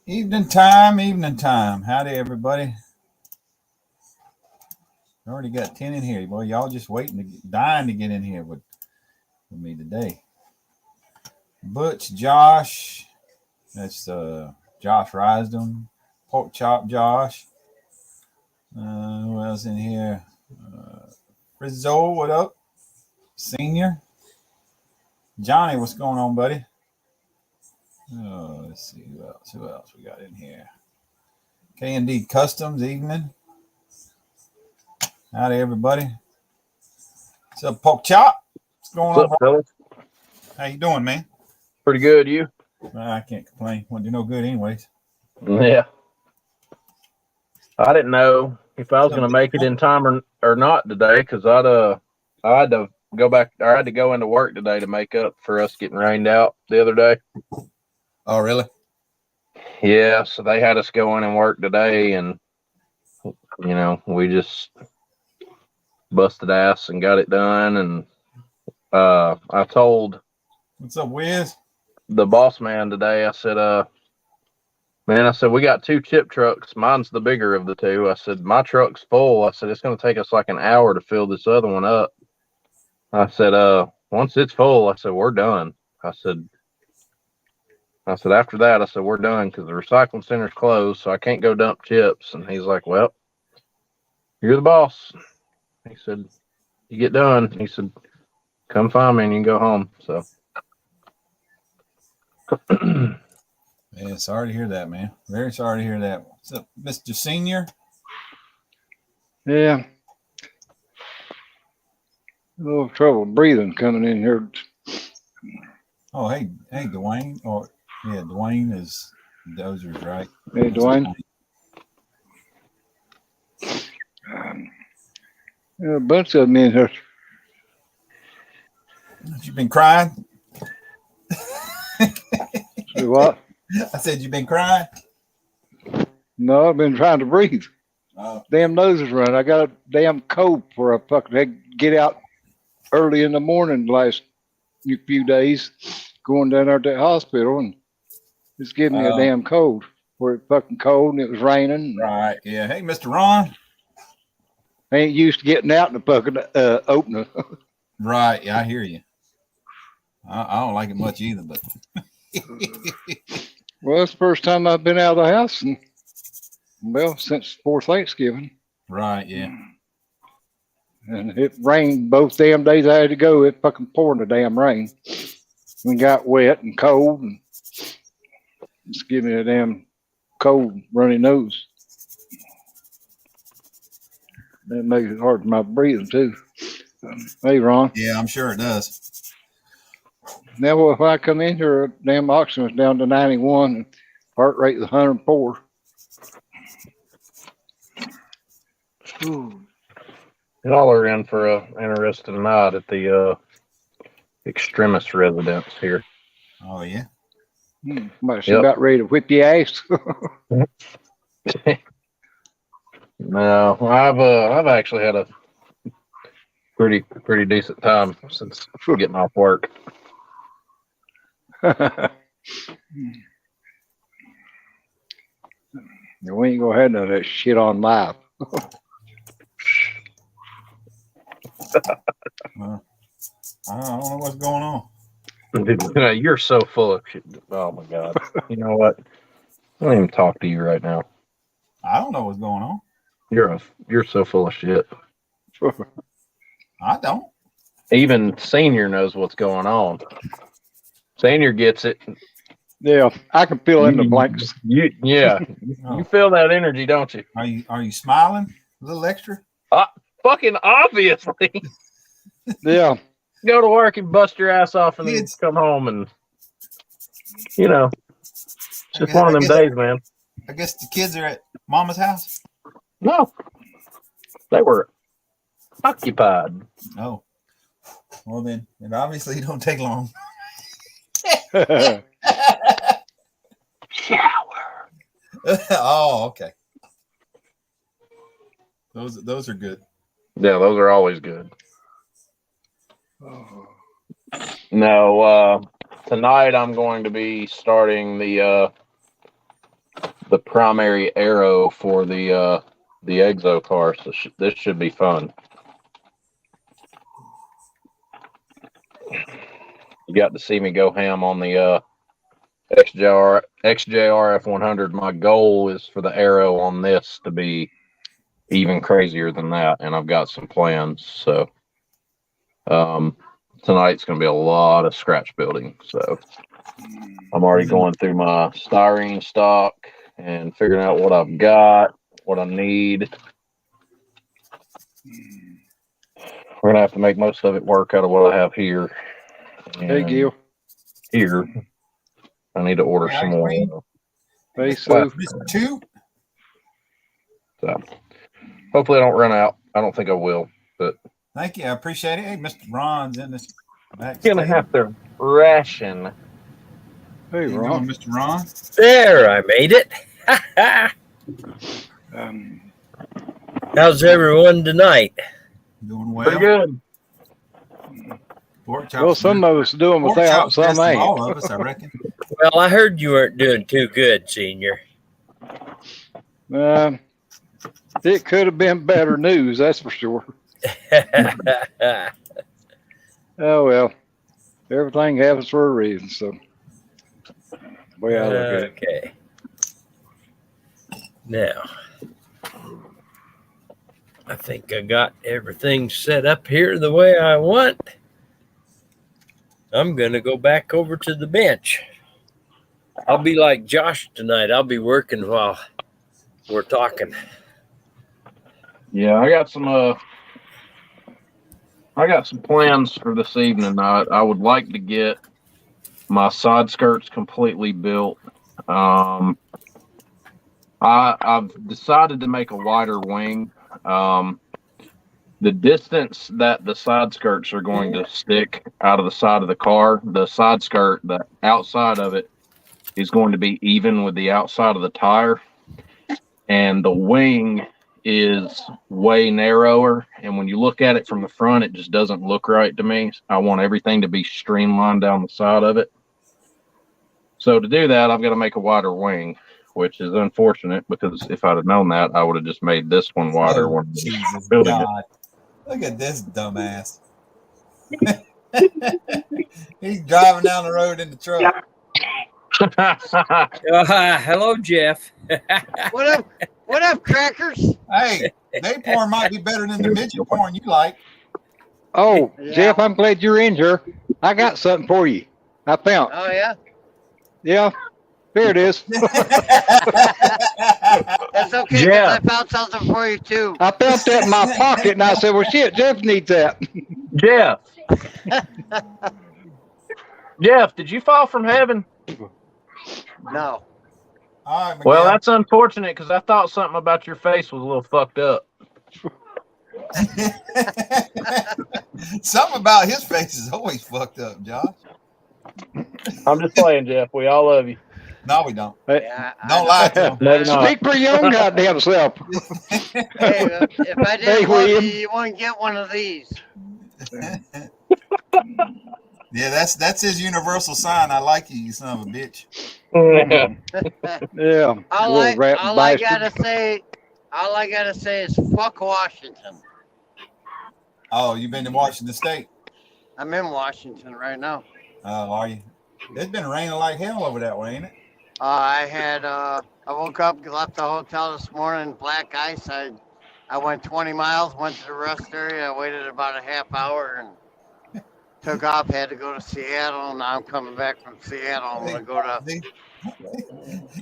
Evening time, evening time. Howdy, everybody. Already got 10 in here. Boy, y'all just dying to get in here with me today. Butch, Josh. That's Josh Risdom. Pork Chop Josh. Who else in here? Rizzo, what up? Senior. Johnny, what's going on, buddy? Oh, let's see who else we got in here. K&D Customs, evening. Howdy, everybody. What's up, Pork Chop? What's going on, fellas? How you doing, man? Pretty good, you? I can't complain. Wouldn't do no good anyways. Yeah. I didn't know if I was going to make it in time or not today, because I had to go back. I had to go into work today to make up for us getting rained out the other day. Oh, really? Yeah, so they had us go in and work today, and we just busted ass and got it done. And I told what's up, Wiz? The boss man today, I said, man, I said, we got 2 chip trucks. Mine's the bigger of the 2. I said, my truck's full. I said, it's going to take us like an hour to fill this other one up. I said, once it's full, I said, we're done. I said, after that, I said, we're done because the recycling center's closed, so I can't go dump chips. And he's like, well, you're the boss. He said, you get done. He said, come find me and you can go home. So. Yeah, sorry to hear that, man. Very sorry to hear that. What's up, Mr. Senior? Yeah. A little trouble breathing coming in here. Oh, hey, Dwayne. Yeah, Dwayne is Dozer's, right? Hey, Dwayne. A bunch of them in here. Have you been crying? Say what? I said, you been crying? No, I've been trying to breathe. Oh. Damn nose is running. I got a damn cold for a fucking heck. Get out early in the morning the last few days, going down there to the hospital, and it's giving me a damn cold. Where it's fucking cold and it was raining. Right, yeah. Hey, Mr. Ron. I ain't used to getting out in the fucking opener. Right, yeah, I hear you. I don't like it much either, but. Well, it's the first time I've been out of the house, and since before Thanksgiving. Right, yeah. And it rained both damn days I had to go. It fucking pouring the damn rain. We got wet and cold, and it's giving me a damn cold, runny nose. That makes it hard for my breathing too. Hey, Ron. Yeah, I'm sure it does. Now, if I come in here, damn oxygen was down to 91, and heart rate was 104. Ooh. Y'all are in for a interesting night at the extremist residence here. Oh, yeah? She's about ready to whip your ass. No, I've actually had a pretty decent time since getting off work. We ain't gonna have none of that shit on live. Well, I don't know what's going on. You're so full of shit. Oh my God. You know what? I don't even talk to you right now. I don't know what's going on. You're so full of shit. I don't. Even Senior knows what's going on. Senior gets it. Yeah, I can fill in the blanks. You feel that energy, don't you? Are you smiling a little extra? Fucking obviously. Yeah. Go to work and bust your ass off and then come home and it's just one of them days, man. I guess the kids are at Mama's house? No. They were occupied. Oh. Well then, it obviously don't take long. Shower. Oh, okay. Those are good. Yeah, those are always good. No, tonight I'm going to be starting the the primary arrow for the Exo car. So this should be fun. You got to see me go ham on the XJR F100. My goal is for the arrow on this to be even crazier than that, and I've got some plans. So tonight's going to be a lot of scratch building. So I'm already going through my styrene stock and figuring out what I've got, what I need. We're going to have to make most of it work out of what I have here. Hey, Gil. Here, I need to order some more. Hey, Sue. Two. So hopefully I don't run out. I don't think I will, but Thank you. I appreciate it. Hey, Mr. Ron's in this back. gonna have to ration. Hey, How you Ron. doing, Mr. Ron? There, I made it. How's everyone tonight? Doing well. Pretty good. Pork chops. Well, some of us doing pork without, chops best some of ain't. all of us, I reckon. Well, I heard you weren't doing too good, Senior. It could have been better news, that's for sure. Oh, well. Everything happens for a reason, so. Way I look at it. Okay. Now, I think I got everything set up here the way I want. I'm going to go back over to the bench. I'll be like Josh tonight. I'll be working while we're talking. Yeah, I got some plans for this evening. I would like to get my side skirts completely built. I've decided to make a wider wing. The distance that the side skirts are going to stick out of the side of the car, the side skirt, the outside of it is going to be even with the outside of the tire. And the wing is way narrower. And when you look at it from the front, it just doesn't look right to me. I want everything to be streamlined down the side of it. So to do that, I've got to make a wider wing, which is unfortunate because if I'd have known that, I would have just made this one wider Oh, when Jesus building it. God. Look at this dumbass. He's driving down the road in the truck. Hello, Jeff. What up, crackers? Hey, they porn might be better than the midget porn you like. Oh, Yeah. Jeff, I'm glad you're in here. I got something for you. I found. Oh yeah, Yeah, there it is. that's okay. 'cause Yeah. I found something for you too. I felt that in my pocket, and I said, well, shit, Jeff needs that. Jeff. Jeff, did you fall from heaven? No, All right, Well, Miguel. that's unfortunate because I thought something about your face was a little fucked up. Something about his face is always fucked up, Josh. I'm just playing, Jeff. We all love you. No, we don't. yeah, Don't lie to him. Maybe not. Speak for your own goddamn self. Hey, if I Hey, didn't love you, William. you wouldn't get one of these. Yeah, that's his universal sign. I like you, you son of a bitch. Yeah. All little rat I bastard. gotta say is fuck Washington. Oh, you been to Washington State? I'm in Washington right now. Oh, are you? It's been raining like hell over that way, ain't it? I woke up, left the hotel this morning, black ice. I went 20 miles, went to the rest area. I waited about a half hour and took off. Had to go to Seattle. Now I'm coming back from Seattle. I'm gonna go to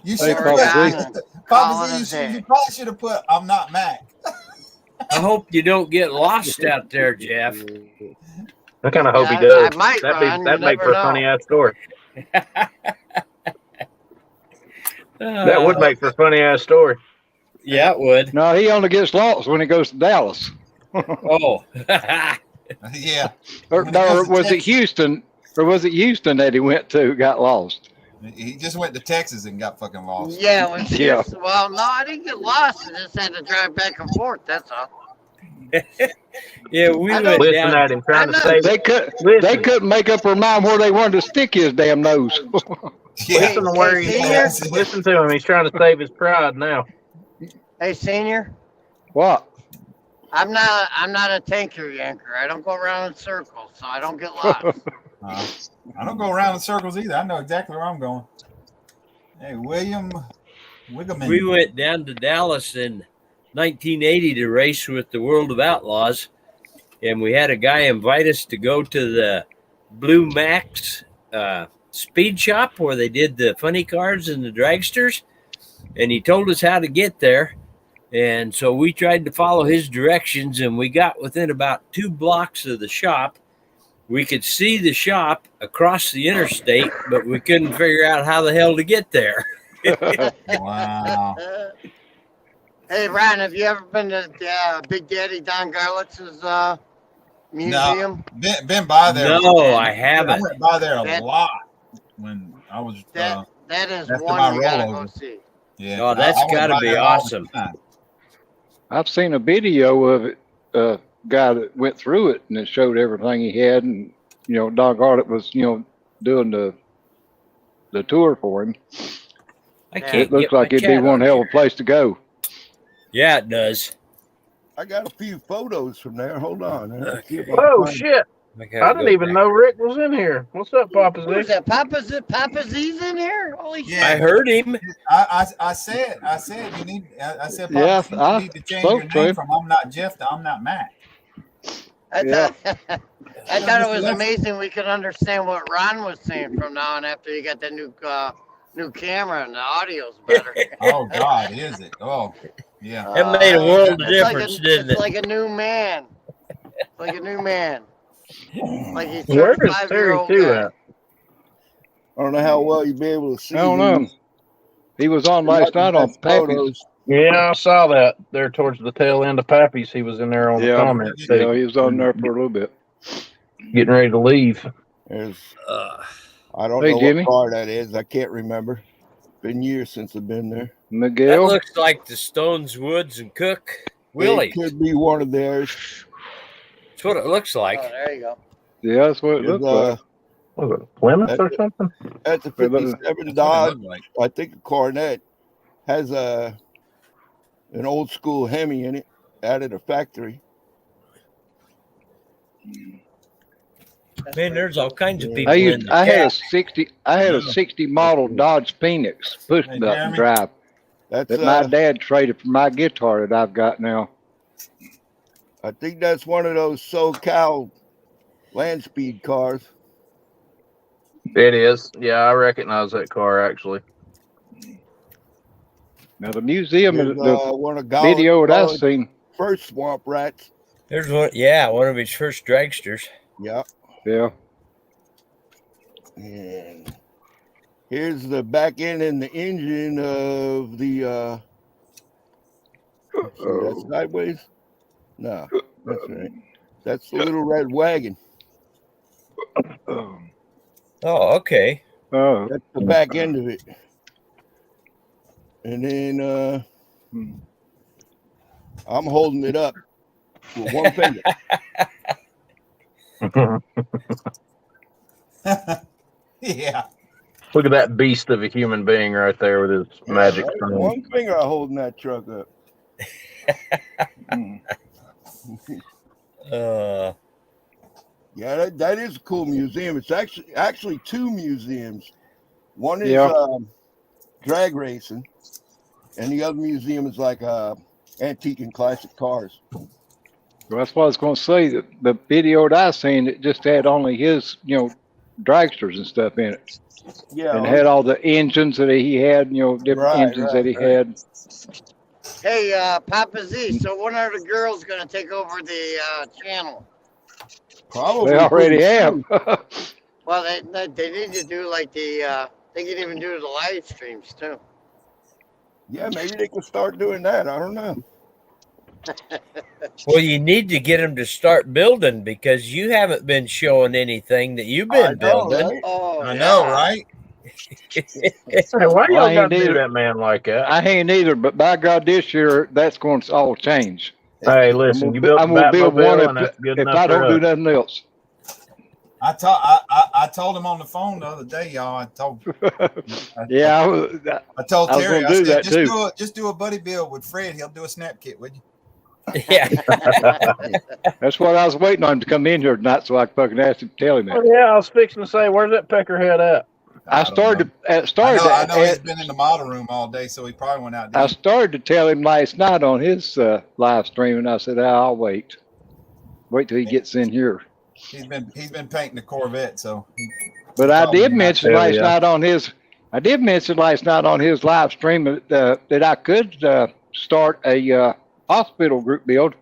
You Hey, should Papa put, Z. Papa Call Z, it a you day. probably should have put I'm not Mac. I hope you don't get lost out there, Jeff. I kind of hope he Yeah, does. I might run, That'd you make never for a funny know. ass story. That would make for a funny ass story. Yeah, it would. No, he only gets lost when he goes to Dallas. Oh. Yeah. Or, When he goes no, to was it Texas. Houston? Or was it Houston that he went to, got lost? He just went to Texas and got fucking lost. Yeah, it was Yeah. Houston. Well, no, I didn't get lost. I just had to drive back and forth. That's all. Yeah, we I went don't- Listen down. at him trying I to know. save. They Listen, couldn't make up their mind where they wanted to stick his damn nose. Yeah. listen to where Hey, he's senior. Yes. listen to him. He's trying to save his pride now. Hey, senior. What? I'm not a tanker yanker. I don't go around in circles, so I don't get lost. I don't go around in circles either. I know exactly where I'm going. Hey, William Wiggerman. We went down to Dallas in 1980 to race with the World of Outlaws, and we had a guy invite us to go to the Blue Max speed shop where they did the funny cars and the dragsters, and he told us how to get there. And so we tried to follow his directions, and we got within about 2 blocks of the shop. We could see the shop across the interstate, but we couldn't figure out how the hell to get there. Wow. Hey, Ryan, have you ever been to Big Daddy Don Garlitz's museum? Been by there. No, I I haven't. went by there a That- lot when I was. That is after one my you gotta go rollover. see. Yeah. Oh, that's I went gotta by be there all the awesome. time. I've seen a video of it, guy that went through it and it showed everything he had, and Don Garlett was doing the tour for him. I Yeah. can't It looks get my like it'd be chat one on hell of here. a place to go. Yeah, it does. I got a few photos from there. Hold on. Let's see if I can Oh find it. shit! I didn't even know Rick was in here. What's up, Papa Who's Z? that? Papa Z's in here? Holy shit! Yeah. I heard him. I said you need. I said, Papa, Yeah, you I need to change spoke your to name him. from I'm not Jeff to I'm not Matt. I Yeah. thought, I thought it was amazing we could understand what Ron was saying from now on after you got that new camera and the audio's better. Oh God, is it? Oh, yeah. It made a world of It's difference, didn't it's it? like a new man. Like a new man. Like he's Where is 35-year-old 32 guy. at? I don't know how well you'll be able to see. I don't know. He was on Not last the night on best Pappy's. photos. Yeah, I saw that there towards the tail end of Pappy's. He was in there on the Yeah, comment he stage, was on there for a little bit. getting ready to leave. There's, Uh, I don't Hey, know Jimmy. what car that is. I can't remember. Been years since I've been there. that Miguel. looks like the Stones, Woods, and Cook. It Willie. could be one of theirs. That's what it looks like. Oh, there you go. Yeah, that's what it There's, looks like. Was it a Plymouth or That's something? That's a Wait, look. 57 That's what it Dodge. looked like. I think a Coronet has an old school Hemi in it out of the factory. Man, there's all kinds of people I in the had a chat. 60 model Dodge Phoenix push Hey, button Jeremy. drive That's that my dad traded for my guitar that I've got now. I think that's one of those SoCal land speed cars. It is. Yeah, I recognize that car actually. Now the museum, There's, the one of video that I've Garland's seen. first swamp rats. There's one. Yeah, one of his first dragsters. Yeah. Yeah. And here's the back end and the engine of the see that sideways? No, that's right. That's the little red wagon. Oh, okay. Oh, That's the back end of it. And then I'm holding it up with one finger. Yeah. Look at that beast of a human being right there with his magic Right? stone. One finger I holding that truck up. Yeah, that is a cool museum. It's actually two museums. One is Yeah. drag racing, and the other museum is like antique and classic cars. well, that's what I was going to say. The video that I seen, it just had only his, dragsters and stuff in it, Yeah, and had all the engines that he had, different Right, engines that he right. had. Hey, Papa Z, so when are the girls going to take over the channel? probably. They already pretty have. soon. Well, they need to do like they can even do the live streams too. Yeah, maybe they can start doing that. I don't know. Well, you need to get them to start building because you haven't been showing anything that you've I been know, building. right? Oh, I know, yeah. right? Hey, why Well, y'all I got ain't to do either. that man like that? I ain't either, but by God, this year that's going to all change. Hey, listen, you built I'm the gonna build one Batmobile, and that's good if enough I for don't do us. nothing else. I told him on the phone the other day, y'all. Yeah, I told I was Terry. gonna I do said that too. just do a buddy build with Fred. He'll do a snap kit with you. Yeah. That's what I was waiting on him to come in here tonight so I could fucking ask him, tell him Oh, that. yeah, I was fixing to say, where's that peckerhead at? I I don't know. I know he's started been in the model room all day, so he probably went out. I There. started to tell him last night on his live stream, and I said, I'll wait till he gets in here. He's been painting the Corvette, so. But I probably did not. mention Hell last yeah. night on his. I did mention last night on his live stream that I could start a hospital group build,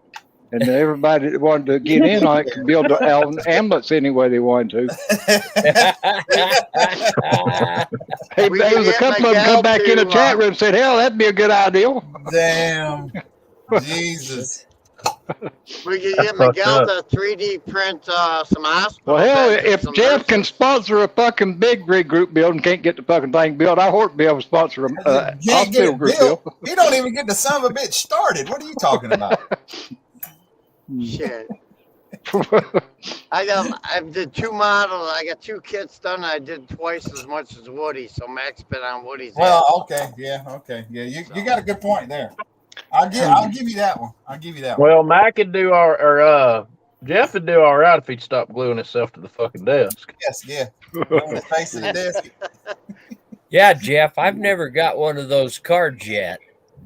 and everybody that wanted to get in on it could build an ambulance any way they wanted to. Hey, We there can was a get couple of them Miguel come back in the to, chat room and said, "Hell, that'd be a good idea." Damn. Jesus. We can That's get fucked Miguel up. to 3D print some hospital Well, hell, beds and if some Jeff can nurses. sponsor a fucking big rig group build and can't get the fucking thing built, I hope to be able to sponsor a Can't get hospital it group built. build. He don't even get the son of a bitch started. What are you talking about? Shit. I did 2 models. I got 2 kits done. I did twice as much as Woody, so Max bit on Woody's head. Well, okay, yeah. You got a good point there. I'll give you that one. Well, Mac could do Jeff would do all right if he'd stop gluing himself to the fucking desk. Yes, yeah. On his face of the desk. Yeah, Jeff, I've never got one of those cards yet.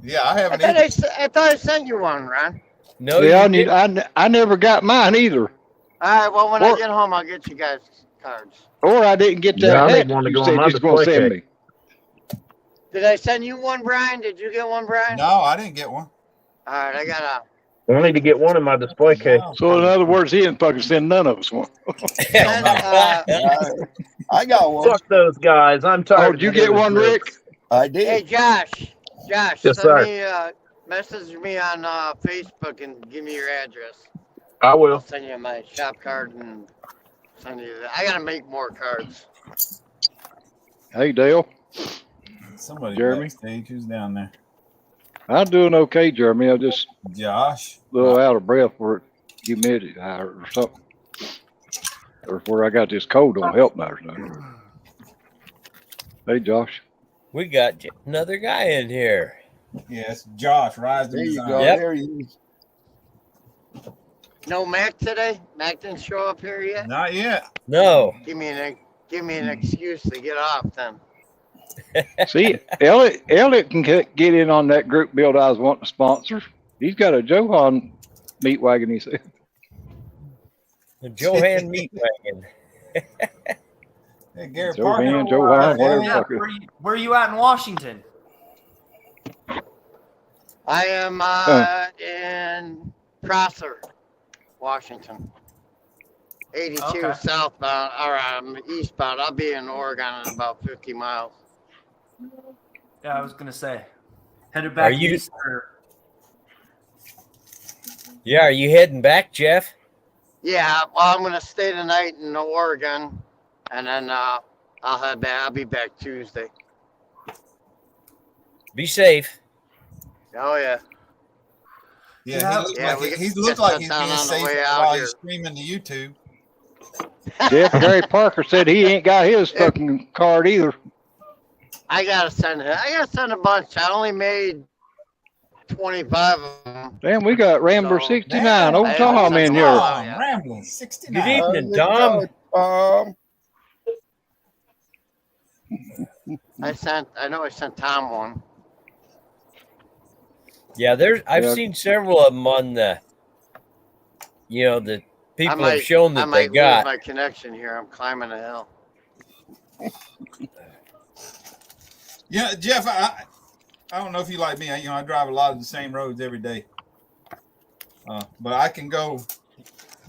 Yeah, I I haven't thought either. I thought I sent you one, Ron. No, Yeah, you didn't. I never got mine either, All right. Well, when I Or- get home, I'll get you guys cards. or I didn't get Yeah, that I hat need one to you go on said my you was going to display send case. me. Did I send you one, Brian? Did you get one, Brian? No, I didn't get one. All right. I got I need to get one in my display case. No. So in other words, he didn't fucking send none of us one. I got one. Fuck those guys. I'm tired. Oh, did you get one, Rick? I Hey, did. Josh, Yes, send sir. me message me on Facebook and give me your address. I I'll will. send you my shop card and send you that. I gotta make more cards. Hey, Dale. Somebody Jeremy? backstage. Who's down there? I'm doing okay, Jeremy. I'm just Josh. a little out of breath for humidity or something. Or where I got this cold don't help matters now. Hey, Josh. We got another guy in here. Yes, Josh. Rise There and you design. go. Yep. There he is. No Mac today? Mac didn't show up here yet? Not yet. No. Give me an excuse to get off then. See, Elliot can get in on that group build I was wanting to sponsor. He's got a Johan meat wagon, he said. The Johan Meat Wagon. Hey, Gary Johan, Parker. Johan, whatever. Yeah, fuck it. where are you at in Washington? I am in Prosser, Washington. 82 Okay. southbound, or eastbound. I'll be in Oregon in about 50 miles. Yeah, I was gonna say, headed back you- east or Yeah, are you heading back, Jeff? Yeah, well, I'm gonna stay the night in Oregon, and then I'll head back. I'll be back Tuesday. Be safe. Oh yeah. Yeah, Yeah, he we looked got like shut he's down being on the safe way out while here. he's streaming to YouTube. Jeff Gary Parker said he ain't got his fucking card either. I gotta send a bunch. I only made 25 of them. Damn, we got Rambler So, 69. Old I Tom haven't in sent here. them all. yeah. Rambling, 69. Good evening, How's it Tom. going, I know I sent Tom one. Yeah, I've Yeah. seen several of them on the people have shown I that might they got. lose my connection here. I'm climbing a hill. Yeah, Jeff, I don't know if you like me. I drive a lot of the same roads every day. But I can go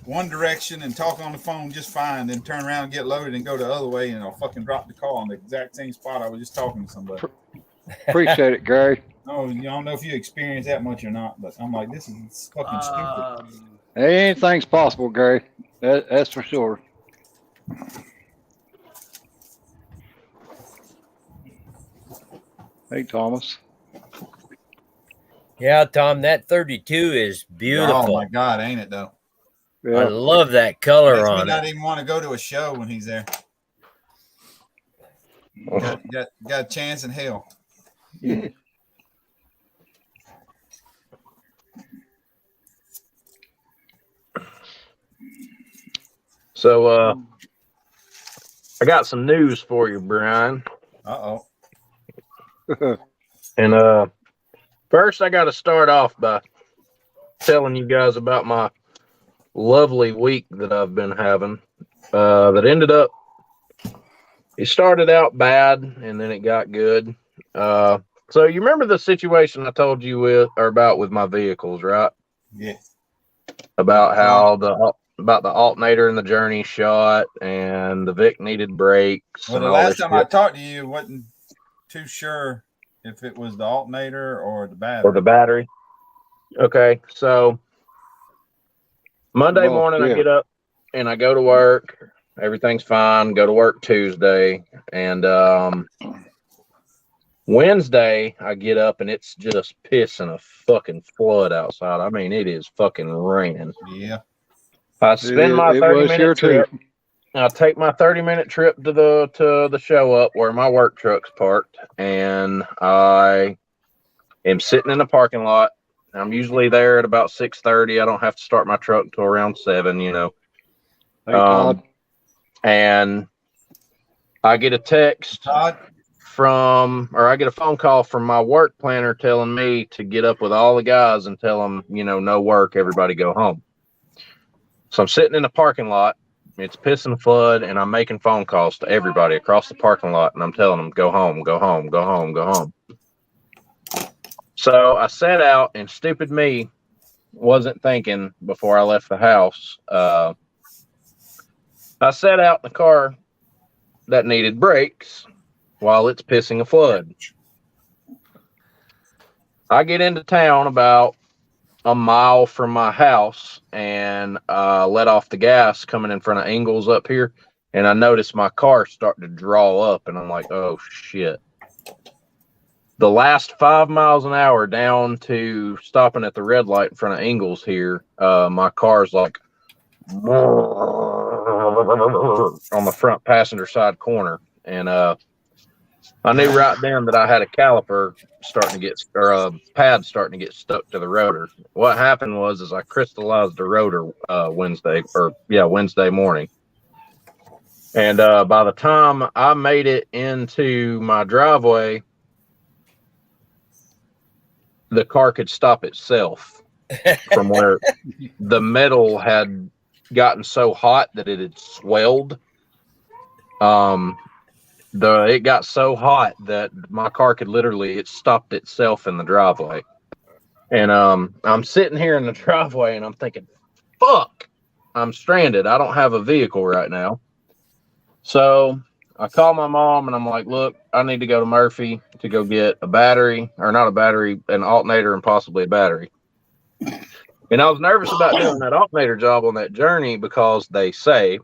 one direction and talk on the phone just fine, then turn around and get loaded and go the other way, and I'll fucking drop the call on the exact same spot I was just talking to somebody. Appreciate it, Gary. Oh, I don't know if you experience that much or not, but I'm like, this is fucking stupid. Anything's possible, Gary. That's for sure. Hey, Thomas. Yeah, Tom, that 32 is Oh beautiful. my God, ain't it though? I Yeah. love that color Makes me on not it. even want to go to a show when he's there. Got a chance in hell. So I got some news for you, Brian. Uh-oh. And first I got to start off by telling you guys about my lovely week that I've been having. That ended up, it started out bad and then it got good. So you remember the situation I told you about with my vehicles, right? Yeah. About how about the alternator and the journey shot and the Vic needed brakes Well, and the all last this time I shit. talked to you, wasn't too sure if it was the alternator or the battery. Or the battery. Okay, so Monday morning I Yeah. get up and I go to work. Everything's fine. Go to work Tuesday. And Wednesday I get up and it's just pissing a fucking flood outside. I mean, it is fucking raining. Yeah. I spend my It 30 was here minute trip. too. I take my 30-minute trip to the show up where my work truck's parked, and I am sitting in the parking lot. I'm usually there at about 6:30. I don't have to start my truck until around 7, you know. Thank God. And I get a text Todd? I get a phone call from my work planner telling me to get up with all the guys and tell them, you know, no work, everybody go home. So I'm sitting in the parking lot. It's pissing flood, and I'm making phone calls to everybody across the parking lot, and I'm telling them, go home, go home, go home, go home. So I sat out, and stupid me wasn't thinking before I left the house. I sat out in the car that needed brakes while it's pissing a flood. I get into town about a mile from my house and let off the gas coming in front of Ingles up here. And I noticed my car starting to draw up, and I'm like, oh shit. The last 5 miles an hour down to stopping at the red light in front of Ingles here, my car's like on the front passenger side corner. And I knew right then that I had a caliper starting to get, or a pad starting to get stuck to the rotor. What happened was I crystallized the rotor Wednesday morning. And by the time I made it into my driveway, the car could stop itself from where the metal had gotten so hot that it had swelled. It got so hot that my car could it stopped itself in the driveway. And I'm sitting here in the driveway and I'm thinking, fuck, I'm stranded. I don't have a vehicle right now. So I call my mom and I'm like, look, I need to go to Murphy to go get a battery, or not a battery, an alternator and possibly a battery. And I was nervous about doing that alternator job on that journey because they say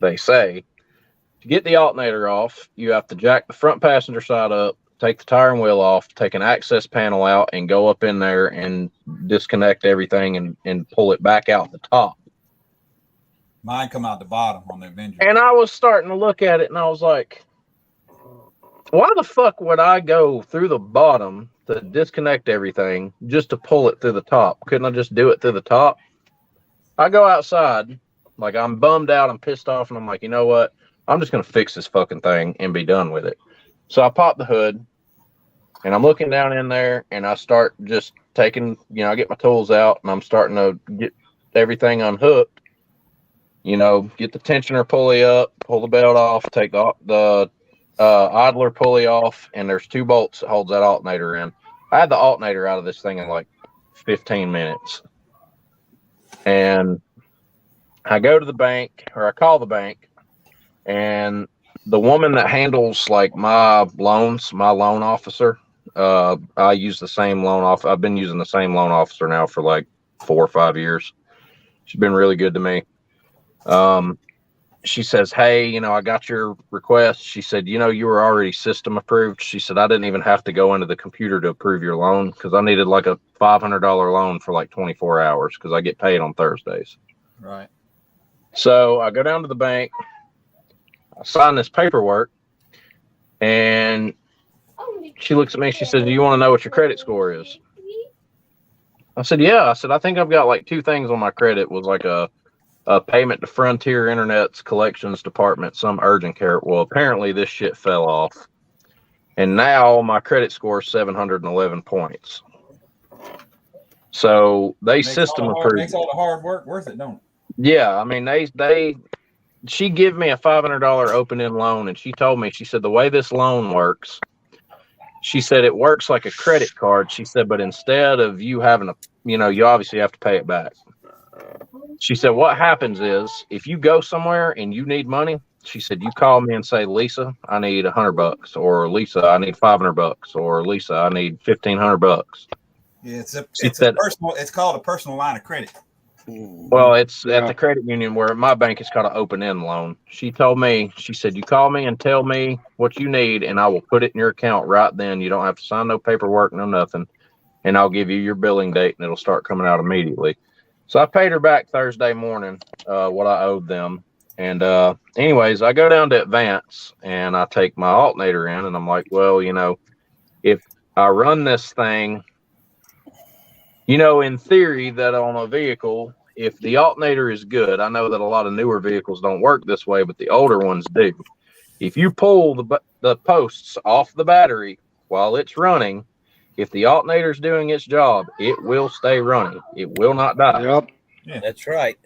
to get the alternator off, you have to jack the front passenger side up, take the tire and wheel off, take an access panel out, and go up in there and disconnect everything and pull it back out the top. Mine come out the bottom on the Avenger. And I was starting to look at it, and I was like, why the fuck would I go through the bottom to disconnect everything just to pull it through the top? Couldn't I just do it through the top? I go outside, like I'm bummed out, I'm pissed off, and I'm like, you know what? I'm just going to fix this fucking thing and be done with it. So I pop the hood, and I'm looking down in there, and I start just taking, I get my tools out, and I'm starting to get everything unhooked. Get the tensioner pulley up, pull the belt off, take the idler pulley off, and there's 2 bolts that holds that alternator in. I had the alternator out of this thing in like 15 minutes. And I go to the bank, or I call the bank, and the woman that handles like my loans, my loan officer, I use the same I've been using the same loan officer now for like 4 or 5 years. She's been really good to me. she says, hey, you know, I got your request. She said, you know, you were already system approved. She said, I didn't even have to go into the computer to approve your loan because I needed like a $500 loan for like 24 hours because I get paid on Thursdays. Right. So I go down to the bank, I sign this paperwork, and she looks at me. She says, do you want to know what your credit score is? I said, yeah. I said, I think I've got like 2 things on my credit. Was like a payment to Frontier Internet's collections department, some urgent care. Well, apparently this shit fell off. And now my credit score is 711 points. So they system approved. Makes all the hard work worth it, don't it? Yeah. I mean, she gave me a $500 open-end loan, and she told me, she said, the way this loan works, she said, it works like a credit card. She said, but instead of you having to, you know, you obviously have to pay it back. She said, what happens is if you go somewhere and you need money, she said, you call me and say, Lisa, I need $100, or Lisa, I need $500, or Lisa, I need $1,500. Yeah, it's called a personal line of credit. Well, it's at the credit union where my bank is called an open-end loan. She told me, she said, you call me and tell me what you need, and I will put it in your account right then. You don't have to sign no paperwork, no nothing. And I'll give you your billing date, and it'll start coming out immediately. So I paid her back Thursday morning what I owed them. And anyways, I go down to Advance, and I take my alternator in, and I'm like, well, you know, if I run this thing, you know, in theory, that on a vehicle, if the alternator is good, I know that a lot of newer vehicles don't work this way, but the older ones do. If you pull the posts off the battery while it's running, if the alternator is doing its job, it will stay running. It will not die. Yep. Yeah, that's right.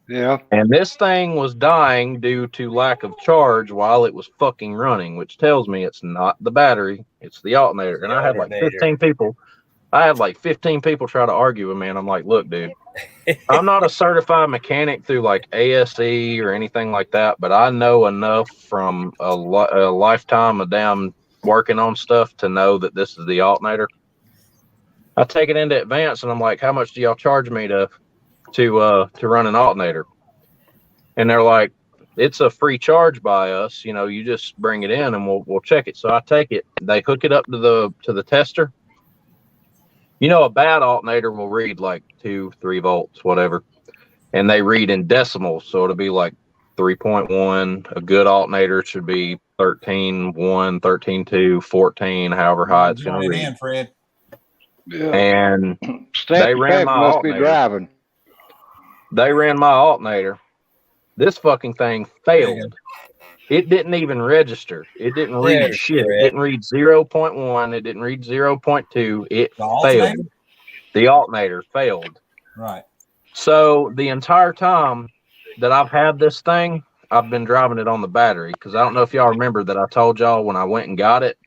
Yeah. And this thing was dying due to lack of charge while it was fucking running, which tells me it's not the battery, it's the alternator. And I had like 15 people. I had like 15 people try to argue with me, and I'm like, look, dude, I'm not a certified mechanic through like ASE or anything like that, but I know enough from a lifetime of damn working on stuff to know that this is the alternator. I take it into Advance, and I'm like, how much do y'all charge me to run an alternator? And they're like, it's a free charge by us. You know, you just bring it in and we'll check it. So I take it. They hook it up to the tester. You know, a bad alternator will read like 2-3 volts, whatever, and they read in decimals. So it'll be like 3.1. A good alternator should be 13.1, 13.2, 14, however high it's going to read. In, Fred. Yeah. And they ran my must alternator. be driving. They ran my alternator. This fucking thing failed. It didn't even register. It didn't read shit. It didn't read 0.1. It didn't read 0.2. It failed. The alternator failed. Right. So the entire time that I've had this thing, I've been driving it on the battery, because I don't know if y'all remember that I told y'all when I went and got it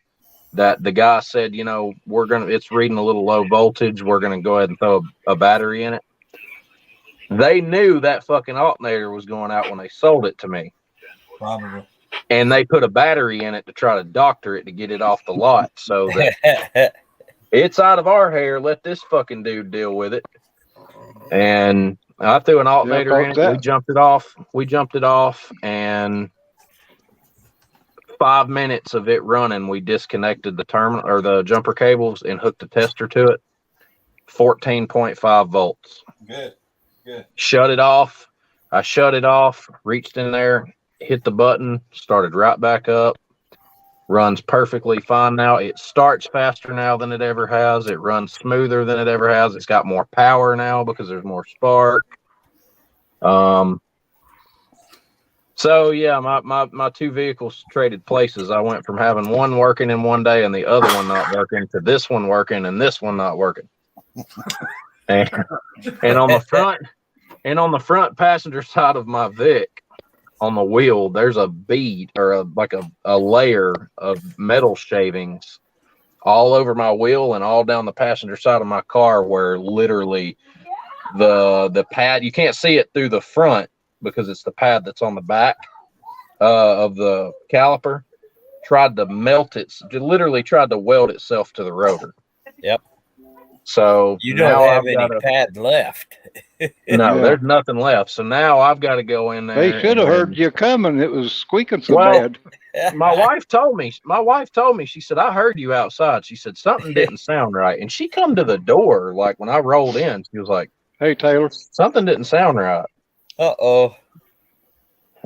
that the guy said, you know, it's reading a little low voltage. We're going to go ahead and throw a battery in it. They knew that fucking alternator was going out when they sold it to me. Probably. And they put a battery in it to try to doctor it to get it off the lot, so that it's out of our hair. Let this fucking dude deal with it. And I threw an alternator in it. We jumped it off. And 5 minutes of it running, we disconnected the terminal or the jumper cables and hooked a tester to it. 14.5 volts. Good. Shut it off. I shut it off, reached in there, hit the button, started right back up. Runs perfectly fine now. It starts faster now than it ever has. It runs smoother than it ever has. It's got more power now because there's more spark. So yeah, my 2 vehicles traded places. I went from having one working in one day and the other one not working to this one working and this one not working. and on the front passenger side of my Vic, on the wheel, there's a bead or a layer of metal shavings all over my wheel and all down the passenger side of my car, where literally the pad, you can't see it through the front because it's the pad that's on the back of the caliper, tried to literally tried to weld itself to the rotor. Yep. So you don't have any pad left. No, Yeah. there's nothing left. So now I've got to go in there. They should have and- heard you coming. It was squeaking so Well, bad. My wife told me. She said, "I heard you outside." She said something didn't sound right, and she come to the door like when I rolled in. She was like, Hey, Taylor. "Something didn't sound right." Uh-oh.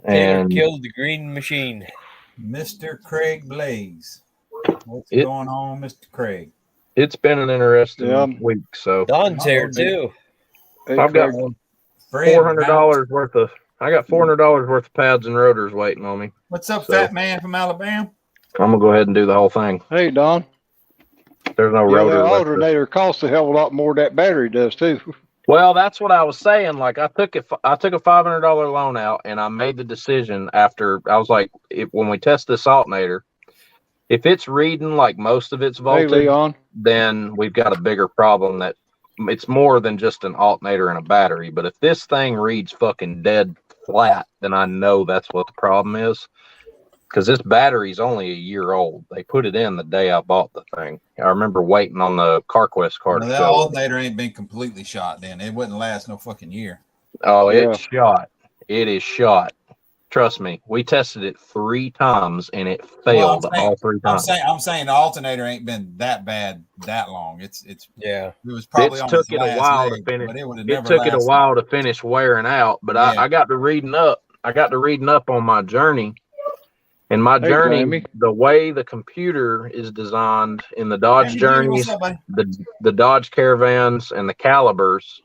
Taylor And killed the green machine. Mr. Craig Blaze. What's It- going on, Mr. Craig? it's been an interesting Yeah. week. So Don's here too. Hey, I've got Craig. Fred, $400 worth of. I got $400 worth of pads and rotors waiting on me. what's up, So- fat man from Alabama? I'm gonna go ahead and do the whole thing. Hey, Don. There's no Yeah, rotor that left. alternator costs a hell of a lot more than that battery does, too. Well, that's what I was saying. Like I took a $500 loan out, and I made the decision after I was like, when we test this alternator, if it's reading like most of its Hey, voltage, Leon. then we've got a bigger problem. That it's more than just an alternator and a battery. But if this thing reads fucking dead flat, then I know that's what the problem is. Because this battery's only a year old. They put it in the day I bought the thing. I remember waiting on the CarQuest card No, to that show up. alternator ain't been completely shot then. It wouldn't last no fucking year. Oh, Yeah. it's shot. It is shot. Trust me. We tested it 3 times and it failed all 3 times. I'm saying the alternator ain't been that bad that long. It's Yeah. it was probably It on took its it a last while leg, to finish. but it would have It never took it a lasted. while to finish wearing out, but Yeah. I got to reading up. I got to reading up on my journey. And my Hey, journey, Jamie. the way the computer is designed in the Dodge Hey, Jimmy, Journeys, what's up, buddy? the Dodge Caravans, and the Calibers,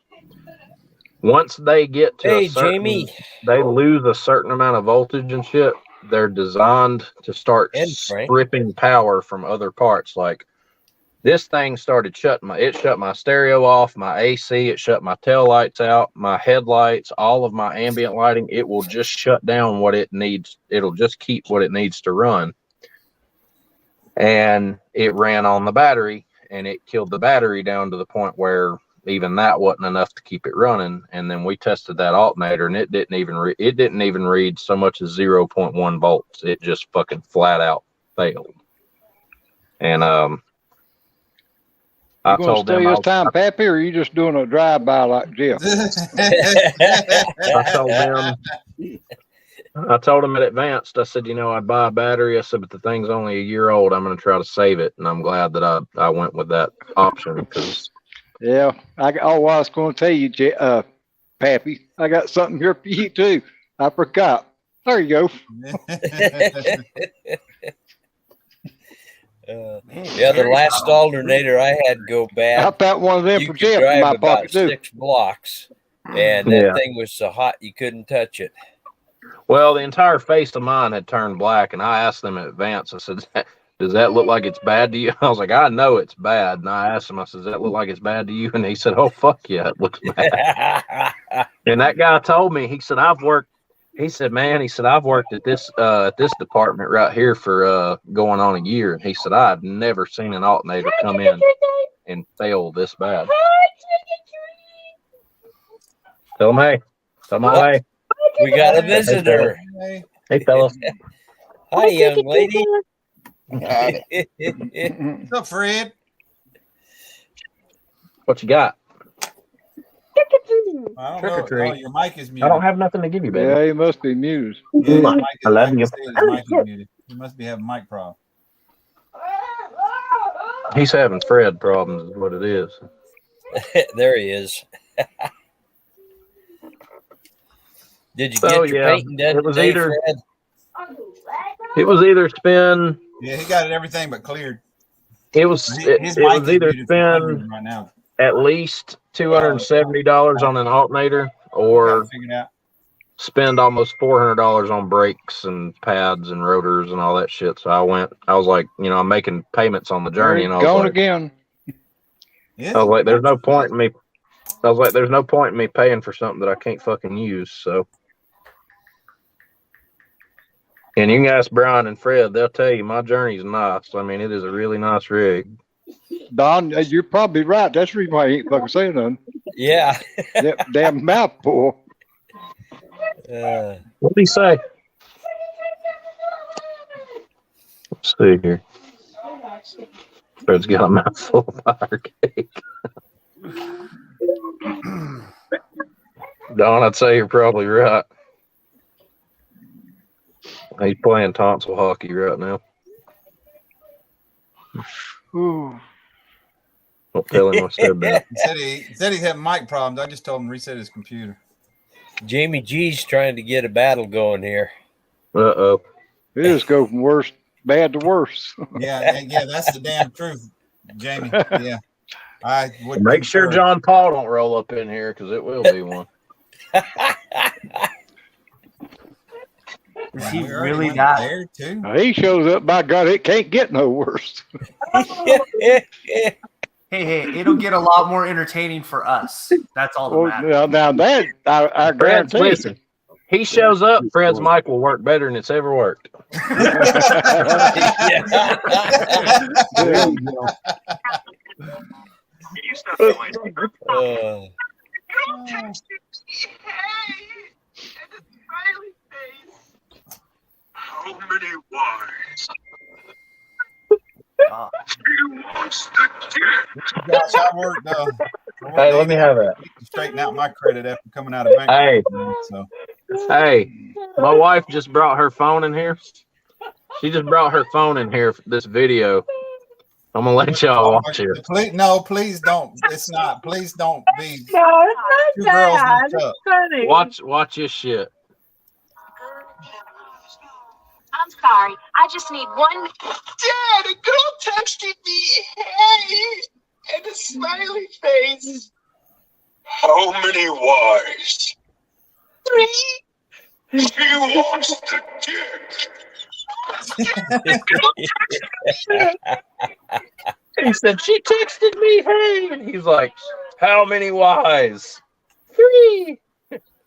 once they get to Hey, a certain, Jamie. they lose a certain amount of voltage and shit, they're designed to start And Frank. stripping power from other parts. Like this thing started shut my stereo off, my AC, it shut my tail lights out, my headlights, all of my ambient lighting. It will just shut down what it needs. It'll just keep what it needs to run. And it ran on the battery, and it killed the battery down to the point where even that wasn't enough to keep it running. And then we tested that alternator, and it didn't even read so much as 0.1 volts. It just fucking flat out failed. And You I going to told stay them this time, Pappy, or are you just doing a drive-by like Jeff? I told them in advance. I said, I'd buy a battery. I said, but the thing's only a year old. I'm going to try to save it, and I'm glad that I went with that option because Yeah. I was going to tell you, Pappy, I got something here for you, too. I forgot. There you go. Yeah, the last alternator I had go I bad. found one of them You for could Jeff in drive my about pocket, too. 6 blocks, and that Yeah. thing was so hot you couldn't touch it. Well, the entire face of mine had turned black, and I asked them in advance. I said, does that look like it's bad to you? I was like, I know it's bad. And I asked him, I said, does that look like it's bad to you? And he said, oh, fuck yeah, it looks bad. And that guy told me, he said, I've worked at this department right here for going on a year. And he said, I've never seen an alternator come in and fail this bad. Tell him, hey. Tell him, hey. We got a visitor. Hey, fellas. Hi, young lady. What's up, Fred? What you got? I don't Trick or know. treat. Oh, your mic is muted. I don't have nothing to give you, baby. Yeah, he must be muted. Yeah, his mic is, I love you. can see his mic is muted. He must be having mic problem. He's having Fred problems, is what it is. There he is. Did you So, get your yeah, painting done it was today, either- Fred? It was either spend. Yeah, he got everything but cleared. It was. It His was is either muted for some spend reason right now. at least $270 on an alternator, Got or it figured out. spend almost $400 on brakes and pads and rotors and all that shit. So I was like, I'm making payments on the journey, and I was Gone like, again. Yeah. I was like, there's no point in me. I was like, there's no point in me paying for something that I can't fucking use. So, and you can ask Brian and Fred; they'll tell you my journey's nice. I mean, it is a really nice rig. Don, you're probably right. That's the reason why he ain't fucking saying nothing. Yeah. That damn mouth full. What did he say? Let's see here. Fred's got a mouthful of fire cake. Don, I'd say you're probably right. He's playing tonsil hockey right now. Ooh. Don't tell him I said that. He said he had mic problems. I just told him to reset his computer. Jamie G's trying to get a battle going here. Uh-oh. It just go from bad to worse. Yeah, that's the damn truth, Jamie. Yeah. I would Make sure concur. John Paul don't roll up in here because it will be one. Is he We already really went that? there too? He shows up, by God, it can't get no worse. Hey, it'll get a lot more entertaining for us. That's all that Well, matters. now that I Fred's, guarantee. listen, he shows up, Fred's mic will work better than it's ever worked. How many wives? God. He wants the dick. Gosh, I worked Hey, let me have that. to straighten out my credit after coming out of bank. Hey, So hey, my wife just brought her phone in here. She just brought her phone in here for this video. I'm gonna let y'all watch it. Please don't. It's not. Please don't be No, it's two not girls in bad. a cup. It's funny. Watch this shit. I'm sorry. I just need one. Dad, a girl texted me, hey, and a smiley face. How many wives? 3. She wants the dick. He said, she texted me, hey. And he's like, how many wives? 3.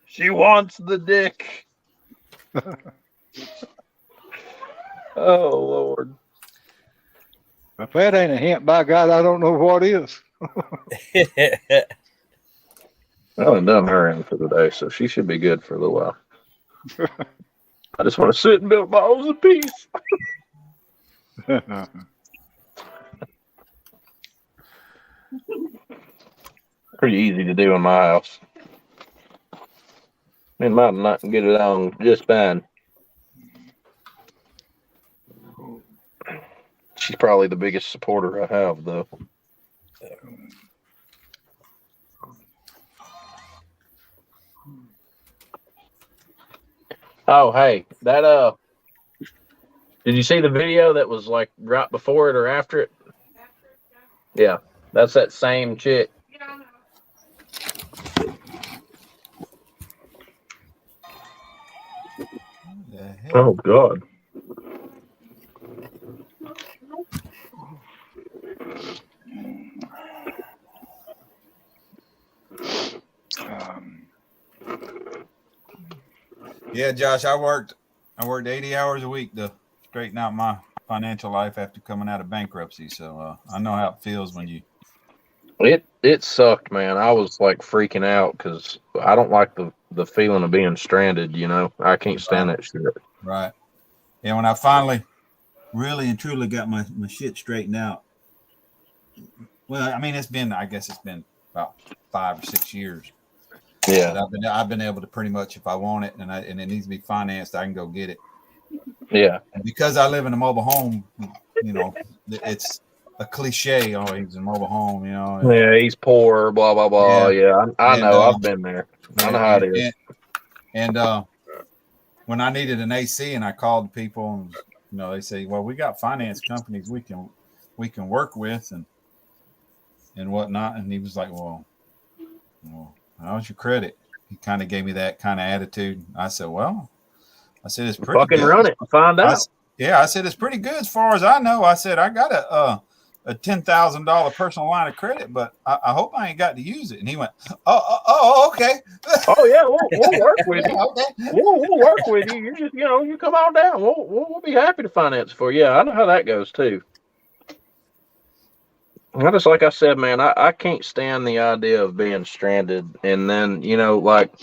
She wants the dick. Oh, Lord. If that ain't a hint, by God, I don't know what is. I haven't done her in for the day, so she should be good for a little while. I just want to sit and build balls of peace. Pretty easy to do in my house. Me and Mom not get it on just fine. She's probably the biggest supporter I have, though. Oh, hey, that did you see the video that was like right before it or after it? Yeah, that's that same chick. Oh God. Yeah, Josh, I worked 80 hours a week to straighten out my financial life after coming out of bankruptcy. So I know how it feels when you. It sucked, man. I was like freaking out because I don't like the feeling of being stranded. You know, I can't stand that shit. Right. Yeah, when I finally really and truly got my shit straightened out. Well, I mean, I guess it's been about 5 or 6 years. Yeah. But I've been able to pretty much, if I want it and it needs to be financed, I can go get it. Yeah. And because I live in a mobile home, you know, it's a cliche. Oh, he's in a mobile home, you know. Yeah, he's poor, blah, blah, blah. Yeah, I know. I've been there. I know how it is. And when I needed an AC and I called the people and, you know, they say, well, we got finance companies we can work with and whatnot. And he was like, well, how's your credit? He kind of gave me that kind of attitude. I said, it's pretty fucking good. Run it and find out. I said, it's pretty good as far as I know. I said, I got a $10,000 personal line of credit, but I hope I ain't got to use it. And he went, oh, okay. Oh yeah, we'll work with you. Okay. We'll work with you. You just, you come on down. We'll be happy to finance for you. Yeah, I know how that goes too. I just, like I said, man, I can't stand the idea of being stranded. And then, like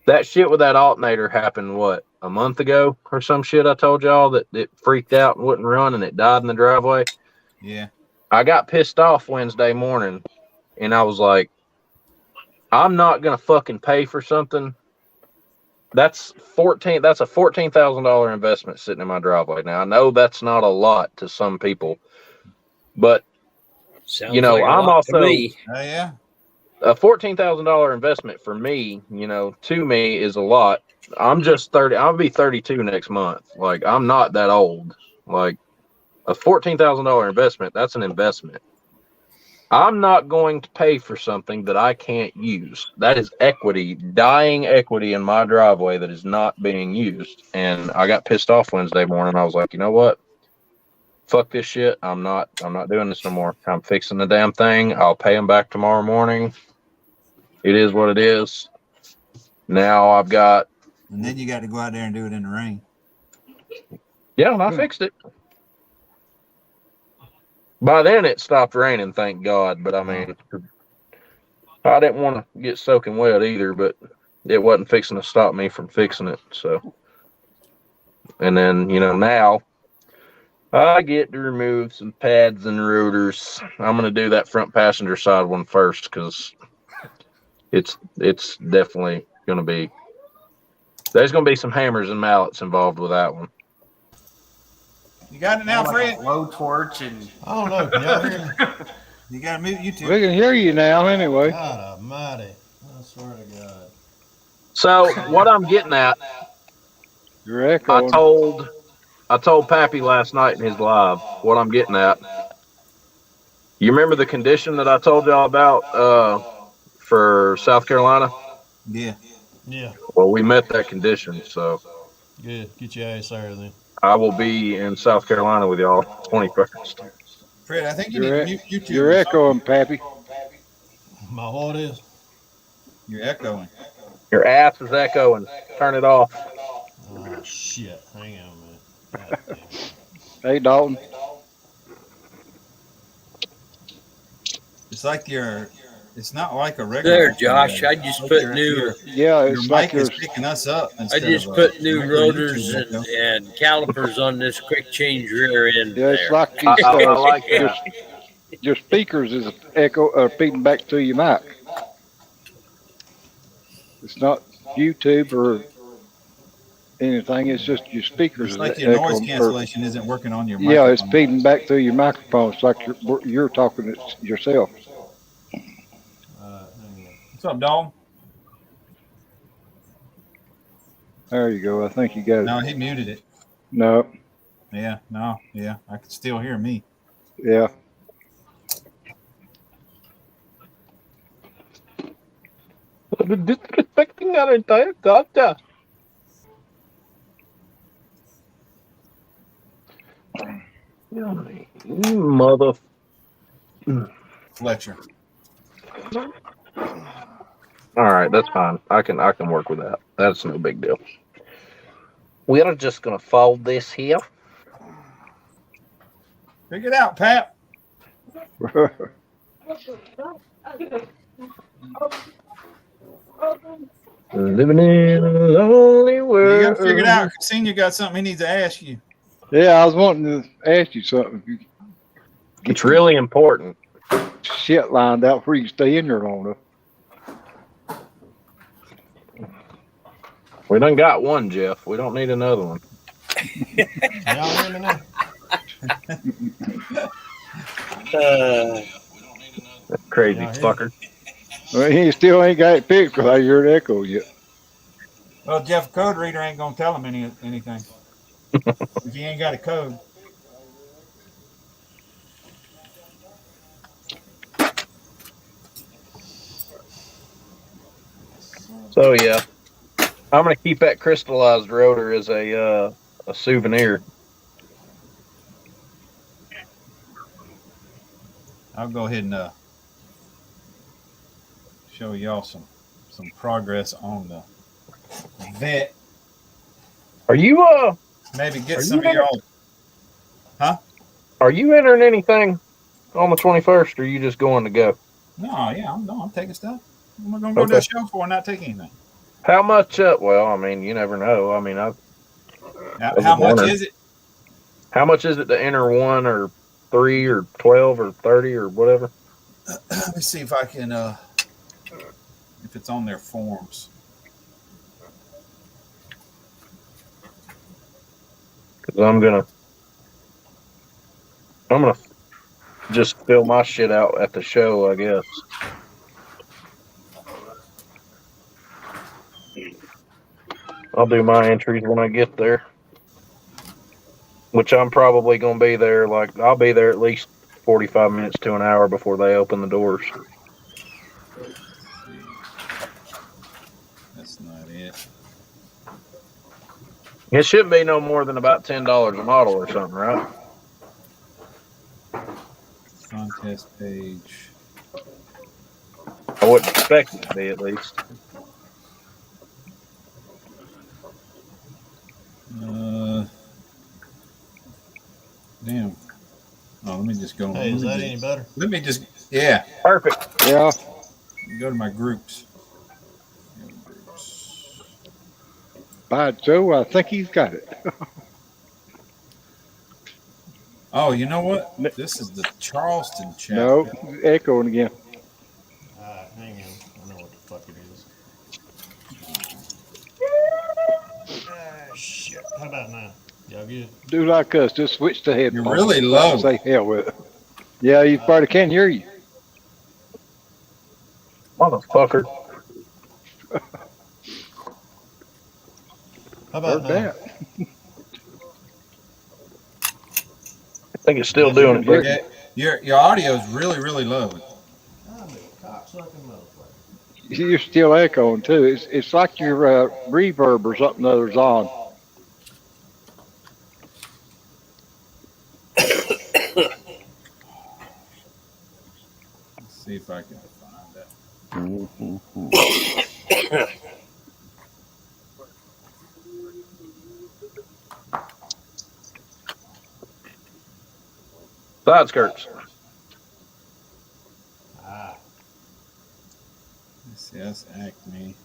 that shit with that alternator happened, what, a month ago or some shit? I told y'all that it freaked out and wouldn't run and it died in the driveway. Yeah. I got pissed off Wednesday morning and I was like, I'm not gonna fucking pay for something. That's a $14,000 investment sitting in my driveway. Now I know that's not a lot to some people, but Sounds you know, like a I'm lot to also me. Oh yeah. a $14,000 investment for me, you know, to me is a lot. I'm just 30. I'll be 32 next month. Like, I'm not that old. Like, a $14,000 investment, that's an investment. I'm not going to pay for something that I can't use. That is equity, dying equity in my driveway that is not being used. And I got pissed off Wednesday morning. I was like, you know what? Fuck this shit. I'm not doing this no more. I'm fixing the damn thing. I'll pay them back tomorrow morning. It is what it is. Now I've got. And then you got to go out there and do it in the rain. Yeah, and I fixed it. By then it stopped raining, thank God. But I mean, I didn't want to get soaking wet either, but it wasn't fixing to stop me from fixing it. So, and then, you know, now I get to remove some pads and rotors. I'm going to do that front passenger side one first because it's definitely going to be, there's going to be some hammers and mallets involved with that one. You got it now, Like Fred? a blowtorch and I don't know. Can y'all hear me? You got to mute YouTube. We can hear you now anyway. God almighty. I swear to God. So what I'm getting at, You're echoing. I told Pappy last night in his live what I'm getting at. You remember the condition that I told y'all about for South Carolina? Yeah. Yeah. Well, we met that condition, so Good. Get your ass there then. I will be in South Carolina with y'all 21st. Fred, I think you need to mute YouTube. You're echoing, Pappy. My what is? You're echoing. Your ass is echoing. Turn it off. Oh shit. Hang on a minute. God damn it. Hey, Dalton. It's like it's not like a regular. There, Josh. I just put new. Yeah, Your it's like mic is you're. picking us up. I Instead just of, put new regular rotors YouTube echo. and calipers on this quick change rear end. Yeah, it's there. like these, I like that. your speakers is feeding back to your mic. It's not YouTube or anything. It's just your speakers. It's is like your noise echoing, cancellation isn't working on your yeah, microphone. it's feeding back through your microphone. It's like you're talking it yourself. Hang on. What's up, dog? There you go. I think you got it. No, he muted it. No. Yeah, no, yeah. I can still hear me. Yeah. Disrespecting our entire culture. You mother. Fletcher. All right, that's fine. I can work with that. That's no big deal. We're just gonna fold this here. Figure it out, Pat. Living in a lonely world. You got to figure it out. Senior got something he needs to ask you. Yeah, I was wanting to ask you something. You It's really important. shit lined out where you stay in your longer. We done got one, Jeff. We don't need another one. Y'all hear me now? That crazy Yeah, I hear fucker. Well, he still ain't got it fixed because I heard an echo yet. Well, Jeff, code reader ain't gonna tell him anything if he ain't got a code. So yeah, I'm gonna keep that crystallized rotor as a souvenir. I'll go ahead and show y'all some progress on the vet. Are you Maybe get Are some you of y'all. Huh? Are you entering anything on the 21st, or are you just going to go? No, yeah, I'm taking stuff. What am I gonna go to a show for and not take anything? How much? Well, I mean, you never know. I mean, How much is it? How much is it to enter 1 or 3 or 12 or 30 or whatever? Let me see if I can if it's on their forms. Cause I'm gonna just fill my shit out at the show, I guess. I'll do my entries when I get there. Which I'm probably gonna be there. Like I'll be there at least 45 minutes to an hour before they open the doors. That's not it. It shouldn't be no more than about $10 a model or something, right? Contest page. I wouldn't expect it to be, at least. Damn. Oh, let me just go. Hey, is that any better? Let me just. Yeah. Perfect. Yeah. Go to my groups. By Joe, I think he's got it. Oh, you know what? This is the Charleston chapter. No, echoing again. Hang on. I know what the fuck it is. Shit. How about now? Y'all good? Do like us, just switch the headphones. You're really low. Say hell with it. Yeah, you probably can't hear you. Motherfucker. How about Heard now? that. I think it's still doing it. Yeah, your audio is really, really low. I'm a cocksucking motherfucker. You're still echoing too. It's like your reverb or something other's on. Let's see if I can find that. Side skirts. Let's see, that's Acme.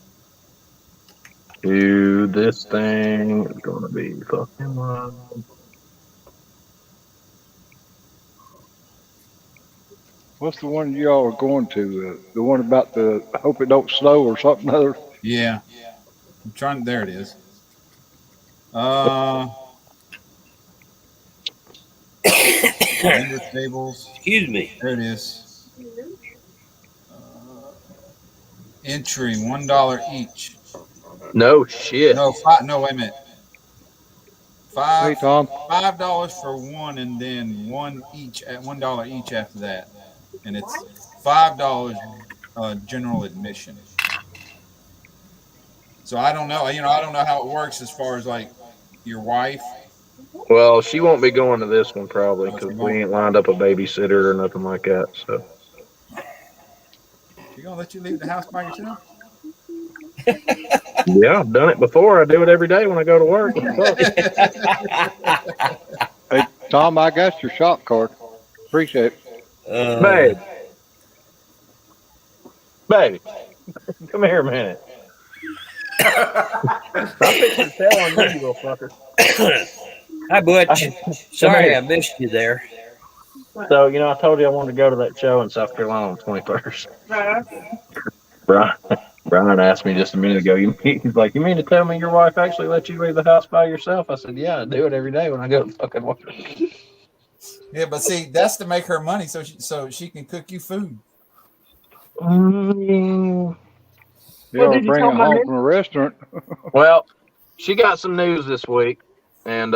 Dude, this thing is gonna be fucking wild. What's the one y'all are going to? The one about the hope it don't snow or something other? Yeah. I'm trying. There it is. Vendor tables. Excuse me. There it is. Entry $1 each. No shit. No, wait a minute. Hey, Tom. $5 for one, and then $1 each at $1 each after that, and it's $5 general admission. So I don't know. I don't know how it works as far as like your wife. Well, she won't be going to this one probably because we ain't lined up a babysitter or nothing like that. So She gonna let you leave the house by yourself? yeah, I've done it before. I do it every day when I go to work. Hey, Tom, I got your shop card. Appreciate it. Baby, come here a minute. I'm fixing to tell on you, you little fucker. Hi, Butch. Sorry I missed you there. So, I told you I wanted to go to that show in South Carolina on the 21st. Brian asked me just a minute ago, he's like, you mean to tell me your wife actually let you leave the house by yourself? I said, yeah, I do it every day when I go to fucking work. Yeah, but see, that's to make her money so she can cook you food. Yeah, bring it home from a restaurant. Well, she got some news this week, and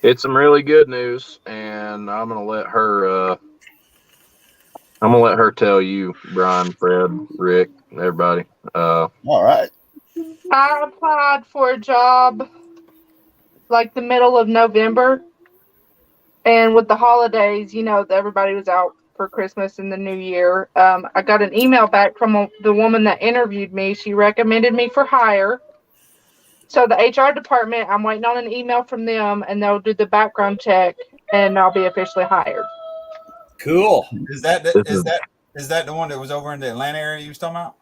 it's some really good news, and I'm gonna let her tell you, Brian, Fred, Rick, everybody. All right. I applied for a job like the middle of November, and with the holidays, everybody was out for Christmas and the New Year. I got an email back from the woman that interviewed me. She recommended me for hire. So the HR department, I'm waiting on an email from them, and they'll do the background check, and I'll be officially hired. Cool. Is that the one that was over in the Atlanta area you was talking about?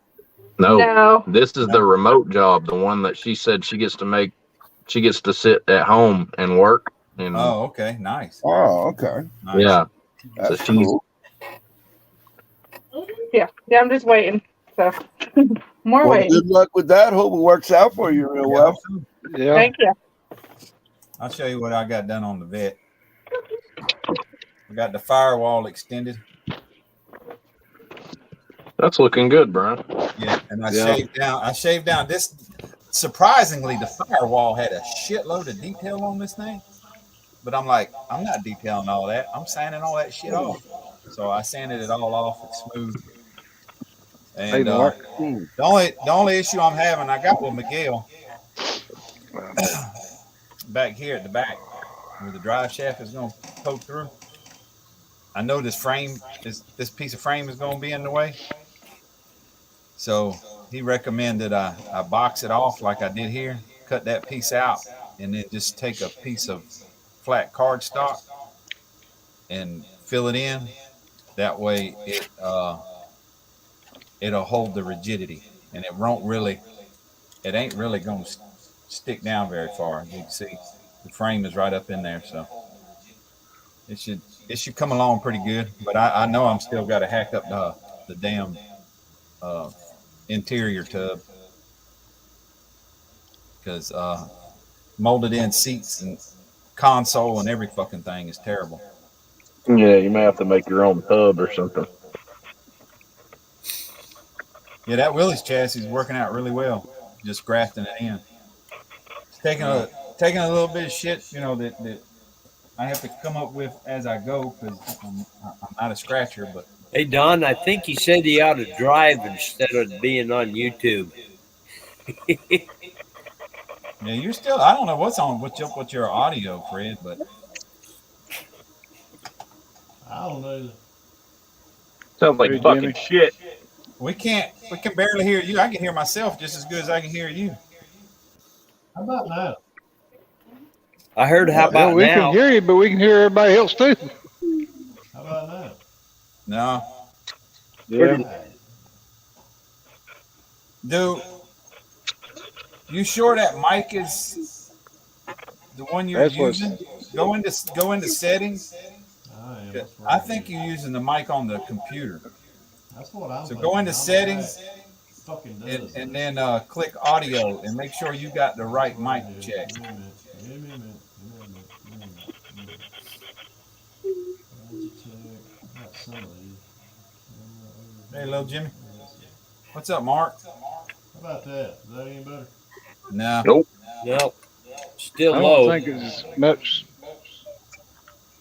No. This is the remote job, the one that she said she gets to sit at home and work. And, oh, okay, nice. Oh, okay. Yeah. That's so she's cool. Yeah, I'm just waiting. So more Well, waiting. good luck with that. Hope it works out for you real well. Yeah. Thank you. I'll show you what I got done on the vet. I got the firewall extended. That's looking good, Brian. Yeah, and I Yeah. shaved down this. Surprisingly, the firewall had a shitload of detail on this thing. But I'm like, I'm not detailing all that. I'm sanding all that shit off. So I sanded it all off. It's smooth. Hey, And Mark. the only issue I'm having, I got with Miguel back here at the back where the drive shaft is going to poke through. I know this piece of frame is going to be in the way. So he recommended I box it off like I did here, cut that piece out, and then just take a piece of flat cardstock and fill it in. That way it'll hold the rigidity, and it ain't really going to stick down very far. As you can see, the frame is right up in there, so it should come along pretty good. But I know I'm still got to hack up the damn interior tub because molded in seats and console and every fucking thing is terrible. Yeah, you may have to make your own tub or something. Yeah, that Willys chassis is working out really well. Just grafting it in. It's taking a little bit of shit, that I have to come up with as I go because I'm not a scratcher. But Hey, Don, I think he said he ought to drive instead of being on YouTube. yeah, you're still. I don't know what's on with your audio, Fred, but I don't know. Sounds like Hey, fucking Jimmy. shit. we can barely hear you. I can hear myself just as good as I can hear you. How about now? I heard how Yeah, about we now? can hear you, but we can hear everybody else too. How about now? No, Yeah. dude, you sure that mic is the one you're That's what's. using? Go into settings. I am. That's what I I'm think doing. you're using the mic on the computer. That's what I'm So thinking. go into I'm settings fucking and does then click audio and make sure you got the right mic check. Give me a minute. Give me a minute. Got some of these. Hey, little Jimmy. What's up, Mark? How about that? Is that any better? No. Nope. Nope. Still I low. don't think it's much.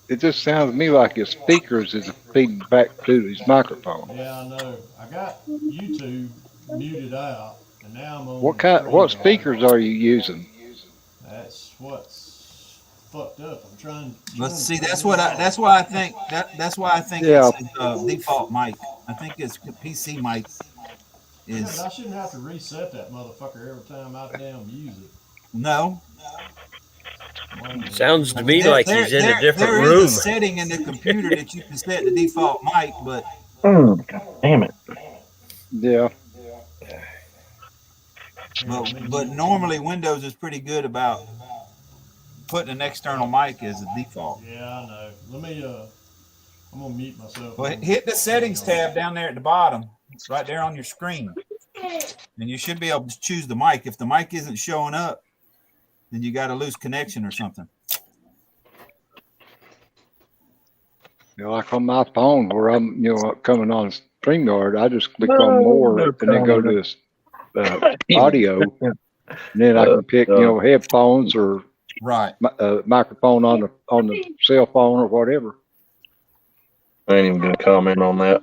It just sounds to me like his speakers is feeding back to his microphone. Yeah, I know. I got YouTube muted out, and now I'm on What StreamYard. speakers are you using? That's what's fucked up. I'm trying. Let's see. to That's figure it why I think Yeah. it's default mic. I think it's PC mic Yeah, is but I shouldn't have to reset that motherfucker every time I damn use it. no. Sounds to me like he's in a different there room. is a setting in the computer that you can set the default mic, but God damn it. Yeah. but normally Windows is pretty good about putting an external mic as a default. Yeah, I know. Let me. I'm gonna mute myself. Well, hit the settings tab down there at the bottom, right there on your screen, and you should be able to choose the mic. If the mic isn't showing up, then you got to lose connection or something. Like on my phone where I'm, coming on StreamYard, I just click on more and then go to this audio, and then I can pick, headphones or right microphone on the cell phone or whatever. I ain't even gonna comment on that.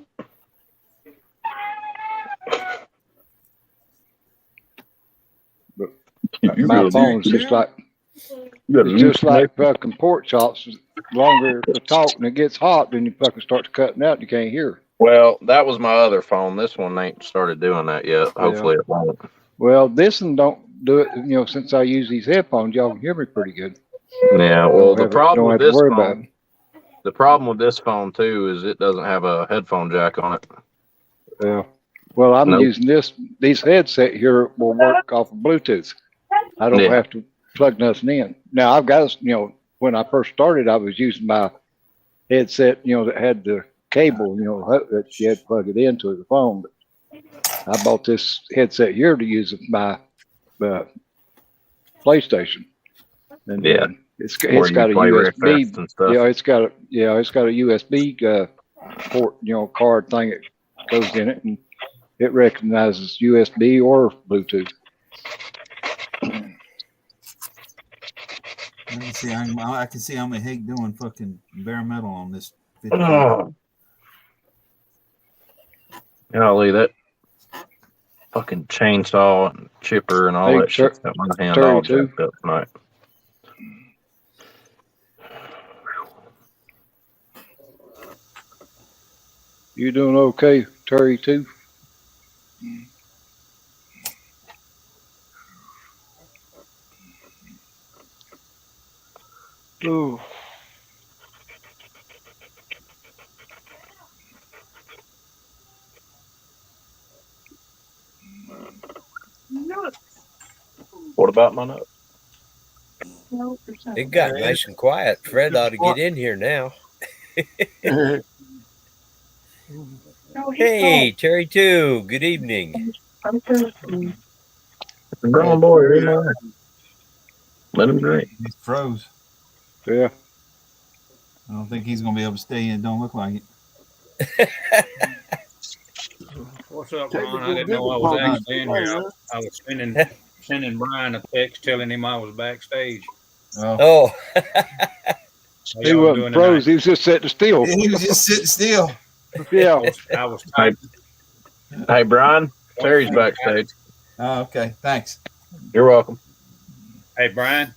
But my phone's just like fucking pork chops. The longer the talk and it gets hot, then you fucking start cutting out and you can't hear. Well, that was my other phone. This one ain't started doing that yet. Hopefully it won't. Well, this one don't do it. Since I use these headphones, y'all can hear me pretty good. Yeah. Well, the problem with this about phone, the problem with this phone too, is it doesn't have a headphone jack on it. Yeah. Well, I'm using these headset here will work off of Bluetooth. I don't have to plug nothing in. Now I've got, when I first started, I was using my headset, that had the cable, that you had to plug it into the phone. But I bought this headset here to use my PlayStation, and Yeah. it's Where you got a play USB. Riffest and stuff. Yeah, it's got a USB port, card thing that goes in it, and it recognizes USB or Bluetooth. Let me see. I can see how I hate doing fucking bare metal on this 50. Golly, that fucking chainsaw and chipper and all Hey, that shit's got my hand Terry, all too. jacked up tonight. You doing okay, Terry, too? Ooh. What about my nut? It got nice and quiet. Fred ought to get in here now. Hey, Terry, too. Good evening. Grown boy, let him drink. He's froze. Yeah. I don't think he's gonna be able to stay in. Don't look like it. What's up, Ron? I didn't know I was actually in here. I was sending Brian a text telling him I was backstage. Oh. He wasn't froze. He was just sitting still. He was just sitting still. Yeah. I was Hey, Brian, Terry's backstage. Oh, okay. Thanks. You're welcome. Hey, Brian,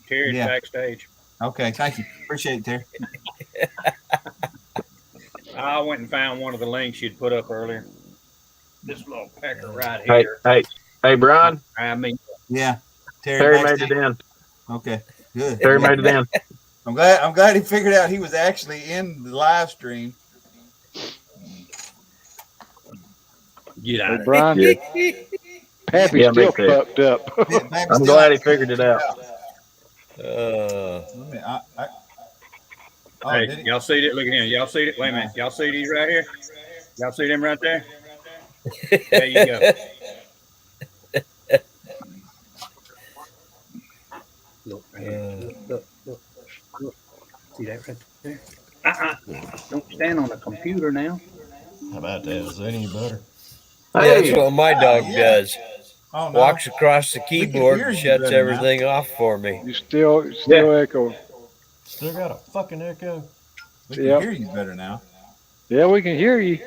Terry's Yeah. backstage. Okay, thank you. Appreciate it, Terry. I went and found one of the links you'd put up earlier. This little pecker right here. Hey, Brian. I mean, Yeah. Terry made it in. Okay, good. Terry made it in. I'm glad he figured out he was actually in the live stream. Get out of Brian. here. Pappy's still fucked up. I'm glad he figured it out. Hey, y'all see it? Look at him. Y'all see it? Wait a minute. Y'all see these right here? Y'all see them right there? There you go. Look, look. See that right there? Don't stand on the computer now. How about that? Is that any better? Yeah, that's what my dog does. Oh, no. Walks across the keyboard and hear you shuts better everything off for me. You still echo. Still got a fucking echo. We can hear you better now. Yeah, we can hear you.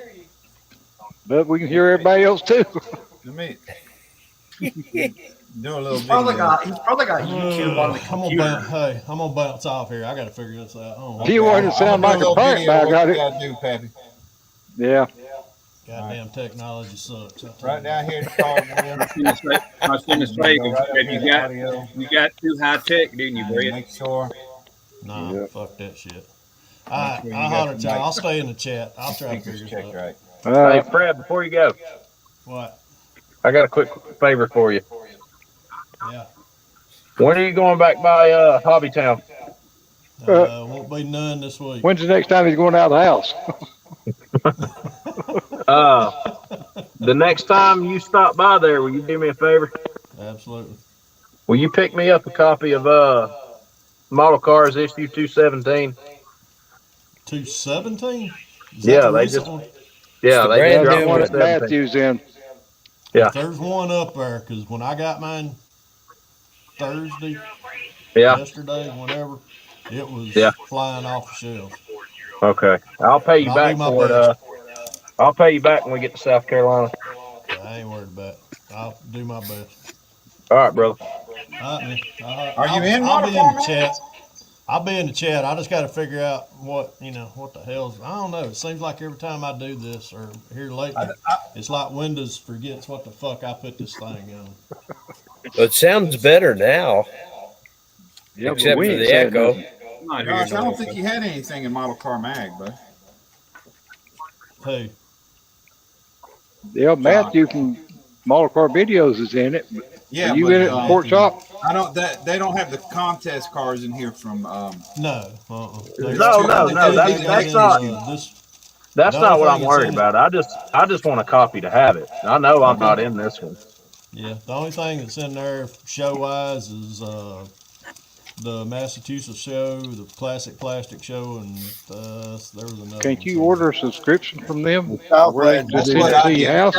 But we can hear everybody else too. Let me do a little He's probably video. got YouTube on the computer. I'm gonna bounce off here. I gotta figure this out. You want to sound like a punk, but I got it. What you gotta do, Pappy? Yeah. Goddamn technology sucks. Right down here in the car. I was going to say, you got too high tech, didn't you, Brett? Make sure. Nah, fuck that shit. I'll holler at y'all. I'll stay in the chat. I'll try to figure this out. Hey, Fred, before you go. What? I got a quick favor for you. Yeah. When are you going back by Hobbytown? Won't be none this week. When's the next time he's going out of the house? The next time you stop by there, will you do me a favor? Absolutely. Will you pick me up a copy of Model Cars issue 217? 217? Yeah, they just they dropped one one at Matthews in. Yeah. If there's one up there, because when I got mine Thursday, yesterday, whenever, it was flying off the shelves. Okay. I'll pay you back for it. I'll pay you back when we get to South Carolina. I ain't worried about it. I'll do my best. All right, brother. Are you in? I'll be in the chat. I'll be in the chat. I just got to figure out what the hell's. I don't know. It seems like every time I do this or here lately, it's like Windows forgets what the fuck I put this thing on. Well, it sounds better now. Yeah, except for the echo. Gosh, I don't think you had anything in Model Car Mag, but. Who? Yeah, Matthew from Model Car Videos is in it. Yeah, are you in it, Port Shop? I don't. They don't have the contest cars in here from. No. No. That's not. That's The not only what thing I'm that's worried in about. I just want a copy to have it. I know I'm not Okay. in this one. Yeah, the only thing that's in there show wise is the Massachusetts show, the classic plastic show, and there was another Can't one you somewhere. order a subscription from them The where they Southland can just That's send what it spread. I to your did. house?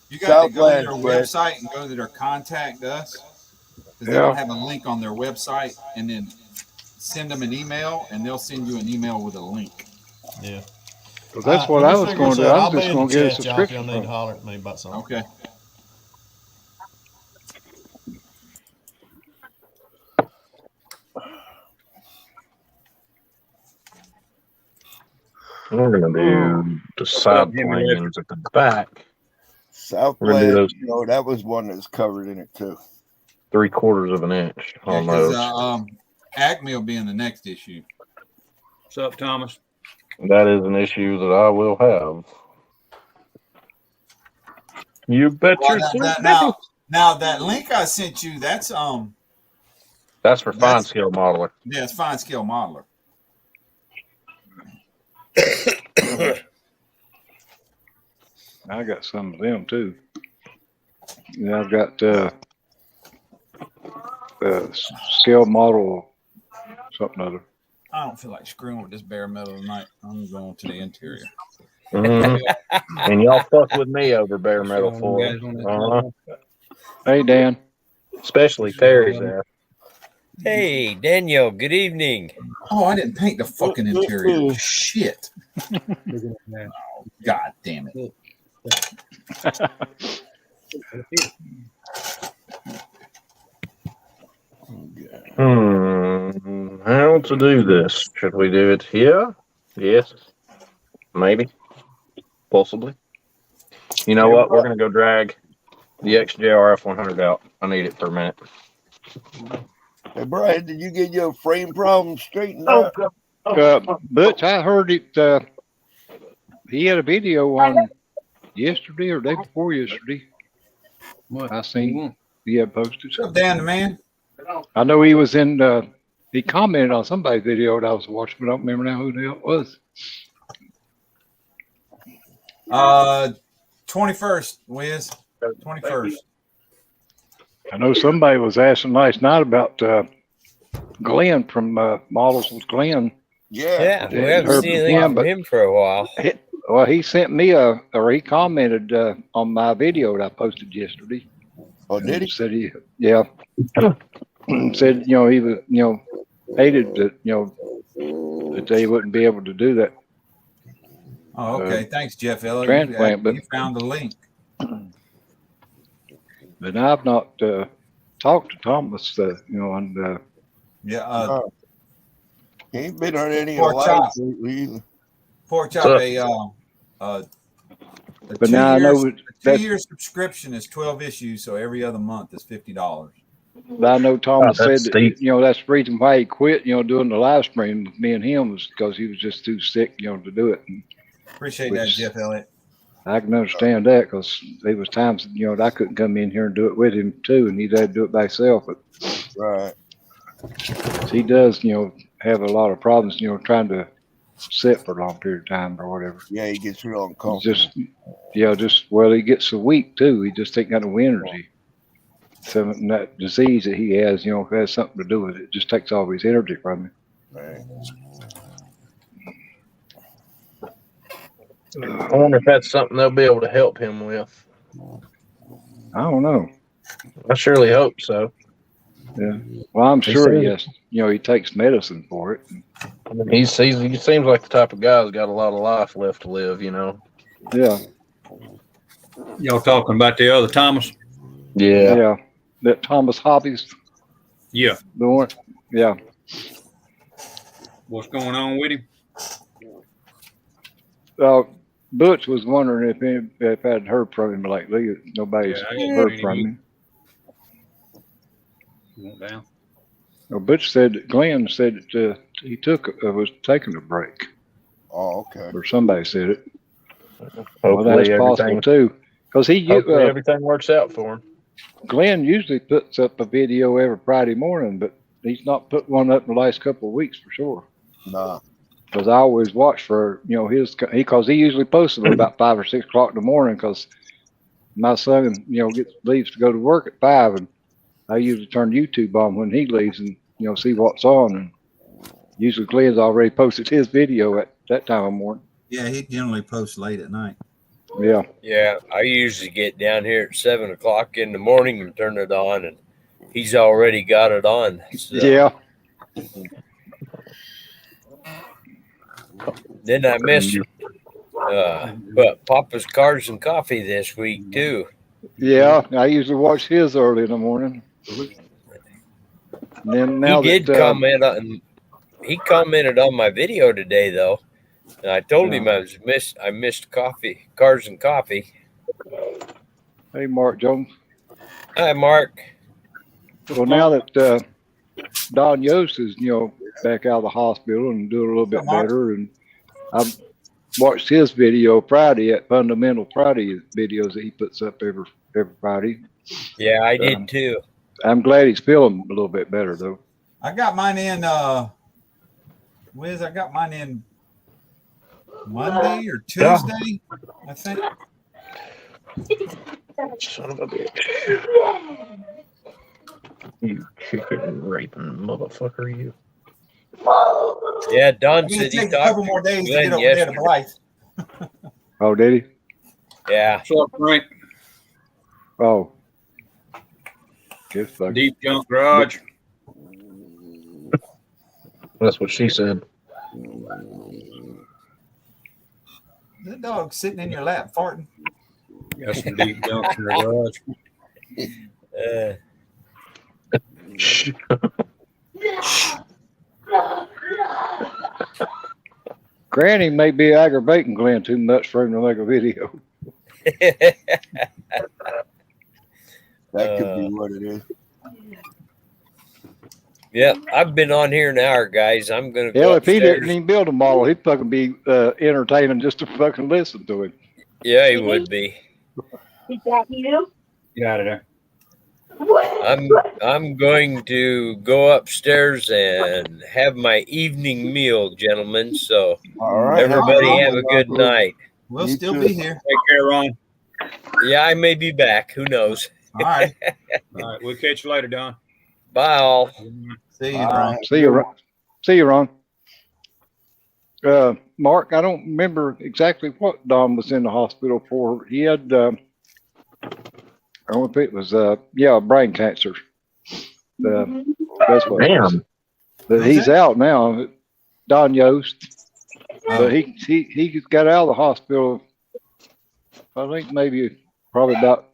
You got to go to Southland their spread. website and go to their contact us because they don't Yeah, have a link on their website, and then send them an email, and they'll send you an email with a link. Yeah. because All that's right, what let I me was figure going this to do. out. I was I'll be just in the going to get a chat, y'all, if y'all subscription need from to 'em. holler at me about something. Okay. We're gonna Oh, do the What's up, side Jimmy Lester? planes at the back. We're gonna do Southland, those that was one that's covered in it too. 3/4 of an inch Yeah, on because those. Acme will be in the next issue. What's up, Thomas? That is an issue that I will have. You bet Well, your sweet that, nickel. now that link I sent you, that's That's for fine scale modeler. yeah, it's fine scale modeler. I got some of them too. Yeah, I've got scale model something other. I don't feel like screwing with this bare metal tonight. I'm going to the interior. Mhm. And y'all fuck with me over bare metal Show them for guys on that uh-huh. level. Hey, Dan. Especially Terry's ass. Hey, Daniel, good evening. Oh, I didn't paint the fucking interior. Shit. Look at that. God damn it. How to do this? Should we do it here? Yes. Maybe. Possibly. You know what? We're gonna go drag the XJRF 100 out. I need it for a minute. Hey, Brian, did you get your frame problem straightened out? Butch, I heard it. He had a video on yesterday or day before yesterday. What? I seen he had posted What's up, something. Dan the man? I know he was in. He commented on somebody's video that I was watching, but I don't remember now who the hell it was. 21st, Wiz. 21st. I know somebody was asking last night about Glenn from Models with Glenn. Yeah, we haven't seen anything from him for a while. Well, he sent me he commented on my video that I posted yesterday. Oh, did he? Said said, he was, hated that, that they wouldn't be able to do that. Oh, okay. Thanks, Jeff Elliott. Transplant, but you found the link. But I've not talked to Thomas, and Yeah. He ain't been on any Pork chop. lately either. Pork chop. But now I know that 2-year subscription is 12 issues, so every other month is $50. But I know Thomas said that's that, steep. that's the reason why he quit, doing the live stream with me and him was because he was just too sick, to do it. Appreciate that, Jeff Elliott. I can understand that because there was times, that I couldn't come in here and do it with him too, and he'd had to do it by himself. But Right. he does, have a lot of problems, trying to sit for a long period of time or whatever. Yeah, he gets real uncomfortable. He gets so weak too. He just ain't got no energy. So that disease that he has, has something to do with it. It just takes all his energy from him. Right. I wonder if that's something they'll be able to help him with. I don't know. I surely hope so. Yeah. Well, I'm sure yes. He takes medicine for it. I mean, he seems like the type of guy who's got a lot of life left to live. Yeah. Y'all talking about the other Thomas? Yeah. Yeah. That Thomas Hobbies. Yeah. The one. Yeah. What's going on with him? Butch was wondering if I'd heard from him lately. Nobody's heard from him. Went down. Well, Butch Glenn said that he was taking a break. Oh, okay. Or somebody said it. Hopefully well, that's possible too. Because hopefully everything works out for him. Glenn usually puts up a video every Friday morning, but he's not put one up in the last couple of weeks for sure. Nah. because I always watch for because he usually posts them about 5 or 6 o'clock in the morning. Because my son leaves to go to work at 5, and I usually turn YouTube on when he leaves and see what's on. And usually Glenn's already posted his video at that time of morning. Yeah, he generally posts late at night. Yeah. Yeah, I usually get down here at 7 o'clock in the morning and turn it on, and he's already got it on. So. Yeah. Then I missed but Papa's Cars and Coffee this week too. Yeah, I usually watch his early in the morning. And then now he commented on my video today though, and I told him I missed coffee, Cars and Coffee. Hey, Mark Jones. Hi, Mark. Well, now that Don Yost is back out of the hospital and doing a little bit better, and I've watched his video Friday at Fundamental Friday videos that he puts up every Friday. Yeah, I did too. I'm glad he's feeling a little bit better though. I got mine in Wiz, I got mine in Monday or Tuesday, I think. Son of a bitch. You chicken raping motherfucker, you. Yeah, Don It's said he take a talked couple more days to Glenn get over there to yesterday. Blythe. Oh, did he? Yeah. What's up, Frank? Oh. Good fuck. Deep junk garage. That's what she said. The dog sitting in your lap farting. Got some deep junk in the garage. Granny may be aggravating Glenn too much for him to make a video. That could be what it is. Yeah, I've been on here an hour, guys. I'm gonna go Hell, if he upstairs. didn't even build a model, he'd fucking be entertaining just to fucking listen to him. Yeah, he would be. Is that you? Get out of there. I'm going to go upstairs and have my evening meal, gentlemen. So All right. everybody have a good night. We'll You still too. be here. Take care, Ron. Yeah, I may be back. Who knows? All right. All right, we'll catch you later, Don. Bye all. See you, All Ron. right. See you, Ron. See you, Ron. Mark, I don't remember exactly what Don was in the hospital for. He had, I don't know if it was, brain cancer. That's what it was. Damn. But he's out now, Don Yost. Oh. But he got out of the hospital, I think probably about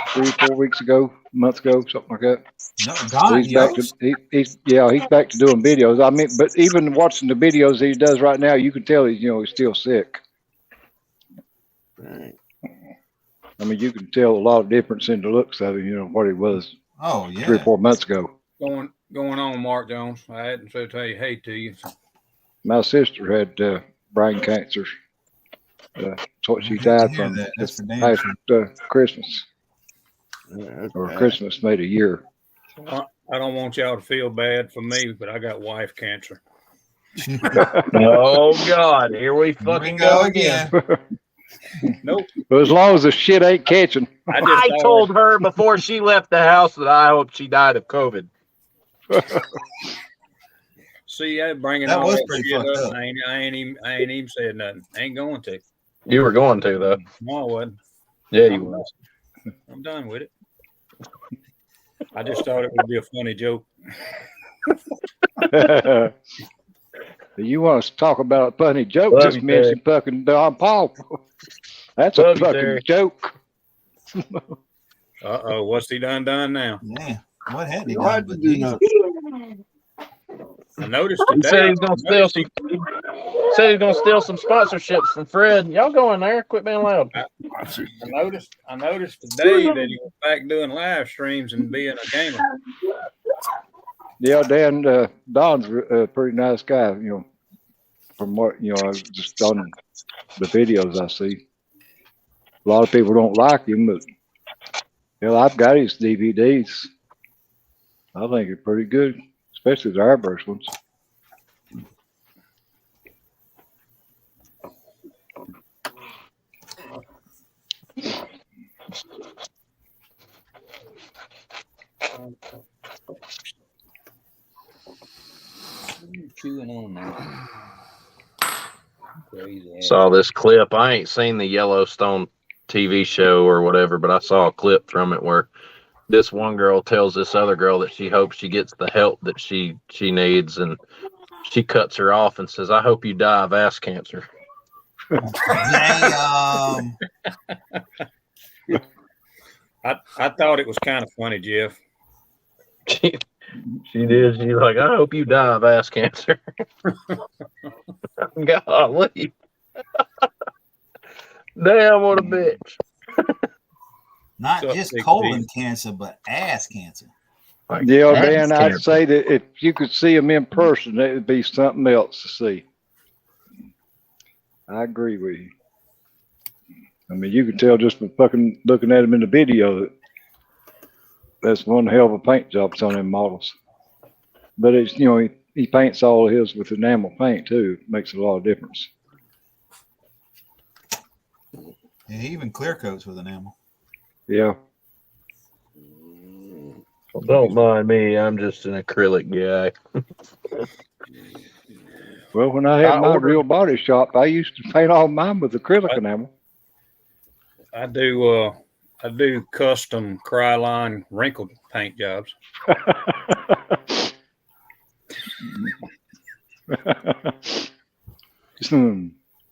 3 or 4 weeks ago, a month ago, something like that. No, So Don he's back Yost? to he's back to doing videos. I mean, but even watching the videos he does right now, you can tell he's still sick. Right. I mean, you can tell a lot of difference in the looks of him, what he was Oh, yeah. 3 or 4 months ago. Going on, Mark Jones. I hadn't to tell you hey to you. My sister had brain cancer. That's what she I hate to died hear from that. That's this for damn past Christmas, Yeah, that's or bad. Christmas made a year. I don't want y'all to feel bad for me, but I got wife cancer. Oh God, here we Here we fucking go go again. Nope. But as long as the shit ain't catching. I told her before she left the house that I hope she died of COVID. See, I bringing That all was that pretty shit fucked up. up. I ain't even said nothing. I ain't going to. You were going to though. No, I wasn't. Yeah, you was. I'm done with it. I just thought it would be a funny joke. You want us to talk about a funny joke? Love Just you, mention fucking Don Paul. That's Love a you, fucking Terry. joke. Uh-oh, what's he done now? Yeah. What had he You done? had to But do Jesus. nothing. I noticed He today. said he's gonna steal some. Said he's gonna steal some sponsorships from Fred. Y'all go in there. Quit being loud. I noticed today that he was back doing live streams and being a gamer. Yeah, Dan, Don's a pretty nice guy, from what, just on the videos I see. A lot of people don't like him, but, I've got his DVDs. I think they're pretty good, especially the airbrush ones. Chewing on that. Crazy ass. Saw this clip. I ain't seen the Yellowstone TV show or whatever, but I saw a clip from it where this one girl tells this other girl that she hopes she gets the help that she needs, and she cuts her off and says, "I hope you die of ass cancer." Damn. I thought it was kind of funny, Jeff. She did. She's like, "I hope you die of ass cancer." Golly. Damn, what a bitch. Not So, just big colon deal. cancer, but ass cancer. Like, Yeah, ass Dan, I'd cancer. say that if you could see them in person, it would be something else to see. I agree with you. I mean, you could tell just from fucking looking at them in the video that that's one hell of a paint job on them models. But it's, he paints all of his with enamel paint too. It makes a lot of difference. And he even clear coats with enamel. Yeah. Well, don't mind me. I'm just an acrylic guy. Well, when I had I my ordered- real body shop, I used to paint all mine with acrylic enamel. I do custom Krylon wrinkle paint jobs.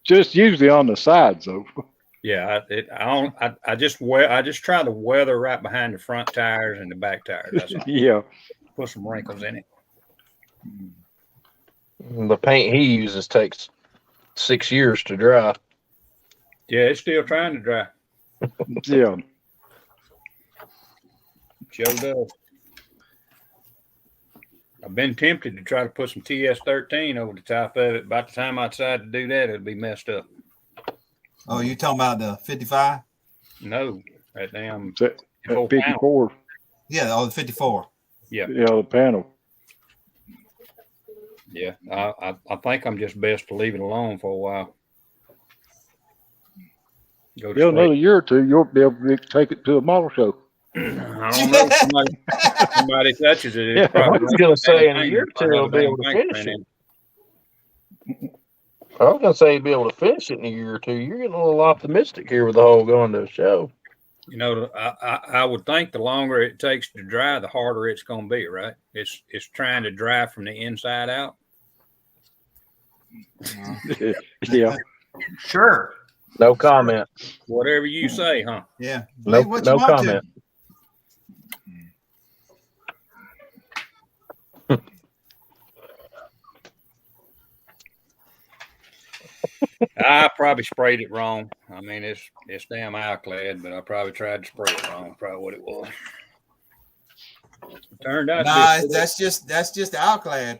Just usually on the sides though. Yeah, I just try to weather right behind the front tires and the back tires. That's all. Yeah. Put some wrinkles in it. The paint he uses takes 6 years to dry. Yeah, it's still trying to dry. Yeah. Joe does. I've been tempted to try to put some TS13 over the top of it. By the time I decide to do that, it'll be messed up. Oh, you talking about the 55? No, that damn At 54. Yeah, the 54. Yeah. Yeah, the panel. Yeah, I think I'm just best to leave it alone for a while. Go to Yeah, sleep. another year or two, you'll be able to take it to a model show. I don't know. Somebody touches it. Yeah, I was going to say in a year or two, he'll be able to finish it. I was going to say he'd be able to finish it in a year or two. You're getting a little optimistic here with the whole going to a show. You know, I would think the longer it takes to dry, the harder it's going to be, right? It's trying to dry from the inside out. Yeah. Sure. No comment. Whatever you say, huh? Yeah. No, Believe what you no want comment. to. I probably sprayed it wrong. I mean, it's damn alclad, but I probably tried to spray it wrong. Probably what it was. It turned out. Nah, that's just alclad.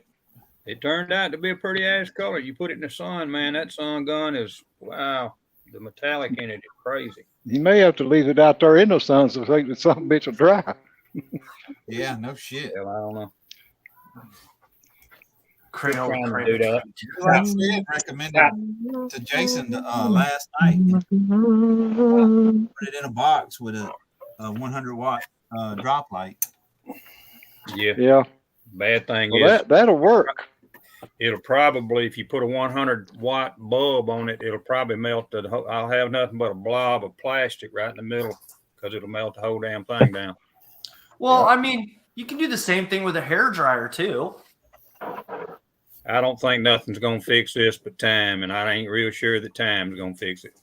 It turned out to be a pretty ass color. You put it in the sun, man. That sun gun is wow. The metallic in it is crazy. You may have to leave it out there in the sun so that some bitch will dry. Yeah, no shit. Hell, I don't know. Cradle, Trying to cradle. do that. I said recommended to Jason last night. Put it in a box with a 100-watt drop light. Yeah. Yeah. Bad thing Well, is that'll work. it'll probably, if you put a 100-watt bulb on it, it'll probably melt the. I'll have nothing but a blob of plastic right in the middle because it'll melt the whole damn thing down. Well, I mean, you can do the same thing with a hair dryer too. I don't think nothing's gonna fix this but time, and I ain't real sure that time's gonna fix it.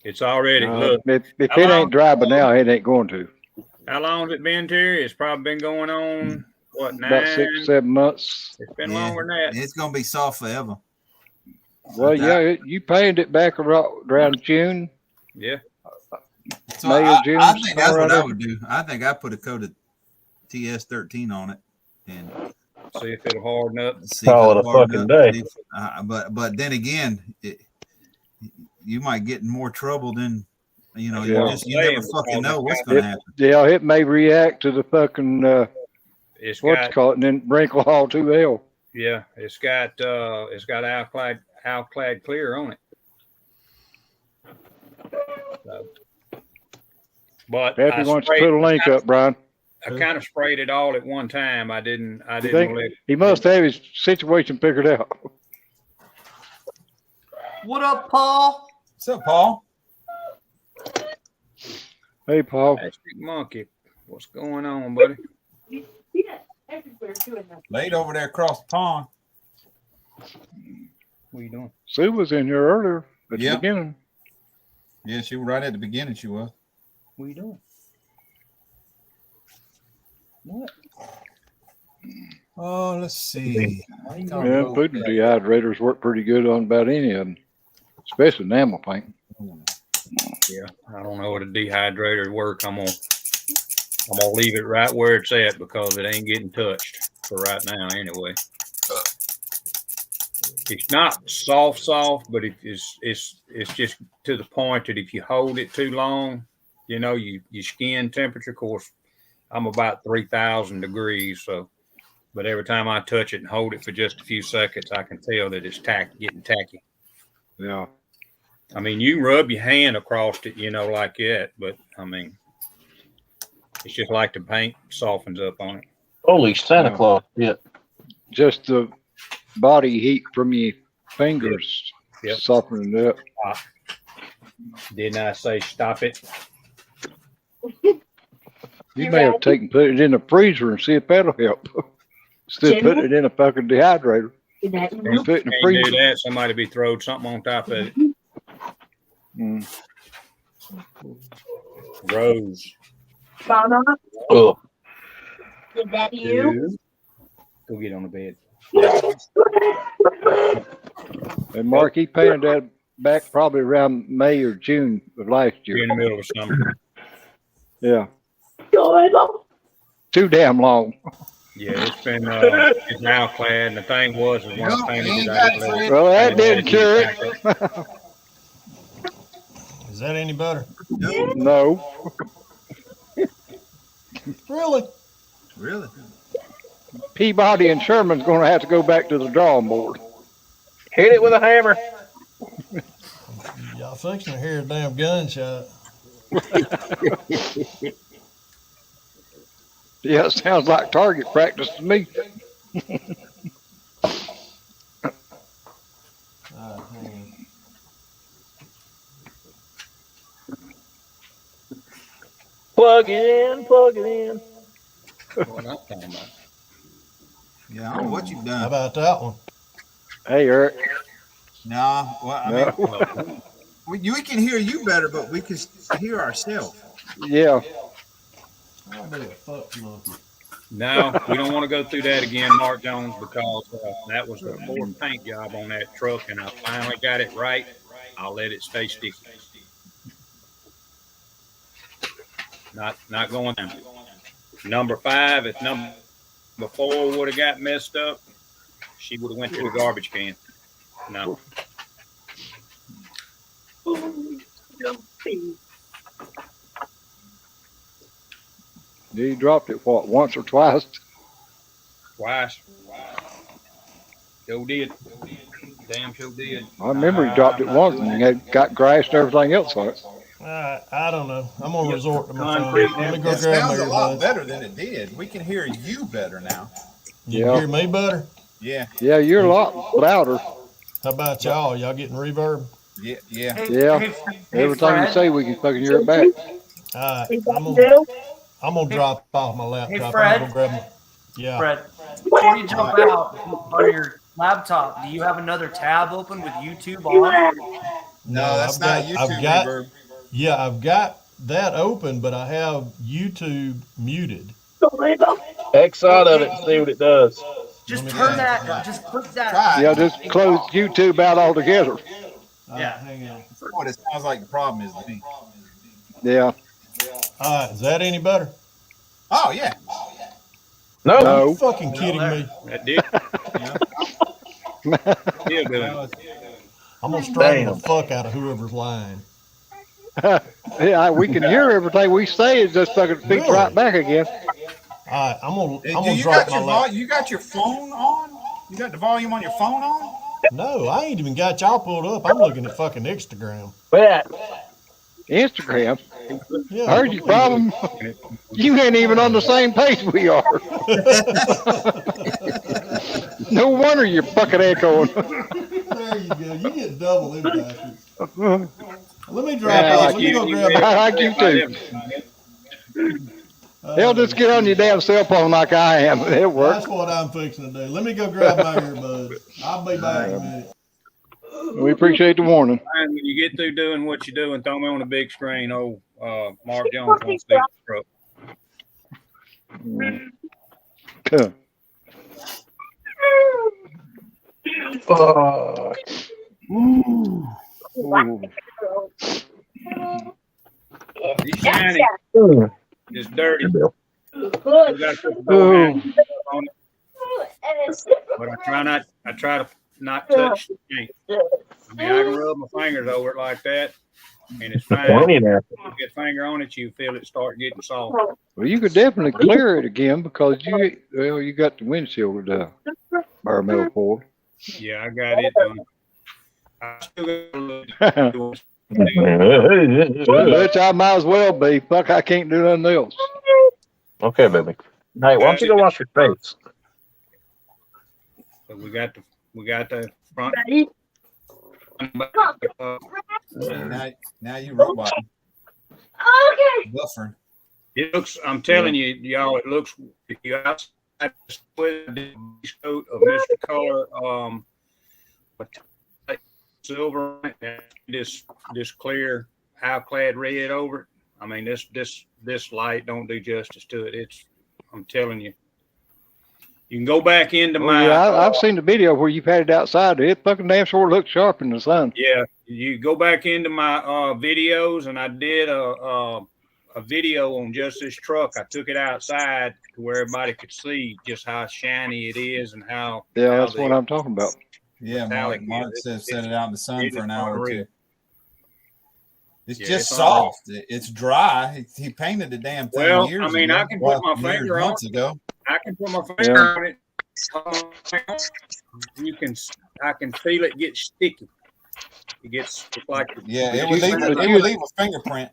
It's already look. If it ain't dry by now, it ain't going to. How long has it been, Terry? It's probably been going on what, 9? About 6, 7 months. It's been longer than that. It's gonna be soft forever. Well, yeah, you painted it back around June. Yeah. So May or June, I think that's what somewhere I would do. I think I put a coat of TS13 on it and See if it'll harden up. see Call if it it'll a harden fucking up. day. See if- but then again, you might get in more trouble than you Yeah. you never fucking know what's gonna happen. Yeah, it may react to the fucking It's what's got called, and then wrinkle all to hell. yeah, it's got alclad clear on it. So, But Pappy I wants to sprayed. put a link up, Brian. I kind of sprayed it all at one time. I didn't. You Let think it. he must have his situation figured out. What up, Paul? What's up, Paul? Hey, Paul. Plastic monkey. What's going on, buddy? Laid over there across the pond. What are you doing? Sue was in here earlier at Yep. the beginning. Yeah, she was right at the beginning. She was. What are you doing? What? Oh, let's see. Yeah, food dehydrators work pretty good on about any of them, especially enamel paint. Yeah, I don't know what a dehydrator work. I'm gonna leave it right where it's at because it ain't getting touched for right now anyway. It's not soft, but it's just to the point that if you hold it too long, you know, your skin temperature, of course, I'm about 3,000 degrees. So, but every time I touch it and hold it for just a few seconds, I can tell that it's getting tacky. Yeah. I mean, you can rub your hand across it, you know, like that, but I mean, it's just like the paint softens up on it. Holy Santa Yeah. Claus! Yeah. Just the body heat from your fingers Yep. softening it up. Didn't I say stop it? You may have put it in the freezer and see if that'll help. Instead of putting it in a fucking dehydrator. And put it in the Can't do freezer. that. Somebody be throwing something on top of it. Mm. Rose. Mama, Oh. is that you? Go get on the bed. And Mark, he painted that back probably around May or June of last You're year. in the middle of summer. Yeah. Good. Too damn long. Yeah, it's been it's now clad, and the thing was when I painted it, I didn't let it. Well, that didn't cure it. Is that any better? No. Really? Really? Peabody and Sherman's going to have to go back to the drawing board. Hit it with a hammer. Y'all fixing to hear a damn gunshot. Yeah, it sounds like target practice to me. Hang on. Plug it in. Plug it in. What I'm talking about. Yeah, I don't know what you've How done. about that one? Hey, Eric. No, well, I mean, we can hear you better, but we can hear ourselves. Yeah. I'll be a fuck monkey. No, we don't want to go through that again, Mark Jones, because that was the fourth paint job on that truck, and I finally got it right. I'll let it stay sticky. Not going down. Number 5, if number 4 would have got messed up, she would have went to the garbage can. No. You dropped it, what, once or twice? Twice. Joe did. Damn sure did. I remember he dropped it once and it got grass and everything else on it. I don't know. I'm going to resort to my phone. Concrete Let me It go grab my sounds a lot earbuds. better than it did. We can hear you better now. You Yeah. hear me better? Yeah, Yeah, you're a lot louder. How about y'all? Y'all getting reverb? yeah, yeah. Hey, Yeah. hey, Everything you Fred. say, we can fucking hear it back. Alright, Is that I'm you? gonna drop off my laptop. I'm Fred. gonna go grab my. Yeah. Fred, before you jump out on your laptop, do you have another tab open with YouTube on? No, that's not YouTube reverb. Yeah, I've got that open, but I have YouTube muted. X out of it and see what it does. Just Let me turn try. that. Just put that. Try. Yeah, just close YouTube out altogether. Yeah. Hang on. What it sounds like the problem is to me. Yeah. Alright, is that any better? Oh yeah. No. Are No. you fucking kidding me? That did. Still doing. I'm gonna strangle Damn. the fuck out of whoever's lying. Yeah, we can hear everything we say. It just fucking feeds Really? right back again. Alright, I'm Do gonna you drop got my your laptop. you got your phone on? You got the volume on your phone on? No, I ain't even got y'all pulled up. I'm looking at fucking Instagram. Bet. Instagram. Yeah, I heard your problem. You ain't even on the same page we are. No wonder you're fucking echoing. There you go. You get double impacted. Let me drop Yeah, I off. like Let me go you. grab. I like you too. Hell, just get on your damn cell phone like I am. It'll work. That's what I'm fixing to do. Let me go grab my earbuds. I'll be back in a minute. We appreciate the warning. And when you get through doing what you're doing, throw me on the big screen. Mark Jones wants to see the truck. Fuck. Ooh. It's shiny. It's dirty. We got to put the door handle on it. But I try to not touch the paint. I mean, I can rub my fingers over it like that, and it's fine. If you get a finger on it, you feel it start getting soft. Well, you could definitely clear it again because you got the windshield bare metal poured. Yeah, I got it done. I still got a little Which I might as well be. Fuck, I can't do nothing else. Okay, baby. Hey, why don't you go wash your face? So we got the front. Now you robot. Okay. Buffering. It looks. I'm telling you, y'all. It looks. If you outside with the coat of Mr. Color, silver, and this clear alclad red over it. I mean, this light don't do justice to it. I'm telling you. You can go back into my. Yeah, I've seen the video where you've had it outside. It fucking damn sure looks sharp in the sun. Yeah, you go back into my videos, and I did a video on just this truck. I took it outside to where everybody could see just how shiny it is and how. Yeah, that's what I'm talking about. Yeah, Mark says set it out in the sun for an hour or two. It's Yeah, just it's soft. It's dry. He painted the damn thing Well, years I mean, ago. I can put my finger on months ago. I can put my finger on it. I can feel it get sticky. It's like it would leave a fingerprint.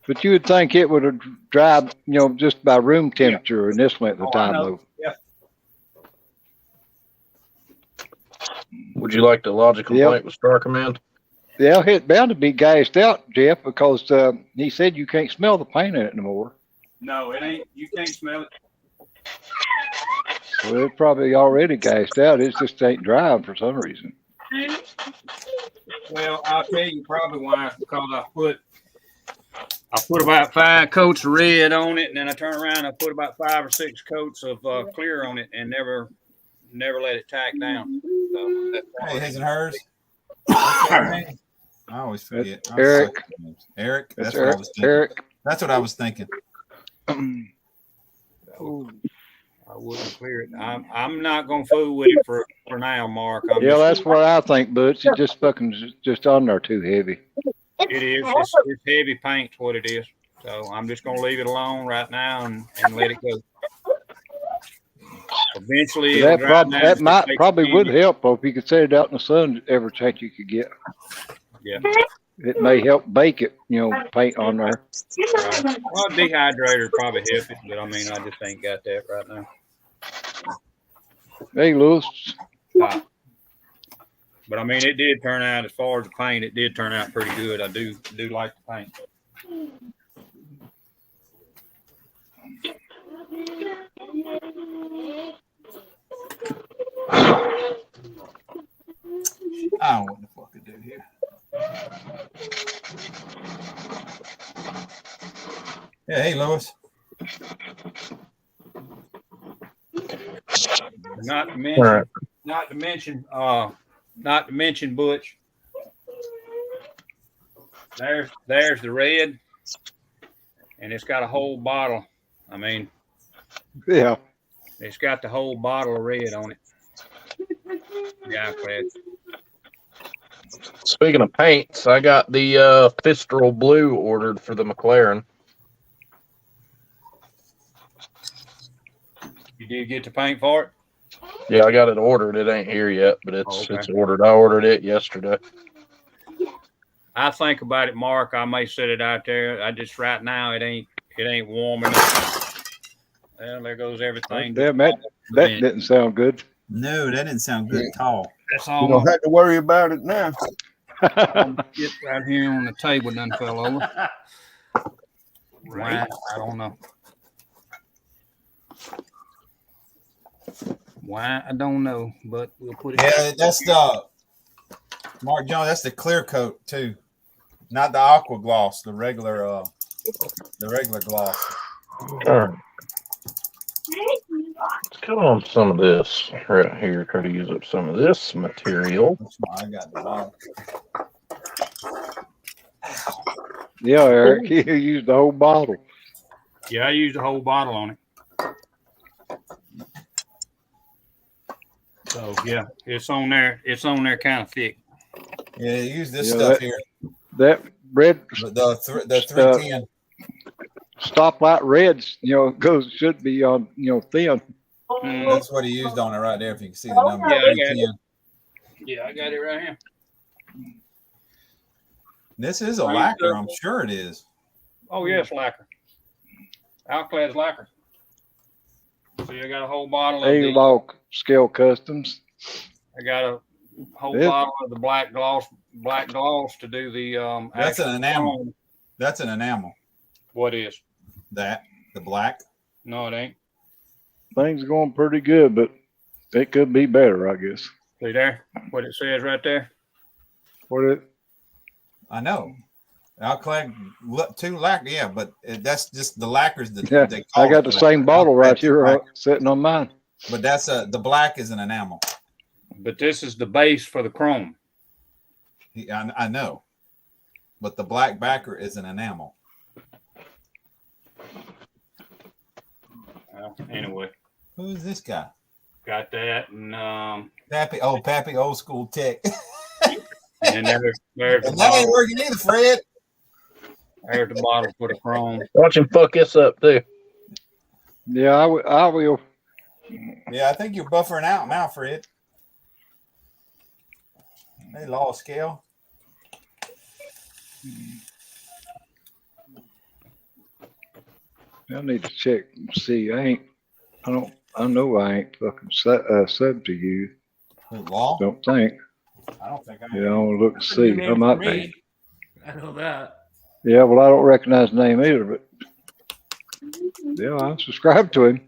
But you would think it would have dried, just by room temperature in this length of time, though. Yeah. Would you like to lodge a complaint with Star Command? Yeah, it's bound to be gassed out, Jeff, because he said you can't smell the paint in it anymore. No, it ain't. You can't smell it. Well, it's probably already gassed out. It just ain't drying for some reason. Well, I'll tell you probably why. It's because I put about 5 coats of red on it, and then I turn around and I put about 5 or 6 coats of clear on it, and never let it tack down. So hey, his and hers. I always forget. Eric. Eric. That's Eric. what I was thinking. Eric. That's what I was thinking. I wouldn't clear it. I'm not gonna fool with it for now, Mark. That's what I think, Butch. It's just fucking just on there too heavy. It is. It's heavy paint. What it is. So I'm just gonna leave it alone right now and let it go. Eventually, that might probably would help if you could set it out in the sun every chance you could get. Yeah. It may help bake it, paint on there. Right. Well, dehydrator probably help it, but I mean, I just ain't got that right now. Hey, Lewis. But I mean, it did turn out, as far as the paint, it did turn out pretty good. I do like the paint. I don't know what the fuck to do here. Yeah, hey, Lois. Not to mention, Butch. There's the red, and it's got a whole bottle. I mean, yeah, it's got the whole bottle of red on it. Yeah, glad. Speaking of paints, I got the Fistral Blue ordered for the McLaren. You did get the paint for it? Yeah, I got it ordered. It ain't here yet, but it's ordered. I ordered it yesterday. I think about it, Mark. I may set it out there. I just right now it ain't warm enough. Well, there goes everything. Damn, that didn't sound good. No, that didn't sound good at all. That's You all. don't have to worry about it now. Get right here on the table done fell over. Right. I don't know. Why? I don't know, but we'll put it. Yeah, that's the Mark Jones. That's the clear coat too, not the aqua gloss. The regular gloss. All right. Let's cut on some of this right here. Try to use up some of this material. I got the bottle. Yeah, Eric, you used the whole bottle. Yeah, I used the whole bottle on it. So yeah, it's on there. It's on there kind of thick. Yeah, use this stuff here. That red, the 310 stoplight reds, should be on, thin. That's what he used on it right there. If you can see the number. Yeah, I got 310. Yeah, I got it right here. This is a lacquer. I'm sure it is. Oh yeah, it's lacquer. Alclad's lacquer. See, I got a whole bottle of A-Log Scale Customs. I got a whole bottle of the black gloss to do the That's an enamel. That's an enamel. What is that? The black? No, it ain't. Things going pretty good, but it could be better, I guess. See there? What it says right there? I know. Alclad two lacquer, yeah, but that's just the lacquers that they call. I got the same bottle right here sitting on mine. But that's the black is an enamel. But this is the base for the chrome. I know. But the black backer is an enamel. Anyway. Who's this guy? Got that and Pappy old school tech. And there's and that ain't working either, Fred. There's the bottle for the chrome. Watch him fuck this up too. Yeah, I will. Yeah, I think you're buffering out now, Fred. They lost scale. I need to check and see. I know I ain't fucking sub to you. Law? Don't think. I don't think I am. Yeah, I want to look and see. I might be. I know that. Yeah, well, I don't recognize the name either, but yeah, I'm subscribed to him.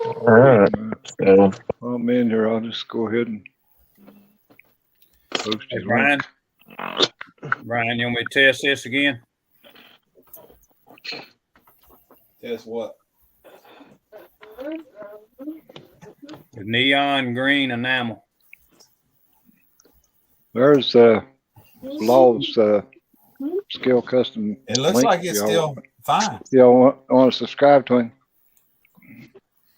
All right. So I'm in here. I'll just go ahead and post it. Brian, you want me to test this again? Test what? The neon green enamel. There's Law's Scale Custom. It looks link. like it's still fine. Y'all want to subscribe to him?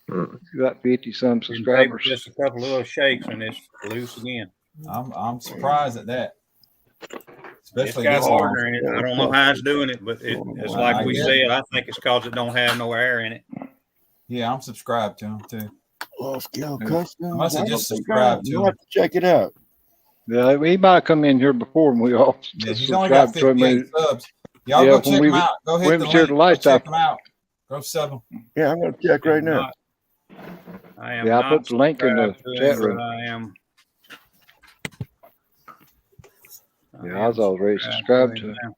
He's got 50-some subscribers. Just a couple little shakes and it's loose again. I'm surprised at that. Especially it's got this water in it. I don't know how it's doing it, but it's like we said. I think it's because it don't have no air in it. Yeah, I'm subscribed to him too. Scale Custom. I must have just subscribed to You him. have to check it out. Yeah, he might come in here before and we all Yeah, he's only got subscribe to him. 58 subs. Y'all go check him out. Go hit the link. Go check him out. Go sub him. Yeah, I'm going to check right now. I am. Yeah, I put the link in the chat room. I am. Yeah, I was already subscribed to him.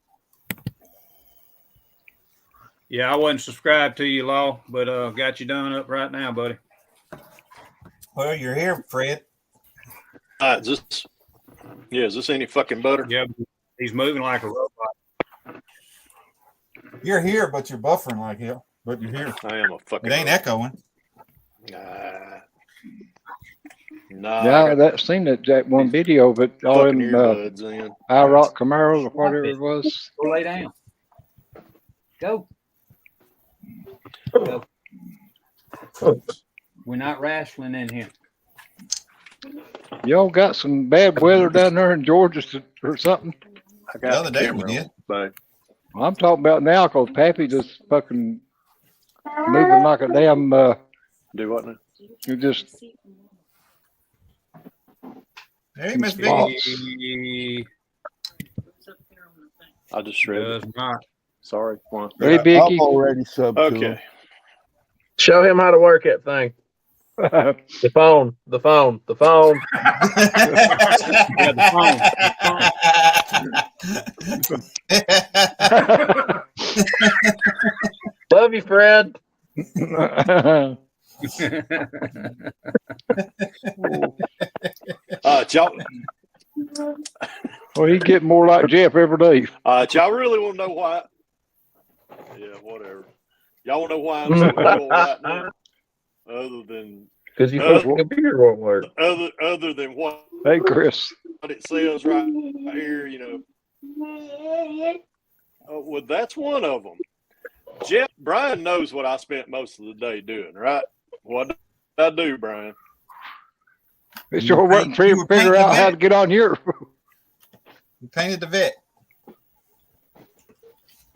Yeah, I wasn't subscribed to you, Law, but got you done up right now, buddy. Well, you're here, Fred. Is this any fucking butter? Yeah, he's moving like a robot. You're here, but you're buffering like hell. But you're here. I am a fucking. It ain't echoing. Yeah, that seen that one video of it. All in IROC Camaros or whatever it was. Go lay down. Go. Go. We're not wrestling in here. Y'all got some bad weather down there in Georgia or something? I got the other day we did. But I'm talking about now because Pappy just fucking moving like a damn Do what now? You just Hey, Miss Vicky. He I just shredded. does not. Sorry. One. Hey, I'm Vicky. already sub to him. Okay. Show him how to work that thing. The phone. The phone. The phone. Yeah, the phone. Love you, Fred. Y'all, Well, he get more like Jeff every day. y'all really want to know why? Yeah, whatever. Y'all want to know why I'm so ill right now? Other than because your fucking computer won't work. Other than what? Hey, Chris. What it says right here, you know. Well, that's one of them. Brian knows what I spent most of the day doing, right? What did I do, Brian? It sure wasn't trying to figure out how to get on here. You painted the vet.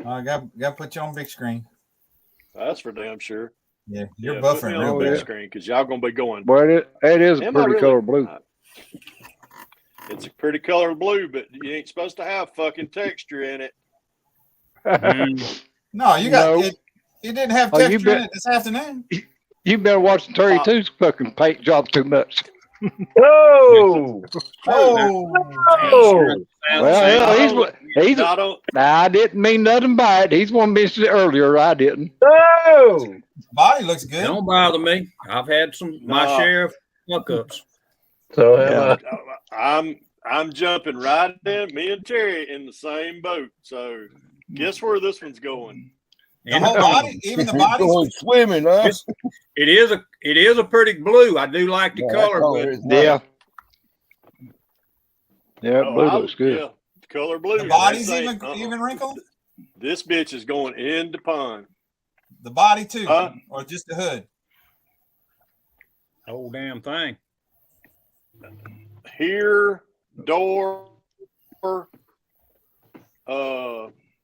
I got to put you on big screen. That's for damn sure. Yeah, you're put me buffering on real big bad. screen because y'all gonna be going. Well, it is a Am I pretty really? color blue. It's a pretty color blue, but you ain't supposed to have fucking texture in it. No, you got No. it. It didn't have Oh, you texture in bet- it this afternoon. You've been watching 32's fucking paint job too much. Oh! Oh! Well, he's I didn't mean nothing by it. He's one mentioned it earlier. I didn't. Oh! Body looks good. Don't bother me. I've had my share of fuck ups. So I'm jumping right in. Me and Terry in the same boat. So guess where this one's going? The whole body, even the body. Going swimming, huh? It is a pretty blue. I do like the color, but Yeah. Yeah, Oh, blue looks good. Yeah, color blue. The body's This ain't- even wrinkled. This bitch is going in the pond. The body too, Huh? or just the hood. Whole damn thing. Here, door,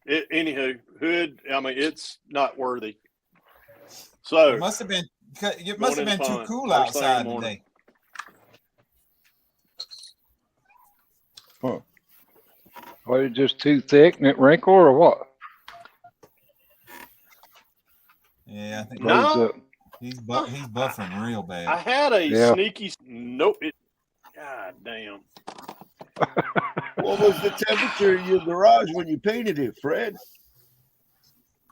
anywho, hood. I mean, it's not worthy. So It must have been Going in the too pond, cool first thing in the outside morning. today. Was it just too thick and it wrinkled or what? Yeah, I think No. he's buffering real bad. I had a Yeah. sneaky. Nope. God damn. What was the temperature in your garage when you painted it, Fred?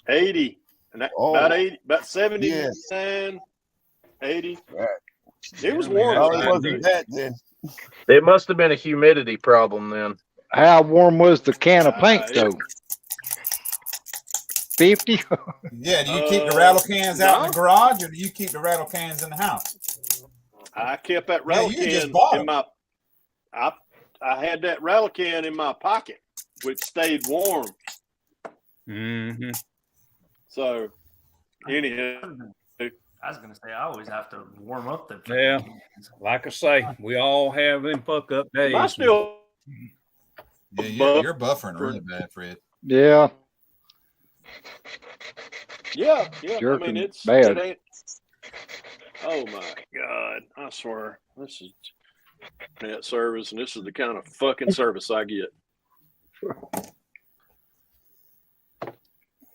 80. And that, Oh. about 80, about 70, Yeah. 80. Right. It was Yeah, I mean, warm. No, that's it fine, wasn't dude. that then. It must have been a humidity problem then. How warm was the can of paint it- though? 50? Yeah, do you keep the rattle cans out in no. the garage, or do you keep the rattle cans in the house? I kept that Yeah, rattle you just can bought in them. my. I had that rattle can in my pocket, which stayed warm. Mm-hmm. So, anyhow, I was gonna say I always have to warm up the. Yeah. Like I say, we all have them fuck up days. I still. Yeah, you're buffering really bad, Fred. Yeah. Yeah. Jerking I mean, it bad. ain't. Oh my God! I swear, this is net service, and this is the kind of fucking service I get.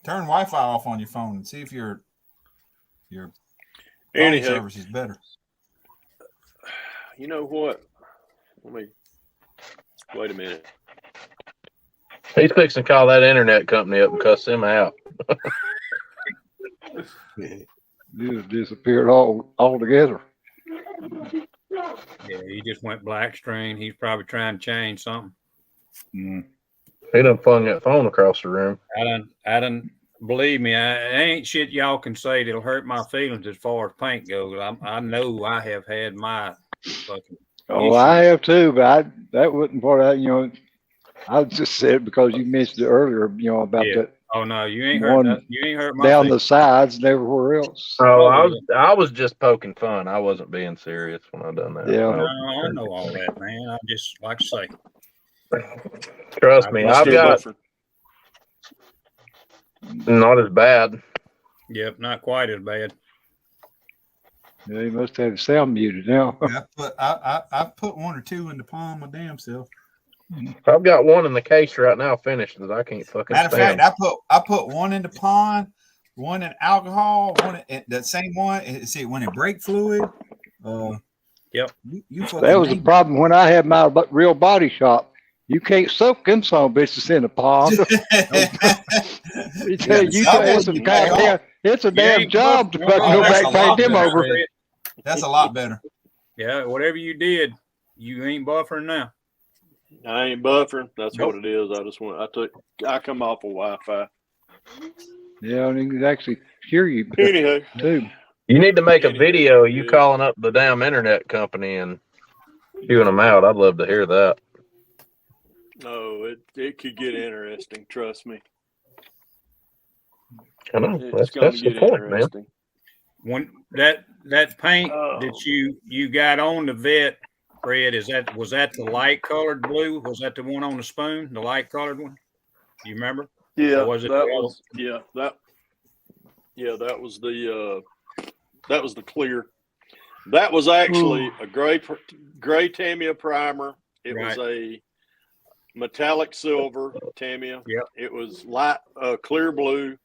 Turn Wi-Fi off on your phone and see if your phone Anyhow, service is better. you know what? Let me wait a minute. He's fixing to call that internet company up and cuss them out. Just disappeared altogether. Yeah, he just went black screen. He's probably trying to change something. He done flung that phone across the room. I done. Believe me, I ain't shit y'all can say that'll hurt my feelings as far as paint goes. I know I have had my fucking. Oh, I have too, but that wasn't part of that, you know. I just said it because you mentioned it earlier, you know, about that Oh no, you ain't one hurt. You ain't hurt my down feelings. the sides and everywhere else. Oh, I was just poking fun. I wasn't being serious when I done that. Yeah. No, I know all that, man. I just like to say. Trust me, I've got not as bad. Yep, not quite as bad. Yeah, he must have the sound muted now. I put one or two in the palm of my damn self. I've got one in the case right now finished that I can't fucking Matter of stand. fact, I put one in the pond, one in alcohol, one in that same one. See, when in brake fluid. Yep. You That was the problem when I had my real body shop. You can't soak them some bitches in the pond. It's a damn job to fucking go back and paint them over. That's a lot better. Yeah, whatever you did, you ain't buffering now. I ain't buffering. That's what it is. I come off of Wi-Fi. Yeah, and you can actually hear you Anyhow, too. You need to make a video of you calling up the damn internet company and chewing them out. I'd love to hear that. No, it could get interesting. Trust me. I know. It's That's the point, man. When that paint that you got on the vet, Fred, was that the light colored blue? Was that the one on the spoon, the light colored one? Do you remember? Yeah, or was it that was the clear. That was actually a gray Tamiya primer. It was a metallic silver Tamiya. Yep. It was light clear blue.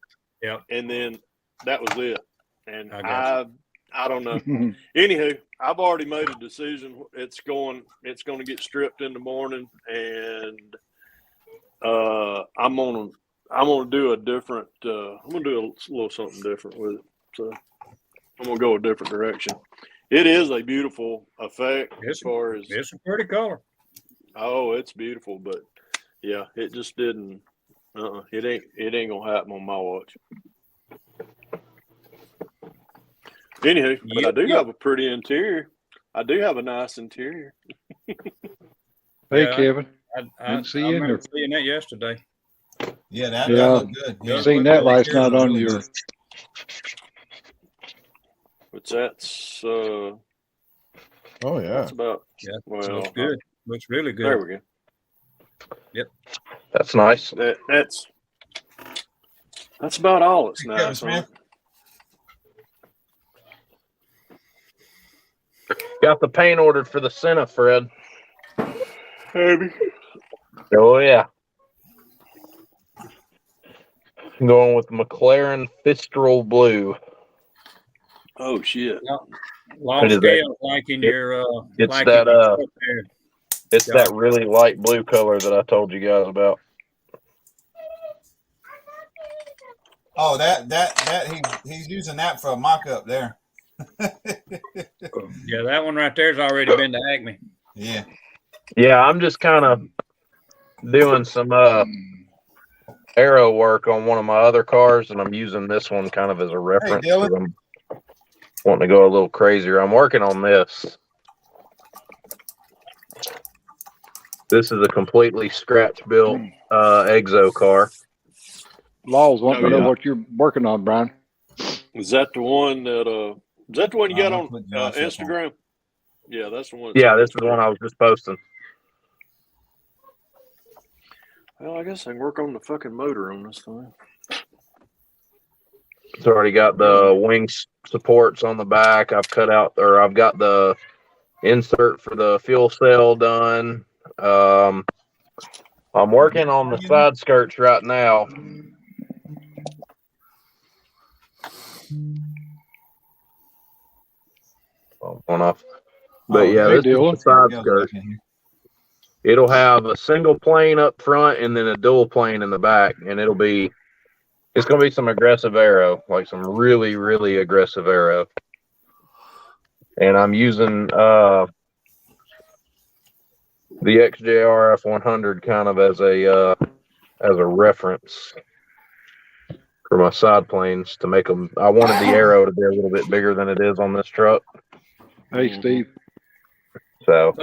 Yep. And then that was it. And I don't know. Mm. Anywho, I've already made a decision. It's going to get stripped in the morning, and I'm gonna do a different. I'm gonna do a little something different with it. So I'm gonna go a different direction. It is a beautiful effect as far as it's a pretty color. Oh, it's beautiful, but yeah, it just didn't. It ain't gonna happen on my watch. Anywho, but I do have a pretty interior. I do have a nice interior. Hey, Kevin. I see you in there. seeing that yesterday. Yeah, that looked good. You seen that last night on your. But that's oh yeah. That's about looks good. Looks really good. There we go. Yep. That's nice. That's about all it's nice. Got the paint ordered for the Senna, Fred. Heavy. Oh yeah. Going with McLaren Fistral Blue. Oh shit. Long scale, like in your it's like that it's Got that really light blue color that I told you guys about. Oh, that he's using that for a mock-up there. Yeah, that one right there's already been to Acme. Yeah. Yeah, I'm just kind of doing some aero work on one of my other cars, and I'm using this one kind of as a reference. Hey, Dylan. I'm wanting to go a little crazier. I'm working on this. This is a completely scratch-built Exo car. Laws want to know what you're working on, Brian. Is that the one that is that the one you got on Instagram? Yeah, that's the one. Yeah, this is the one I was just posting. Well, I guess I can work on the fucking motor on this thing. It's already got the wing supports on the back. I've got the insert for the fuel cell done. I'm working on the side skirts right now. One off. But yeah, this is the side skirt. It'll have a single plane up front and then a dual plane in the back, and it's going to be some aggressive aero, like some really, really aggressive aero. And I'm using the XJR F100 kind of as a reference for my side planes to make them. I wanted the aero to be a little bit bigger than it is on this truck. Hey, Steve. So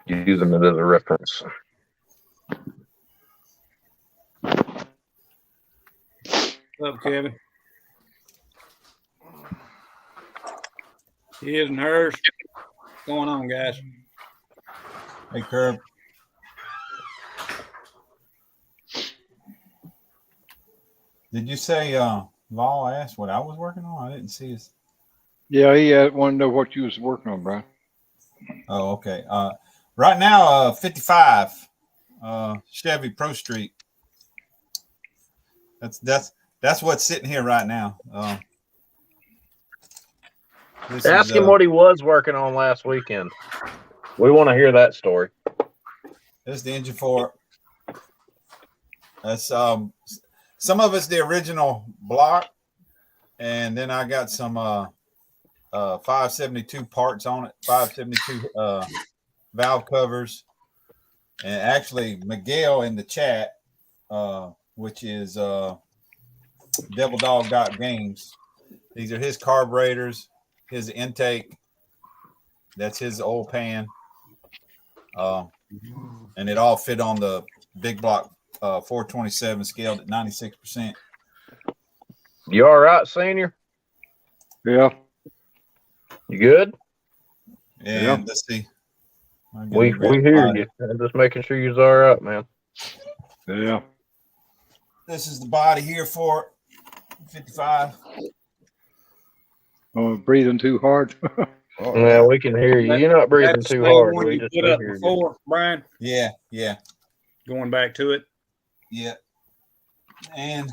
using it as a reference. What's up, Kevin? His and hers. What's going on, guys? Hey, Curb. Did you say Law asked what I was working on. I didn't see his. Yeah, he wanted to know what you was working on, Brian. Oh, okay. Right now, 55 Chevy Pro Street. That's what's sitting here right now. Ask him what he was working on last weekend. We want to hear that story. This is the engine for it. That's some of it's the original block, and then I got some 572 parts on it, 572 valve covers, and actually Miguel in the chat, which is Devil Dog Games. These are his carburetors, his intake. That's his oil pan, and it all fit on the big block 427 scaled at 96%. You all right, Senior? Yeah. You good? And Yeah. let's see. We hear you. I'm just making sure you're all right, man. Yeah. This is the body here for 55. Oh, breathing too hard. Yeah, we can hear you. You're not breathing That's the too same hard. one We you just put up hear you. before, Brian. Yeah. Going back to it. Yeah. And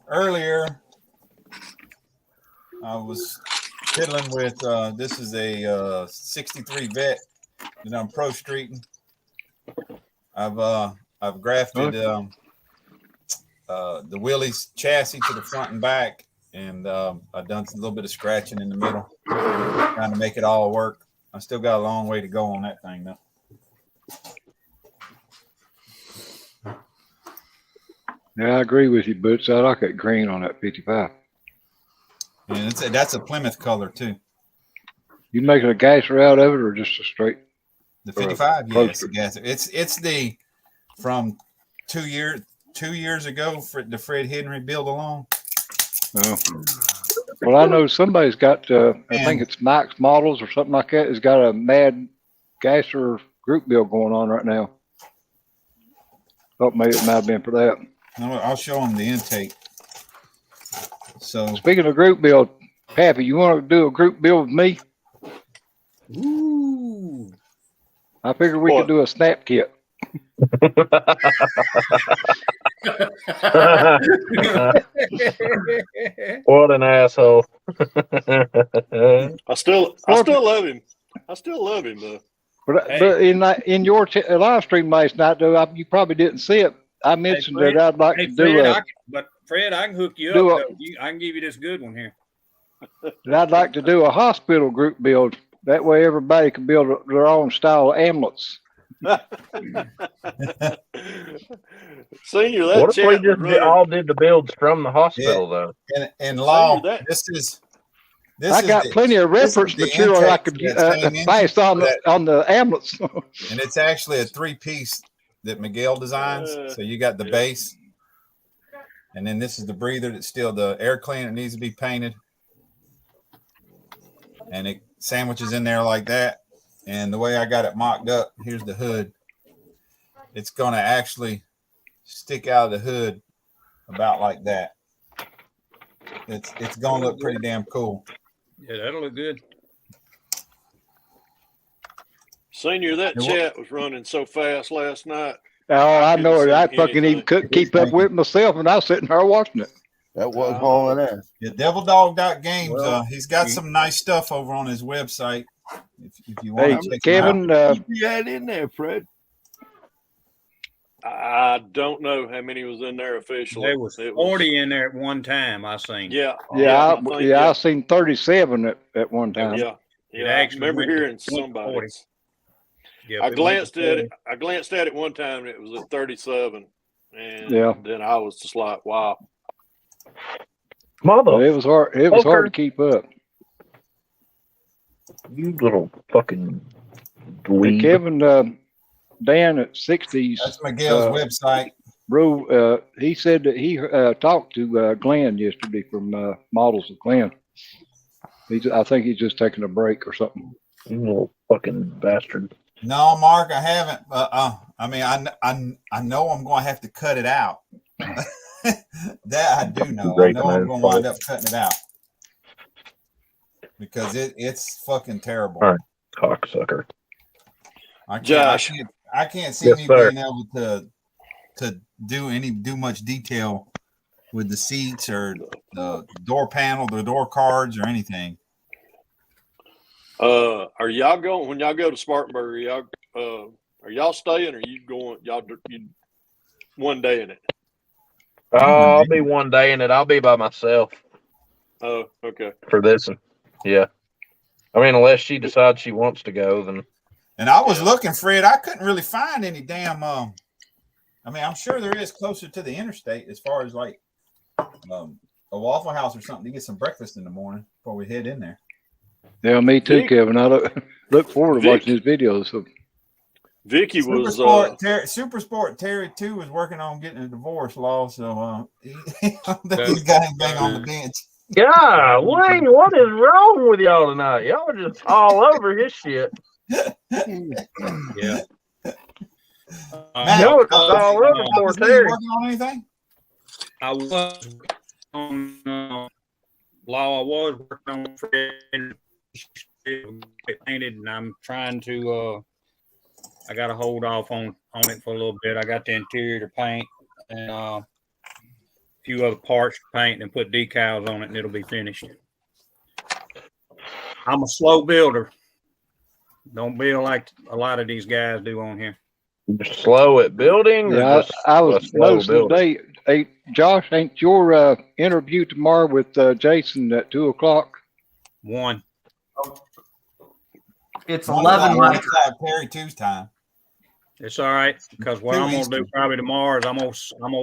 earlier, I was fiddling with this is a 63 vet that I'm pro streeting. I've grafted the Willys chassis to the front and back, and I've done a little bit of scratching in the middle, trying to make it all work. I still got a long way to go on that thing though. Yeah, I agree with you, Boots. I like that green on that 55. And that's a Plymouth color too. You making a gasser out of it, or just a straight? The 55, yeah, it's a gasser. It's the from 2 years ago for the Fred Henry build along. Oh. Well, I know somebody's got. I think it's Max Models or something like that. Has got a mad gasser group build going on right now. Thought maybe it might have been for that. I'll show them the intake. So speaking of group build, Pappy, you want to do a group build with me? Ooh. I figured we could do a snap kit. What an asshole. I still love him. I still love him though. But in your live stream last night, though, you probably didn't see it. I mentioned that I'd like to do Fred, I can hook you up. I can give you this good one here. That I'd like to do a hospital group build. That way, everybody can build their own style of ambulance. Senior, what if we just all did the builds from the hospital, though? And Law, I got plenty of reference material I could pass on the ambulance. And it's actually a 3-piece that Miguel designs. So you got the base, and then this is the breather that's still the air cleaner that needs to be painted, and it sandwiches in there like that. And the way I got it mocked up, here's the hood. It's going to actually stick out of the hood about like that. It's going to look pretty damn cool. Yeah, that'll look good. Senior, that chat was running so fast last night. Oh, I know it. I fucking even couldn't keep up with it myself, and I was sitting there watching it. That was hauling ass. Yeah, DevilDog.games. He's got some nice stuff over on his website. If you want to check Kevin, you had in there, Fred. I don't know how many was in there officially. There was 40 in there at one time. I seen. Yeah, I seen 37 at one time. Yeah. I remember hearing somebody. Yeah, I glanced at it. I glanced at it one time, and it was at 37, and then I was just like, "Wow." It was hard. It was hard to keep up. You little fucking Hey, Kevin, Dan at 60s. That's Miguel's website. Bro, he said that he talked to Glenn yesterday from Models of Glenn. I think he's just taking a break or something. You little fucking bastard. No, Mark, I haven't. I mean, I know I'm going to have to cut it out. That I do know. I Breaking know I'm those going to wind parts. up cutting it out because it's fucking terrible. All right, cocksucker. Josh. I can't see Yes, me sir. being able to do much detail with the seats or the door panel, the door cards, or anything. Are y'all going when y'all go to Spartanburg? Are y'all staying, or you going? You one day in it? I'll be one day in it. I'll be by myself Oh, okay. for this one. Yeah. I mean, unless she decides she wants to go, then. And I was looking, Fred. I couldn't really find any damn. I mean, I'm sure there is closer to the interstate as far as like a Waffle House or something to get some breakfast in the morning before we head in there. Yeah, me too, Kevin. I look forward to watching his videos. So. Vicky was Super Sport Terry too was working on getting a divorce law, so he got anything on the bench. Yeah, Wayne, what is wrong with y'all tonight? Y'all are just all over his shit. Yeah. Matt, Y'all are just all over poor Terry. Working on anything? I was on law. I was working on Fred. Painted, and I'm trying to. I got to hold off on it for a little bit. I got the interior to paint and a few other parts to paint and put decals on it, and it'll be finished. I'm a slow builder. Don't build like a lot of these guys do on here. You're slow at building? Yeah, I was most of the day. Hey, Josh, ain't your interview tomorrow with Jason at 2:00? 1. It's 11 my time. Perry 2's time. It's all right because what I'm gonna do probably tomorrow is I'm gonna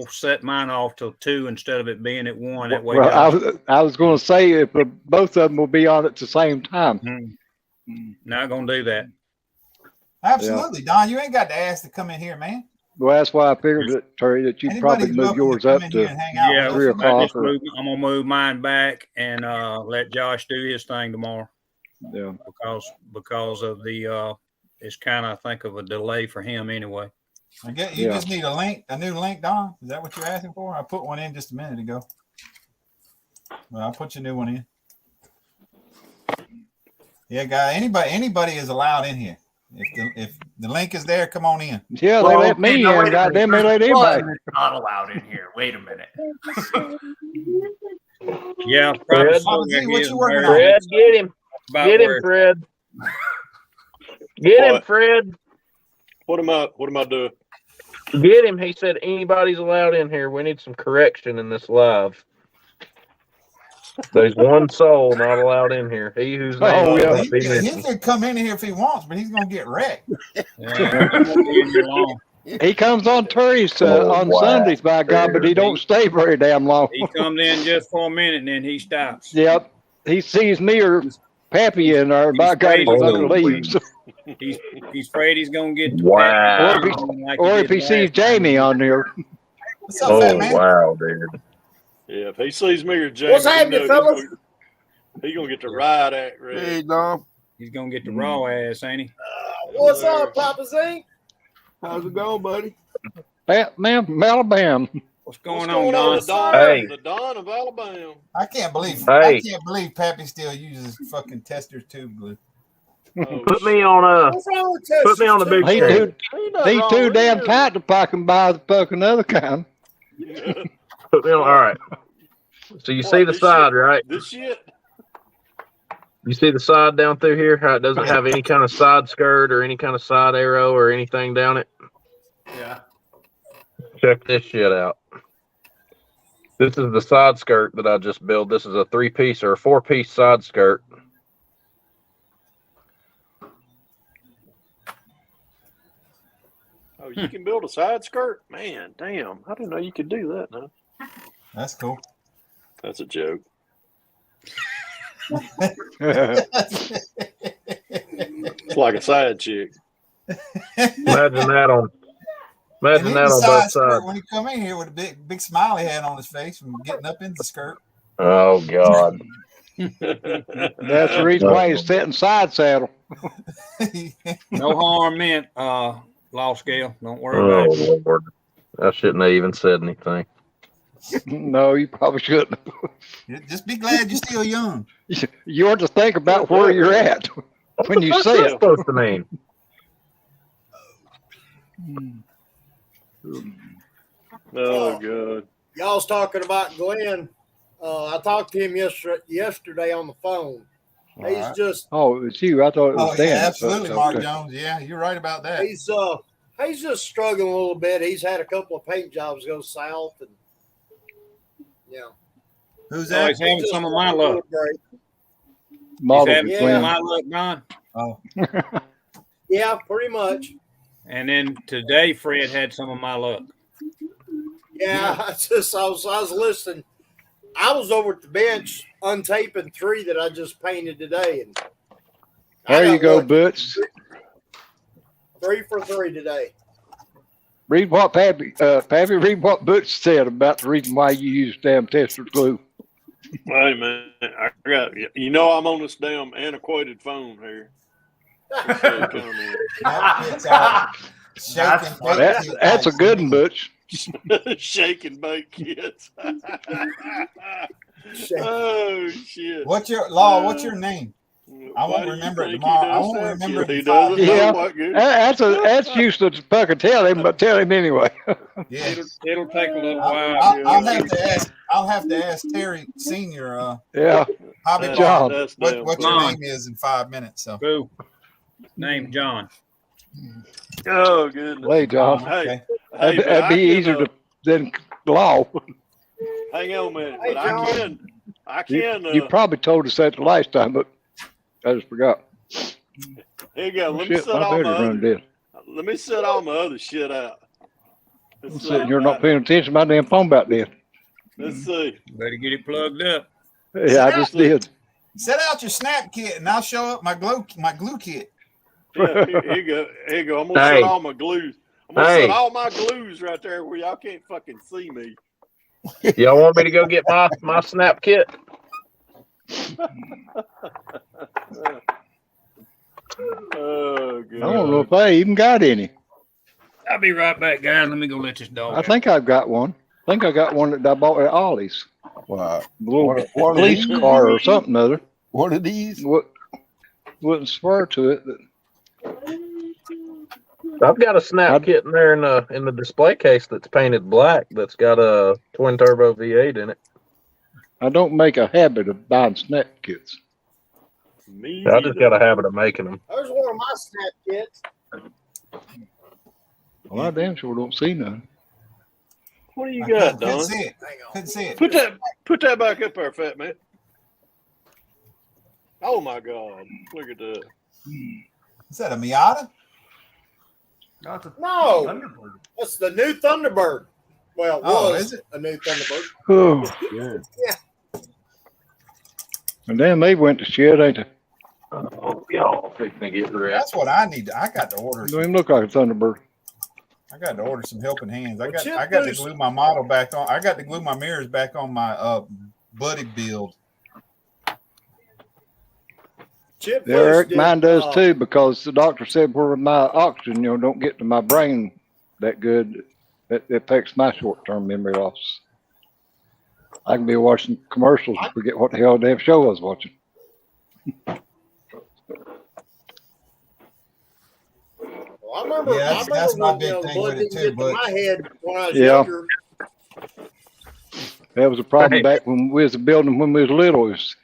set mine off till 2 instead of it being at 1. That way. Well, I was going to say if both of them will be on at the same time. Not gonna do that. Absolutely, Don. You ain't got to ask to come in here, man. Well, that's why I figured that, Terry, that you'd probably move yours up to 3:00. I'm gonna move mine back and let Josh do his thing tomorrow. Yeah, because of the it's kind of I think of a delay for him anyway. I guess you just need a new link, Don. Is that what you're asking for? I put one in just a minute ago. Well, I'll put your new one in. Yeah, guy. Anybody is allowed in here. If the link is there, come on in. Yeah, they let me in. Goddamn, they let anybody. Not allowed in here. Wait a minute. Yeah, Fred, Fred, get him. Get him, Fred. Get him, Fred. What am I doing? Get him. He said anybody's allowed in here. We need some correction in this live. There's one soul not allowed in here. He who's not he can come in here if he wants, but he's gonna get wrecked. He comes on Terry's on Sundays, by God, but he don't stay very damn long. He comes in just for a minute and then he stops. Yep. He sees me or Pappy in there, by God, he fucking leaves. He's afraid he's gonna get or if he sees Jamie on there. What's up, fat man? Wow, dude. Yeah, if he sees me or Jamie, what's happening, fellas? He's gonna get the riot act ready. Hey, Dom. He's gonna get the raw ass, ain't he? What's up, Papa Z? How's it going, buddy? Batman, Alabama. What's going on, Don? Hey. The Don of Alabama. I can't believe Pappy still uses fucking tester's tube glue. Put me on the big screen. He's too damn tight to pack and buy the fucking other kind. Put me on. All right. So you see the side, right? This shit. You see the side down through here? How it doesn't have any kind of side skirt or any kind of side arrow or anything down it? Yeah. Check this shit out. This is the side skirt that I just built. This is a 3-piece or a 4-piece side skirt. Oh, you can build a side skirt? Man, damn. I didn't know you could do that, no. That's cool. That's a joke. It's like a side chick. Imagine that on both sides. When he come in here with a big smiley head on his face from getting up in the skirt. Oh God. That's the reason why he's sitting side saddle. No harm meant, law scale. Don't worry about it. Lord. I shouldn't have even said anything. No, you probably shouldn't. Just be glad you're still young. You ought to think about where you're at when you What's say that it. supposed to mean? Oh God. Y'all's talking about Glenn. I talked to him yesterday on the phone. All He's right. just Oh, it's you. I thought it was Oh, Dan. yeah, that absolutely, fucked Mark up. Jones. Yeah, you're right about that. he's just struggling a little bit. He's had a couple of paint jobs go south, and Who's Oh, that? he's having some of my luck. He's Model having some of my luck, Don. Oh, Yeah, pretty much. And then today, Fred had some of my luck. Yeah, I was listening. I was over at the bench untaping 3 that I just painted today, and There you go, lucky. Butch. 3 for 3 today. Read what Pappy, read what Butch said about the reason why you use damn tester glue. Hey man, I got I'm on this damn antiquated phone here. That's a good one, Butch. Shake and bake kids. Oh shit! What's your name? I won't remember it tomorrow. I won't remember it in 5 Yeah, that's useless to fucking tell him, but tell him anyway. Yeah, it'll take a little while. I'll have to ask Terry Senior. Yeah, Hobby John. What your name is in 5 minutes. So, name John. Oh goodness. Hey, John. Hey, that'd be easier than law. Hang on a minute, Hey, but John. I can. You probably told us that the last time, but I just forgot. Here you go. Let Shit, me set my all battery's running dead. Let me set all my other shit out. I'm sitting here not paying attention to my damn phone about then. Let's see. Better get it plugged up. Yeah, I just did. set out your snap kit, and I'll show up my glue kit. Yeah, here you go. Here you go. I'm gonna set all my glues. I'm gonna set all my glues right there where y'all can't fucking see me. Y'all want me to go get my snap kit? Oh, God. I don't know if I even got any. I'll be right back, guys. Let me go let this dog I out. think I've got one. I think I got one that I bought at Ollie's. Wow. A little What police car or something other. What are these? Wouldn't swear to it. I've got a snap kit in there in the display case that's painted black. That's got a twin turbo V8 in it. I don't make a habit of buying snap kits. I just got a habit of making them. There's one of my snap kits. Well, I damn sure don't see none. What do you got, Don? Couldn't see it. Put that back up there, fat man. Oh my God! Look at that. Is that a Miata? No, Thunderbird. That's the new Thunderbird. Well, was is it a new Thunderbird? Oh, Yeah. and damn, they went to shit, ain't they? Oh, y'all fixing to get rid. That's what I need. I got to order. Don't even look like a Thunderbird. I got to order some helping hands. I got to glue my model back on. I got to glue my mirrors back on my buddy build. Chip Yeah, Eric, did, mine does too, because the doctor said where my oxygen, don't get to my brain that good, that affects my short-term memory loss. I can be watching commercials and forget what the hell damn show I was watching. Well, I remember. That's my when, big thing blood with it didn't too. get to But my head when I was Yeah. younger. That was a problem back when we was building when we was little. Is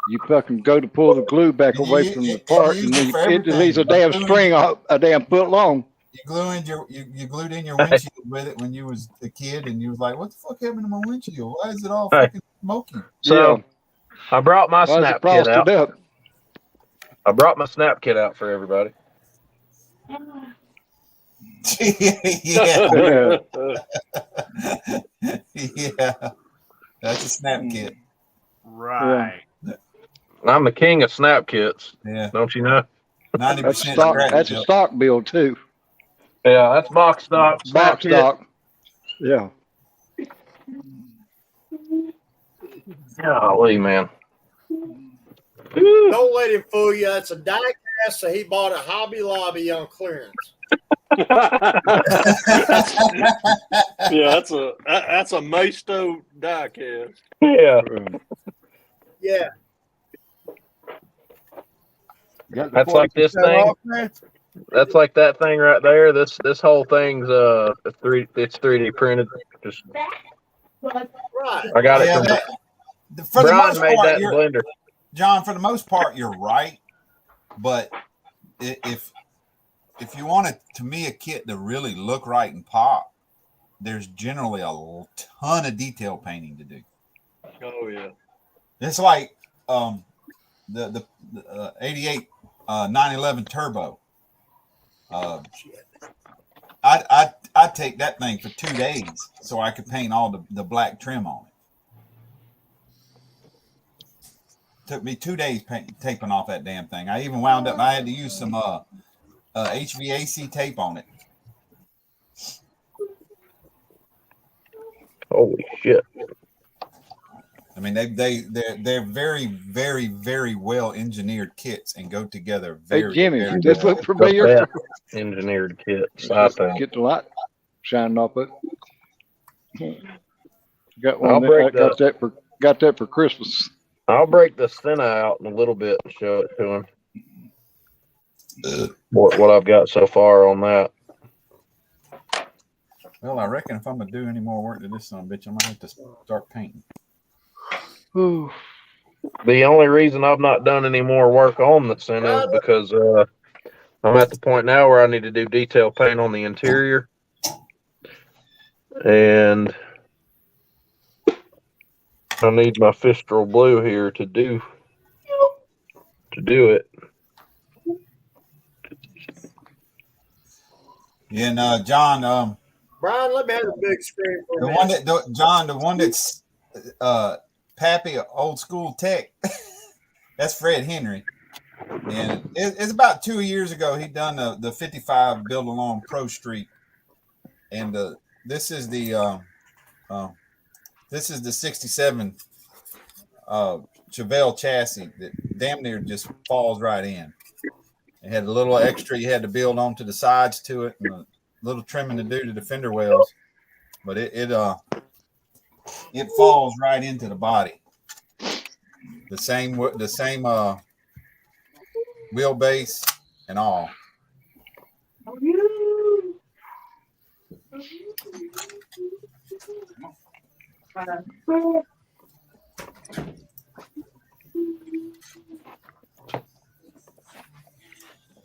you fucking go to pull the glue back away from the part, and then it leaves a damn string a damn foot long. You glued in your windshield with it when you was a kid, and you was like, "What the fuck happened to my windshield? Why is it all fucking smoky?" So I brought my Why is it snap kit out. frosted up? I brought my snap kit out for everybody. Yeah. Yeah. That's a snap kit. Right. I'm the king of snap kits. Yeah. Don't you know? 90% That's a stock build too. Yeah, that's box stock. Snap Box kit. stock. Yeah. Golly, man. Don't let him fool you. That's a die cast that he bought at Hobby Lobby on clearance. Yeah, that's a Maisto die cast. Yeah. Yeah. Got the That's like this 40% thing. off there? That's like that thing right there. This whole thing's it's 3D printed. Just Right. I got it Yeah, from for the Brian most made part, that in Blender. John, for the most part, you're right. But if you want to me a kit to really look right and pop, there's generally a ton of detail painting to do. Oh yeah. It's like the 88 911 Turbo. I'd take that thing for 2 days so I could paint all the black trim on it. Took me 2 days taping off that damn thing. I even wound up, I had to use some HVAC tape on it. Holy shit. I mean, they're very, very, very well engineered kits and go together very, Jimmy, very this well. look familiar? Engineered kits, I think. Get the light shining off it. Got I'll one. break Got that for Christmas. I'll break the Senna out in a little bit and show it to him. What I've got so far on that. Well, I reckon if I'm gonna do any more work to this son of a bitch, I'm gonna have to start painting. Ooh. The only reason I've not done any more work on the Senna is because I'm at the point now where I need to do detail paint on the interior. And I need my Fistral Blue here to do it. Yeah, and John, Brian, let me have a big screen for the me. one that John, the one that's Pappy Old School Tech, that's Fred Henry. And it's about 2 years ago he done the 55 build along Pro Street, and this is the 67 Chevelle chassis that damn near just falls right in. It had a little extra you had to build onto the sides to it, and a little trimming to do to the fender wells, but it falls right into the body. The same wheelbase and all.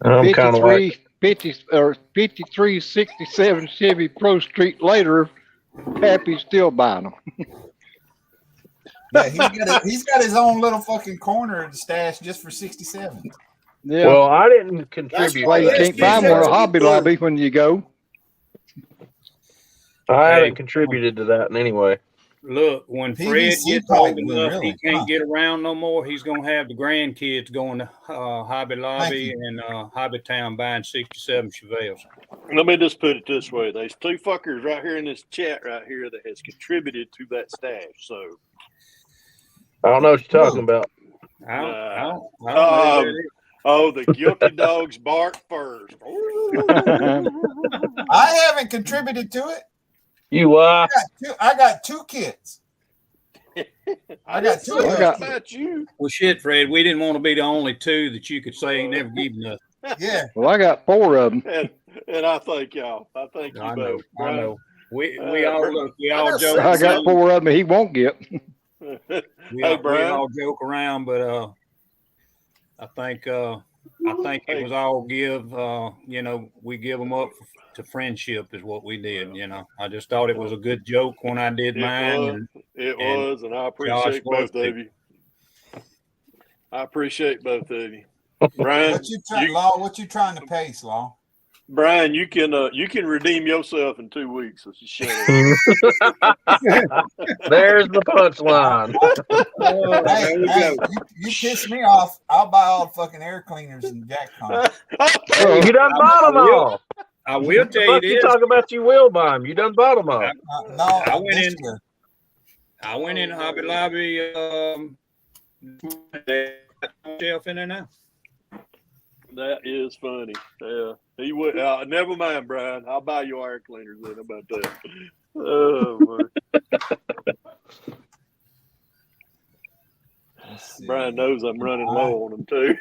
I'm kind of like 5367 Chevy Pro Street later, Pappy's still buying them. Yeah, he's got his own little fucking corner of the stash just for 67. Yeah. Well, I didn't contribute. That's why you can't find one at Hobby Lobby when you go. I haven't contributed to that in any way. Look, when Fred PVC gets pipe old will enough, really, he can't get around no more. He's gonna have the grandkids going to Hobby Lobby you. and Hobby Town buying 67 Chevelles. Let me just put it this way: there's two fuckers right here in this chat right here that has contributed to that stash. So I don't know what you're talking about. I don't know who that is. Oh, the guilty dogs bark first. I haven't contributed to it. You I got two kids. I got two. About you. Well, shit, Fred, we didn't want to be the only two that you could say ain't never give nothing. Yeah. Well, I got 4 of them. And I thank y'all. I thank you both. I know. We all look. We all joke. I got 4 of them he won't get. We all joke around, but I think it was all give. We give them up to friendship is what we did. I just thought it was a good joke when I did mine. It was, and I appreciate both of you. I appreciate both of you. Brian, what you trying to pace, Law? Brian, you can redeem yourself in 2 weeks. So shut up. There's the punchline. Hey, you piss me off. I'll buy all the fucking air cleaners and jack cons. You done bought them all. I will tell you this. You talk about you will buy them. You done bought them all. No, I went in Hobby Lobby. Shelf in there now. That is funny. Yeah, he would. Never mind, Brian. I'll buy you air cleaners then. How about that? Oh man. Brian knows I'm running low on them too.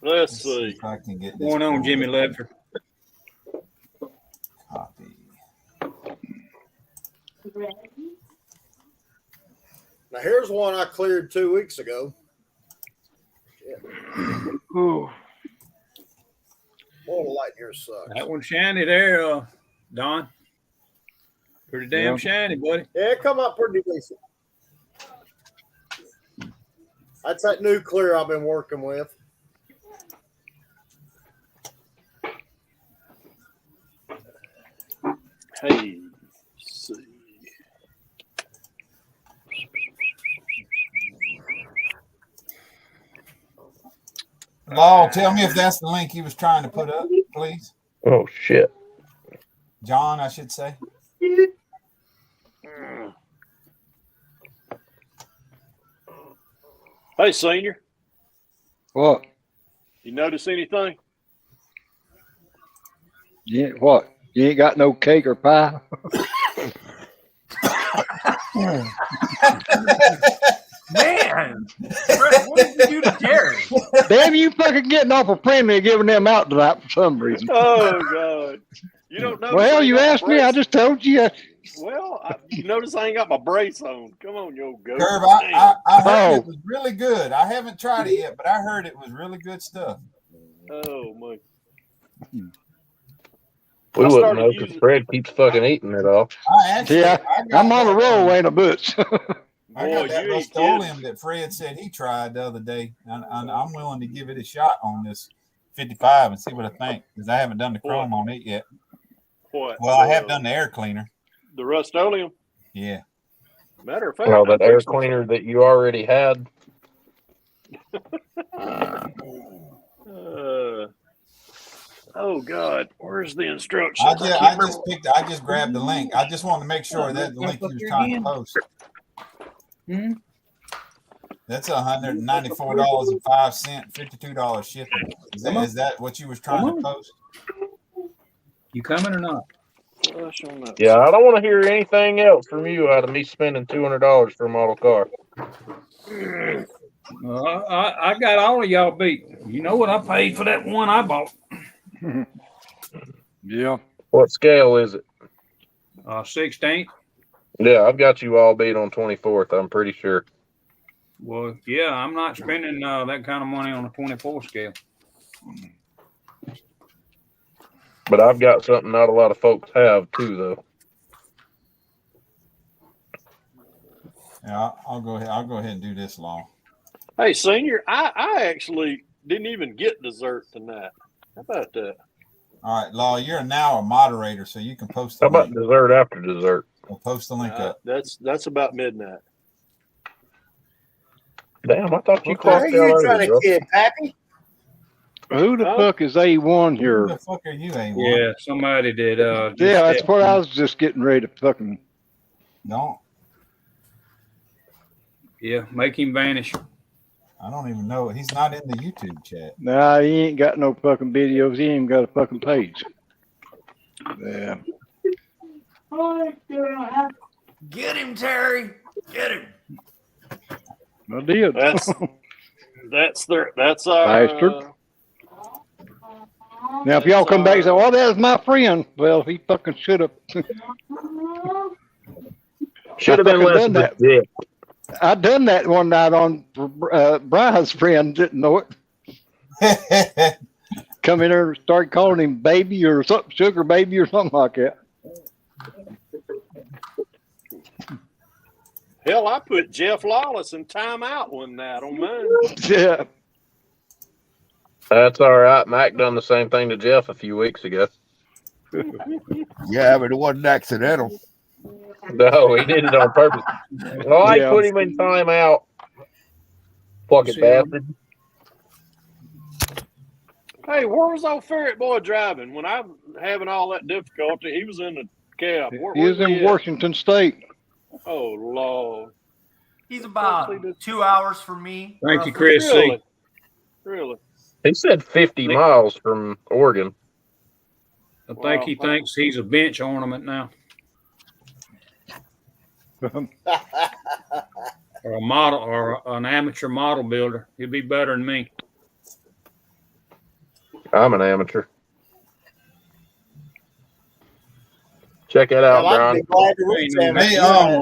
Let's see. If I can get this Going on, Jimmy Leffer. copy. Now here's one I cleared 2 weeks ago. Boy, the light here sucks. That one shiny there, Don. Pretty damn shiny, buddy. Yeah, it come up pretty decent. That's that new clear I've been working with. Hey, let's see. Law, tell me if that's the link he was trying to put up, please. Oh shit. John, I should say. Hey, Senior. What? You notice anything? Yeah, what? You ain't got no cake or pie? Man, Fred, what did you do to Terry? Damn, you fucking getting off a premium and giving them out tonight for some reason. Oh God! You don't know. Well, you asked me. I just told you. Well, you notice I ain't got my brace on. Come on, you old goat. Curb, I heard it was really good. I haven't tried it yet, but I heard it was really good stuff. Oh my! We wouldn't know because Fred keeps fucking eating it all. I'm on a roll, ain't a butch. I got that Rust-Oleum that Fred said he tried the other day, and I'm willing to give it a shot on this 55 and see what I think, because I haven't done the chrome on it yet. What? Well, I have done the air cleaner. The Rust-Oleum? Yeah. Matter of fact, Well, that air cleaner that you already had. Oh God, where's the instructions? I just grabbed the link. I just wanted to make sure that the link he was trying to post. That's $194.05, $52 shipping. Is that what you was trying to post? You coming or not? Yeah, I don't want to hear anything else from you out of me spending $200 for a model car. I got all of y'all beat. You know what I paid for that one I bought? Yeah. What scale is it? 16th. Yeah, I've got you all beat on 24th. I'm pretty sure. Well, yeah, I'm not spending that kind of money on a 24 scale. But I've got something not a lot of folks have too, though. Yeah, I'll go ahead. I'll go ahead and do this long. Hey, Senior, I actually didn't even get dessert tonight. How about that? All right, Law, you're now a moderator, so you can post the How about dessert after dessert? We'll post the link up. That's about midnight. Damn, I thought you What are clocked you out trying early, to bro. get, Pappy? Who the fuck is A1 here? Who the fuck are you, A1? Yeah, somebody did. Yeah, that's what I was just getting ready to fucking. Don't. Yeah, make him vanish. I don't even know. He's not in the YouTube chat. Nah, he ain't got no fucking videos. He ain't got a fucking page. Yeah. Get him, Terry. Get him. I did. That's our. Bastard. Now, if y'all come back and say, "Oh, that was my friend," well, he fucking should have. Should have been less of a dick. I done that one night on Brian's friend. Didn't know it. Come in there and start calling him baby or something, sugar baby or something like that. Hell, I put Jeff Lawless in timeout one night on mine. Yeah. That's all right. Mac done the same thing to Jeff a few weeks ago. Yeah, but it wasn't accidental. No, he did it on purpose. Well, I put him in timeout. Fucking bastard. Hey, where was old Ferret Boy driving when I'm having all that difficulty? He was in the cab. He was in Washington State. Oh Lord. He's about 2 hours from me. Thank you, roughly. Chris. C. Really? Really? He said 50 miles from Oregon. I think he thinks he's a bench ornament now, or a model, or an amateur model builder. He'll be better than me. I'm an amateur. Check it out, Hell, I'd Brian. be glad to reach Hey, amateur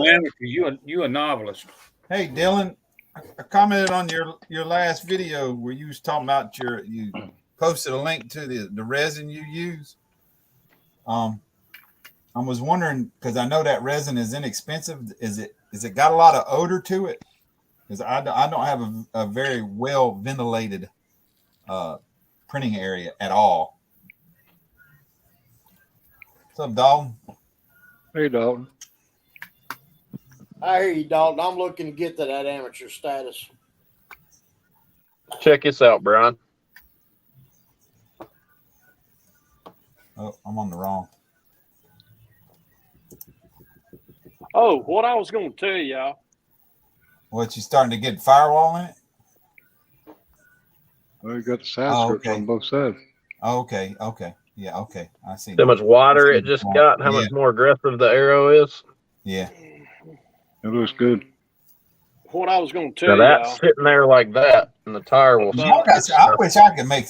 amateur, status. you a novelist. Hey, Dylan, I commented on your last video where you was talking about you posted a link to the resin you use. I was wondering, because I know that resin is inexpensive. Is it got a lot of odor to it? Because I don't have a very well ventilated printing area at all. What's up, Dalton? Hey, Dalton. I hear you, Dalton. I'm looking to get to that amateur status. Check this out, Brian. Oh, I'm on the wrong. Oh, what I was going to tell y'all. What, you starting to get firewall in it? Well, you got the side skirts on both sides. Okay. Yeah, okay. I see. How much water it just got, how much more aggressive the arrow is. Yeah. It looks good. What I was going to Now tell that's y'all. sitting there like that, and the tire will. I wish I could make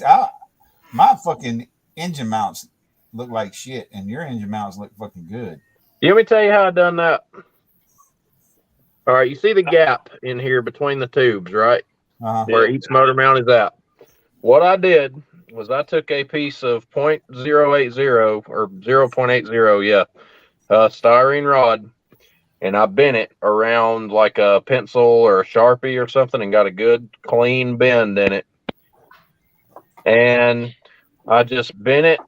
my fucking engine mounts look like shit, and your engine mounts look fucking good. Let me tell you how I done that. All right, you see the gap in here between the tubes, right? Where each motor mount is at. What I did was I took a piece of 0.080 or 0.80, styrene rod, and I bent it around like a pencil or a Sharpie or something and got a good clean bend in it. And I just bent it,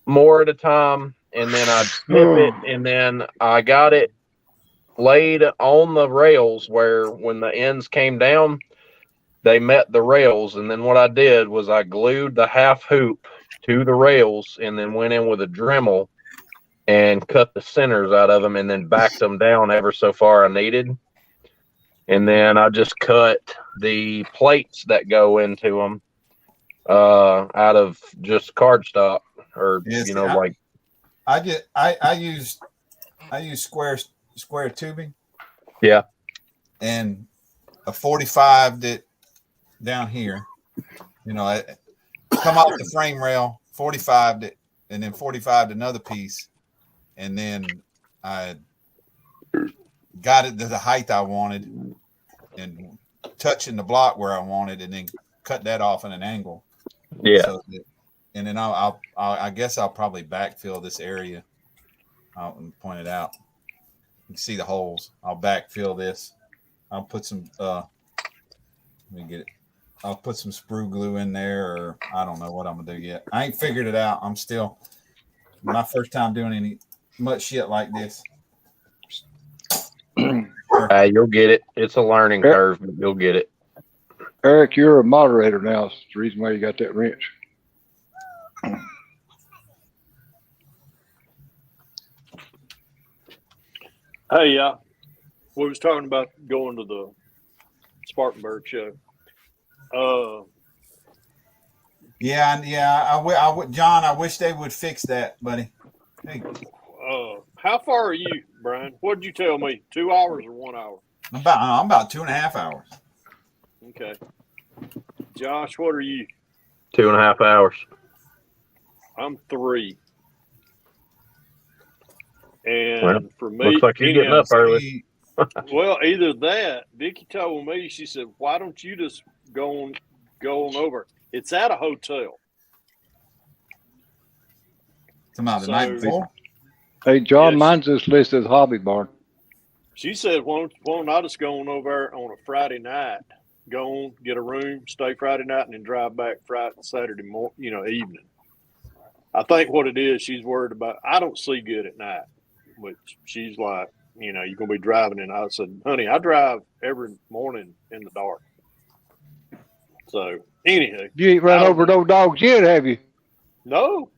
more at a time, and then I'd snip it, and then I got it laid on the rails where when the ends came down, they met the rails. And then what I did was I glued the half hoop to the rails and then went in with a Dremel and cut the centers out of them and then backed them down ever so far I needed. And then I just cut the plates that go into them out of just cardstock or, I use square tubing. Yeah. And a 45 that down here, I come off the frame rail, 45 that, and then 45 another piece. And then I got it to the height I wanted and touching the block where I wanted, and then cut that off at an angle. Yeah. So and then I guess I'll probably backfill this area out and point it out. You can see the holes. I'll backfill this. I'll put some let me get it. I'll put some sprue glue in there, or I don't know what I'm gonna do yet. I ain't figured it out. I'm still my first time doing much shit like this. You'll get it. It's a learning curve, but you'll get it. Eric, you're a moderator now. That's the reason why you got that wrench. Hey, we was talking about going to the Spartanburg show. John, I wish they would fix that, buddy. Hey. How far are you, Brian? What did you tell me? 2 hours or 1 hour? I'm about 2.5 hours. Okay. Josh, what are you? 2.5 hours. I'm 3. And for me, looks like you're getting up early. Well, either that, Vicky told me, she said, why don't you just go on over? It's at a hotel. The night before? Hey, John, mine's just listed as Hobby Barn. She said, why don't I just go on over there on a Friday night, go on, get a room, stay Friday night, and then drive back Saturday morning, evening. I think what it is, she's worried about, I don't see good at night, which she's like, you're going to be driving. And I said, honey, I drive every morning in the dark. So, anyhow. You ain't run over those dogs yet, have you? No.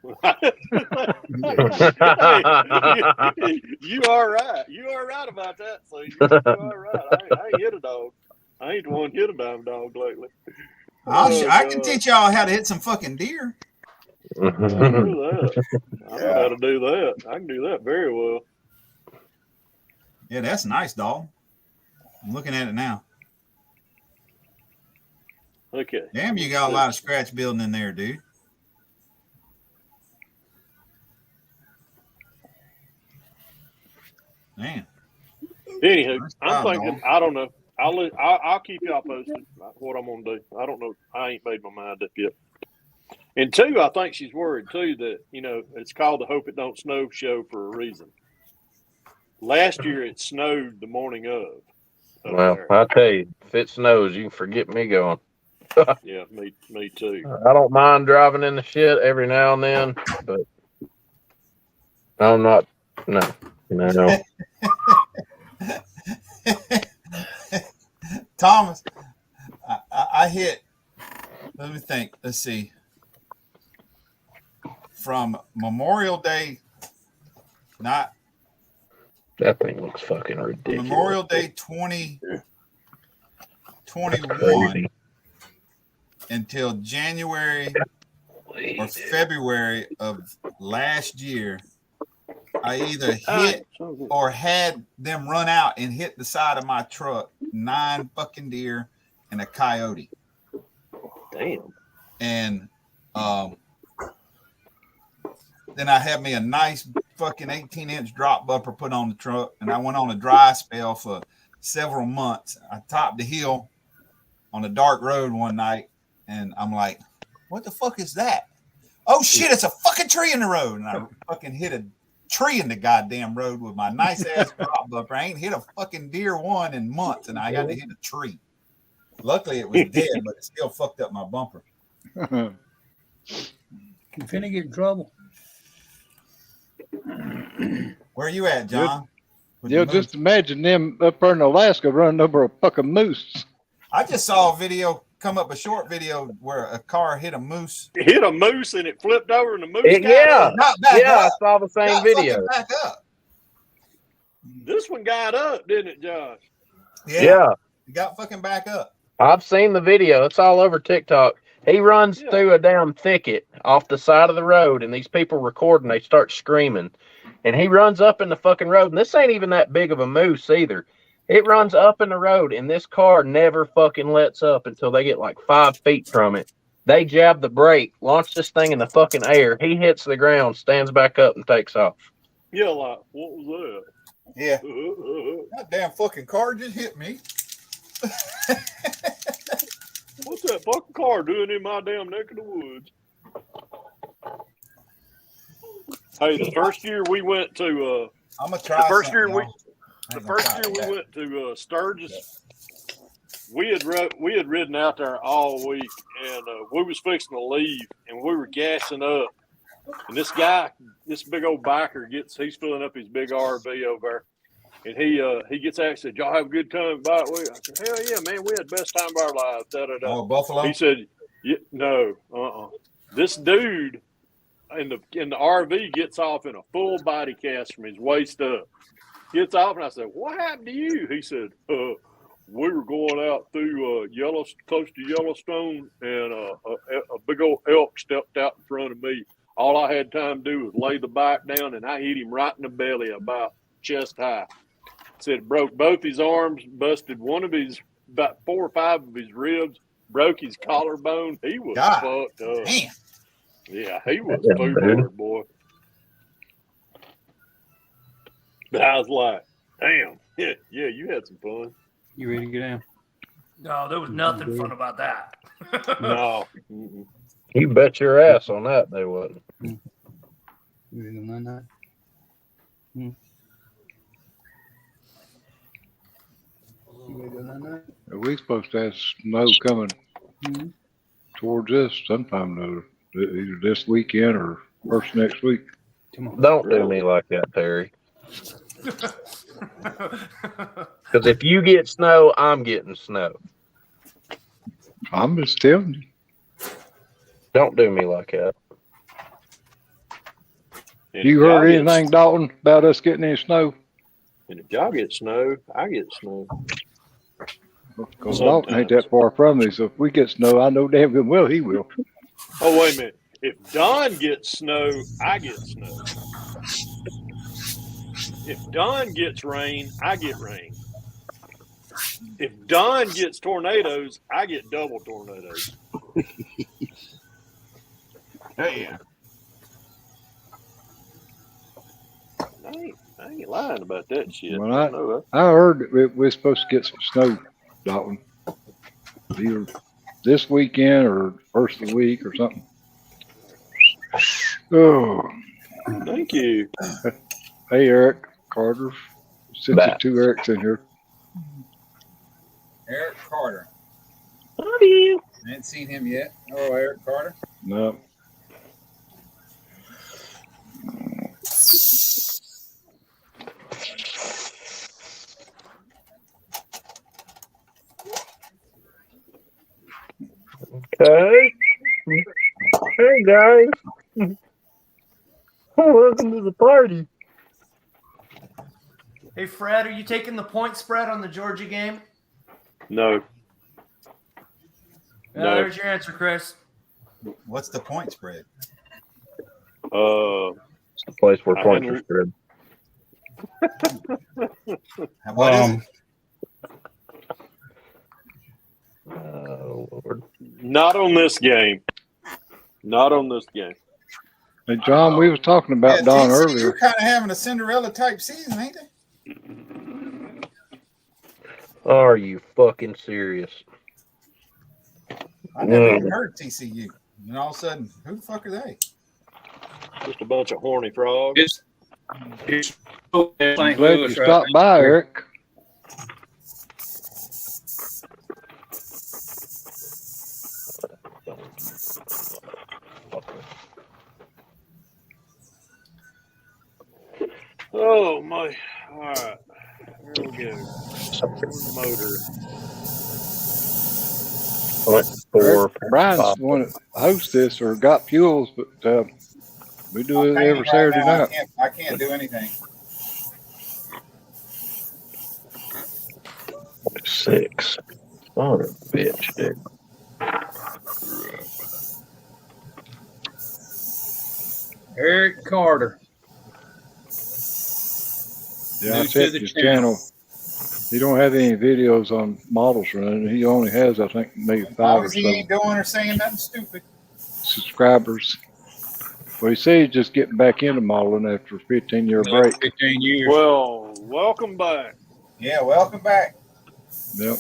You are right. You are right about that. So you are right. I ain't hit a dog. I ain't the one hit a damn dog lately. I can teach y'all how to hit some fucking deer. I know that. I know how to do that. I can do that very well. Yeah, that's nice, dog. I'm looking at it now. Okay. Damn, you got a lot of scratch building in there, dude. Man. Anywho, Nice I'm job, thinking. dog. I don't know. I'll keep y'all posted. What I'm gonna do. I don't know. I ain't made my mind up yet. And two, I think she's worried too that it's called the Hope It Don't Snow show for a reason. Last year it snowed the morning of. Well, I tell you, if it snows, you can forget me going. Yeah, me too. I don't mind driving in the shit every now and then, but I'm not. No. Thomas, I hit. Let me think. Let's see. From Memorial Day, not That thing looks fucking ridiculous. Memorial Day 2021 until January or February of last year, I either hit or had them run out and hit the side of my truck 9 fucking deer and a coyote. Damn. And then I had me a nice fucking 18-inch drop bumper put on the truck, and I went on a dry spell for several months. I topped the hill on a dark road one night, and I'm like, what the fuck is that? Oh shit, it's a fucking tree in the road. And I fucking hit a tree in the goddamn road with my nice ass drop bumper. I ain't hit a fucking deer one in months, and I got to hit a tree. Luckily it was dead, but it still fucked up my bumper. You finna get in trouble. Where are you at, John? Just imagine them up there in Alaska running over a fucking moose. I just saw a video come up, a short video where a car hit a moose. It hit a moose and it flipped over and the moose Yeah, back I up. saw the same Got video. Back up. This one got up, didn't it, Josh? Yeah. It got fucking back up. I've seen the video. It's all over TikTok. He runs through a damn thicket off the side of the road, and these people recording, they start screaming. And he runs up in the fucking road, and this ain't even that big of a moose either. It runs up in the road, and this car never fucking lets up until they get like 5 feet from it. They jab the brake, launch this thing in the fucking air. He hits the ground, stands back up, and takes off. Yeah, like, what was that? Yeah. That damn fucking car just hit me. What's that fucking car doing in my damn neck of the woods? Hey, the first year we went to I'm gonna try. The first year we went to Sturgis. We had ridden out there all week, and we was fixing to leave, and we were gassing up. And this guy, this big old biker, he's filling up his big RV over there, and he gets out and said, "Y'all have a good time by the way?" I said, "Hell yeah, man, we had the best time of our lives." Oh, Buffalo. He said, "No, This dude in the RV gets off in a full body cast from his waist up. Gets off, and I said, "What happened to you?" He said, "We were going out through close to Yellowstone, and a big old elk stepped out in front of me. All I had time to do was lay the bike down, and I hit him right in the belly, about chest high. Said broke both his arms, busted about 4 or 5 of his ribs, broke his collarbone. He was fucked up. Damn. Yeah, he was food boy. But I was like, damn, yeah, you had some fun. You ready to get down? No, there was nothing fun about that. No. You bet your ass on that they wasn't. You ready to go night? You ready to go night? We supposed to have snow coming towards us sometime, either this weekend or first next week. Don't do me like that, Terry. Because if you get snow, I'm getting snow. I'm just telling you. Don't do me like that. And You if heard y'all get- anything, Dalton, about us getting any snow? And if y'all get snow, I get snow. Because Dalton ain't that far from me, so if we get snow, I know damn good well he will. Oh, wait a minute. If Don gets snow, I get snow. If Don gets rain, I get rain. If Don gets tornadoes, I get double tornadoes. Hey, I ain't lying about that shit. Well, I know I heard that we're supposed to get some snow, Dalton. Either this weekend or first of the week or something. Oh. Thank you. Hey, Eric Carter. Since there's two Erics in here. Eric Carter. Love you. I ain't seen him yet. Oh, Eric Carter. No. Okay. Hey guys. Welcome to the party. Hey, Fred, are you taking the point spread on the Georgia game? No. No. There's your answer, Chris. What's the point spread? It's the place where points are spread. What is it? Oh, Lord. Not on this game. Not on this game. Hey, John, we was talking about Don TC, earlier. you're kind of having a Cinderella type season, ain't it? Are you fucking serious? I never even heard TCU. And all of a sudden, who the fuck are they? Just a bunch of horny frogs. I'm glad you stopped by, Eric. Oh my! All right, here we go. Motor. Brian's want to host this or got fuels, but we do it every Saturday night. I can't do anything. 6. Son of a bitch, dude. Eric Carter. Yeah, I checked his channel. He don't have any videos on models running. He only has, I think, maybe 5 or He so ain't doing or saying nothing stupid. subscribers. Well, he said he's just getting back into modeling after a 15-year break. 15 years. Well, welcome back. Yeah, welcome back. Yep.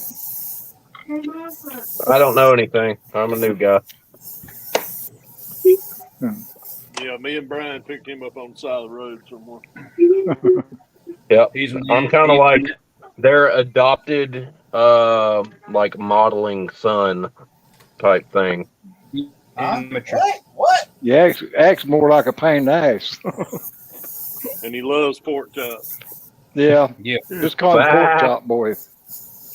I don't know anything. I'm a new guy. Yeah, me and Brian picked him up on the side of the road somewhere. Yep. I'm kind of like their adopted, like modeling son type thing. What? Yeah, acts more like a pain in the ass. And he loves pork chop. Yeah. Yeah. Just call him Pork Chop Boy.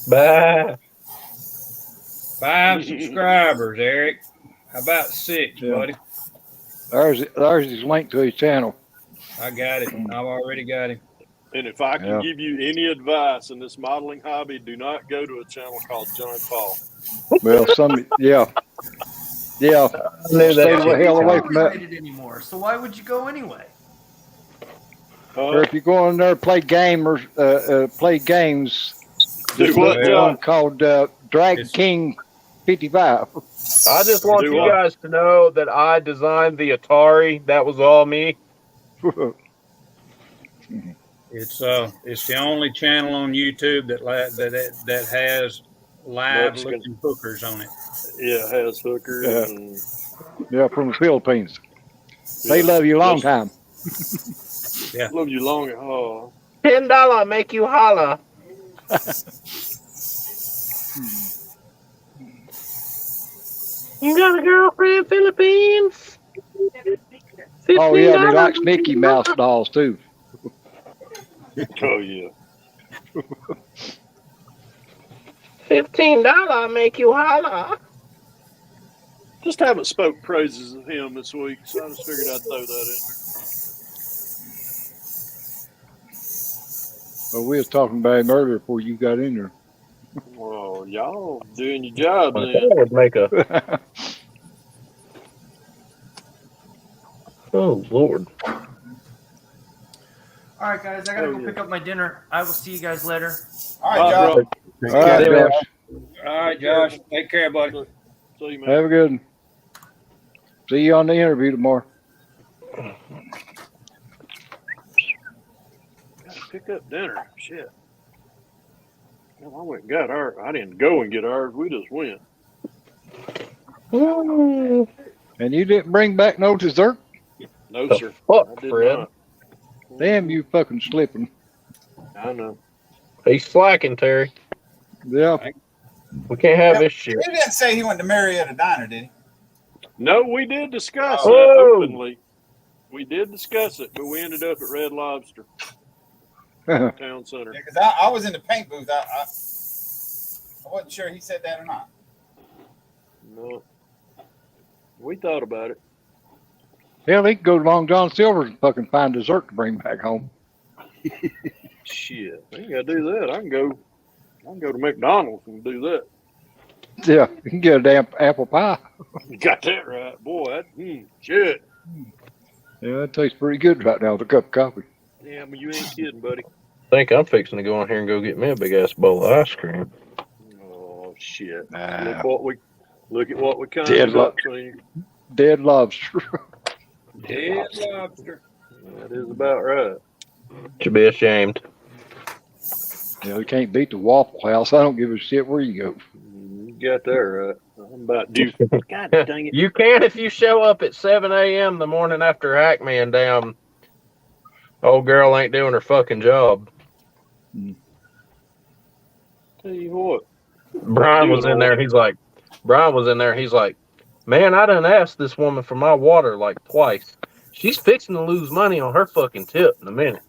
Bah. 5 subscribers, Eric. How about 6, buddy? There's his link to his channel. I got it. I've already got him. And if I can give you any advice in this modeling hobby, do not go to a channel called John Paul. Well, yeah. knew Stay that. the hell away from that. Anymore. So why would you go anyway? Or if you go in there and play play games, do what, John? Called Dragon King 55. I just want you guys to know that I designed the Atari. That was all me. It's the only channel on YouTube that has live looking hookers on it. Yeah, it has hookers. Yeah. And Yeah, from the Philippines. They love you a long time. Yeah, love you long. Oh, $10 make you holla. You got a girlfriend, Philippines? Oh yeah, they like Mickey Mouse dolls too. oh yeah. $15 make you holla. Just haven't spoke praises of him this week, so I just figured I'd throw that in there. Well, we was talking about him earlier before you got in there. Well, y'all doing your job I then. thought I would make a. Oh Lord. All right, guys, I gotta go pick up my dinner. I will see you guys later. All right, Josh. All right, Josh. All right, Josh. Take care, buddy. See you, man. Have a good one. See you on the interview tomorrow. Gotta pick up dinner. Shit. Well, I went and got ours. I didn't go and get ours. We just went. And you didn't bring back no dessert? No, The sir. fuck, I did Fred? not. Damn, you fucking slipping. I know. He's slacking, Terry. Yeah. We can't have this shit. He didn't say he went to Marietta Diner, did he? No, we did discuss Oh. that openly. We did discuss it, but we ended up at Red Lobster Town Center. Yeah, because I was in the paint booth. I wasn't sure he said that or not. No. We thought about it. Hell, he can go to Long John Silver's and fucking find dessert to bring back home. Shit. I ain't gotta do that. I can go to McDonald's and do that. Yeah, you can get a damn apple pie. You got that right. Boy, that shit. Yeah, it tastes pretty good right now with a cup of coffee. Yeah, I mean, you ain't kidding, buddy. I think I'm fixing to go in here and go get me a big ass bowl of ice cream. Oh shit. Nah. Look at what we kind Dead up to. Dead lobster. Dead lobster. That is about right. Should be ashamed. Yeah, you can't beat the Waffle House. I don't give a shit where you go. You got that right. I'm about due. God dang it. You can if you show up at 7 a.m. the morning after Acme and damn old girl ain't doing her fucking job. Tell you what. Brian was in there. He's like, man, I done asked this woman for my water like twice. She's fixing to lose money on her fucking tip in a minute.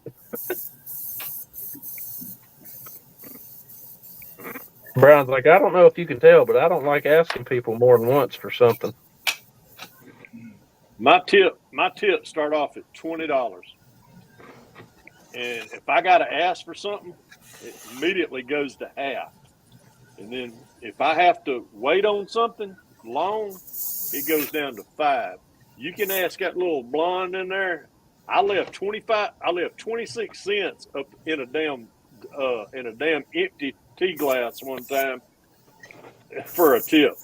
Brian's like, I don't know if you can tell, but I don't like asking people more than once for something. My tip start off at $20. And if I gotta ask for something, it immediately goes to half. And then if I have to wait on something long, it goes down to 5. You can ask that little blonde in there. I left 26 cents up in a damn empty tea glass one time for a tip.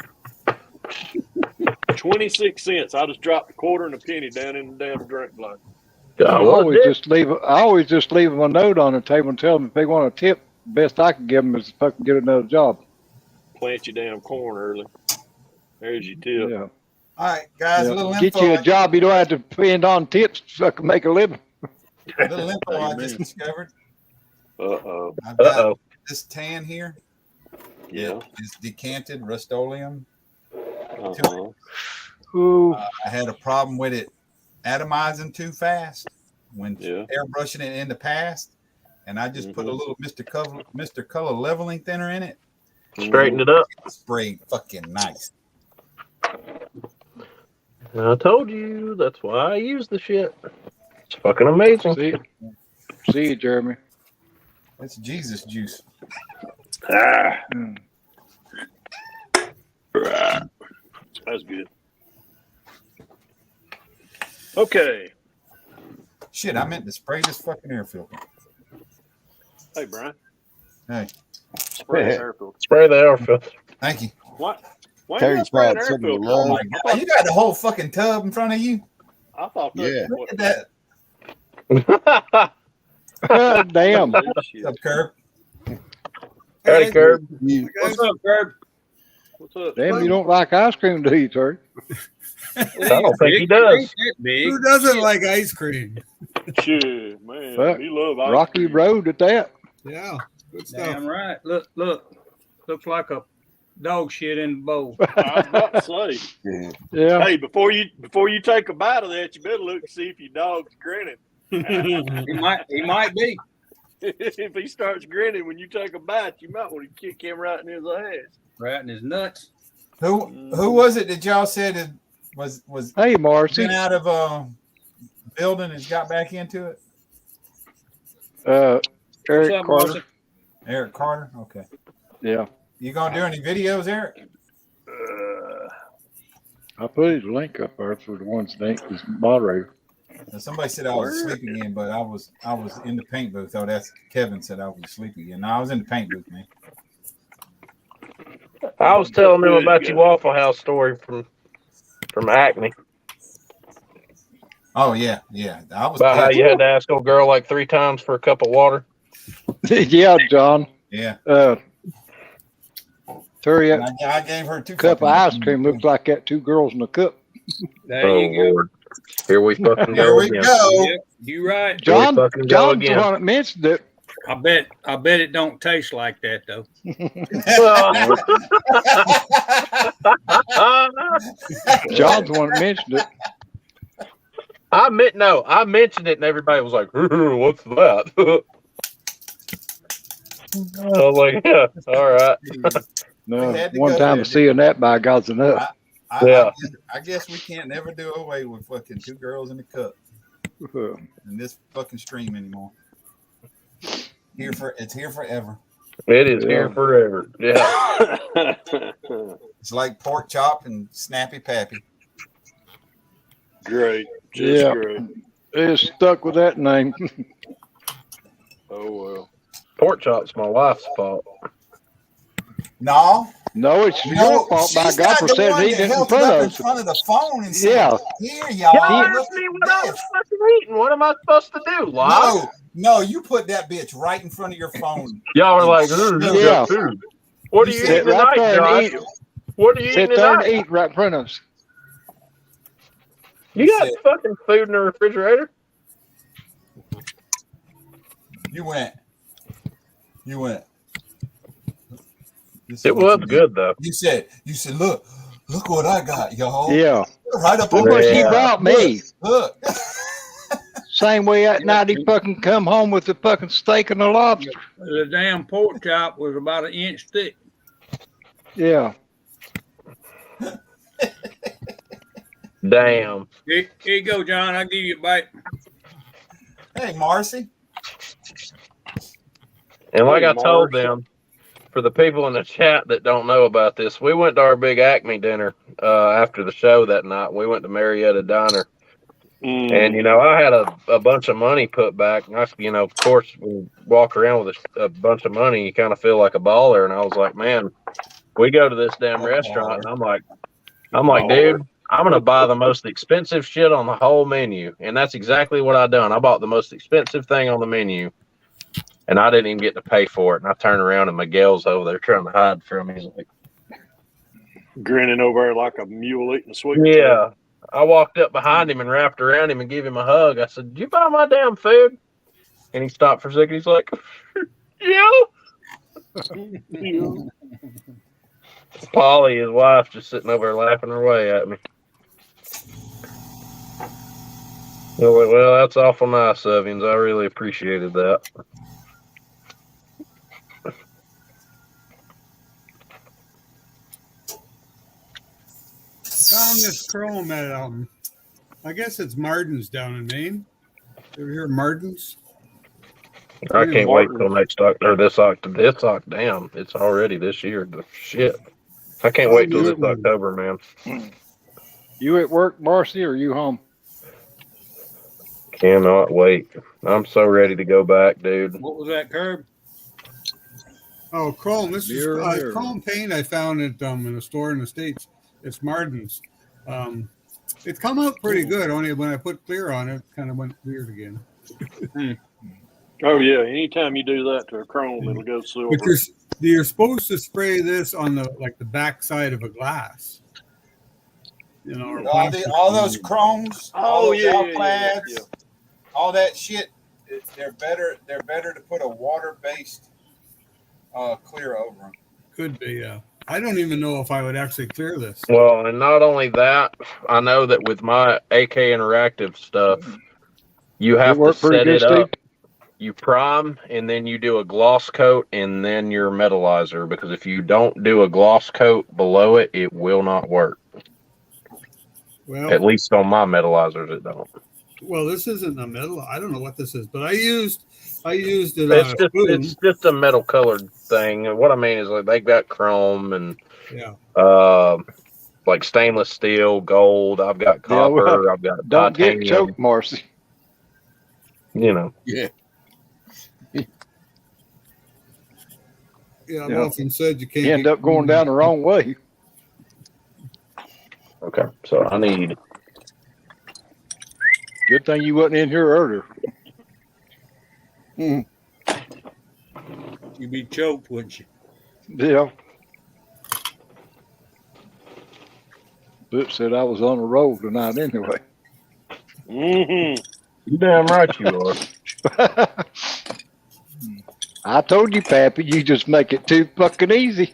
26 cents. I just dropped a quarter and a penny down in the damn drink glass. I always just leave them a note on the table and tell them if they want a tip, the best I can give them is to fucking get another job. Plant your damn corn early. There's your tip. Yeah. All right, guys, a little Get info. you a job, you don't have to depend on tips to fucking make a living. A little info I just discovered. Uh-oh. I've got this tan here. Yeah. It's decanted Rust-Oleum. I had a problem with it atomizing too fast when airbrushing it in the past, and I just put a little Mr. Color leveling thinner in it. Straightened it up. It sprayed fucking nice. I told you, that's why I use the shit. It's fucking amazing. See you, Jeremy. It's Jesus juice. That's good. Okay. Shit, I meant to spray this fucking air filter. Hey, Brian. Hey. Spray the air filter. Spray the air filter. Thank you. What? Why Terry's you spray an proud air son of a filter? Oh my God. You got the whole fucking tub in front of you? I thought that. Yeah. Look at that. Damn. What's up, Curb? Howdy, Curb. What's up, Curb? What's up? Damn, you don't like ice cream, do you, Terry? I don't think he does. Who doesn't like ice cream? Shit, man. Fuck. You love ice Rocky cream. Road at that. Yeah, good stuff. Damn right. Look. Looks like a dog shit in the bowl. I was about to say. Yeah. Hey, before you take a bite of that, you better look and see if your dog's grinning. He might be. If he starts grinning when you take a bite, you might want to kick him right in his ass. Right in his nuts. Who was it that y'all said was Hey, Marcy. been out of building and got back into it? Eric up, Carter. Marcy? Eric Carter. Okay. Yeah. You gonna do any videos, Eric? I put his link up there for the ones that ain't his moderator. Now, somebody said I was asleep again, but I was in the paint booth. Oh, that's Kevin said I was asleep again. No, I was in the paint booth, man. I was telling them about your Waffle House story from Acme. Oh yeah. I was About how pissed. you had to ask a girl like 3 times for a cup of water. Yeah, John. Yeah. Terry, And I gave her 2 cup of fucking- ice cream looks like that 2 girls in a cup. There Oh you go. Lord, here we fucking Here go we again. go. Yep, you right. John, fucking go John's the again. one that mentioned it. I bet it don't taste like that though. John's the one that mentioned it. I mentioned it and everybody was like, "What's that?" I was like, "Yeah, all right." No, We had to one go time there, of seeing that by God's enough. I guess we can't never do away with fucking 2 girls in a cup in this fucking stream anymore. It's here forever. It is here forever. Yeah. It's like pork chop and Snappy Pappy. Great. Just great. It's stuck with that name. Oh well. Pork chop's my wife's fault. No, it's your fault by she's God not for the setting one eating that it in held it front up of in us. front of the phone and said, Yeah. "Here, Y'all y'all." asked me what I was fucking eating. What am I supposed to do? Lie? No, you put that bitch right in front of your phone. Y'all are like, "Ooh, you Yeah. got food. What are you Sit eating tonight, right there Josh? and eat. What are you eating Sit there and tonight? eat right in front of us. You got fucking food in the refrigerator?" You went. It was good though. You said, look what I got, y'all. Yeah. Right up Look on what she there. brought me. Look. Same way that night he fucking come home with the fucking steak and the lobster. The damn pork chop was about 1 inch thick. Yeah. Damn. Here you go, John. I'll give you a bite. Hey, Marcy. And like Hey, I told Marcy. them, for the people in the chat that don't know about this, we went to our big Acme dinner after the show that night. We went to Marietta Diner. And, I had a bunch of money put back. And of course, when you walk around with a bunch of money, you kind of feel like a baller. And I was like, man, we go to this damn restaurant. And I'm like, dude, I'm going to buy the most expensive shit on the whole menu. And that's exactly what I done. I bought the most expensive thing on the menu. And I didn't even get to pay for it. And I turned around and Miguel's over there trying to hide from me. He's like, Grinning over there like a mule eating sweet yeah. I walked up behind him and wrapped around him and gave him a hug. I said, "Did you buy my damn food?" And he stopped for a second. He's like, "Yeah." Polly, his wife, just sitting over there laughing her way at me. I was like, well, that's awful nice of you. I really appreciated that. Found this chrome at I guess it's Martin's down in Maine. You ever hear of Martin's? I can't wait till next October. This October. Damn, it's already this year. Shit. I can't wait till this October, man. You at work, Marcy, or you home? Cannot wait. I'm so ready to go back, dude. What was that, Curb? Oh, chrome. This is Mirror. chrome paint. I found it in a store in the States. It's Martin's. It's come out pretty good. Only when I put clear on it, kind of went weird again. Oh yeah. Anytime you do that to a chrome, it'll go silver. But you're supposed to spray this on the back side of a glass. Or all those chromes, all those yeah. Alclads, all that shit. They're better to put a water-based clear over them. Could be, yeah. I don't even know if I would actually clear this. Well, and not only that, I know that with my AK Interactive stuff, you have to set it up. You prime, and then you do a gloss coat, and then your metallizer. Because if you don't do a gloss coat below it, it will not work. Well, At least on my metallizers, it don't. Well, this isn't a metal. I don't know what this is, but I used it It's on a just spoon. it's just a metal colored thing. And what I mean is like they've got chrome and Yeah. like stainless steel, gold. I've got copper. I've got Don't get titanium. choked, Marcy. You know. Yeah. Yeah, I've Yeah. often said you can't You end get up going down the wrong way. Okay, so I need. Good thing you wasn't in here earlier. You'd be choked, wouldn't you? Yeah. Butch said I was on the road tonight anyway. Mm-hmm. You damn right you are. I told you, Pappy, you just make it too fucking easy.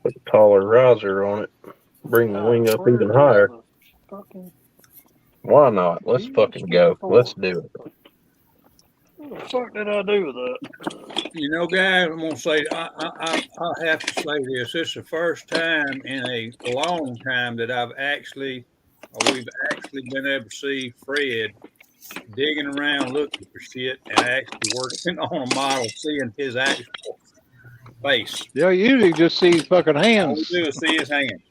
Put a taller riser on it. Bring the wing up even higher. Why not? Let's fucking go. Let's do it. What the fuck did I do with that? You know, guys, I'm gonna say I have to say this. This is the first time in a long time that we've actually been able to see Fred digging around looking for shit and actually working on a model, seeing his actual face. Yeah, you usually just see his fucking All we hands. do is see his hand.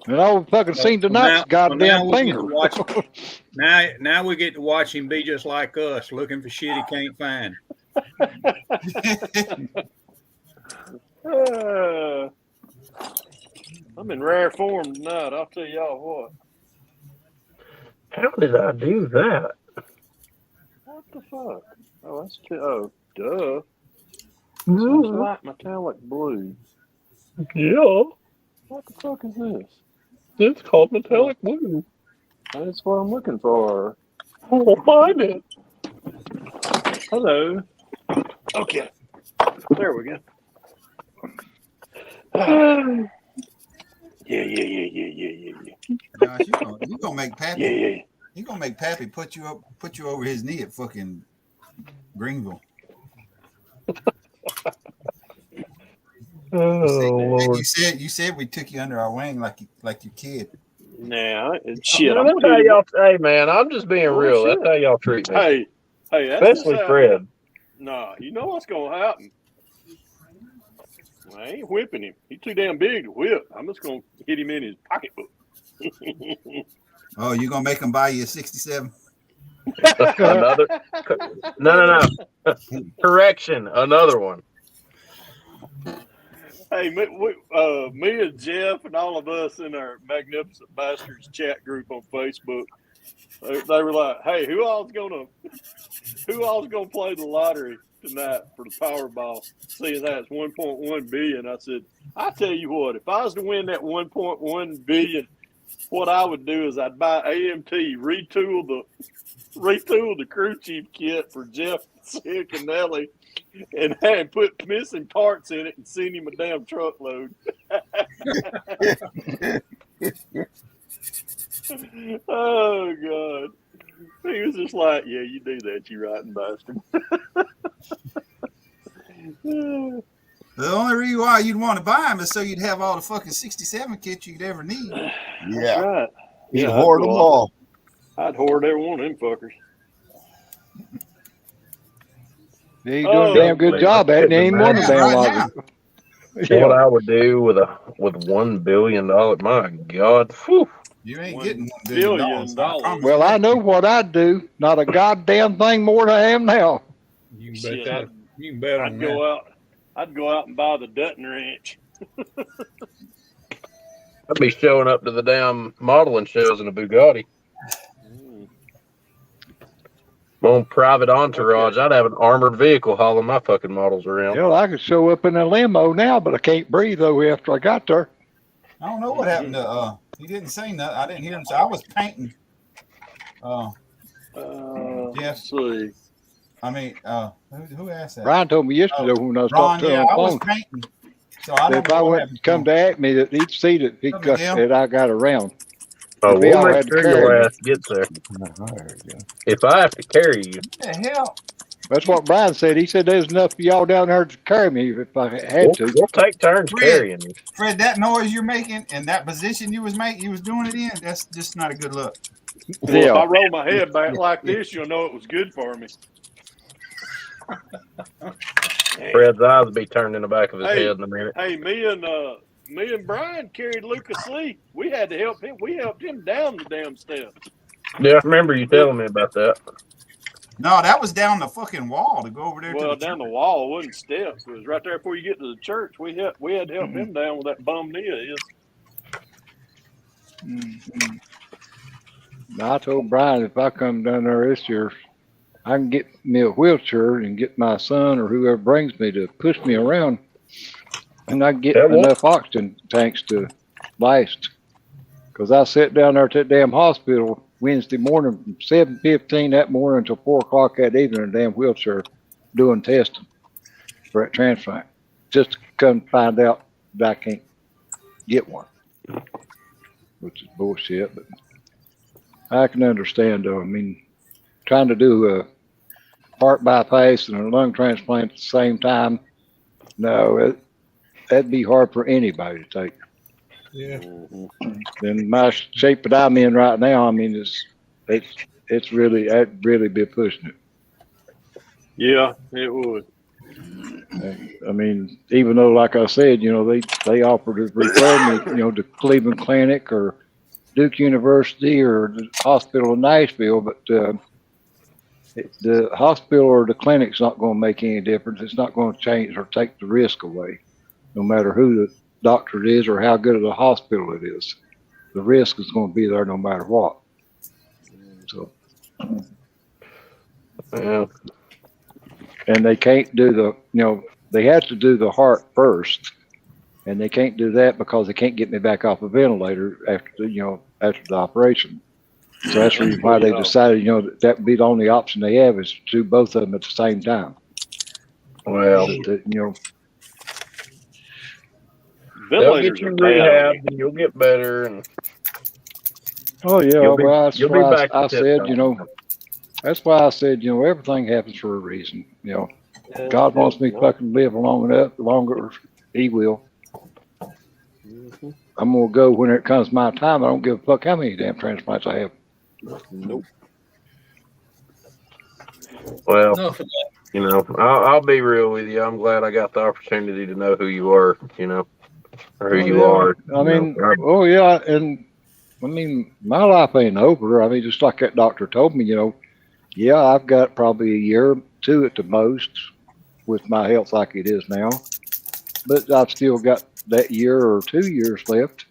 And all we fucking seen tonight's goddamn we get finger. to watch, now we get to watch him be just like us, looking for shit he can't find. I'm in rare form tonight. I'll tell y'all what. How did I do that? What the fuck? Oh, that's duh. So it's light metallic blue. Yeah. What the fuck is this? It's called metallic blue. That's what I'm looking for. I'll find it. Hello. Okay. There we go. Yeah. Gosh, you gonna make Pappy? Yeah. You gonna make Pappy put you over his knee at fucking Greenville? Lord. You said we took you under our wing like your kid. Nah, shit. Man, that's how y'all. Hey, man, I'm just being real. Shit. That's how y'all treat me. Hey, that's especially just Fred. Nah, you know what's gonna happen. I ain't whipping him. He's too damn big to whip. I'm just gonna hit him in his pocketbook. Oh, you gonna make him buy you a 67? Another? No. Correction. Another one. Hey, me and Jeff and all of us in our Magnificent Bastards chat group on Facebook, they were like, "Hey, who all's gonna play the lottery tonight for the Powerball? Seeing that it's 1.1 billion." I said, "I tell you what, if I was to win that 1.1 billion, what I would do is I'd buy AMT, retool the crew chief kit for Jeff, Sick, and Nelly, and put missing parts in it and send him a damn truckload." Oh God. He was just like, "Yeah, you do that, you rotten bastard." The only reason why you'd want to buy them is so you'd have all the fucking 67 kits you'd ever need. Yeah. That's right. He'd hoard them all. I'd hoard every one of them fuckers. Yeah, you're doing a damn good job at it. Ain't one of damn longer. What I would do with $1 billion, my God. Whew. You ain't getting $1 billion. Well, I know what I'd do. Not a goddamn thing more than I am now. You can Shit, bet that. You can bet on I'd that. go out. I'd go out and buy the Dutton Ranch. I'd be showing up to the damn modeling shows in a Bugatti. My own private entourage. I'd have an armored vehicle hauling my fucking models around. Hell, I could show up in a limo now, but I can't breathe though after I got there. I don't know what happened to he didn't say nothing. I didn't hear him say. I was painting. Let's see. I mean, who asked that? Ryan told me yesterday when I was Ron, talking to him I on was the phone. painting. So I don't If I know what went happened and come to at me, that he'd see that Miguel? that I got around. Oh, If we we'll all make had to sure carry your me. ass gets there. Not hard, yeah. If I have to carry you, What the hell? That's what Brian said. He said there's enough for y'all down there to carry me if I had to. we'll take turns Fred, carrying you. Fred, that noise you're making and that position you was doing it in, that's just not a good look. Well, if Yeah. I roll my head back like this, you'll know it was good for me. Fred's eyes will be turned in the back of his Hey, head in a minute. hey, me and Brian carried Lucas Lee. We had to help him. We helped him down the damn steps. Yeah, I remember you telling me about that. No, that was down the fucking wall to go over there. Well, to the down the wall, it wasn't steps. It was right there before you get to the church. We had to help him down with that bum knee of his. I told Brian if I come down there this year, I can get me a wheelchair and get my son or whoever brings me to push me around, and I can get enough oxygen tanks to last. Because I sat down there at that damn hospital Wednesday morning from 7:15 that morning until 4 o'clock that evening in a damn wheelchair doing testing for that transplant, just to come find out that I can't get one, which is bullshit. But I can understand, though. I mean, trying to do a heart bypass and a lung transplant at the same time, no, that'd be hard for anybody to take. Yeah. In my shape that I'm in right now, I mean, it's really, I'd really be pushing it. Yeah, it would. I mean, even though, like I said, you know, they offered to refer me, you know, to Cleveland Clinic or Duke University or the hospital in Nashville, but the hospital or the clinic's not going to make any difference. It's not going to change or take the risk away, no matter who the doctor it is or how good of a hospital it is. The risk is going to be there no matter what. So, Yeah. and they can't do the, you know, they have to do the heart first, and they can't do that because they can't get me back off a ventilator after the, you know, after the operation. So that's the reason why they decided, you know, that would be the only option they have is to do both of them at the same time. Well, you know, they'll get you rehab and you'll get better. And oh yeah, well that's you'll be why back I to said, tip-top. you know, that's why I said, you know, everything happens for a reason. You know, God wants me to fucking live long enough, longer, He will. I'm gonna go when it comes my time. I don't give a fuck how many damn transplants I have. Nope. Well, you know, I'll be real with you. I'm glad I got the opportunity to know who you are, you know, or who you are. I mean, oh yeah, and I mean, my life ain't over. I mean, just like that doctor told me, you know, yeah, I've got probably a year, 2 at the most, with my health like it is now, but I've still got that year or 2 years left.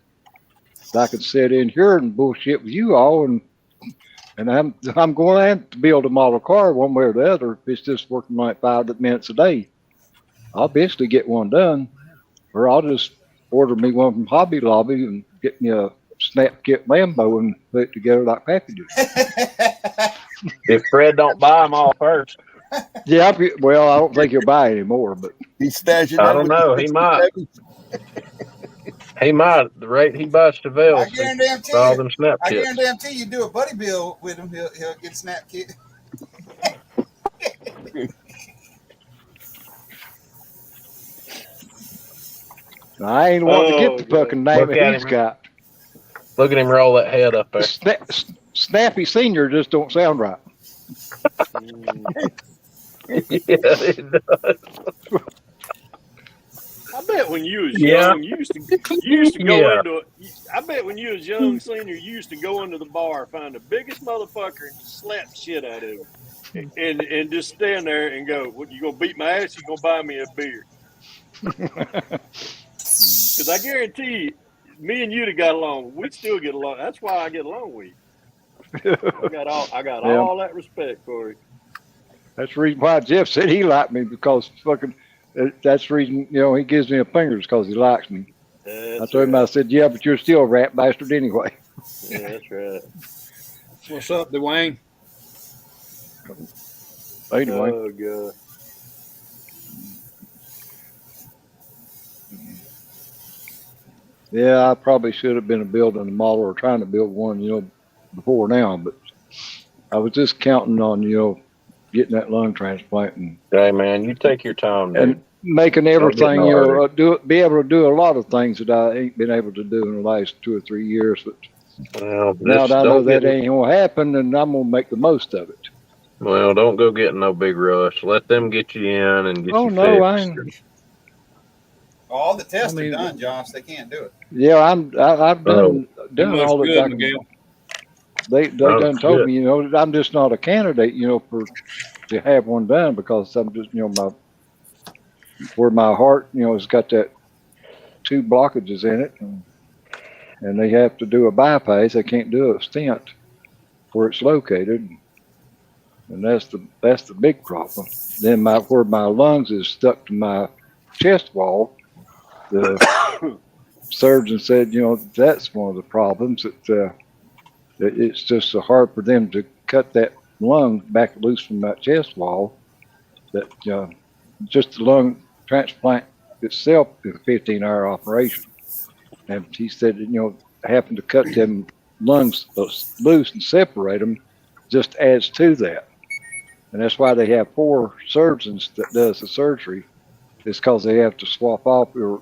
I can sit in here and bullshit with you all, and I'm going to have to build a model car one way or the other. If it's just working like 5 minutes a day, I'll basically get one done, or I'll just order me one from Hobby Lobby and get me a snap kit Lambo and put it together like Pappy did. If Fred don't buy them all first. Yeah, well, I don't think he'll buy any more, but he's stashing. I don't know. He might. He might. The rate he buys Chevelle, all them snap I kits. guarantee you do a buddy bill with him, he'll get snap kit. I ain't wanting to get the fucking name Look at he's him. got. Look at him roll that head up there. Snappy Senior just don't sound right. Yeah, it does. I bet when you was young, you used to go into. I bet when you was young, senior, you used to go into the bar, find the biggest motherfucker, and just slap the shit out of him, and just stand there and go, "What, you gonna beat my ass? You gonna buy me a beer?" Because I guarantee you, me and you'd have got along. We'd still get along. That's why I get along with you. I got all that respect for you. That's the reason why Jeff said he liked me, because fucking. That's the reason, you know, he gives me a fingers because he likes me. I told him, I said, yeah, but you're still a rat bastard anyway. Yeah, that's right. What's up, Dwayne? Anyway. Oh, God. Yeah, I probably should have been building a model or trying to build one, before now, but I was just counting on, getting that lung transplant Hey man, you take your time, dude. and making Don't get everything, no hurry. be able to do a lot of things that I ain't been able to do in the last 2 or 3 years. But Well, now just that I know don't get. that ain't gonna happen, and I'm gonna make the most of it. Well, don't go get in no big rush. Let them get you in and get Oh you no, I fixed. ain't. All the I tests are mean, done, Josh. They can't do it. yeah, I've Oh, You done looks all that good, I can. Miguel. They oh done told shit. me, that I'm just not a candidate, for to have one done because I'm just, where my heart, has got that 2 blockages in it, and they have to do a bypass. They can't do a stent where it's located, and that's the big problem. Then where my lungs is stuck to my chest wall, the surgeon said, that's one of the problems that it's just so hard for them to cut that lung back loose from that chest wall that just the lung transplant itself is a 15-hour operation. And he said, having to cut them lungs loose and separate them just adds to that. And that's why they have 4 surgeons that does the surgery. It's because they have to swap off, or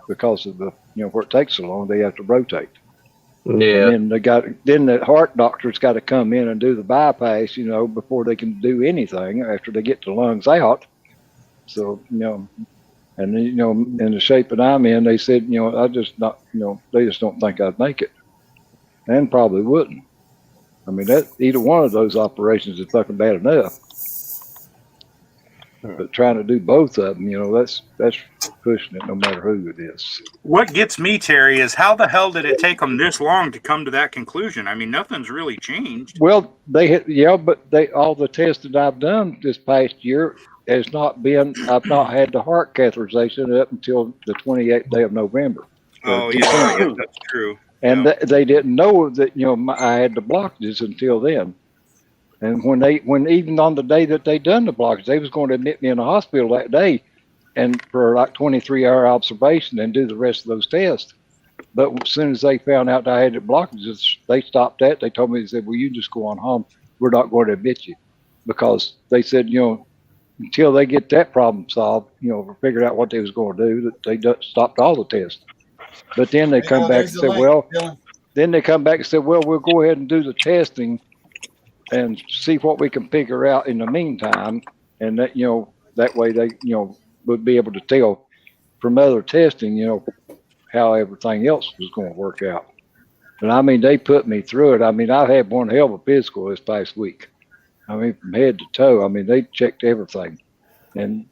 because of where it takes so long, they have to rotate. And Yeah. then the heart doctor's got to come in and do the bypass, before they can do anything after they get the lungs out. So, and in the shape that I'm in, they said, I just not, they just don't think I'd make it, and probably wouldn't. I mean, that either one of those operations is fucking bad enough, but trying to do both of them, that's pushing it, no matter who it is. What gets me, Terry, is how the hell did it take them this long to come to that conclusion? I mean, nothing's really changed. Well, but all the tests that I've done this past year has not been. I've not had the heart catheterization up until the 28th day of November. Oh, yeah, I guess that's true. And they didn't know that I had the blockages until then. And when even on the day that they done the blockage, they was going to admit me in the hospital that day, and for like 23-hour observation and do the rest of those tests. But as soon as they found out that I had the blockages, they stopped that. They told me, they said, well, you just go on home. We're not going to admit you, because they said, until they get that problem solved, or figured out what they was going to do, that they stopped all the tests. But then they come back and said, well, we'll go ahead and do the testing and see what we can figure out in the meantime. And that, that way they, would be able to tell from other testing, how everything else was going to work out. But I mean, they put me through it. I mean, I've had one hell of a physical this past week. I mean, from head to toe. I mean, they checked everything, and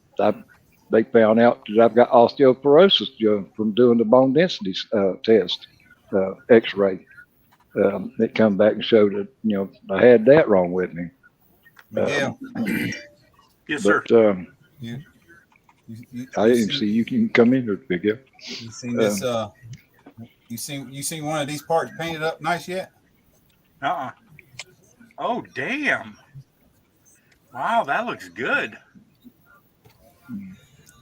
they found out that I've got osteoporosis from doing the bone density test, X-ray. It come back and showed that I had that wrong with me. Miguel. Yes, sir. But You I didn't see you can come in here, Miguel. You seen this? You seen one of these parts painted up nice yet? Oh, damn. Wow, that looks good.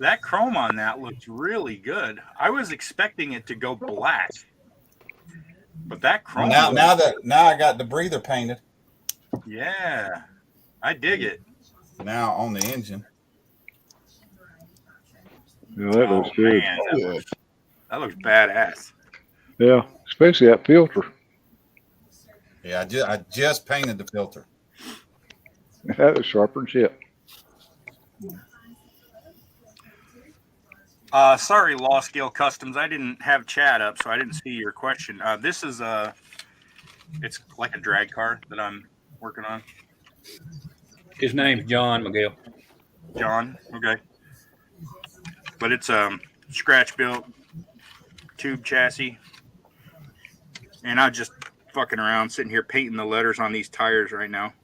That chrome on that looks really good. I was expecting it to go black, but that chrome. Well, now I got the breather painted. Yeah, I dig it. Now on the engine. Yeah, that looks good. Man, that looks badass. Yeah, especially that filter. Yeah, I just painted the filter. That was sharper than shit. Sorry, Law Scale Customs. I didn't have chat up, so I didn't see your question. This is it's like a drag car that I'm working on. His name's John, Miguel. John, okay. But it's scratch built tube chassis, and I'm just fucking around, sitting here painting the letters on these tires right now.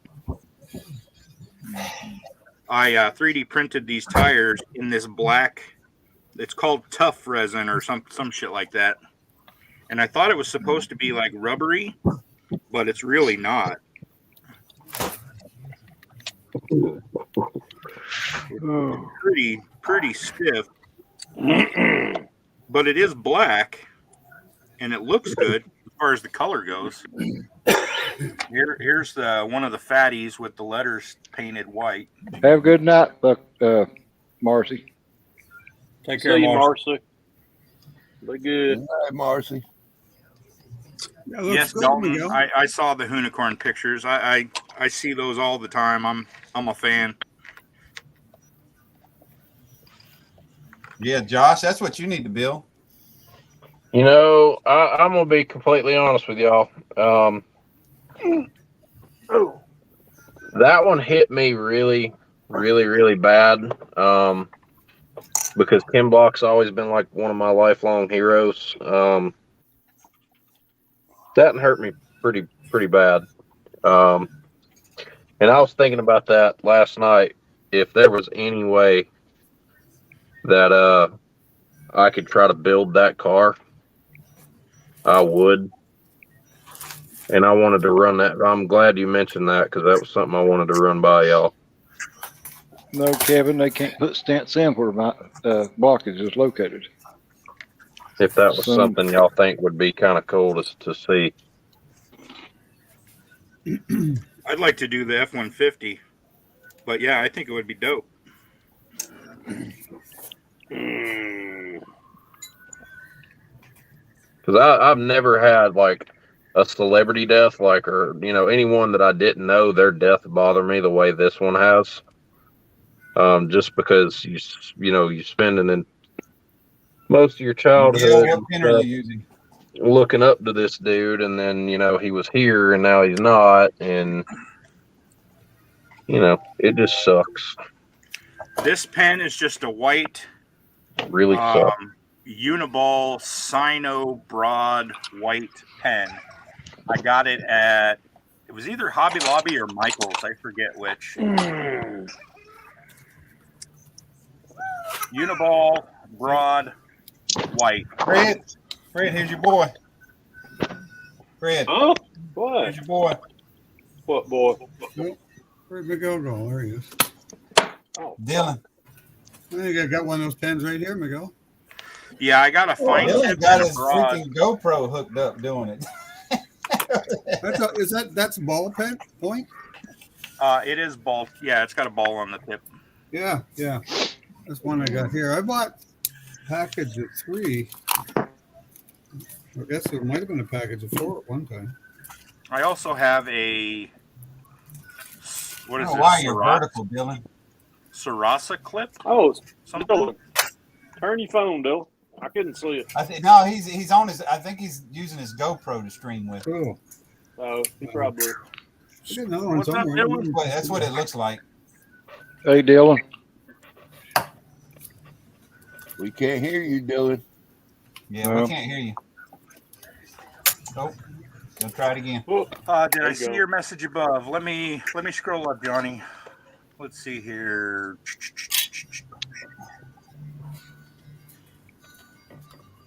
I 3D printed these tires in this black. It's called tough resin or some shit like that. And I thought it was supposed to be like rubbery, but it's really not. Pretty stiff. But it is black. and it looks good as far as the color goes. Here's one of the fatties with the letters painted white. Have a good night, Marcy. Take See care, you, Marcy. Marcy. Be good. All right, Marcy. That looks Yes, good, Dalton. Miguel. I saw the unicorn pictures. I see those all the time. I'm a fan. Yeah, Josh, that's what you need to build. You know, I'm gonna be completely honest with y'all. That one hit me really, really, really bad. Because Ken Block's always been like one of my lifelong heroes. That hurt me pretty bad. And I was thinking about that last night. If there was any way that I could try to build that car, I would. And I wanted to run that. I'm glad you mentioned that because that was something I wanted to run by y'all. No, Kevin, they can't put stents in where my blockage is located. If that was something y'all think would be kind of cool to see. I'd like to do the F-150, but yeah, I think it would be dope. Because I've never had like a celebrity death, like, or anyone that I didn't know, their death bothered me the way this one has. Just because you spending in most of your childhood What pen are you using? looking up to this dude, and then he was here and now he's not, and it just sucks. This pen is just a white, Really sucks. Uniball Sino broad white pen. I got it it was either Hobby Lobby or Michael's, I forget which. Uniball broad white. Fred, here's your boy. Fred. Oh, what? Here's your boy. What boy? Where'd Miguel go? There he is. Oh, Dylan. I think I got one of those pens right here, Miguel. Yeah, I got a fine Dylan tip got and a his broad. freaking GoPro hooked up doing it. That's ball pen point? It is ball. Yeah, it's got a ball on the tip. Yeah. That's one I got here. I bought a package of 3. I guess there might have been a package of 4 at one time. I also have a what is it? Why you're vertical, Dylan? Sarasa clip. Oh, something. Dylan. Turn your phone, Dylan. I couldn't see it. I think no, he's on his. I think he's using his GoPro to stream with. Cool. Oh, he probably. I got another one somewhere. That's what it looks like. Hey, Dylan. We can't hear you, Dylan. Yeah, we can't hear you. Nope. Gonna try it again. Did I see your message above? Let me scroll up, Johnny. Let's see here.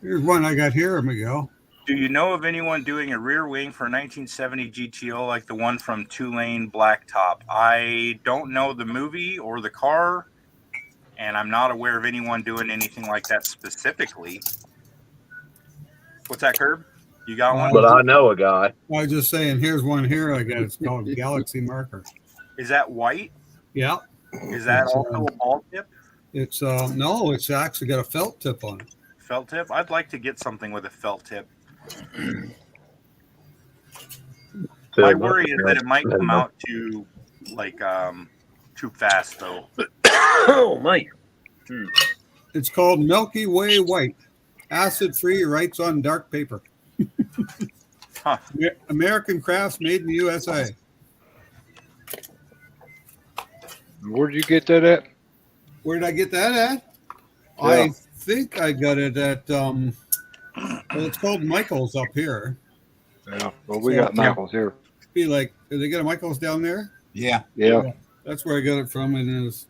Here's one I got here, Miguel. Do you know of anyone doing a rear wing for 1970 GTO like the one from Tulane Blacktop? I don't know the movie or the car, and I'm not aware of anyone doing anything like that specifically. What's that, Herb? You got one? But I know a guy. I was just saying, here's one here I got. It's called Galaxy Marker. Is that white? Yeah. Is that also a ball tip? It's no, it's actually got a felt tip on it. Felt tip? I'd like to get something with a felt tip. My worry is that it might come out too fast though. Oh my. It's called Milky Way White. Acid free, writes on dark paper. Huh. American crafts made in the USA. Where'd you get that at? Where did I get that at? Yeah. I think I got it at well, it's called Michael's up here. Yeah. Well, we got Michael's here. Be like, did they get a Michael's down there? Yeah. Yeah. That's where I got it from. And there's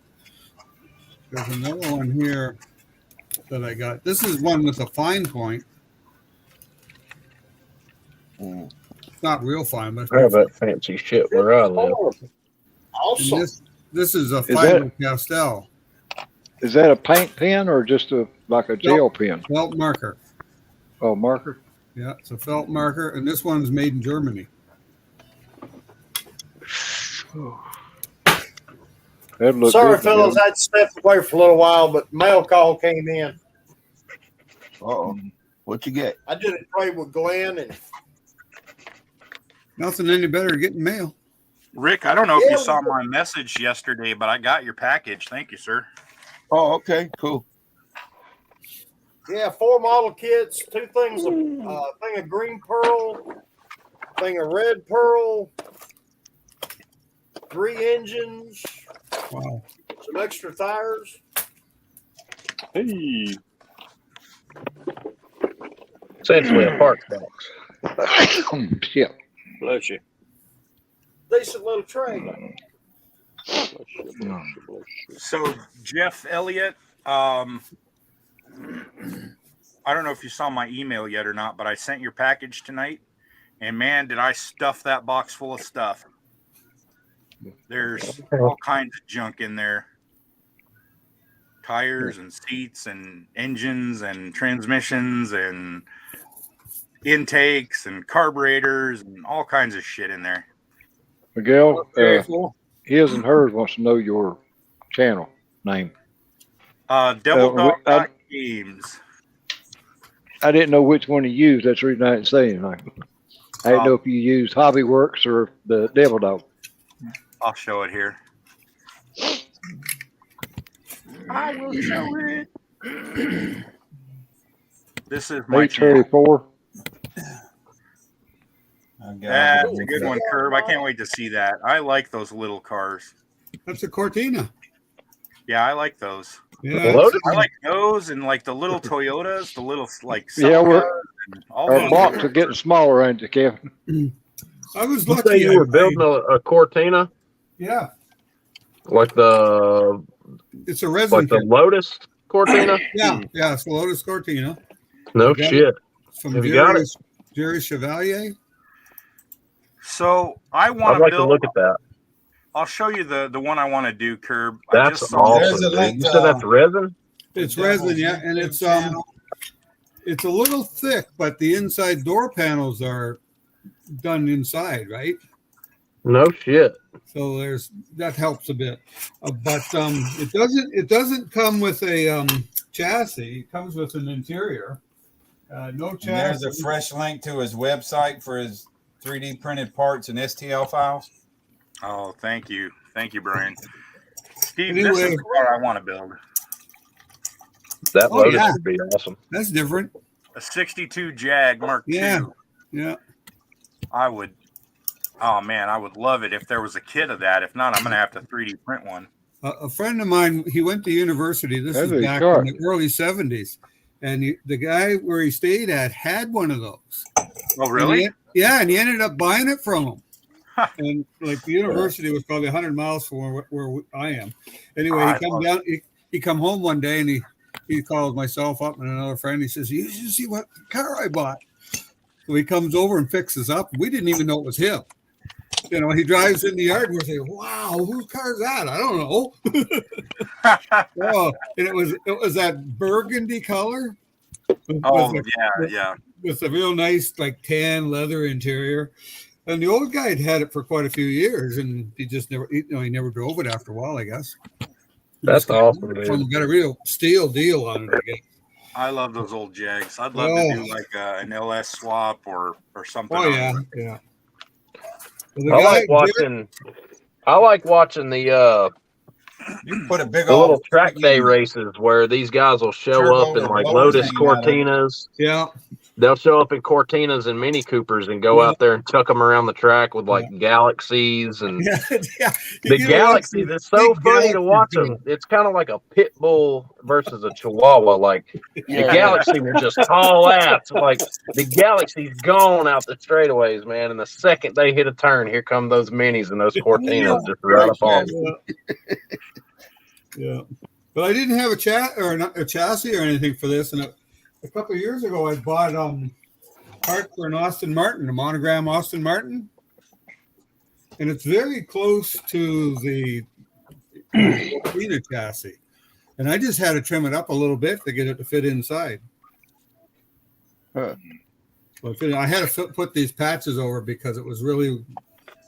another one here that I got. This is one with a fine point. It's not real fine, but I have that fancy shit where I live. Awesome. This is a Faber Castell. Is that a paint pen or just like a gel pen? Felt marker. Oh, marker. Yeah, it's a felt marker, and this one's made in Germany. That looked Sorry, good, fellas, Miguel. I had to step away for a little while, but mail call came in. Oh, what you get? I did a trade with Glenn, and Nothing any better than getting mail. Rick, I don't know if Yeah, you saw my message yesterday, but I got your package. Thank you, sir. Oh, okay, cool. yeah, 4 model kits, 2 things of thing of green pearl, thing of red pearl, 3 engines, Wow. some extra tires. Hey. Essentially a parts box. Yeah. Bless you. Decent little trade. So, Jeff Elliott, I don't know if you saw my email yet or not, but I sent your package tonight, and man, did I stuff that box full of stuff. There's all kinds of junk in there. Tires and seats and engines and transmissions and intakes and carburetors and all kinds of shit in there. Miguel, Very full. his and hers wants to know your channel name. Devil Dog Games. I didn't know which one you used. That's the reason I didn't say anything. I didn't know if you used Hobbyworks or the Devil Dog. I'll show it here. I will show it. This is my channel. 834. That's a good one, Curb. I can't wait to see that. I like those little cars. That's a Cortina. Yeah, I like those. Yeah, I like those and like the little Toyotas, the little like Yeah, all our blocks are getting smaller, ain't they, Kevin? I was You lucky. say you were building a Cortina? Yeah, Like the it's a resin like the kit. Lotus Cortina? Yeah, it's the Lotus Cortina. No I got shit. it from Have you got it? Jerry Chevalier. So I want I'd like build. to look at that. I'll show you the one I want to do, Curb. That's awesome. Dude. You said that's resin? It's resin, yeah, and it's a little thick, but the inside door panels are done inside, right? No shit. So that helps a bit, but it doesn't come with a chassis. It comes with an interior. No chassis. And there's a fresh link to his website for his 3D printed parts and STL files. Oh, thank you, Brian. Steve, Anyway. this is what I want to build. That Lotus would be awesome. That's different. A 62 Jag Mark II. Yeah. I would. Oh man, I would love it if there was a kit of that. If not, I'm gonna have to 3D print one. A friend of mine, he went to university. This is back in the early 70s. And the guy where he stayed at had one of those. Oh, really? And he ended up buying it from him. And like the university was probably 100 miles from where I am. Anyway, he come home one day and he called myself up and another friend. He says, "You should see what car I bought." So he comes over and fixes up. We didn't even know it was him. You know, he drives in the yard and we're saying, "Wow, whose car is that?" I don't know. Oh, and it was that burgundy color. With a real nice like tan leather interior. And the old guy had it for quite a few years, and he just never drove it after a while, I guess. That's awesome, dude. Got a real steal deal on it again. I love those old Jags. I'd love to do like an LS swap or something. Oh yeah, yeah. Well, I like watching the you put a big the old little track day races where these guys will show up in like Lotus Cortinas. Yeah. They'll show up in Cortinas and Mini Coopers and go out there and chuck them around the track with like Galaxies and the Galaxies. It's so funny to watch them. It's kind of like a pit bull versus a Chihuahua. Like the Galaxy will just haul ass. Like the Galaxy's gone out the straightaways, man. And the second they hit a turn, here come those Minis and those Cortinas just right up on them. Yeah, but I didn't have a chassis or anything for this, and a couple of years ago, I bought part for an Austin Martin, a monogram Austin Martin, and it's very close to the Cortina chassis, and I just had to trim it up a little bit to get it to fit inside. Huh. But I had to put these patches over because it was really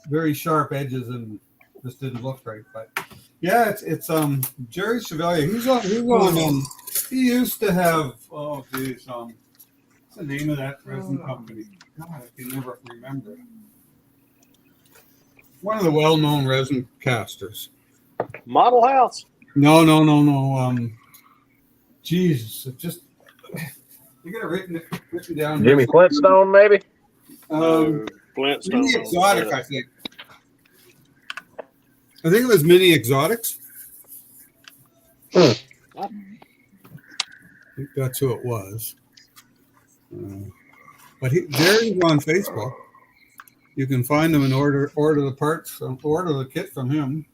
very sharp edges and just didn't look right. But yeah, it's Jerry Chevalier. He's on he used to have what's the name of that resin company? God, I can never remember it. One of the well-known resin casters. Model House. No. Jesus, it just you got it written down. Jimmy Flintstone, maybe. Flintstone. Mini Exotic, I think. I think it was Mini Exotics. I think that's who it was. But Jerry's on Facebook. You can find him and order the parts, order the kit from him.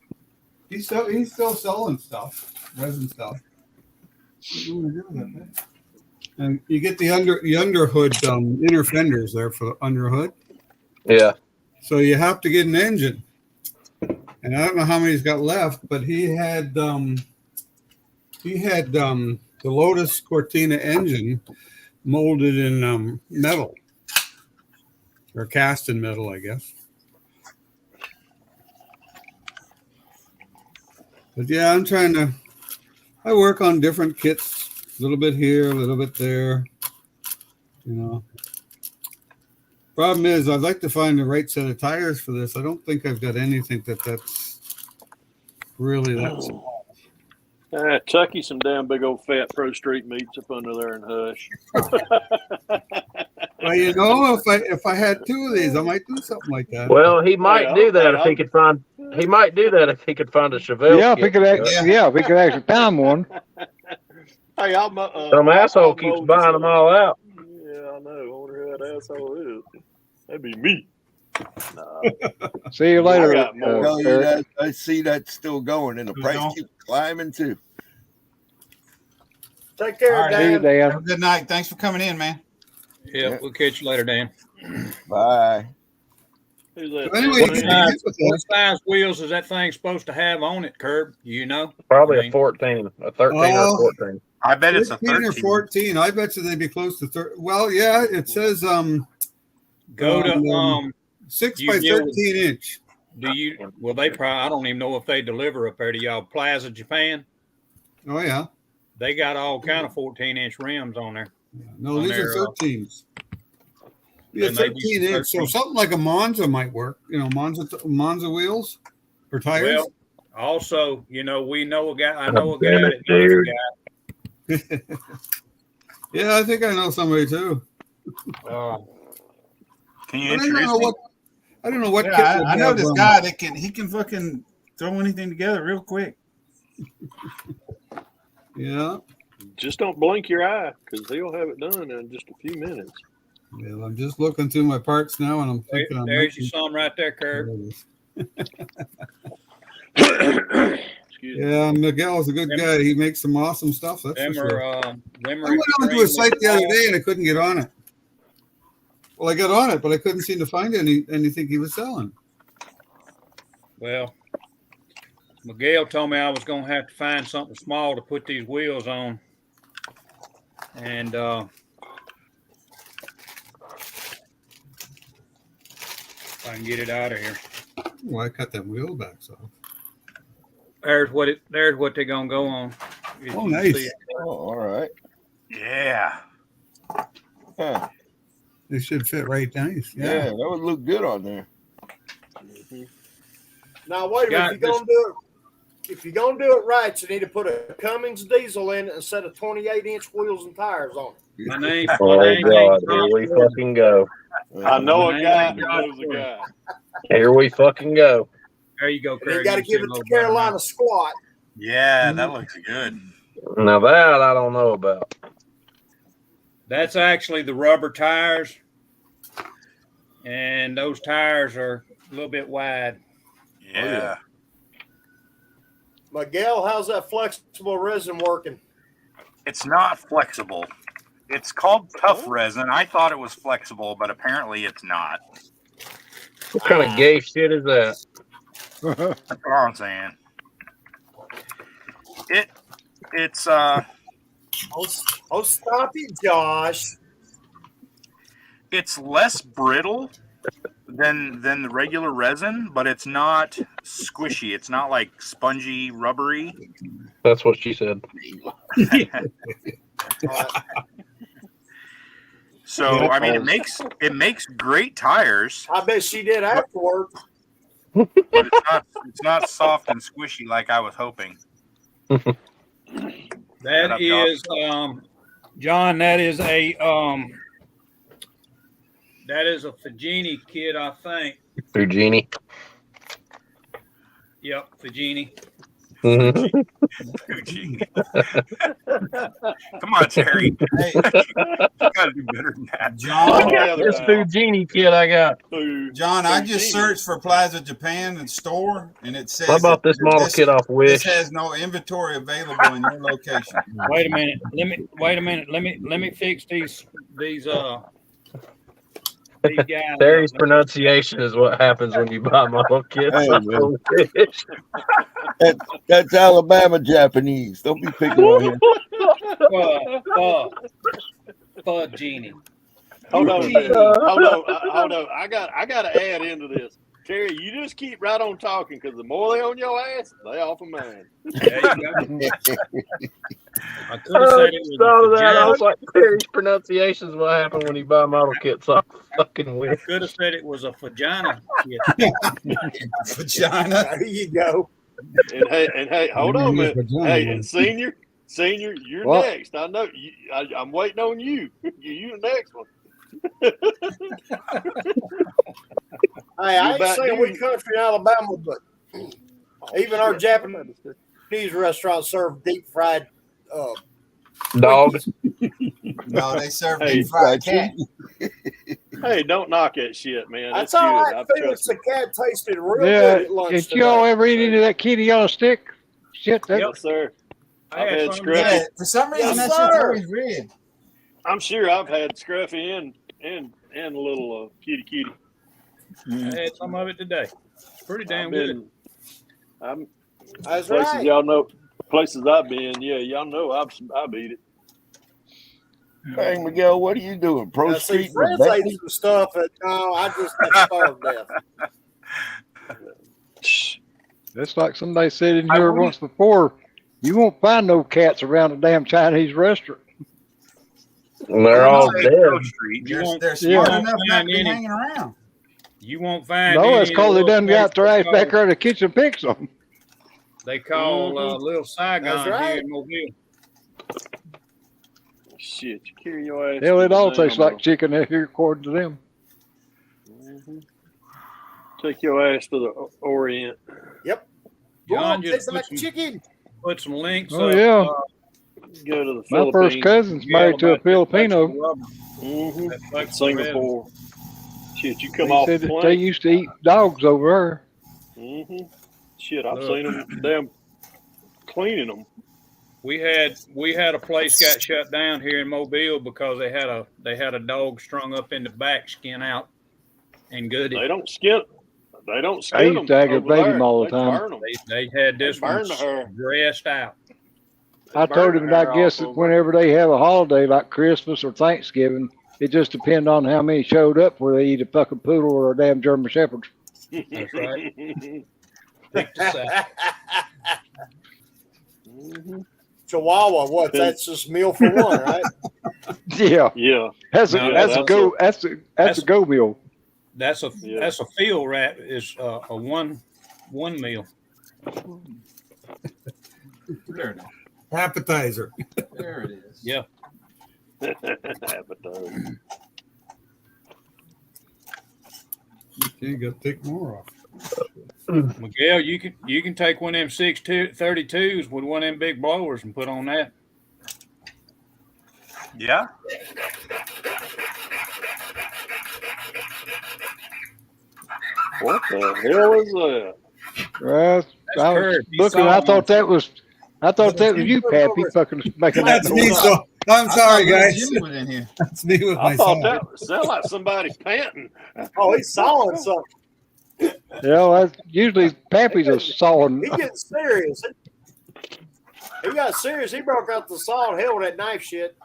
He's still selling stuff, resin stuff. And you get the underhood inner fenders there for the underhood. Yeah. So you have to get an engine. And I don't know how many he's got left, but he had the Lotus Cortina engine molded in metal or cast in metal, I guess. But yeah, I work on different kits, a little bit here, a little bit there. You know. Problem is, I'd like to find the right set of tires for this. I don't think I've got anything that's really that small. Chuck you some damn big old fat Pro Street meats up under there and hush. Well, you know, if I had two of these, I might do something like that. Well, he might do that if he could find. He might do that if he could find a Chevelle. Yeah, if we could actually find one. Hey, some asshole keeps buying them all out. Yeah, I know. I wonder who that asshole is. That'd be me. Nah. See you later. I see that's still going, and the price keeps climbing too. Take care, All right, Dan. Dan. Have a good night. Thanks for coming in, man. Yeah, we'll catch you later, Dan. Bye. Who's that? Anyway, what size wheels is that thing supposed to have on it, Curb? You know? Probably a 14, a 13 or 14. I bet it's a 13 or 14. I bet you they'd be close to 30. Well, yeah, it says go to 6 by 13 inch. Do you? Well, they probably. I don't even know if they deliver up there to y'all. Plaza Japan. Oh yeah. They got all kind of 14-inch rims on there. No, these are 13s. Yeah, 13 inch. So something like a Monza might work. You know, Monza wheels or tires. Well, also, you know, we know a guy. I know a guy that knows a guy. Yeah, I think I know somebody too. Can you introduce me? I don't know what. Yeah, I know this guy that he can fucking throw anything together real quick. Yeah. Just don't blink your eye because he'll have it done in just a few minutes. Yeah, I'm just looking through my parts now, and I'm thinking. There's your son right there, Kurt. Yeah, Miguel's a good guy. He makes some awesome stuff. That's for sure. I went onto his site the other day, and I couldn't get on it. Well, I got on it, but I couldn't seem to find anything he was selling. Well, Miguel told me I was going to have to find something small to put these wheels on. And if I can get it out of here. Well, I cut them wheel backs off. There's what they're going to go on. Oh, nice. Oh, all right. Yeah. Huh. They should fit right nice. Yeah, that would look good on there. Now wait a minute. If you're gonna do it right, you need to put a Cummins diesel in it instead of 28-inch wheels and tires on it. My name. God, here we fucking go. I know a guy who knows a guy. Here we fucking go. There you go, Craig. You got to give it to Carolina Squat. Yeah, that looks good. Now that I don't know about. That's actually the rubber tires, and those tires are a little bit wide. Yeah. Miguel, how's that flexible resin working? It's not flexible. It's called tough resin. I thought it was flexible, but apparently it's not. What kind of gay shit is that? That's what I'm saying. It's Oh, stop it, Josh. it's less brittle than the regular resin, but it's not squishy. It's not like spongy, rubbery. That's what she said. So I mean, it makes great tires. I bet she did afterward. But it's not soft and squishy like I was hoping. That is John, that is a Fugini kit, I think. Fugini. Yep, Fugini. Mm-hmm. Fugini. Come on, Terry. Hey, you gotta do better than that. John, this Fugini kit I got. John, I just searched for Plaza Japan and store, and it says How about this model kit off Wish? This has no inventory available in your location. Wait a minute. Let me fix these guys. Terry's pronunciation is what happens when you buy model kits. Hey, man. That's Alabama Japanese. Don't be picking on him. Fugini. Hold on. I got to add into this. Terry, you just keep right on talking, because the more they on your ass, they off of mine. There you go. I could have said it was I was like, Terry's pronunciation is what happened when you buy model kits off fucking Wish. I could have said it was a vagina kit. Vagina. There you go. And hey, hold on a minute. Hey, and senior, you're What? next. I know. I'm waiting on you. You the next one. Hey, I ain't saying we country in Alabama, but even our Japanese restaurants serve deep fried dog. No, they serve Hey, deep fried cat. Hey, don't knock that shit, man. That's It's all good. right. I've Felix trusted the cat tasted real Yeah, good at lunch did today. y'all ever eat any of that kitty on a stick? Shit, that, Yes, sir. I I've had had some Scruffy. Yeah, for some reason Yes, that shit's sir. always red. I'm sure I've had Scruffy and a little kitty. I had some of it today. It's pretty damn good. That's Places right. y'all know, places I've been, yeah, y'all know I've eat it. Hey, Miguel, what are you doing? Pro Now, see, Street Fred's with ate Becky? some stuff that I just got starved to death. that's like somebody said in here once before. You won't find no cats around a damn Chinese restaurant. They're all dead. They're smart Yeah. enough not to be hanging around. You won't find No, any that's because they little done got their ass place back there in the kitchen and picks them. they call Little Saigon That's right. here in Mobile. Shit, you carry your ass. Hell, to it the all tastes damn, like chicken here according to them. Take your ass to the Orient. Yep. John, Ooh, just tastes like chicken. put some links Oh up. yeah. Go to the My Philippines. first cousin's married to a Filipino. Mm-hmm. Like Singapore. Shit, you come He off said the that they plane. used to eat dogs over Mm-hmm. Shit, I've seen them damn cleaning them. We had a place got shut down here in Mobile because they had a dog strung up in the back, skin out, and good. They don't skin. They don't there. I skin used them. to aggravate him all the They time. burn them. They had this They burn one the hair. dressed out. I told him that I guess that whenever they have a holiday like Christmas or Thanksgiving, it just depends on how many showed up where they eat a fucking poodle or a damn German Shepherd. That's right. Pick the side. Chihuahua, what? That's just meal for one, right? Yeah. Yeah. That's No, a go meal. That's a field rat is a one meal. There it is. Appetizer. There it is. Yeah. Appetizer. You got to take more off. Miguel, you can take one of them 632s with one of them big blowers and put on that. Yeah. What the hell is that? Right. I was Kurt. He looking. saw I thought that was you, Pappy, fucking making that That's me. noise. So I'm sorry, guys. Jimmy was in here. That's me with I my thought song. that sounded like somebody panting. Oh, he's sawing something. That's usually Pappy's a sawing. He getting serious. He got serious. He broke out the saw and hell with that knife shit.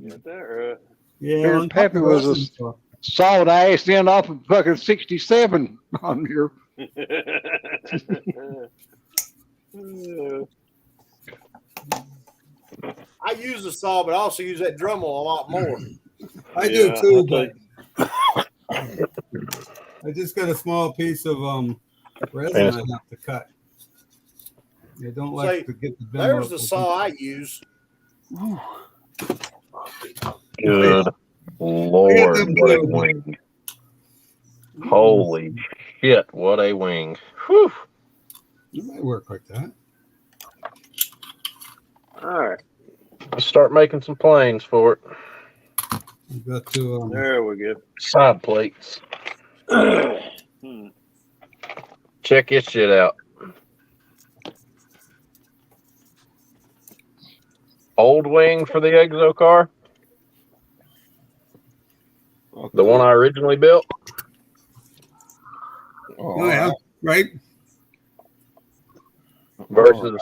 Got that right. Yeah, Here, on top Peppy of was a wrestling stuff. sawed ass in off of fucking 67 on here. I use the saw, but I also use that Dremel a lot more. I do too, but I just got a small piece of resin I have to cut. I don't like to get the There's the saw I use. Good Lord, what a wing. Holy shit, what a wing. Whew. It might work like that. All right. Let's start making some planes for it. We've got to. There we go. Side plates. Check this shit out. Old wing for the Exo car. The one I originally built. Oh yeah, right. Versus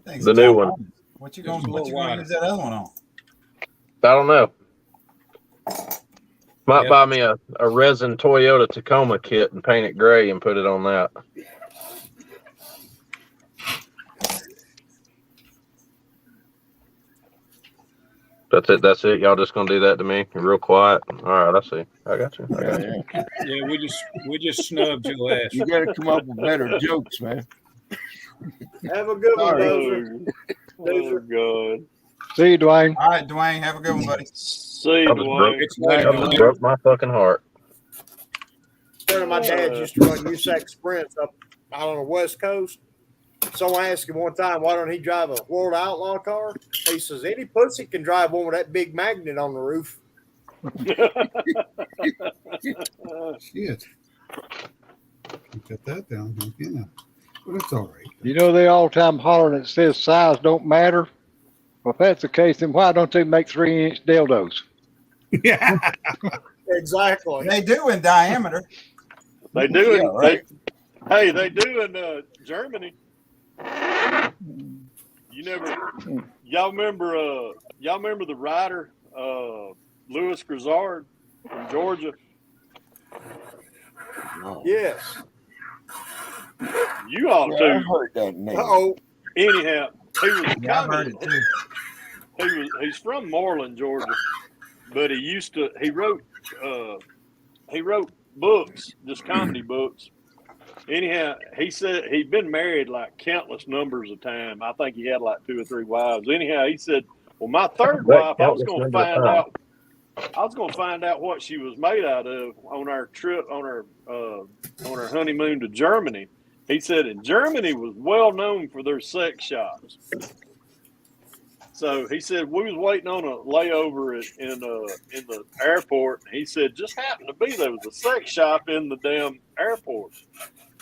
the new one. What you gonna use that other one on? I don't know. Might buy me a resin Toyota Tacoma kit and paint it gray and put it on that. That's it. Y'all just gonna do that to me? You're real quiet. All right, I see. I got you. Yeah, we just snubbed your ass. You got to come up with better jokes, man. Have a good one, Sorry. Dozer. God. See you, Dwayne. All right, Dwayne. Have a good one, buddy. See you, Dwayne. That broke my fucking heart. One of my dads used to run USAC Sprints up out on the West Coast. Someone asked him one time, why don't he drive a World Outlaw car? He says, any pussy can drive one with that big magnet on the roof. Shit. Got that down. Yeah. But it's all right. You know, they all the time hollering it says size don't matter. Well, if that's the case, then why don't they make 3-inch dildos? Yeah. Exactly. They do in diameter. They do Yeah, right. they do in Germany. Y'all remember the rider Louis Grizzard from Georgia? Yes. You ought to. I've heard that name. Uh-oh. Anyhow, he was a Yeah, I've heard it too. He's from Moreland, Georgia, but he wrote books, just comedy books. Anyhow, he said he'd been married like countless numbers of time. I think he had like 2 or 3 wives. Anyhow, he said, well, my third wife, I was going to find out what she was made out of on our trip, on our honeymoon to Germany. He said, and Germany was well known for their sex shops. So he said, we was waiting on a layover in the airport. And he said, just happened to be there was a sex shop in the damn airport.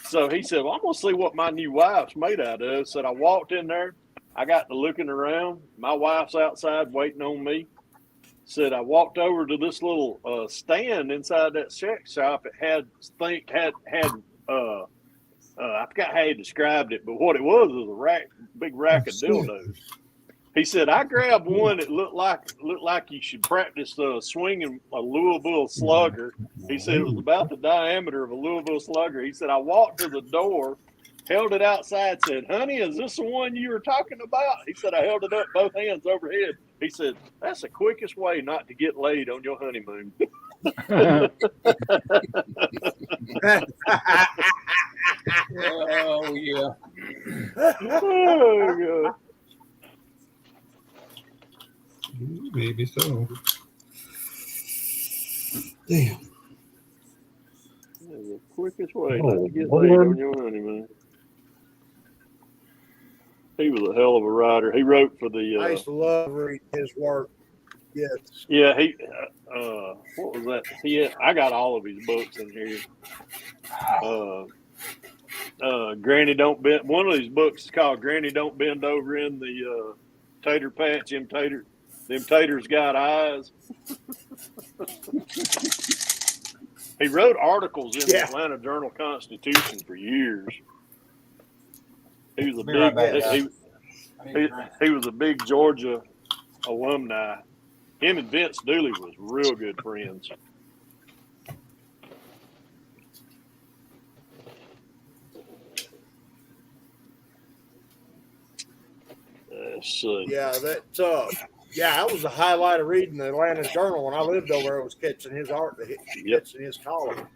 So he said, well, I'm going to see what my new wife's made out of. Said I walked in there. I got to looking around. My wife's outside waiting on me. Said I walked over to this little stand inside that sex shop. It had I forgot how he described it, but what it was a big rack of dildos. He said, I grabbed one that looked like you should practice swinging a Louisville slugger. He said it was about the diameter of a Louisville slugger. He said, I walked to the door, held it outside, said, honey, is this the one you were talking about? He said, I held it up both hands overhead. He said, that's the quickest way not to get laid on your honeymoon. Oh, yeah. Oh, God. Maybe so. Damn. The quickest way not to get laid on your honeymoon. He was a hell of a writer. He wrote for the. I used to love reading his work. Yes. Yeah, he. What was that? I got all of his books in here. Granny Don't Bend. One of these books is called Granny Don't Bend Over in the Tater Patch. Them taters got eyes. He wrote articles in the Atlanta Journal-Constitution for years. He was a big. He was a big Georgia alumni. Him and Vince Dooley was real good friends. Yeah, that was the highlight of reading the Atlanta Journal when I lived over there. Was catching his catching his column.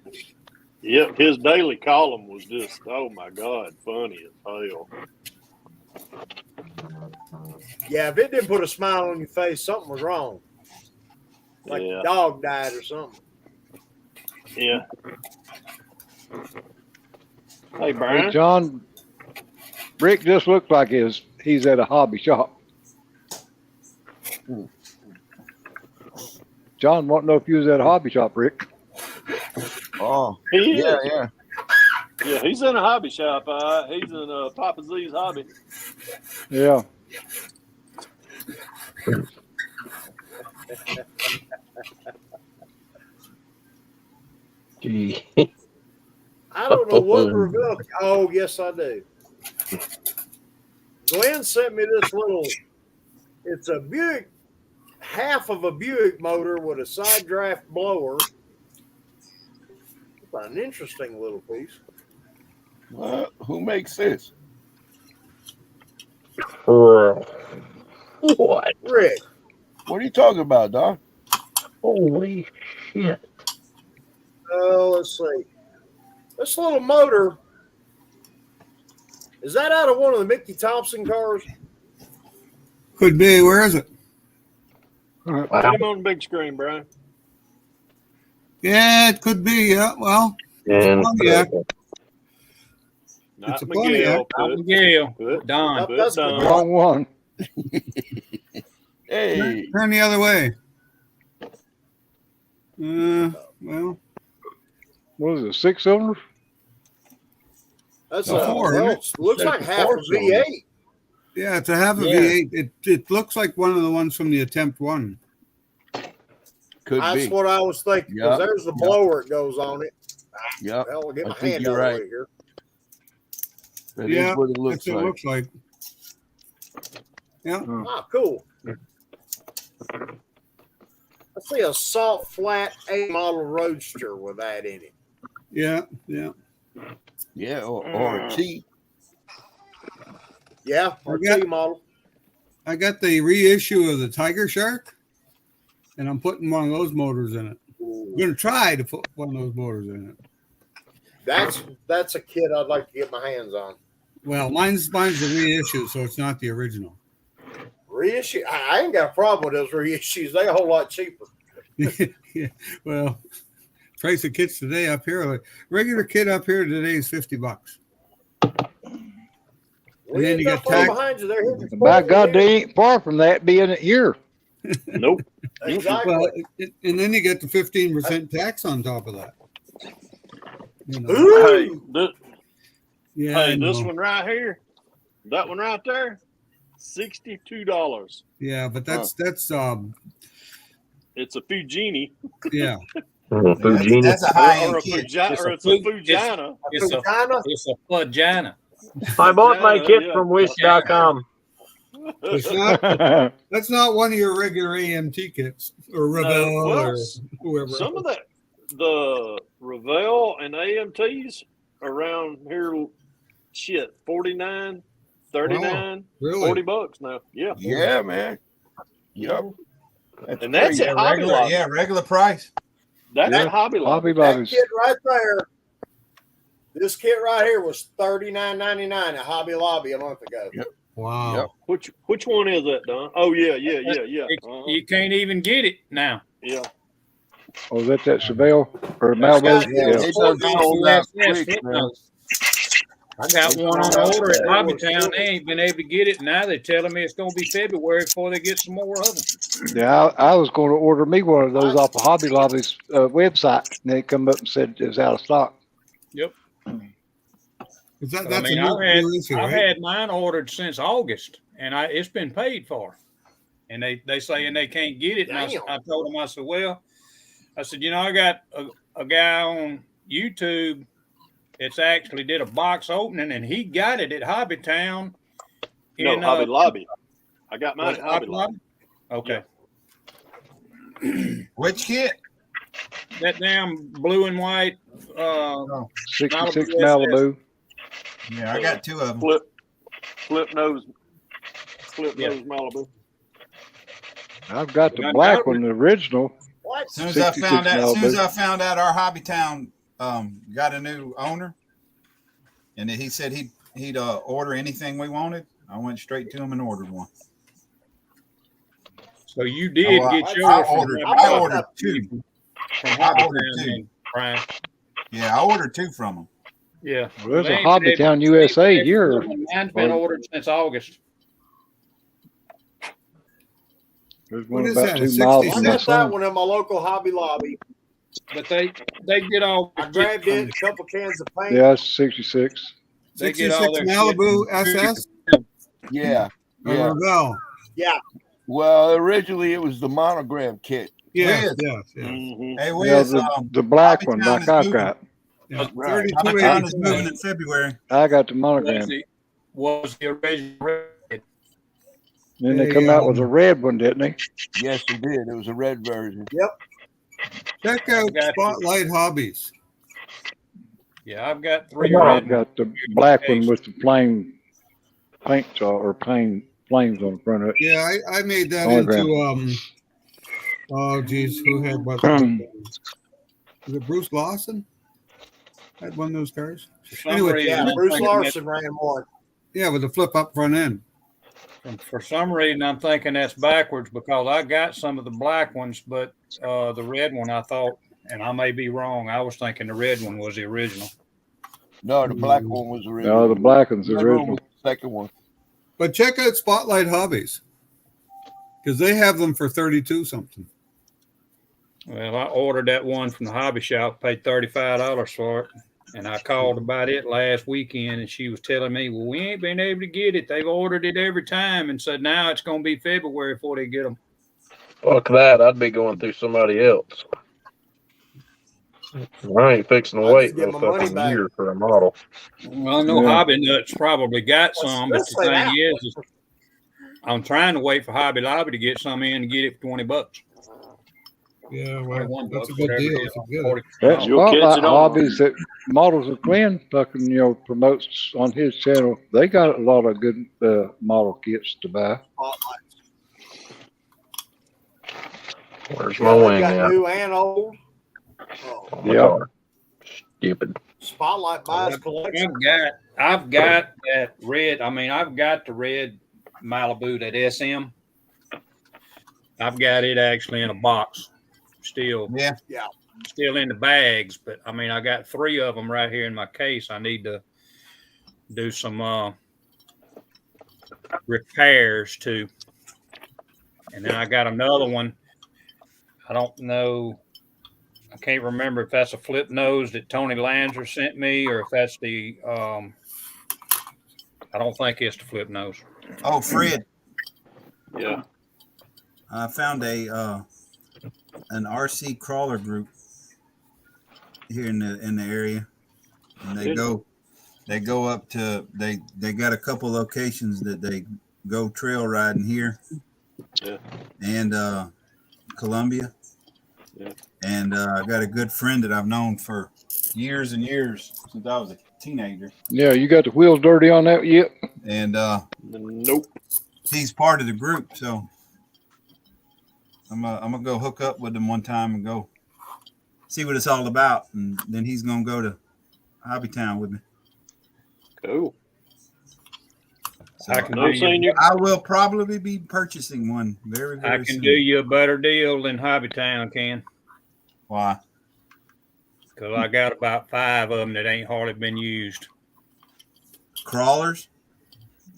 Yep, his daily column was just, oh my God, funny as hell. Yeah, if it didn't put a smile on your face, something was wrong. Like the dog died or something. Yeah. Hey, Brian. Hey, John, Rick just looked like he's at a hobby shop. John, want to know if you was at a hobby shop, Rick? Oh, He yeah, is. yeah. Yeah, he's in a hobby shop. He's in Papa Z's hobby. Yeah. Gee. I don't know what Revell. Oh, yes, I do. Glenn sent me this little. It's a Buick, half of a Buick motor with a side draft blower. It's an interesting little piece. Who makes this? What? Rick. What are you talking about, Doc? Holy shit. Oh, let's see. This little motor, is that out of one of the Mickey Thompson cars? Could be. Where is it? Put him on the big screen, Brian. Yeah, it could be. Yeah, well. And Not It's a Miguel. Not Miguel. Don. That's Don. the Wrong one. Hey. Turn the other way. Well. What is it, 6 cylinders? That's No, four, isn't it? looks like half a V8. Yeah, it's a half a V8. It looks like one of the ones from the Attempt 1. That's what I was thinking. Because there's the blower it goes on it. Yep. Well, I'll get my I think hand you're out right. of the way here. That Yeah, is what it looks that's what like. it looks like. Yeah. Ah, cool. I see a salt flat A model Roadster with that in it. Yeah, yeah. Yeah, or a T. Yeah, or T model. I got the reissue of the Tiger Shark, and I'm putting one of those motors in it. I'm going to try to put one of those motors in it. That's a kit I'd like to get my hands on. Well, mine's the reissue, so it's not the original. Reissue? I ain't got a problem with those reissues. They're a whole lot cheaper. Yeah, well, price of kits today up here, like regular kit up here today is $50. And then you got tax. Behind you there. By God, they ain't far from that being it here. Nope. Exactly. Well, and then you get the 15% tax on top of that. You know. Hey, Yeah, this one right here, that one right there, $62. Yeah, but that's it's a Fujini. Yeah. Fujini. That's a high-end or a kit. It's a Fujana. It's a Fujana. I bought my kit from Wish.com. That's not one of your regular AMT kits or Revell or whoever. Some of the Revell and AMTs around here, shit, 49, 39, really? $40 now. Yeah. Yeah, man. Yep. And that's at Hobby Lobby. Yeah, regular price. That's at Hobby Lobby. Hobby That Lobby's. kit right there. This kit right here was $39.99 at Hobby Lobby a month ago. Yep. Wow. Yep. Which one is that, Don? Oh yeah. You can't even get it now. Yeah. Oh, is that Chevelle or Malibu? Yeah, it doesn't hold out Yes, quick, man. I got one on order at Hobbytown. They ain't been able to get it. Now they're telling me it's going to be February before they get some more of them. Yeah, I was going to order me one of those off of Hobby Lobby's website, and they come up and said it was out of stock. Yep. That's I mean, a new issue, I've right? had mine ordered since August, and it's been paid for. And they saying they can't get it. And I told them, I said, well, I said, I got a guy on YouTube that's actually did a box opening, and he got it at Hobbytown. No, Hobby Lobby. I got mine at Hobby Lobby. Okay. Which kit? That damn blue and white. 66 Malibu Malibu. Yeah, I got 2 of them. Flip nose Malibu. I've got the black one, the original. As soon as I found out our Hobby Town got a new owner, and he said he'd order anything we wanted, I went straight to him and ordered one. So you did get yours. I ordered 2. I ordered 2. Brian. Yeah, I ordered 2 from him. Yeah. Well, there's a Hobby Town USA here. Mine's been ordered since August. There's What one is about that, 2 miles I from my got that son. one in my local Hobby Lobby. But they get all. I grabbed it, a couple cans of paint. Yeah, it's 66. They get all 66 their Malibu shit. SS? Yeah. Or Yeah. Revell? Yeah. Well, originally it was the monogram kit. Yes, Wiz. yes, yes. Hey, Yeah, Wiz, the black Hobby one, Town like is I've moving. got. Yeah. Right. Hobby Town is 3285. moving in February. I got the monogram. Was the original red. Then they come out with a red one, didn't they? Yes, it did. It was a red version. Yep. Check out Got you. Spotlight Hobbies. Yeah, I've got 3 I've red. got the black one with the plain paint or plain flames on the front of it. Yeah, I made that Monogram. into oh geez, who had what? Was it Bruce Lawson? Had one of those cars. For some Anyway, reason, Yeah, I'm Bruce thinking Larson ran one. Yeah, with the flip up front end. For some reason, I'm thinking that's backwards because I got some of the black ones, but the red one I thought, and I may be wrong, I was thinking the red one was the original. No, the black one was the original. No, the black one's the Red one original. was the second one. But check out Spotlight Hobbies because they have them for 32 something. Well, I ordered that one from the hobby shop, paid $35 for it, and I called about it last weekend, and she was telling me, well, we ain't been able to get it. They've ordered it every time, and said now it's going to be February before they get them. Fuck that. I'd be going through somebody else. I ain't fixing to I'd wait just get no my money fucking back. year for a model. Well, I know Yeah. Hobby Nuts probably got some, but Let's the say thing that. is I'm trying to wait for Hobby Lobby to get some in and get it for $20. Yeah, well, $21, that's a good whatever deal. it is, If you get it. 40% That off. You'll catch Spotlight it on. Hobbies that Models of Quinn fucking, promotes on his channel. They got a lot of good model kits to buy. Where's Yeah, my they wing got at? new and old. Oh, My Yeah. car. Stupid. Spotlight buys collection. I've got that red. I mean, I've got the red Malibu, that SM. I've got it actually in a box, still in the bags. But I mean, I got 3 of them right here in my case. I need to do some repairs to, and then I got another one. I don't know. I can't remember if that's a flip nose that Tony Lanzer sent me, or if that's the. I don't think it's the flip nose. Oh, Fred, Yeah. I found an RC crawler group here in the area, and they go up to they got a couple locations that they go trail riding here, and Columbia, and I got a good friend that I've known for years and years since I was a teenager. Yeah, you got the wheels dirty on that yet? And nope, he's part of the group, so I'm gonna go hook up with him one time and go see what it's all about, and then he's gonna go to Hobby Town with me. Cool. So I will probably be purchasing one very, very I can soon. do you a better deal than Hobby Town can. Why? Because I got about 5 of them that ain't hardly been used. Crawlers?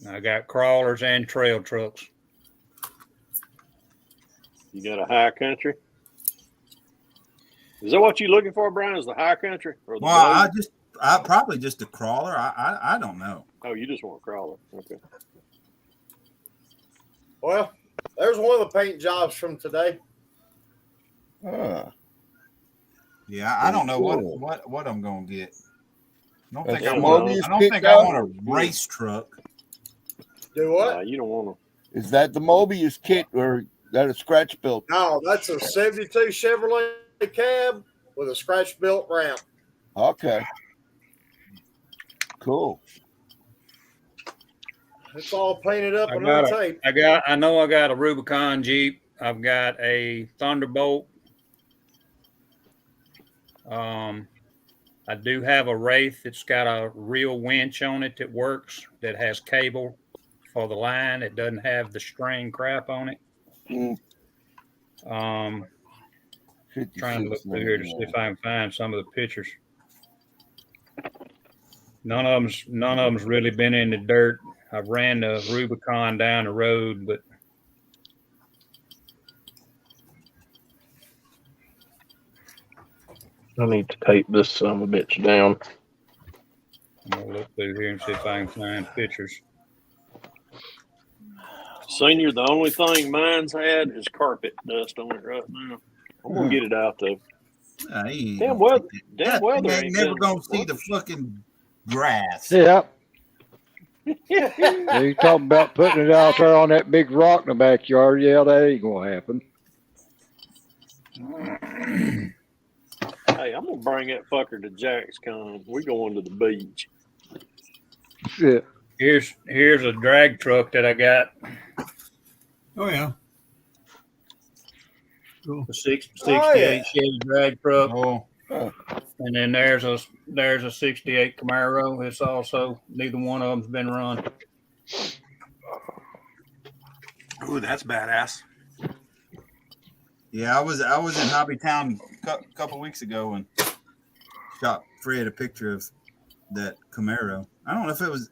I got crawlers and trail trucks. You got a high country? Is that what you're looking for, Brian? Is the high country? Or the Well, blade? I probably just a crawler. I don't know. Oh, you just want a crawler. Okay. Well, there's one of the paint jobs from today. Yeah, I don't know Cool. what I'm gonna get. I don't That's think I the want. Mobius I don't kit, think I though? want a race truck. Do what? You don't want Is that the Mobius kit, or that a scratch built? No, that's a 72 Chevrolet cab with a scratch built ramp. Okay. Cool. It's all painted up and I untaped. know I got a Rubicon Jeep. I've got a Thunderbolt. I do have a Wraith that's got a real winch on it that works, that has cable for the line. It doesn't have the string crap on it. Trying to look through here to see if I can find some of the pictures. None of them's really been in the dirt. I ran the Rubicon down the road, but I need to tape this son of a bitch down. I'm gonna look through here and see if I can find pictures. Senior, the only thing mine's had is carpet dust on it right now. I'm gonna get it out though. Damn weather ain't never gonna see the fucking grass. Yeah. You talking about putting it out there on that big rock in the backyard? Yeah, that ain't gonna happen. Hey, I'm gonna bring that fucker to Jack's Con. We going to the beach. Yeah. Here's a drag truck that I got. Oh yeah. Cool. The 68 Chevy drag truck. And then there's a 68 Camaro. It's also, neither one of them's been run. Ooh, that's badass. Yeah, I was in Hobbytown a couple weeks ago and got Fred a picture of that Camaro. I don't know if it was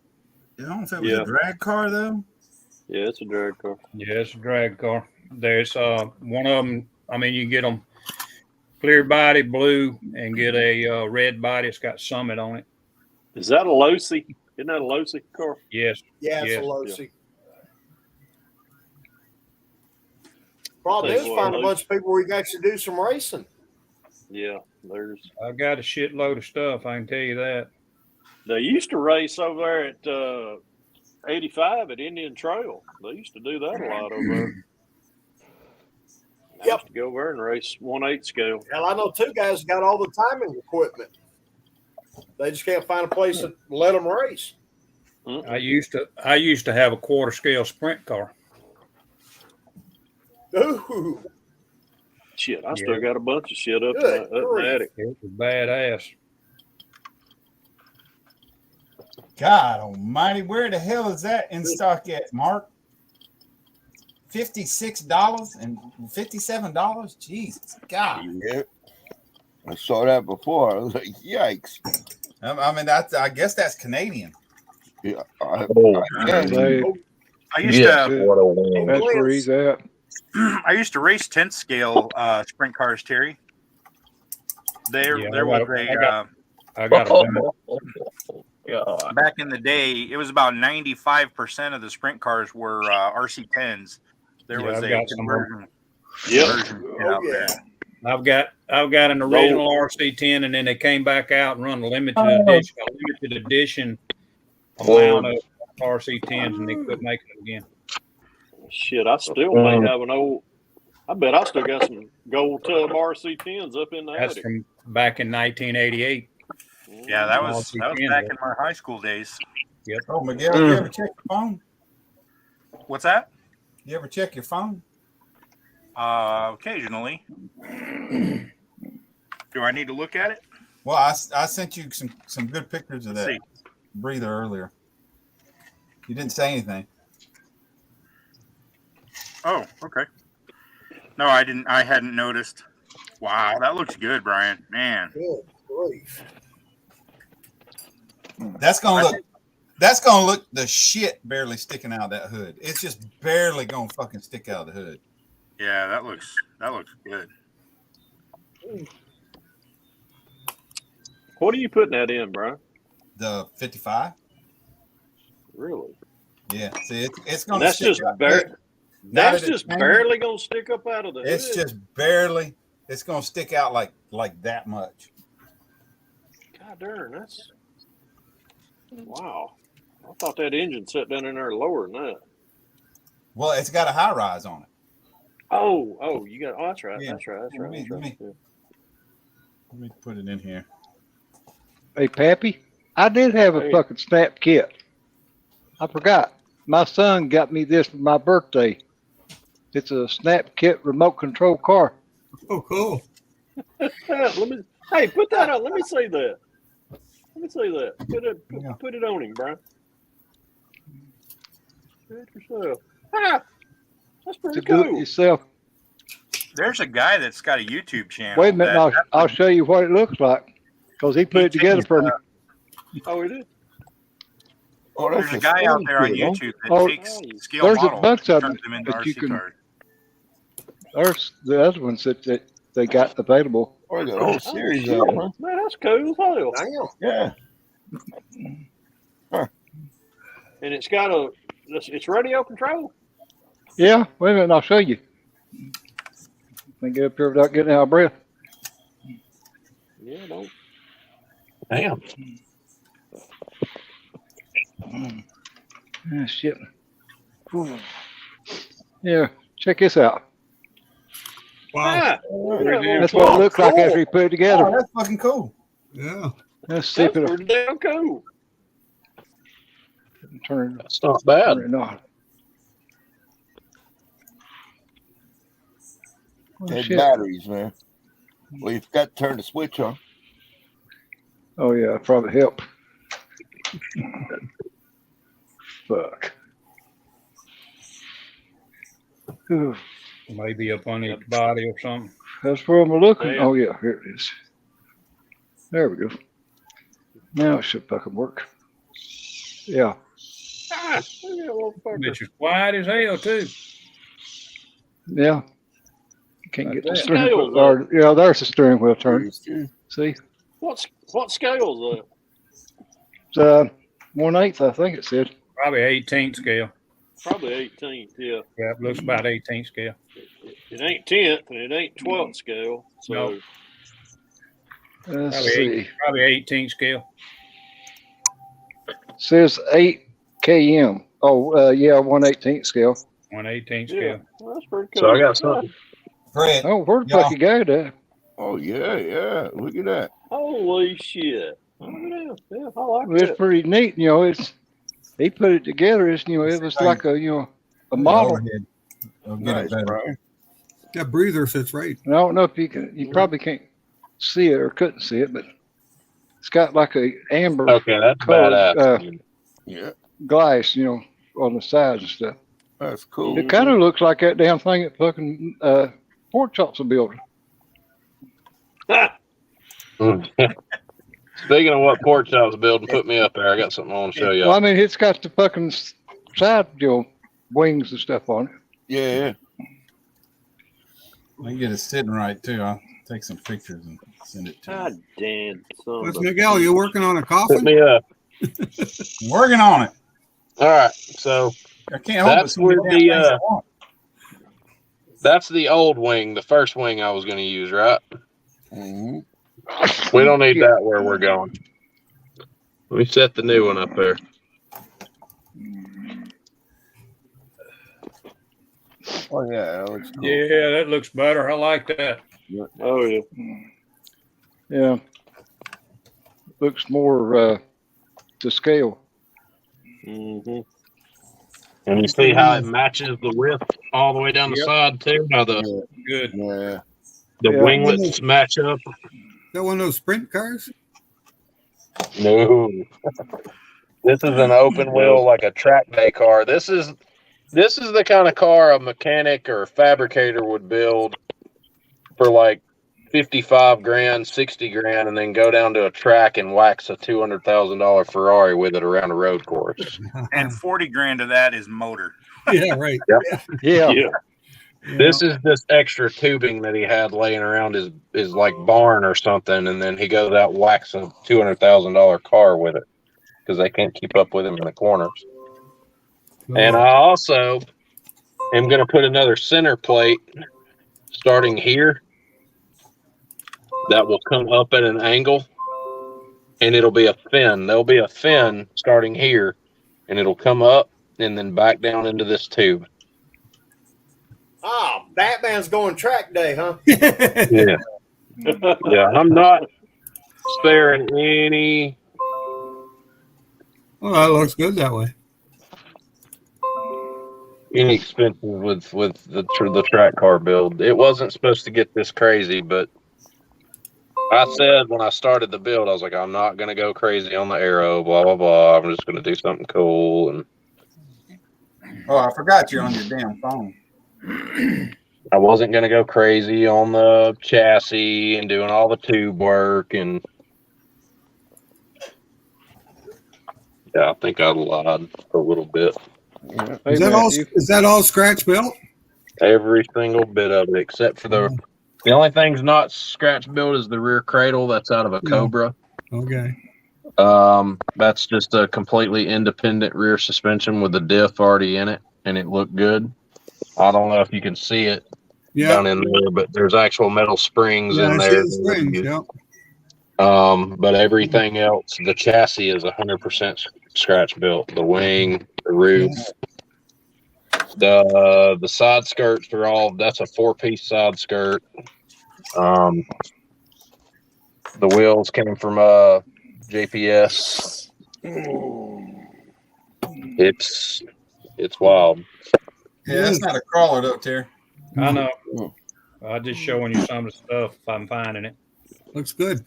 a drag car though. Yeah, it's a drag car. Yeah, it's a drag car. There's one of them. I mean, you can get them clear body, blue, and get a red body. It's got Summit on it. Is that a Losi? Isn't that a Losi car? Yes. Yeah, it's yes. a Losi. Problem is, find a bunch of people where you can actually do some racing. Yeah, I got a shitload of stuff. I can tell you that. They used to race over there at 85 at Indian Trail. They used to do that a lot over there. I used to go over there and race 1/8 scale. Hell, I know two guys got all the timing equipment. They just can't find a place to let them race. I used to have a quarter scale sprint car. Ooh. Shit, I still got a bunch of shit up in the attic. It was badass. God almighty, where the hell is that in stock at, Mark? $56 and $57? Jesus, God. Yeah. I saw that before. I was like, yikes. I mean, I guess that's Canadian. Yeah. I used to. That's where he's at. I used to race 10th scale sprint cars, Terry. There was I got a back in the day, it was about 95% of the sprint cars were RC10s. There was a conversion. Out there. I've got an original RC10, and then they came back out and run a limited edition amount of RC10s, and they quit making them again. Shit, I still may have an old. I bet I still got some gold tub RC10s up in the That's attic. from back in 1988. Yeah, that was back in my high school days. Yep. Oh, Miguel, you ever check your phone? What's that? You ever check your phone? Occasionally. Do I need to look at it? Well, I sent you some good pictures of that breather earlier. You didn't say anything. Oh, okay. No, I didn't. I hadn't noticed. Wow, that looks good, Brian. Man. Good grief. That's gonna look the shit barely sticking out of that hood. It's just barely gonna fucking stick out of the hood. Yeah, that looks good. What are you putting that in, Brian? The 55. Really? Yeah. See, it's gonna. That's just barely. That's just barely gonna stick up out of the hood. It's just barely. It's gonna stick out like that much. God darn, that's wow. I thought that engine sat down in there lower than that. Well, it's got a high rise on it. Oh, you got. Oh, that's right. Yeah. That's right. That's right. That's right. Yeah. Let me put it in here. Hey, Pappy, I did have a Hey. fucking snap kit. I forgot. My son got me this for my birthday. It's a snap kit remote control car. Oh, cool. Let me. Hey, put that on. Let me see that. Let me see that. Put it on him, Brian. Do it yourself. Ah, that's pretty To do it cool. yourself. There's a guy that's got a YouTube channel. Wait a minute, I'll show you what it looks like because he put it together for me. Oh, it is. Oh, There's a guy out there on YouTube that Oh, takes scale there's a models bunch and of turns them them into that you RC can. cars. There's the other ones that they got available. Oh, they got a whole series shit. of them, huh? Man, that's cool as hell. Yeah. Huh. And it's got it's radio control. Yeah, wait a minute, I'll show you. Let me get up here without getting out of breath. Yeah, don't. Damn. Ah, shit. Whew. Yeah, check this out. Wow. That's what it looks like after you put it together. Oh, that's fucking cool. Yeah. Let's see if That's it'll pretty damn cool. turn. That's not bad. Turn it on. Oh, Had shit. batteries, man. Well, you've got to turn the switch on. Oh yeah, probably help. Fuck. Whew. Maybe up on his body or something. That's where I'm looking. Yeah. Oh yeah, here it is. There we go. Now it should fucking work. Yeah. Ah, look at that little fucker. Bitch is quiet as hell too. Yeah. Can't get the That's steering Scales wheel. Or, yeah, there's the steering wheel turn. See? What scale is It's 1/8, I think it said. Probably 18th scale. that? Probably 18th. Yeah. Yeah, it looks about 18th scale. It ain't 10th and it ain't 12th scale. So. No. Let's Probably, see. probably 18th scale. Says 8 km. Oh, yeah, 1/18 scale. 1/18th Yeah, scale. well, that's pretty cool. So I got something. Fred. Oh, where the y'all- fuck you go there? Oh, yeah, yeah. Look at that. Holy shit. Look at that. Yeah, I like Well, it's that. pretty neat. You know, he put it together. It's, you know, it was like a model. Overhead. I'll get Nice, it better. Brian. That breather fits right. And I don't know if you probably can't see it or couldn't see it, but it's got like a amber Okay, that's colored badass. Yeah, glass, you know, on the sides and stuff. that's cool. It kind of looks like that damn thing that fucking pork chops are building. Speaking of what pork chops building, put me up there. I got something I want to show you. Well, I mean, it's got the fucking side, you know, wings and stuff on it. Yeah. I can get it sitting right too. I'll take some pictures and send it to God damn. What's Miguel? You working on a Put coffin? me up. you. Working on it. All right. So I can't hold that's it. where that's the old wing, the first wing I was going to use, right? Mm-hmm. We don't need that where we're going. Let me set the new one up there. Oh, yeah, that looks cool. Yeah, that looks better. I like that. Oh, yeah. Yeah. Looks more to scale. Mm-hmm. And you see how it matches the width all the way down the Yep. side too? How the Good. Yeah. the Yeah. winglets match up? That one of those sprint cars? No. This is an open wheel, like a track day car. This is the kind of car a mechanic or fabricator would build for like 55 grand, 60 grand, and then go down to a track and wax a $200,000 Ferrari with it around a road course. And 40 grand of that is motor. Yeah, right. Yep. Yeah. This is just extra tubing that he had laying around his like barn or something, and then he goes out and whacks a $200,000 car with it because they can't keep up with him in the corners. And I also am going to put another center plate starting here that will come up at an angle, and it'll be a fin. There'll be a fin starting here, and it'll come up and then back down into this tube. Ah, Batman's going track day, huh? Yeah. Yeah, I'm not sparing any. Well, that looks good that way. Any expenses with the track car build. It wasn't supposed to get this crazy, but I said when I started the build, I was like, I'm not gonna go crazy on the aero, blah blah blah. I'm just gonna do something cool. And Oh, I forgot you're on your damn phone. I wasn't gonna go crazy on the chassis and doing all the tube work. And yeah, I think I lied a little bit. Yeah. Hey, Is that all scratch built? Every single bit of it, except for the only thing's not scratch built is the rear cradle. That's out of a Cobra. Okay. That's just a completely independent rear suspension with a diff already in it, and it looked good. I don't know if you can see it down in there, but there's actual metal springs in I see there. the springs, yeah. But everything else, the chassis is 100% scratch built. The wing, the roof, the side skirts are all. That's a 4-piece side skirt. The wheels came from JPS. It's wild. Yeah, that's not a crawler though, Terry. I know. I'm just showing you some of the stuff if I'm finding it. Looks good.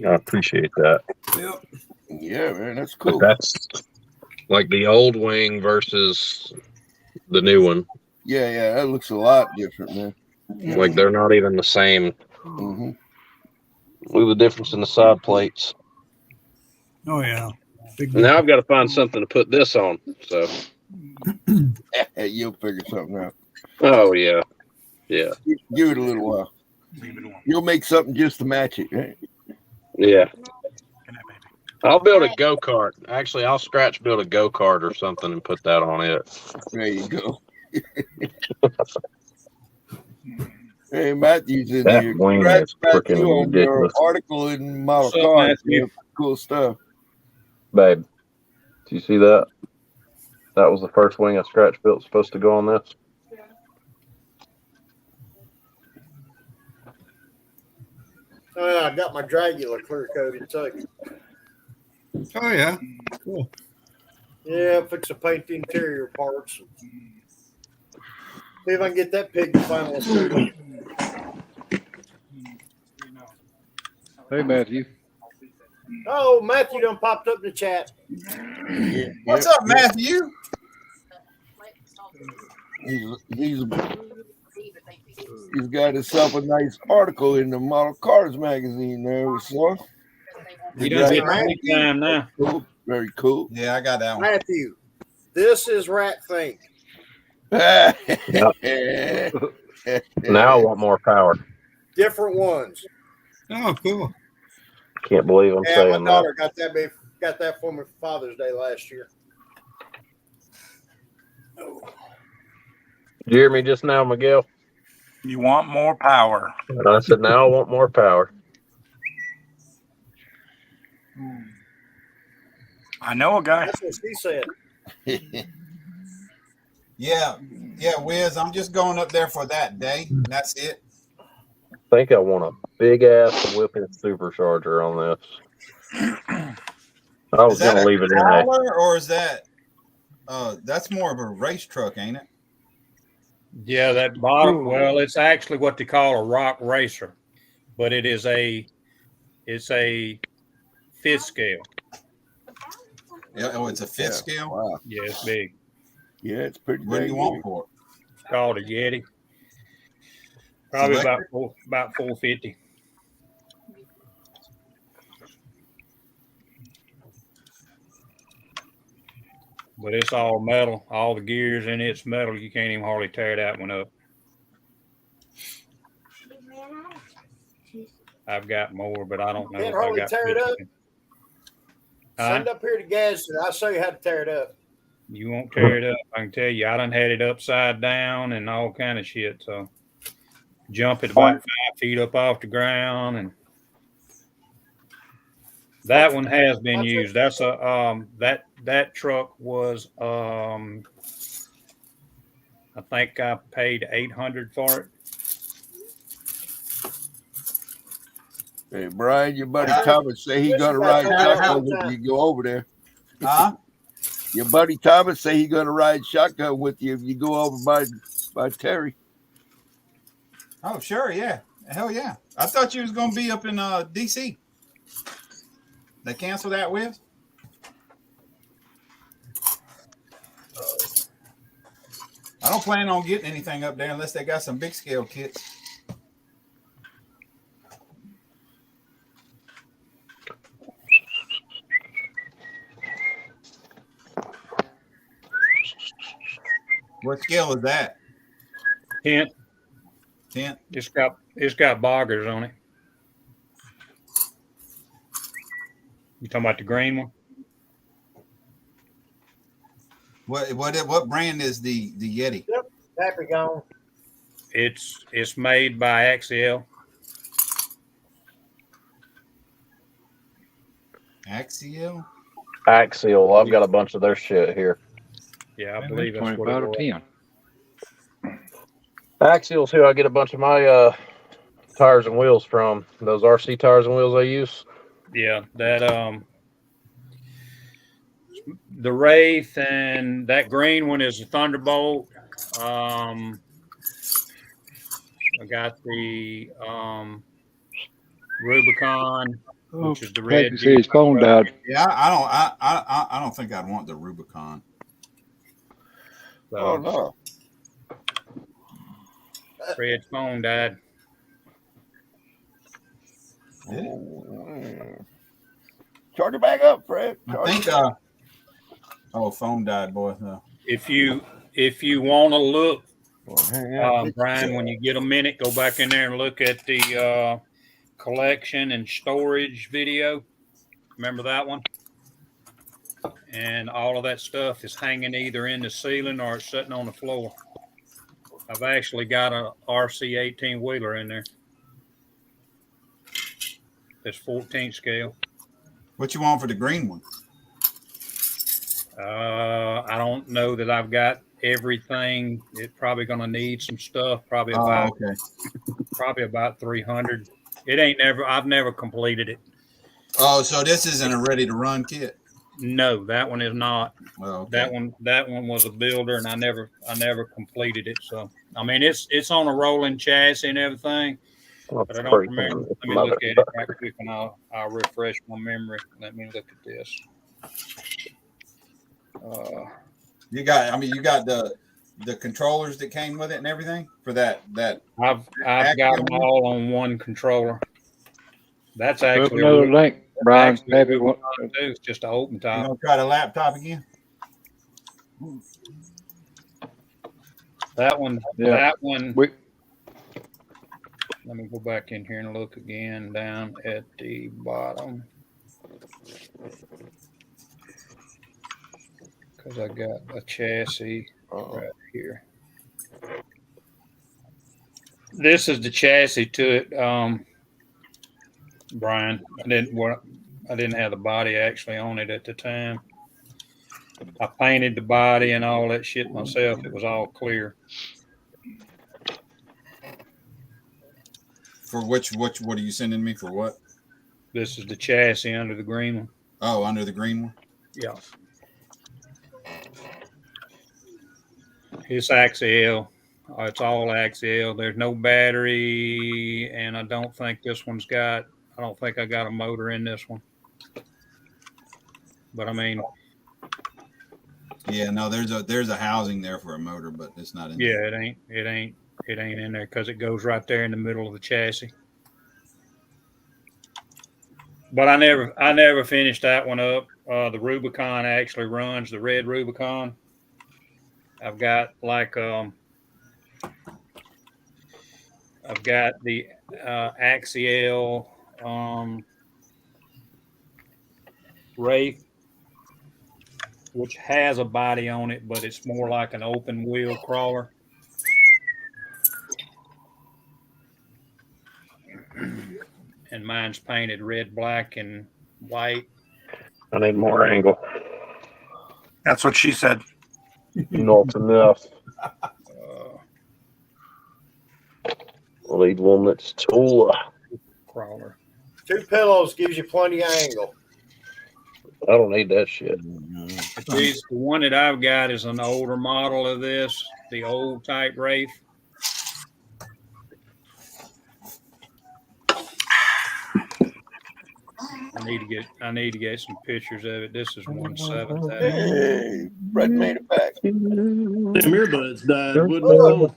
I appreciate that. Yep. Yeah, man, that's cool. But that's like the old wing versus the new one. Yeah, that looks a lot different, man. Like they're not even the same. Mm-hmm. Look at the difference in the side plates. Oh yeah. Now I've got to find something to put this on. So You'll figure something out. oh yeah. Yeah. Give it a little while. You'll make something just to match it, right? Yeah. I'll build a go-kart. Actually, I'll scratch build a go-kart or something and put that on it. There you go. Hey, Matthew's in That here. wing Congrats, is Matthew, freaking on your ridiculous. article in Model What's up, Cars. Matthew? Man. Cool stuff. Babe, do you see that? That was the first wing I scratch built supposed to go on this. Oh, yeah, I got my Dragula clear coated too. Oh yeah. Cool. Yeah, fix to paint the interior parts. See if I can get that pig to final assembly. Hey, Matthew. Oh, Matthew done popped up in the chat. Yeah, What's up, Matthew? He's got himself a nice article in the Model Cars magazine there. We saw. You done get the time now. Cool. Very cool. Yeah, I got that one. Matthew, this is Rat Think. Now I want more power. Different ones. Oh, cool. Can't believe I'm Yeah, saying my daughter that. got that for me for Father's Day last year. Did you hear me just now, Miguel? You want more power. And I said, now I want more power. I know a guy. That's what she said. Yeah, Wiz, I'm just going up there for that day. That's it. I think I want a big ass whipping supercharger on this. I was going to leave it in there. Or is that that's more of a race truck, ain't it? Yeah, that bottom. Well, it's actually what they call a rock racer, but it's a fifth scale. Yeah, oh, it's a fifth scale. Wow. Yeah, it's big. Yeah, it's pretty. What do you want for it? It's called a Yeti. Probably about 450. But it's all metal. All the gears in it's metal. You can't even hardly tear that one up. I've got more, but I don't know Can't if I hardly got. tear it up. Send Huh? up here to Gadsden. I'll show you how to tear it up. You won't tear it up. I can tell you, I done had it upside down and all kind of shit. So jump it about 5 feet up off the ground, and that one has been used. That's a that truck was I think I paid $800 for it. Hey, Brian, your buddy Hey, Thomas say he gonna ride shotgun with you. Go over there. Huh? Your buddy Thomas say he gonna ride shotgun with you if you go over by Terry. Oh, sure, yeah. Hell yeah. I thought you was gonna be up in DC. They canceled that with? I don't plan on getting anything up there unless they got some big scale kits. What scale is that? 10. 10. It's got boggers on it. You talking about the green one? What brand is the Yeti? Yep, happy gone. It's made by Axial. Axial? Axial. I've got a bunch of their shit here. Yeah, I believe that's what it 25 or was. 10. Axial's who I get a bunch of my tires and wheels from. Those RC tires and wheels I use. Yeah, that the Wraith and that green one is the Thunderbolt. I got the Rubicon, which is the red. Happy said his phone died. Yeah, I don't think I'd want the Rubicon. So, Oh no. Fred's phone died. Charge it back up, Fred. I think phone died, boy. No. If you want to look, Well, Brian, when you get a minute, go back in there and look at the collection and storage video. Remember that one? And all of that stuff is hanging either in the ceiling or it's sitting on the floor. I've actually got a RC 18 wheeler in there. That's 14 scale. What you want for the green one? I don't know that I've got everything. It's probably going to need some stuff. Probably about 300. I've never completed it. Oh, so this isn't a ready to run kit? No, that one is not. Oh, okay. That one was a builder, and I never completed it. So I mean, it's on a rolling chassis and everything, but I don't remember. Let me look at it right quick, and I'll refresh my memory. Let me look at this. You got the controllers that came with it and everything for that. I've got them all on one controller. That's actually another link, Brian. Happy one. It's just an open top. You gonna try the laptop again? That one. Yeah. That one. Let me go back in here and look again down at the bottom. Because I got a chassis right here. This is the chassis to it, Brian. I didn't have the body actually on it at the time. I painted the body and all that shit myself. It was all clear. For what are you sending me for what? This is the chassis under the green one. Oh, under the green one? Yeah. It's Axial. It's all Axial. There's no battery, and I don't think I got a motor in this one. But I mean, yeah, no, there's a housing there for a motor, but it's not in there. Yeah, it ain't in there because it goes right there in the middle of the chassis. But I never finished that one up. The Rubicon actually runs, the red Rubicon. I've got I've got the Axial Wraith, which has a body on it, but it's more like an open wheel crawler. And mine's painted red, black, and white. I need more angle. That's what she said. Not enough. Lead one that's tall. Crawler. 2 pillows gives you plenty of angle. I don't need that shit. The one that I've got is an older model of this, the old type Wraith. I need to get some pictures of it. This is 1/7. Hey, Brett made it back. Them earbuds died, wouldn't they? On?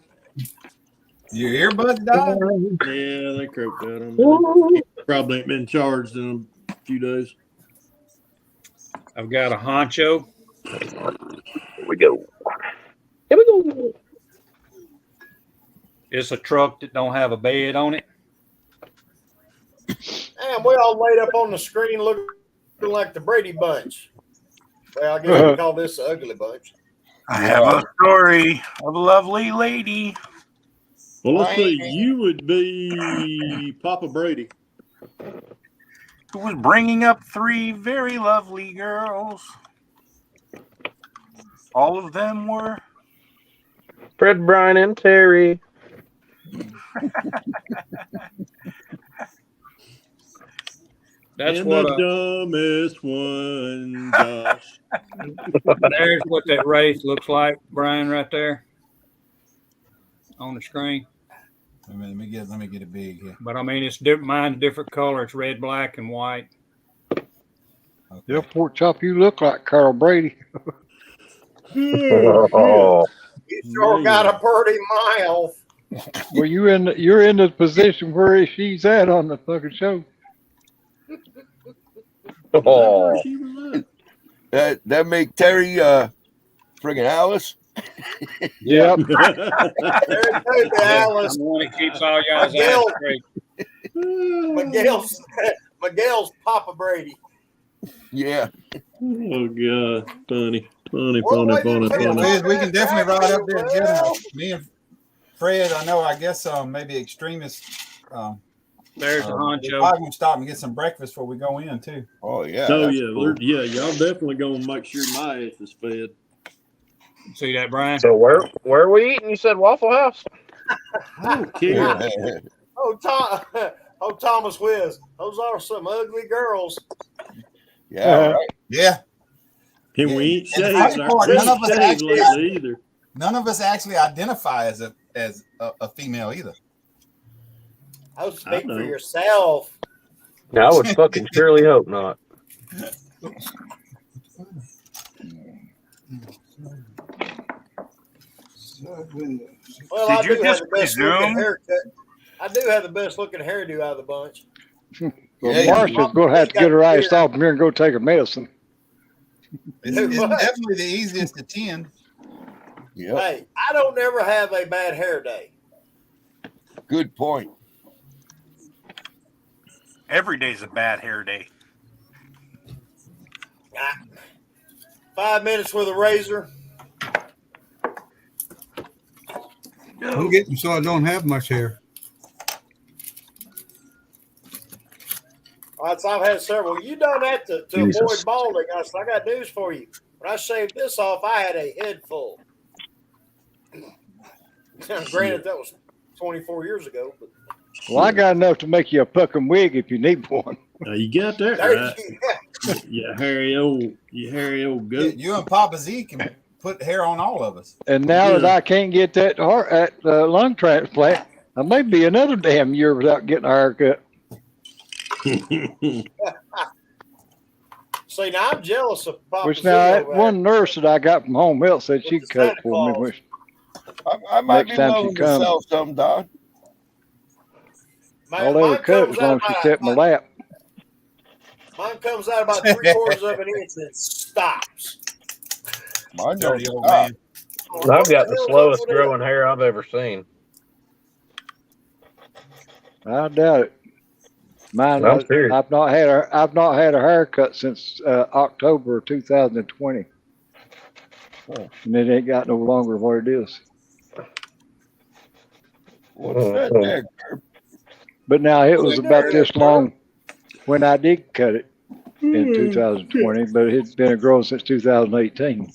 Your earbuds died? Yeah, they croaked out on me. Probably ain't been charged in a few days. I've got a Honcho. Here we go. Here we go. It's a truck that don't have a bed on it. And we all laid up on the screen looking like the Brady Bunch. Well, I guess we call this the Ugly Bunch. I have a story of a lovely lady. Well, let's see. You would be Papa Brady. Who was bringing up 3 very lovely girls. All of them were Fred, Brian, and Terry. That's and what the dumbest one, Josh. There's what that Wraith looks like, Brian, right there on the screen. Let me get it big here. But I mean, it's different. Mine's different color. It's red, black, and white. Okay. Yeah, pork chop, you look like Carl Brady. Oh. You sure got a pretty mile. Well, you're in the position where she's at on the fucking show. Oh. That make Terry friggin' Alice. Yep. Alice. I'm the one that keeps all y'all's eyes straight. Miguel's Papa Brady. Yeah. Oh God, funny. We can definitely ride up there together. Me and Fred, I guess maybe extremist. There's the Honcho. We're probably gonna stop and get some breakfast before we go in too. Oh yeah. Oh yeah, cool. Y'all definitely gonna make sure my ass is fed. See that, Brian? So where are we eating? You said Waffle House. Okay. Oh, Thomas Wiz. Those are some ugly girls. Yeah. Right. Yeah. And we ain't shaved. None of us actually identify as a female either. Oh, speak for yourself. I would fucking surely hope not. Well, I do have the best looking haircut. I do have the best looking hairdo out of the bunch. Well, Marsha's going to have to get her ass off here and go take her medicine. It's definitely the easiest to tend. Yep. Hey, I don't never have a bad hair day. Good point. Every day's a bad hair day. 5 minutes with a razor. I'm getting so I don't have much hair. All right, so I've had several. You done that to avoid balding. I got news for you. When I shaved this off, I had a head full. Granted, that was 24 years ago. But Well, I got enough to make you a fucking wig if you need one. You got that right. You hairy old goat. You and Papa Z can put hair on all of us. And now that I can't get that lung transplant, I may be another damn year without getting a haircut. See, now I'm jealous of Papa Which Z now, that over one nurse that I got from home health said she could cut it for me. Which I might next be time willing she to comes, sell some, Don. I'll let her cut it as long as she sat in my lap. Mine comes out about 3/4 of an inch and stops. Mine Dirty old man. I've got the slowest growing hair I've ever seen. I doubt it. Mine, I'm serious. I've not had a haircut since October of 2020, and it ain't got no longer what it is. What's that there? But now it was about this long when I did cut it in 2020, but it's been growing since 2018.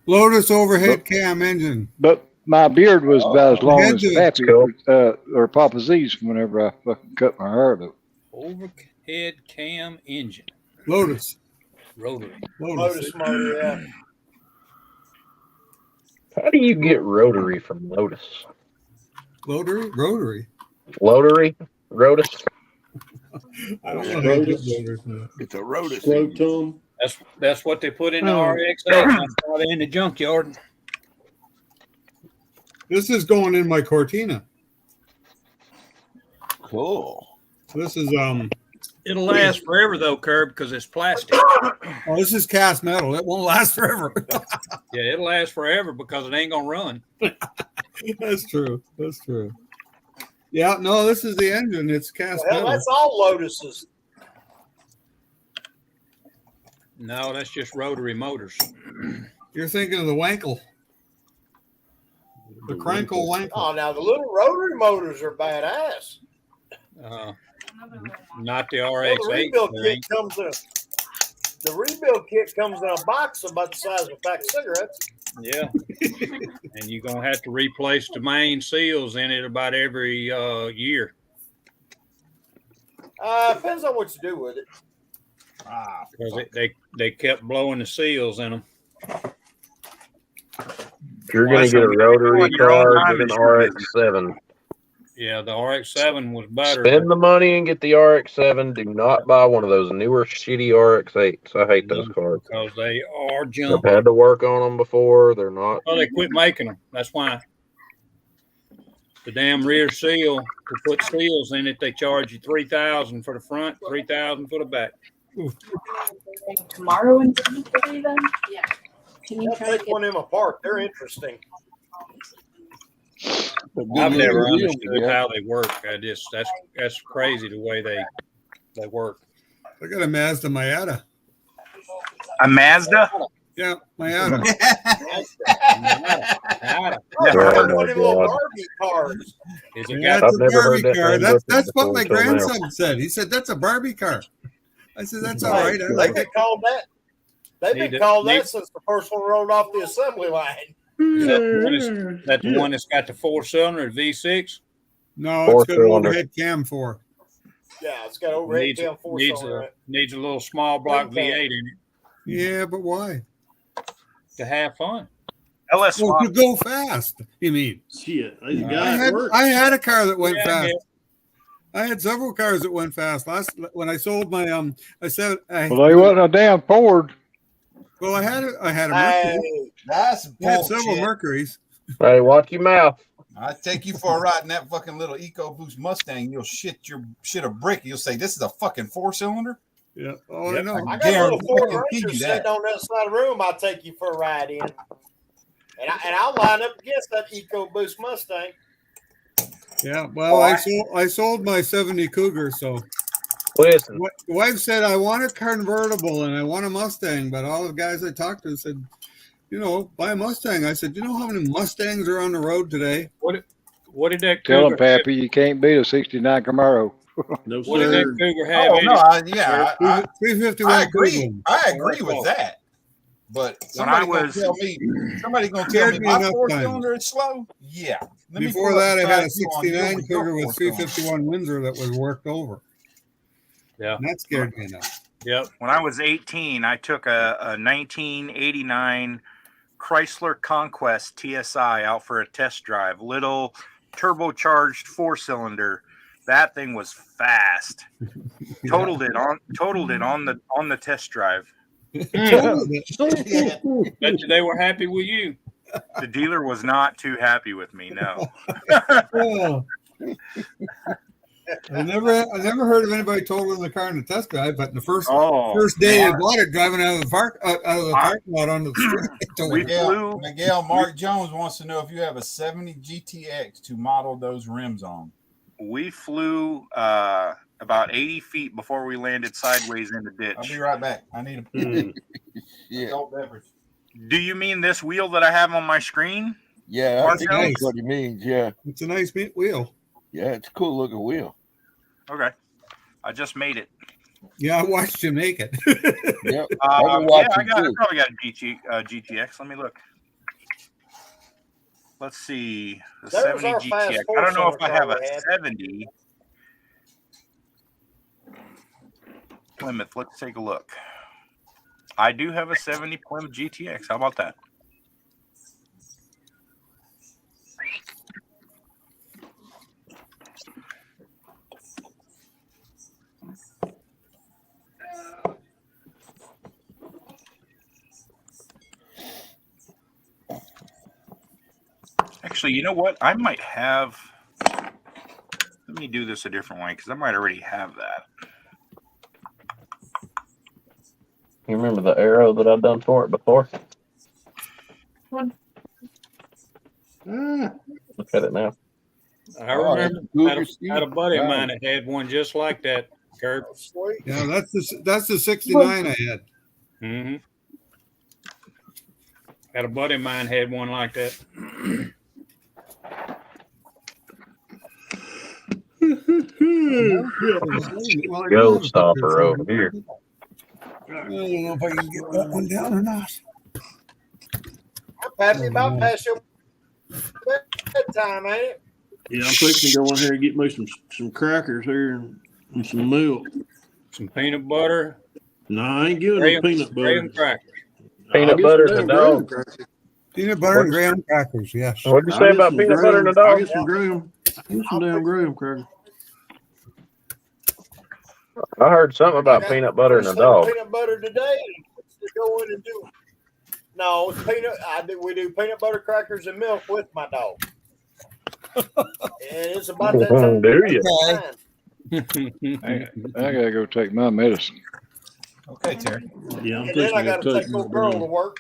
Lotus overhead cam engine. But My beard was about as long as Heads of- Pappy Cool. or Papa Z's whenever I fucking cut my hair. Though. Overhead cam engine. Lotus. Rotary. Lotus motor, yeah. How do you get rotary from Lotus? Rotary. Lotary? Rotus? I don't know how to get Rotus. rotors now. It's a rotus. Scrotum. That's what they put in the RX-8. I saw it in the junkyard. This is going in my Cortina. Cool. So this is It'll last forever though, Curb, because it's plastic. oh, this is cast metal. It won't last forever. Yeah, it'll last forever because it ain't gonna run. That's true. That's true. Yeah, no, this is the engine. It's cast Well, metal. that's all Lotuses. No, that's just rotary motors. You're thinking of the Wankel. The Crankle Wankel. Oh, now the little rotary motors are badass. Not the Well, RX-8. the rebuild there kit ain't. comes in a box about the size of a pack of cigarettes. Yeah. And you're gonna have to replace the main seals in it about every year. Depends on what you do with it. Because they kept blowing the seals in them. If you're going to get a rotary car, get an RX-7. Yeah, the RX-7 was better. Spend the money and get the RX-7. Do not buy one of those newer shitty RX-8s. I hate those cars. Because they are I've junk. had to work on them before. They're not. Oh, they quit making them. That's why. The damn rear seal, to put seals in it, they charge you $3,000 for the front, $3,000 for the back. Tomorrow and Thursday then? Yeah. Can you I'll try to take one of them apart. They're interesting. I've never understood how they work. That's crazy the way they work. I got a Mazda Miata. A Mazda? Yeah, Miata. One of them little Barbie cars. Is it Yeah, got? that's a Barbie car. That's what my grandson said. He said that's a Barbie car. I said that's all right. I They've like been it. called that. They've been called that since the first one rolled off the assembly line. Is that the one that's got the 4-cylinder V6? No, it's got an overhead cam 4. Yeah, it's got overhead cam 4-cylinder. Needs a little small block V8 in it. Yeah, but why? To have fun. LS Oh, to go fast. You mean? Shit, I had a car that went fast. I had several cars that went fast. When I sold my I said Well, they wasn't a damn Ford. Well, I had a Mercury. That's I had several bullshit. Mercuries. Hey, watch your mouth. I take you for a ride in that fucking little EcoBoost Mustang. You'll shit a brick. You'll say this is a fucking 4-cylinder. Yeah. Oh, I know. I got a little Ford Ranger you sitting that. on that side of the room. I'll take you for a ride in, and I'll line up against that EcoBoost Mustang. Yeah. Well, I sold my 70 Cougar, so. Listen. The wife said I want a convertible and I want a Mustang, but all the guys I talked to said, buy a Mustang. I said, you know how many Mustangs are on the road today? What did that Tell Cougar him, Pappy, you can't beat a '69 Camaro. No, What did that Cougar have? Oh in no, it? 351 I agree. Cougar. I agree with that. But somebody gonna tell me my enough 4-cylinder is slow. Yeah. Before that, I had a '69 Cougar with 351 Windsor that was worked over. Yeah, and that scared me enough. Yep. When I was 18, I took a 1989 Chrysler Conquest TSI out for a test drive. Little turbocharged 4-cylinder. That thing was fast. Totaled it on the test drive. Bet you they were happy with you. The dealer was not too happy with me. No. Oh. I never heard of anybody totaling the car in the test drive, but the first day they bought it, driving out of the parking lot onto the street. Miguel Mark Jones wants to know if you have a 70 GTX to model those rims on. We flew about 80 feet before we landed sideways in the ditch. I'll be right back. I need a adult beverage. Do you mean this wheel that I have on my screen? Yeah, I think that's what he means. Yeah, it's a nice wheel. Yeah, it's a cool looking wheel. Okay, I just made it. Yeah, I watched you make it. Yep. I probably got a GTX. Let me look. let's see. The There was 70 our fast GTX. I don't know if I have car a we had. 70 Plymouth. Let's take a look. I do have a 70 Plymouth GTX. How about that? Actually, you know what? I might have. Let me do this a different way because I might already have that. You remember the arrow that I've done for it before? Look at it now. I Oh, that's remember a had Cougar a, Steve. had a buddy of Nice. mine that had one just like that, Kurt. Sweet. Yeah, that's the 69 I had. Mm-hmm. Had a buddy of mine had one like that. Go stopper over here. I don't know if I can get that one down or not. I'm happy about past your bedtime, ain't it? Yeah, I'm fixing to go in here and get me some crackers here and some milk. Some peanut butter. No, I ain't giving no peanut butter. Graham crackers. Peanut butter and a dog. Peanut butter and graham crackers, yes. What'd you say about peanut butter and a I'll dog? get some graham. Get some damn graham crackers. I heard something about peanut butter and a dog. Peanut butter today. To go in and do. No, it's peanut. We do peanut butter crackers and milk with my dog. And it's about that time. Do you? I gotta go take my medicine. Okay, Terry. Yeah, I'm And then I fixing got to to take little girl to work.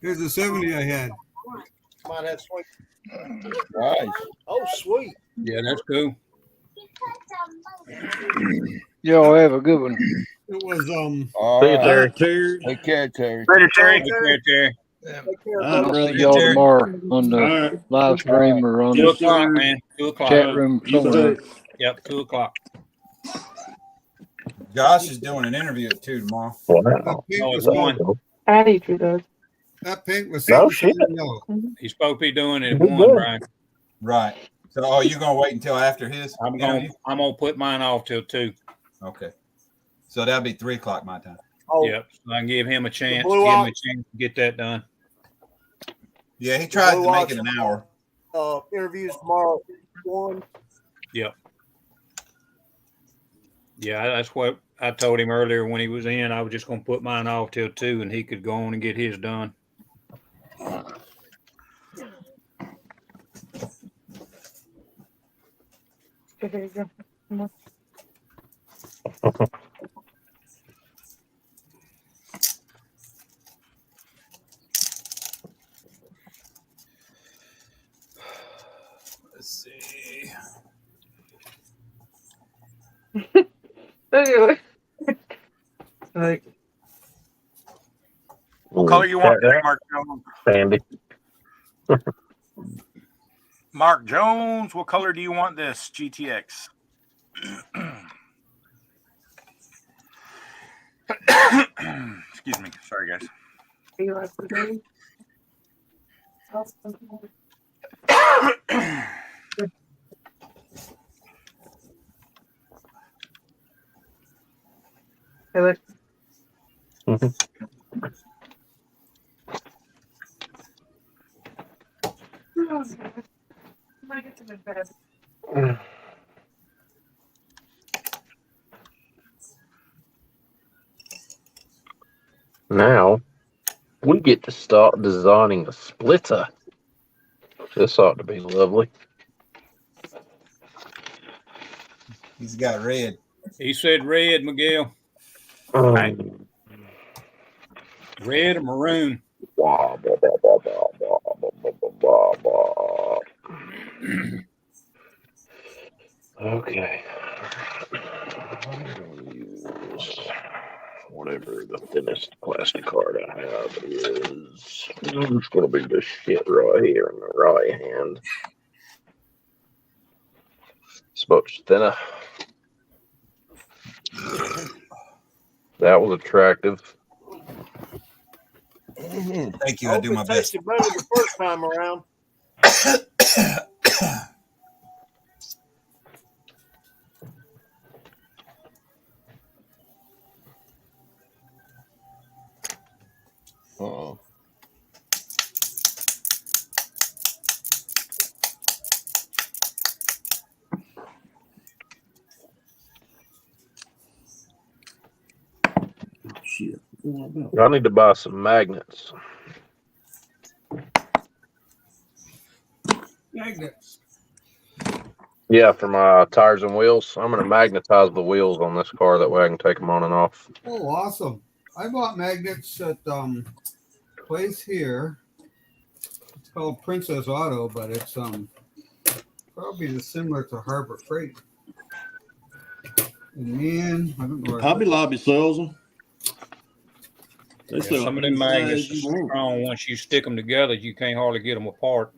Here's the 70 I had. Might have sweet. Nice. Oh, sweet. Yeah, that's cool. Y'all have a good one. It was All See you, right. Terry. Take care, Terry. Later, Terry. Take care, Terry. Take care, All right, brother. brother. See y'all tomorrow on the All right. live stream or on 2 the o'clock, man. 2 o'clock. chat room You somewhere. bet. Yep, 2 o'clock. Josh is doing an interview at 2 tomorrow. Wow. that pink Oh, was it's one. Addie Drew does. that pink was No 77 shit. yellow. He's supposed to be doing it at Good 1, boy. Brian. Right. So, are you gonna wait until after his interview? I'm gonna put mine off till 2. Okay. So that'll be 3 o'clock my time. Oh, Yep. So I can give him a chance. Give blue him ox. a chance to get that done. Yeah, he tried to Blue make Ox it an hour. Interviews tomorrow. One. Yep. Yeah, that's what I told him earlier when he was in. I was just gonna put mine off till 2, and he could go on and get his done. Here you go. Come on. Let's see. Anyway. Like, What color you want there, Mark Jones? Sandy. Mark Jones, what color do you want this GTX? Excuse me. Sorry, guys. are you like the baby? Hey, look. I'm gonna get them in bed. Now we get to start designing a splitter. This ought to be lovely. He's got red. He said red, Miguel. Red or maroon. Blah, blah, blah, blah, blah, blah, blah, blah, blah. Okay. Use whatever the thinnest plastic card I have is. It's going to be this shit right here in the right hand. It's much thinner. That was attractive. Thank you. I I hope do my it best. tasted better the first time around. Uh-oh. Shit. I need to buy some magnets. Magnets. Yeah, for my tires and wheels. I'm going to magnetize the wheels on this car. That way I can take them on and off. Oh, awesome. I bought magnets at place here. It's called Princess Auto, but it's probably similar to Harbor Freight. And man, I don't know. Hobby Lobby sells them. They Yeah, sell some of them any magnets size are you so want. strong. Once you stick them together, you can't hardly get them apart.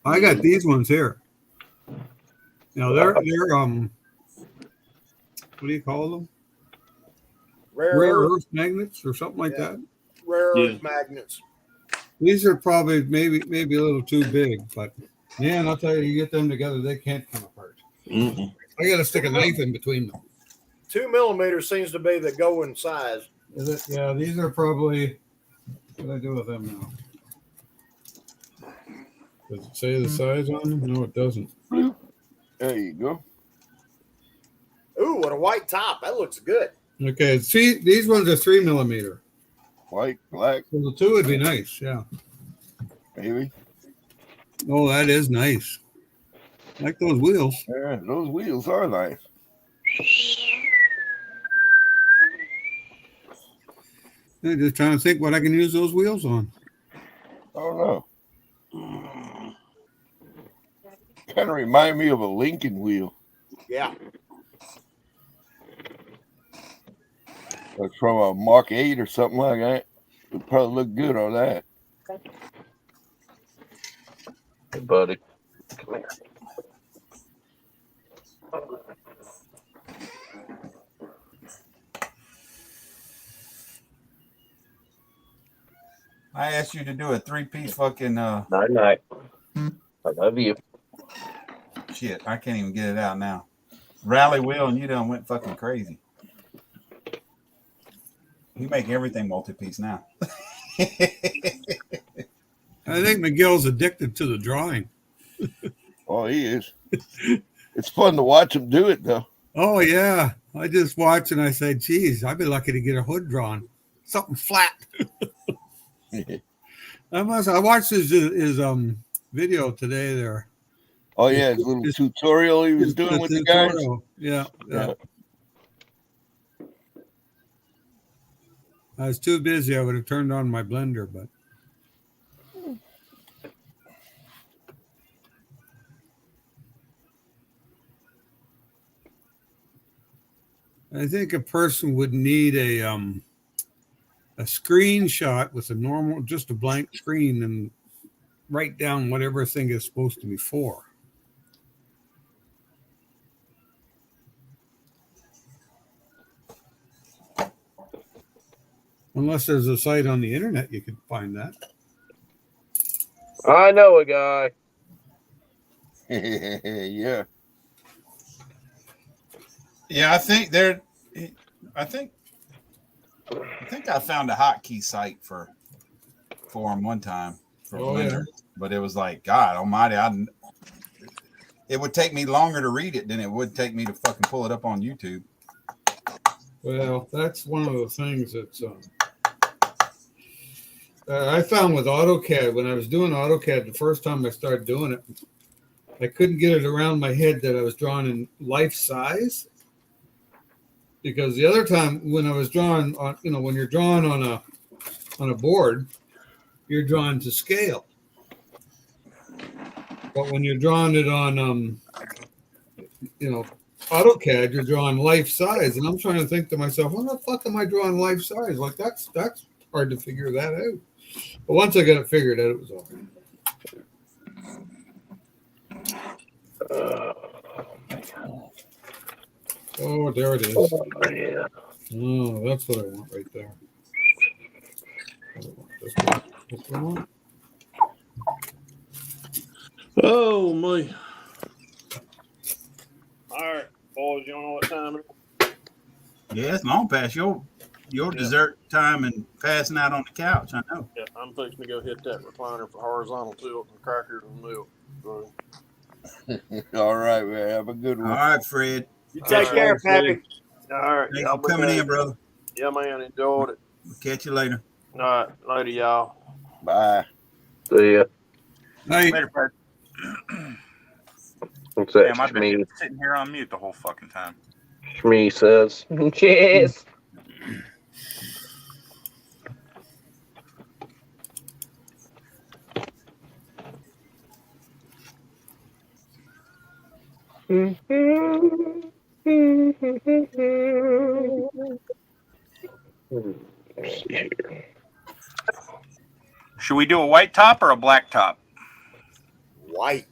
I got these ones here. Now they're what do you call them? Rare Rare earth. earth magnets or something like that. Rare Yeah. earth magnets. These are probably maybe a little too big, but man, I'll tell you, you get them together, they can't come apart. Mm-mm. I got to stick a knife in between them. 2 millimeters seems to be the going size. Is it? Yeah, these are probably. What do I do with them now? Does it say the size on them? No, it doesn't. There you go. Ooh, what a white top. That looks good. Okay, see, these ones are 3 millimeter. White, black. So the 2 would be nice, yeah. Maybe. Oh, that is nice. I like those wheels. Yeah, those wheels are nice. I'm just trying to think what I can use those wheels on. I don't know. Kind of remind me of a Lincoln wheel. Yeah. Like from a Mark 8 or something like that. Would probably look good on that. Hey, buddy. Come here. I asked you to do a 3-piece fucking Night night. I love you. shit. I can't even get it out now. Rally wheel, and you done went fucking crazy. You make everything multi-piece now. I think Miguel's addicted to the drawing. Oh, he is. It's fun to watch him do it, though. Oh, yeah. I just watch and I say, geez, I'd be lucky to get a hood drawn. Something flat. I watched his video today there. Oh, yeah, his little tutorial he was doing with the guys. Yeah. I was too busy. I would have turned on my blender, but. I think a person would need a screenshot with just a blank screen and write down whatever thing is supposed to be for. Unless there's a site on the internet, you can find that. I know a guy. Yeah. Yeah, I think I found a hotkey site for him one time for Blender, but it was like, God Almighty, it would take me longer to read it than it would take me to fucking pull it up on YouTube. Well, that's one of the things that's I found with AutoCAD. When I was doing AutoCAD the first time I started doing it, I couldn't get it around my head that I was drawing in life size. Because the other time when I was drawing on, when you're drawing on a board, you're drawing to scale. But when you're drawing it on, AutoCAD, you're drawing life size. And I'm trying to think to myself, what the fuck am I drawing life size? Like that's hard to figure that out. But once I got it figured out, it was all right. Oh, there it is. Oh, yeah. Oh, that's what I want right there. I want Oh my! All right, boys, you know what time it is? Yeah, it's long past your dessert time and passing out on the couch. I know. Yeah, I'm fixing to go hit that refiner for horizontal tilt and crackers and milk. So. All right, man. Have a good one. All right, Fred. You take care, Pappy. All right, Thanks y'all for be coming good. in, brother. Yeah, man, enjoyed it. We'll catch you later. All right, later, y'all. Bye. See ya. Night. Later, Fred. What's that? Damn, I've been Shmee. sitting here on mute the whole fucking time. Shmee says. Cheers. Should we do a white top or a black top? White.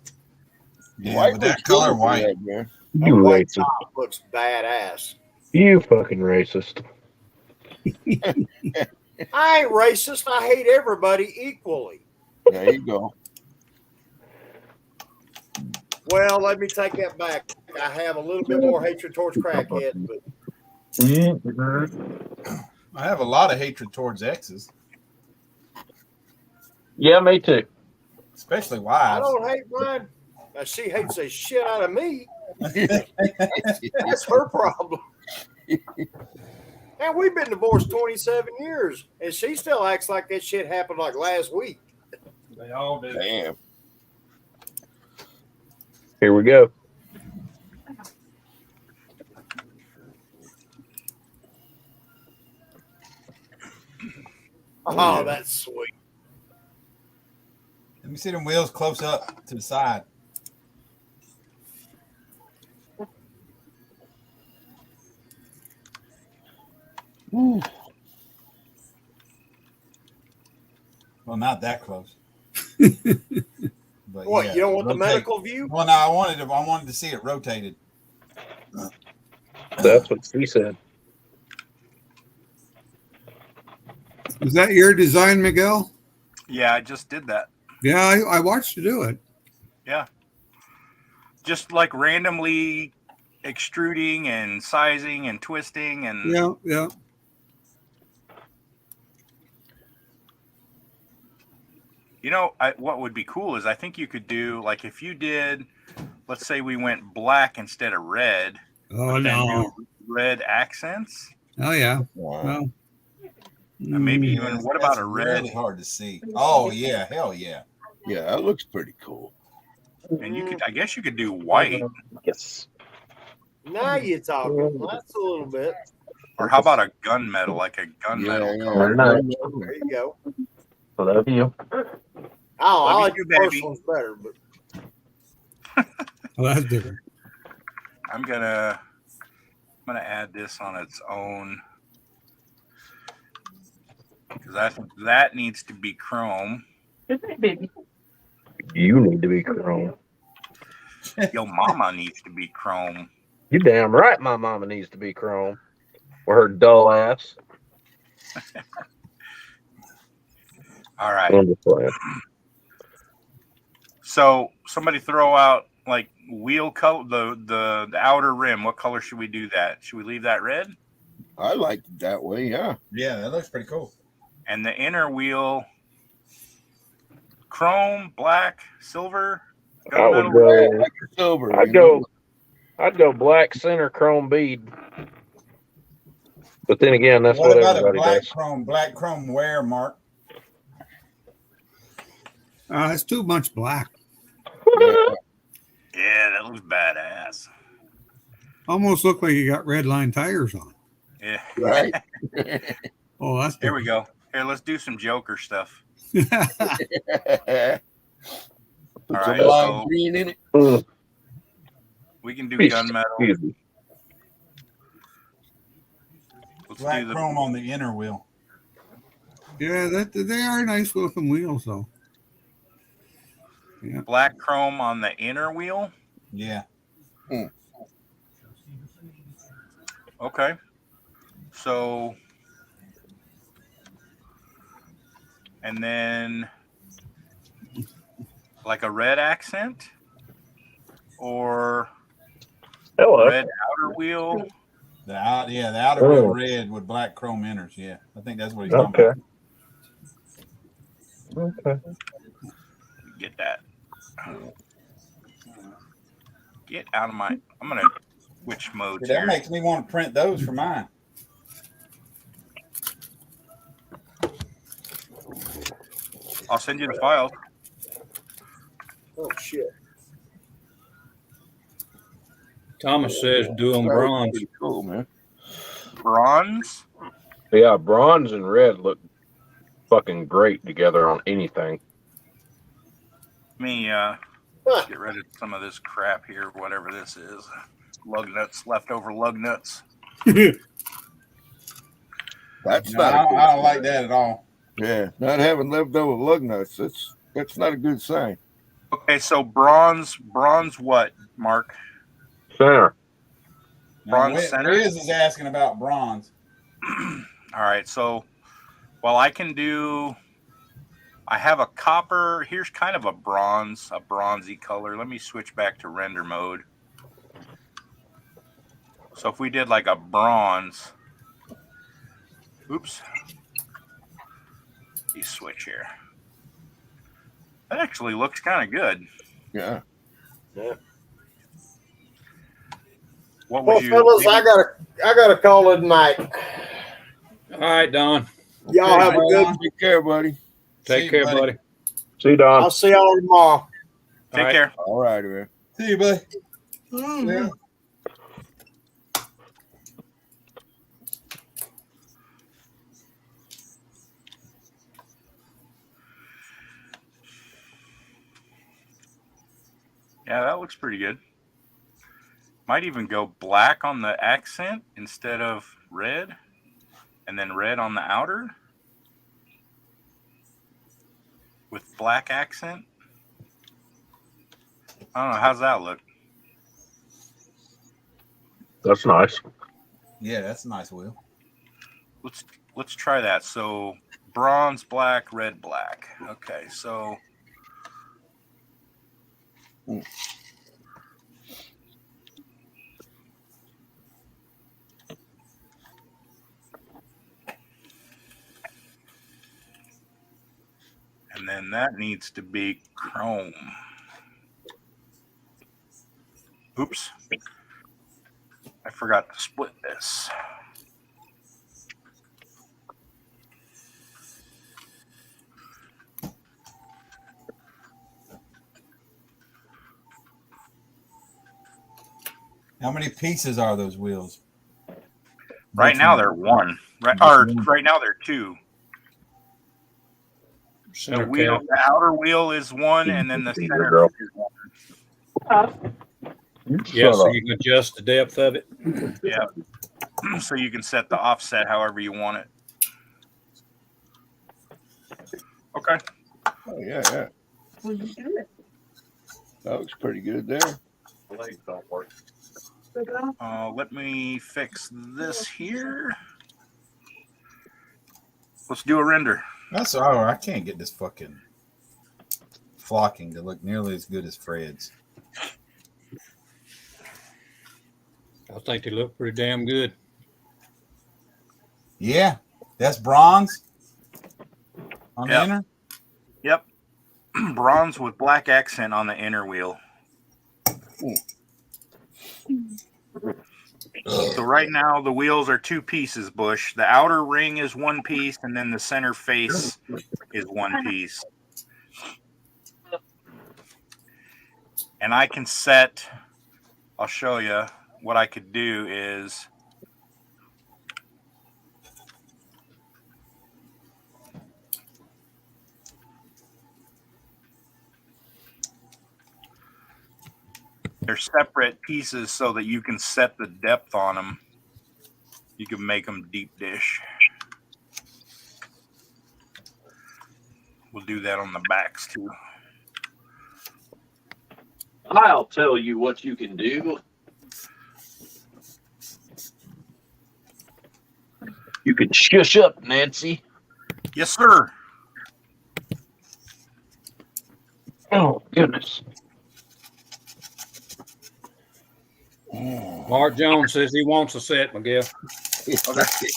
Yeah, White with looks that color, good for white. that, man. That You white racist. top looks badass. You fucking racist. I ain't racist. I hate everybody equally. There you go. Well, let me take that back. I have a little bit more hatred towards crackheads, but I have a lot of hatred towards exes, Yeah, me too. especially I wives. don't hate mine. Now, she hates the shit out of me. That's her problem. And we've been divorced 27 years, and she still acts like that shit happened like last week. They all do. Damn. Here we go. Oh, that's sweet. Let me see them wheels close up to the side. Ooh. Well, not that close. But What, yeah, you don't want the rotate. medical view? Well, no, I wanted to see it rotated. That's what she said. Was that your design, Miguel? Yeah, I just did that. Yeah, I watched you do it. Yeah. Just like randomly extruding and sizing and twisting and Yeah. you know, what would be cool is I think you could do like if you did, let's say we went black instead of red, Oh, but then no. do red accents. Oh, yeah. Wow. Well, And maybe Yeah, even what that's about a red? really hard to see. Oh yeah, hell yeah. Yeah, that looks pretty cool. And you could, I guess, you could do white. Yes. Now you're talking. That's a little bit. Or how about a gunmetal, like a gunmetal Yeah, color? Nice. There you go. Love you. Oh, I Love like you, the first baby. one's better, but well, that's different. I'm gonna add this on its own because I think that needs to be chrome. You need to be chrome. Yo, mama needs to be chrome. You damn right my mama needs to be chrome. Or her dull ass. All right. Wonderful. So somebody throw out like wheel color, the outer rim. What color should we do that? Should we leave that red? I like it that way, yeah. Yeah, that looks pretty cool. And the inner wheel, chrome, black, silver, I would gunmetal. go. Like silver. I'd go black center chrome bead. But then again, that's What what about a everybody does. black chrome wear, Mark? It's too much black. Yeah, that looks badass. Almost look like you got red line tires on. Yeah. Right. Oh, that's Here we go. Here, let's do some Joker stuff. Put All some right, lime so green in it. we can do gunmetal. Let's Black do the chrome on the inner wheel. Yeah, they are nice looking wheels, though. Yeah. black chrome on the inner wheel. Yeah. Okay. So and then like a red accent or red outer wheel. The outer wheel red with black chrome inners. Yeah, I think that's what he's talking about. Okay. Get that. Get out of my. I'm gonna switch modes That here. makes me want to print those for mine. I'll send you the files. Oh shit. Thomas says do them bronze. Pretty cool, man. Bronze? Yeah, bronze and red look fucking great together on anything. Let me get rid of some of this crap here, whatever this is. Lug nuts, leftover lug nuts. That's No, not. I don't like that at all. Yeah, not having leftover lug nuts. That's not a good sign. Okay, so bronze what, Mark? Center. Bronze center? Riz is asking about bronze. All right, so I have a copper. Here's kind of a bronzy color. Let me switch back to render mode. So if we did like a bronze, oops, you switch here. That actually looks kind of good. Yeah. What Well, would you? fellas, I gotta call it night. All right, Don. Y'all have a good. Take care, buddy. Take care, buddy. See you, Don. I'll see y'all tomorrow. Take care. All right, man. See you, buddy. Yeah. Yeah, that looks pretty good. Might even go black on the accent instead of red, and then red on the outer with black accent. I don't know. How's that look? That's nice. Yeah, that's a nice wheel. Let's try that. So bronze, black, red, black. Okay, so and then that needs to be chrome. Oops. I forgot to split this. How many pieces are those wheels? Right now they're one. Right now they're two. Center The outer wheel is one, and then the center is one. Yeah, so you can adjust the depth of it. Yeah. So you can set the offset however you want it. Okay. Oh yeah. That looks pretty good there. Legs don't work. Let me fix this here. Let's do a render. That's all. I can't get this fucking flocking to look nearly as good as Fred's. I think they look pretty damn good. Yeah, that's bronze on the inner. Yep. Bronze with black accent on the inner wheel. So right now the wheels are two pieces, Bush. The outer ring is one piece, and then the center face is one piece. And I can set, I'll show you what I could do is they're separate pieces so that you can set the depth on them. You can make them deep dish. We'll do that on the backs too. I'll tell you what you can do. You can shush up, Nancy. Yes, sir. Oh, goodness. Mark Jones says he wants a set, Miguel. Okay.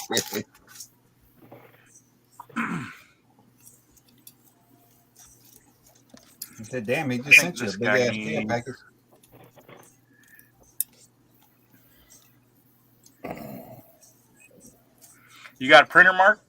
I said, damn, he I just think sent you a this big guy ass care needs. package. You got a printer, Mark?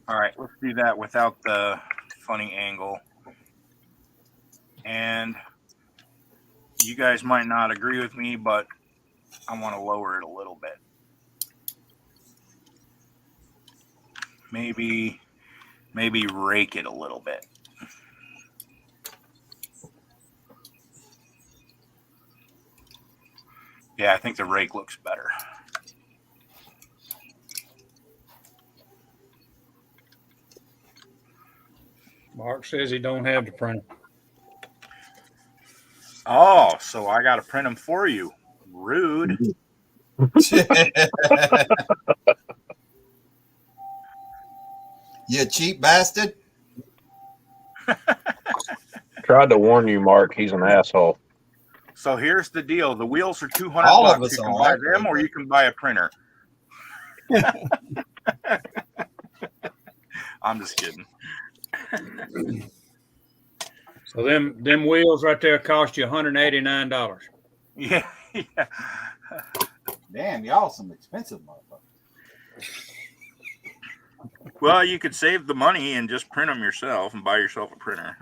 All right, let's do that without the funny angle. And you guys might not agree with me, but I want to lower it a little bit. Maybe rake it a little bit. Yeah, I think the rake looks better. Mark says he don't have the printer. Oh, so I got to print them for you. Rude. You cheap bastard. Tried to warn you, Mark. He's an asshole. So here's the deal. The wheels are $200. All of us You can are, buy actually, them or you can buy a printer. I'm just kidding. So them wheels right there cost you $189. Yeah. Damn, y'all some expensive motherfuckers. Well, you could save the money and just print them yourself and buy yourself a printer.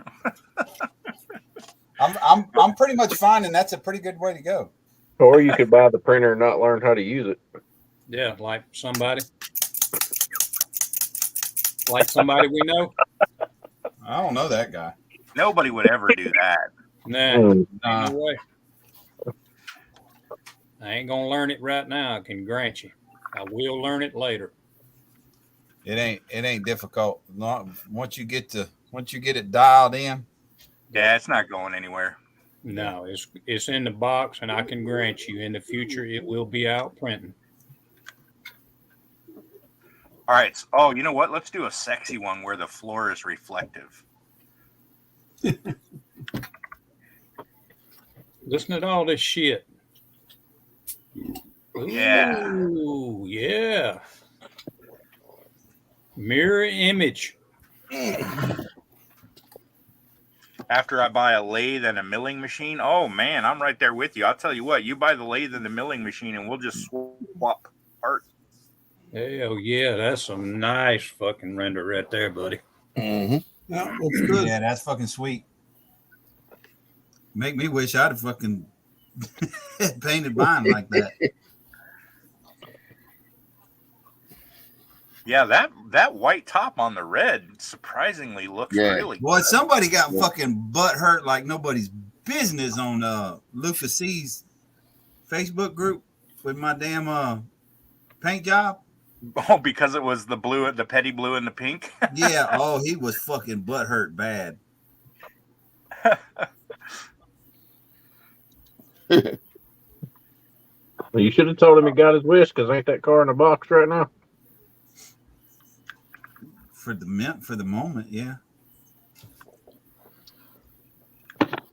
I'm pretty much finding that's a pretty good way to go. Or you could buy the printer and not learn how to use it. Yeah, like somebody we know. I don't know that guy. Nobody would ever do that. Nah, ain't no way. I ain't gonna learn it right now, I can grant you. I will learn it later. It ain't difficult. Once you get it dialed in. Yeah, it's not going anywhere. No, it's in the box, and I can grant you in the future it will be out printing. All right. So, oh, you know what? Let's do a sexy one where the floor is reflective. Listen to all this shit. Yeah. Ooh, yeah. Mirror image. After I buy a lathe and a milling machine, oh man, I'm right there with you. I'll tell you what, you buy the lathe and the milling machine and we'll just swap parts. Hell yeah, that's some nice fucking render right there, buddy. Mm-hmm. Yeah, looks good. Yeah, that's fucking sweet. Make me wish I'd have fucking painted mine like that. Yeah, that white top on the red surprisingly looks really good. Boy, somebody got fucking butt hurt like nobody's business on Lucas C's Facebook group with my damn paint job. Oh, because it was the blue, the petty blue and the pink. Yeah. Oh, he was fucking butt hurt bad. Well, you should have told him he got his wish, because ain't that car in the box right now? For the moment, yeah.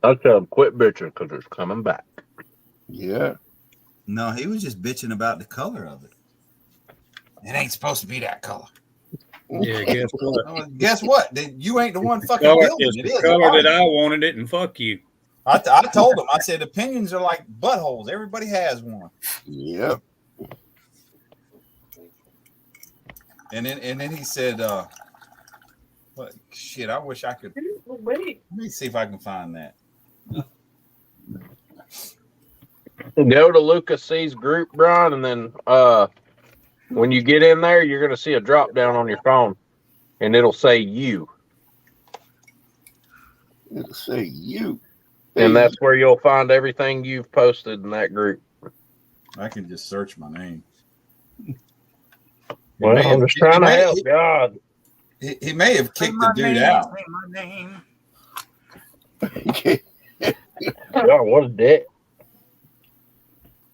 I'll tell him quit bitching because it's coming back. Yeah. No, he was just bitching about the color of it. It ain't supposed to be that color. Yeah, guess what? Guess what? You ain't the one fucking Color building is it. the Is color that I wanted it, and fuck you. I told him. I said opinions are like buttholes. Everybody has one. Yep. And then he said, "What shit? I wish I could." Wait. Let me see if I can find that. Go to Lucas C's group, Brian, and then when you get in there, you're gonna see a drop down on your phone, and it'll say you. It'll say you. And that's where you'll find everything you've posted in that group. I can just search my name. Well, I'm just trying to help. God. He may have Say kicked my the dude name, out. say my name. God, what a dick.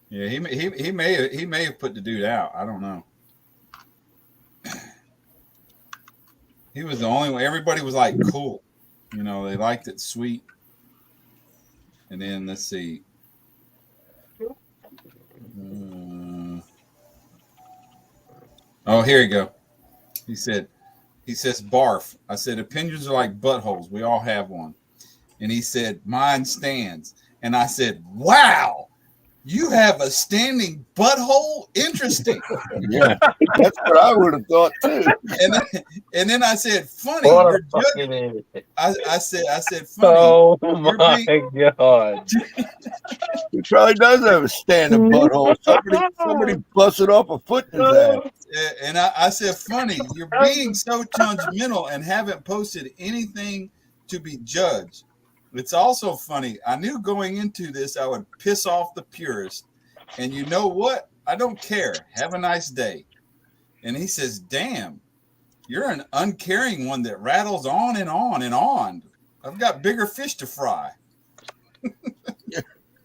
Yeah, he may have put the dude out. I don't know. He was the only one. Everybody was like, cool. You know, they liked it sweet. And then let's see. Oh, here you go. He says barf. I said opinions are like buttholes. We all have one. And he said mine stands. And I said, wow, you have a standing butthole? Interesting. Yeah, that's what I would have thought too. And then I said, funny. What You're a fucking judging. idiot. I said, funny. Oh my God. He probably does have a standing butthole. Somebody busted off a foot in his ass. And I said, funny, you're being so judgmental and haven't posted anything to be judged. It's also funny. I knew going into this I would piss off the purist. And you know what? I don't care. Have a nice day. And he says, damn, you're an uncaring one that rattles on and on and on. I've got bigger fish to fry.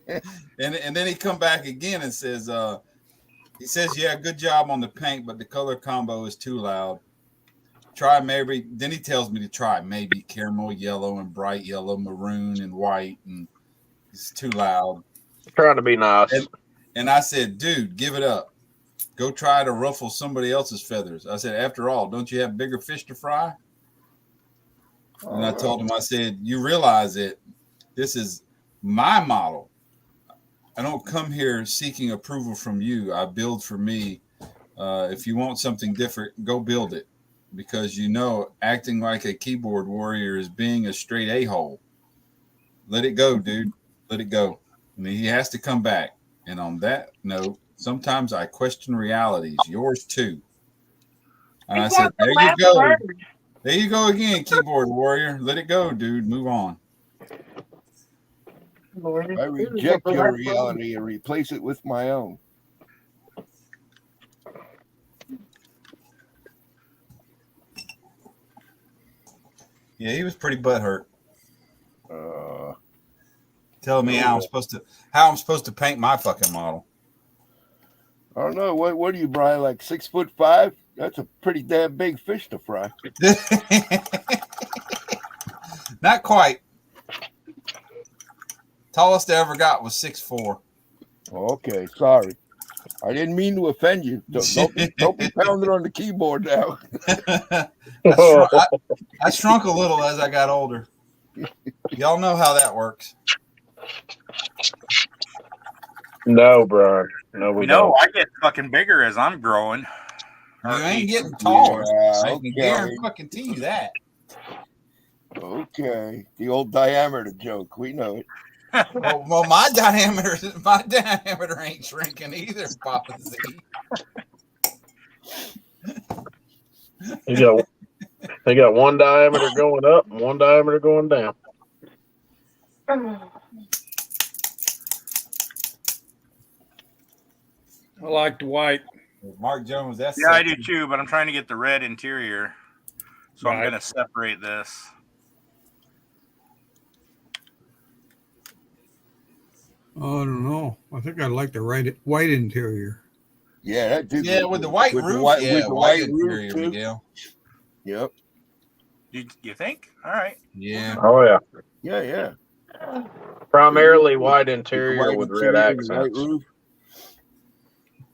And then he come back again and says, yeah, good job on the paint, but the color combo is too loud. Try maybe. Then he tells me to try maybe caramel yellow and bright yellow, maroon and white, and it's too loud. Trying to be nice. And I said, dude, give it up. Go try to ruffle somebody else's feathers. I said, after all, don't you have bigger fish to fry? And I told him, I said, you realize that this is my model. I don't come here seeking approval from you. I build for me. If you want something different, go build it. Because you know, acting like a keyboard warrior is being a straight a-hole. Let it go, dude. Let it go. And he has to come back. And on that note, sometimes I question realities. Yours too. And I said, there you go. There you go again, keyboard warrior. Let it go, dude. Move on. I reject your reality and replace it with my own. Yeah, he was pretty butthurt. Telling me how I'm supposed to paint my fucking model. I don't know. What are you, Brian? Like 6'5"? That's a pretty damn big fish to fry. Not quite. Tallest I ever got was 6'4". Okay, sorry. I didn't mean to offend you. Don't be pounding on the keyboard now. I shrunk a little as I got older. Y'all know how that works. No, Brian. No, we don't. I get fucking bigger as I'm growing. You ain't getting taller. Yeah, I can guarantee you that. Okay, the old diameter joke. We know it. Well, my diameter ain't shrinking either, Papa Z. They got one diameter going up and one diameter going down. I like the white. Mark Jones, that's I do too, but I'm trying to get the red interior. So I'm going to separate this. I don't know. I think I like the white interior. Yeah, that did. Yeah, with the white roof. With the white interior, roof, Miguel. Yep. You think? All right. Yeah. Oh, yeah. Yeah. Primarily white interior White with interior, red the white accents. roof.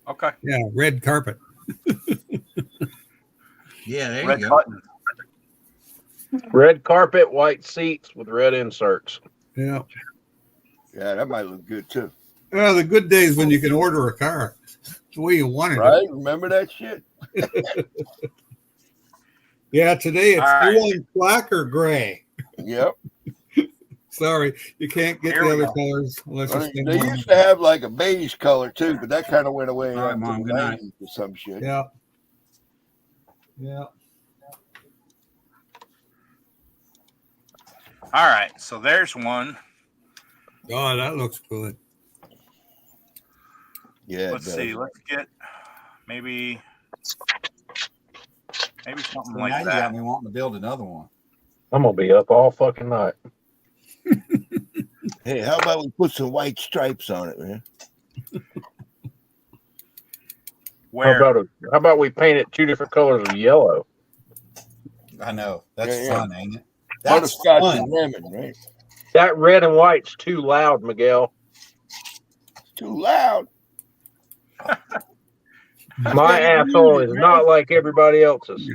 Okay. Yeah, red carpet. Yeah, there Red you go. button. Red carpet, white seats with red inserts. Yeah. Yeah, that might look good too. Yeah, the good days when you can order a car. It's the way you wanted Right? Remember that shit? it. Yeah, today it's orange, black, or gray. Yep. Sorry, you can't get the other colors unless you spend They more used to have like a beige color too, but that kind of went away All right, after Mom, the good night. 90s or some shit. Yeah. Yeah. All right. So there's one. Oh, that looks good. Yeah. Let's see. Let's get Maybe something So like now you that. got me wanting to build another one. I'm gonna be up all fucking night. Hey, how about we put some white stripes on it, man? Where? How about we paint it 2 different colors of yellow? I know. That's Yeah, yeah. fun, ain't it? That's Butterscotch fun. and lemon, right? That red and white's too loud, Miguel. Too loud. My asshole is not like everybody else's.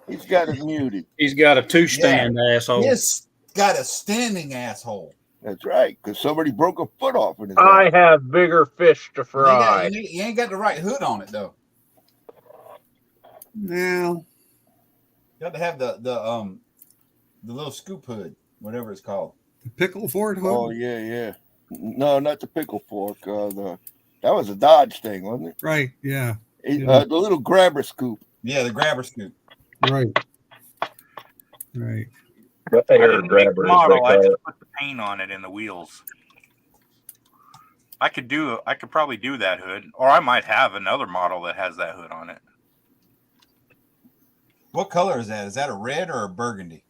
He's got it muted. He's got a 2-stand asshole. He's got a standing asshole. That's right, because somebody broke a foot off in his I ass. have bigger fish to fry. You ain't got the right hood on it though. Now, You got to have the little scoop hood, whatever it's called. the pickle Ford hood? Oh yeah, yeah. No, not the pickle fork. That was a Dodge thing, wasn't it? Right, yeah. The little grabber scoop. Yeah, the grabber scoop. Right. Right. I didn't make the model. I just put the paint on it in the wheels. I could probably do that hood, or I might have another model that has that hood on it. What color is that? Is that a red or a burgundy?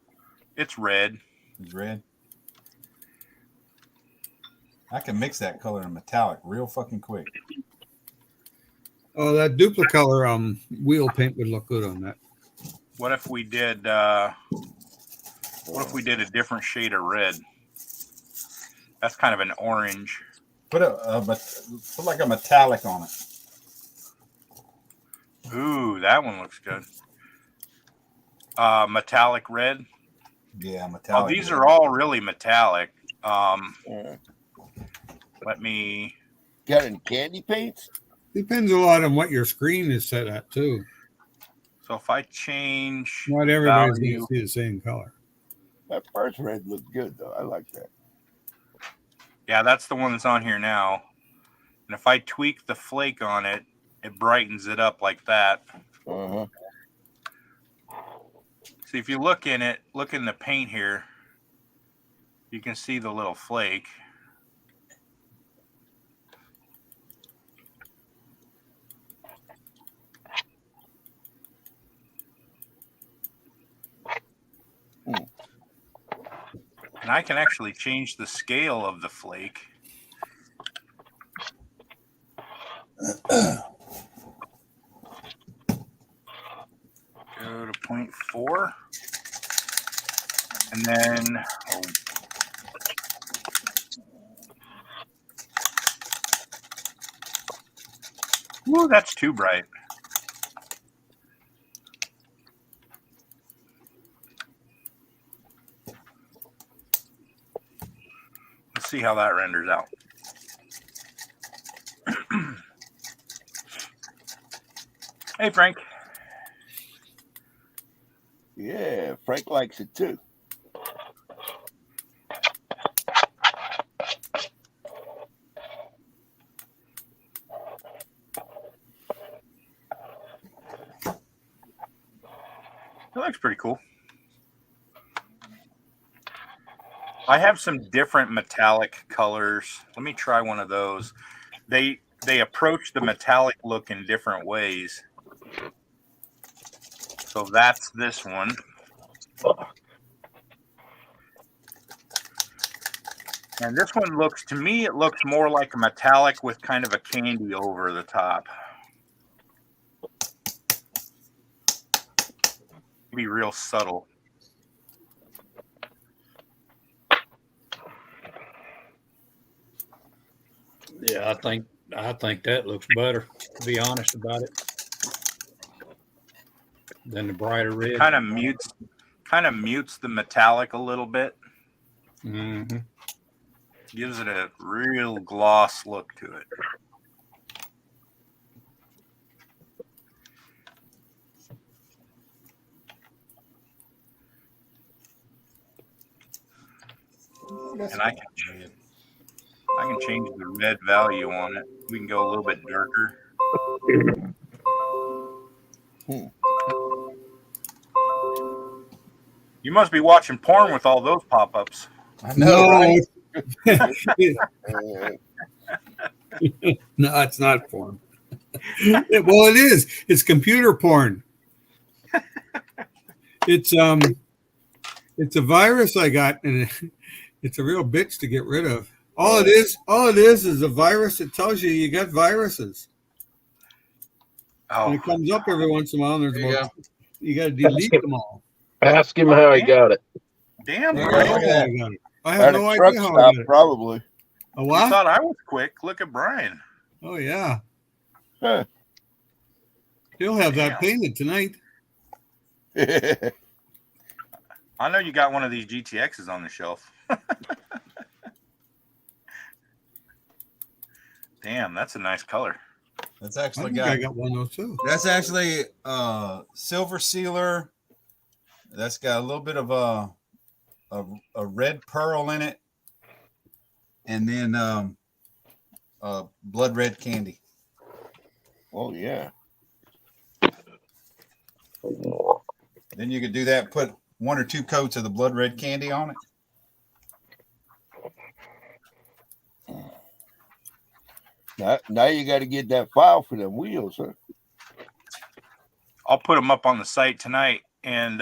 It's red. It's red. I can mix that color in metallic real fucking quick. Oh, that duplicolor wheel paint would look good on that. What if we did a different shade of red? That's kind of an orange. Put like a metallic on it. Ooh, that one looks good. Metallic red. Yeah, metallic. Oh, these are all really metallic. Let me. Got any candy paints? Depends a lot on what your screen is set at too. So if I change, Not everybody's value, going to see the same color. That first red looked good though. I like that. yeah, that's the one that's on here now. And if I tweak the flake on it, it brightens it up like that. Uh-huh. See, if you look in the paint here, you can see the little flake. And I can actually change the scale of the flake. Go to 0.4. And then whoa, that's too bright. Let's see how that renders out. Hey, Frank. Yeah, Frank likes it too. That looks pretty cool. I have some different metallic colors. Let me try one of those. They approach the metallic look in different ways. So that's this one. And this one looks, to me, it looks more like a metallic with kind of a candy over the top. Be real subtle. Yeah, I think that looks better, to be honest about it, than the brighter red. Kind of mutes the metallic a little bit. Mm-hmm. Gives it a real gloss look to it. And I can change the red value on it. We can go a little bit darker. You must be watching porn with all those pop-ups. I know, right? No, it's not porn. Well, it is. It's computer porn. It's a virus I got, and it's a real bitch to get rid of. All it is a virus that tells you got viruses. Oh, And it comes up every once in a while, and there's There you about you got to delete them all. Ask him how he got it. damn, I don't Brian. know how I got it. I At have a no truck idea how I stop, got it. probably. A You what? thought I was quick. Look at Brian. Oh yeah, Huh. he'll have that painted tonight. I know you got one of these GTXs on the shelf. Damn, that's a nice color. That's I actually think I got one of those too. That's actually silver sealer. That's got a little bit of a red pearl in it, and then blood red candy. Oh yeah. Then you could do that. Put 1 or 2 coats of the blood red candy on it. Now you got to get that file for them wheels, huh? I'll put them up on the site tonight. And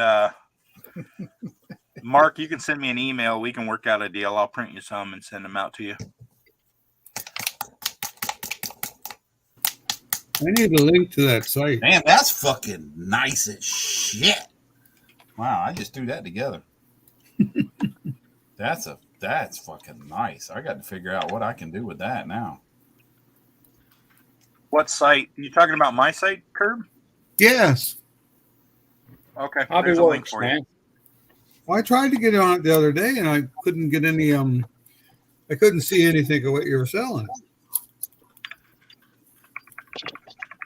Mark, you can send me an email. We can work out a deal. I'll print you some and send them out to you. I need a link to that site. Damn, that's fucking nice as shit. Wow, I just threw that together. That's fucking nice. I got to figure out what I can do with that now. What site? You talking about my site, Curb? Yes. Okay. Hobby There's a link Works, for man. you. Well, I tried to get on it the other day, and I couldn't get any. I couldn't see anything of what you were selling.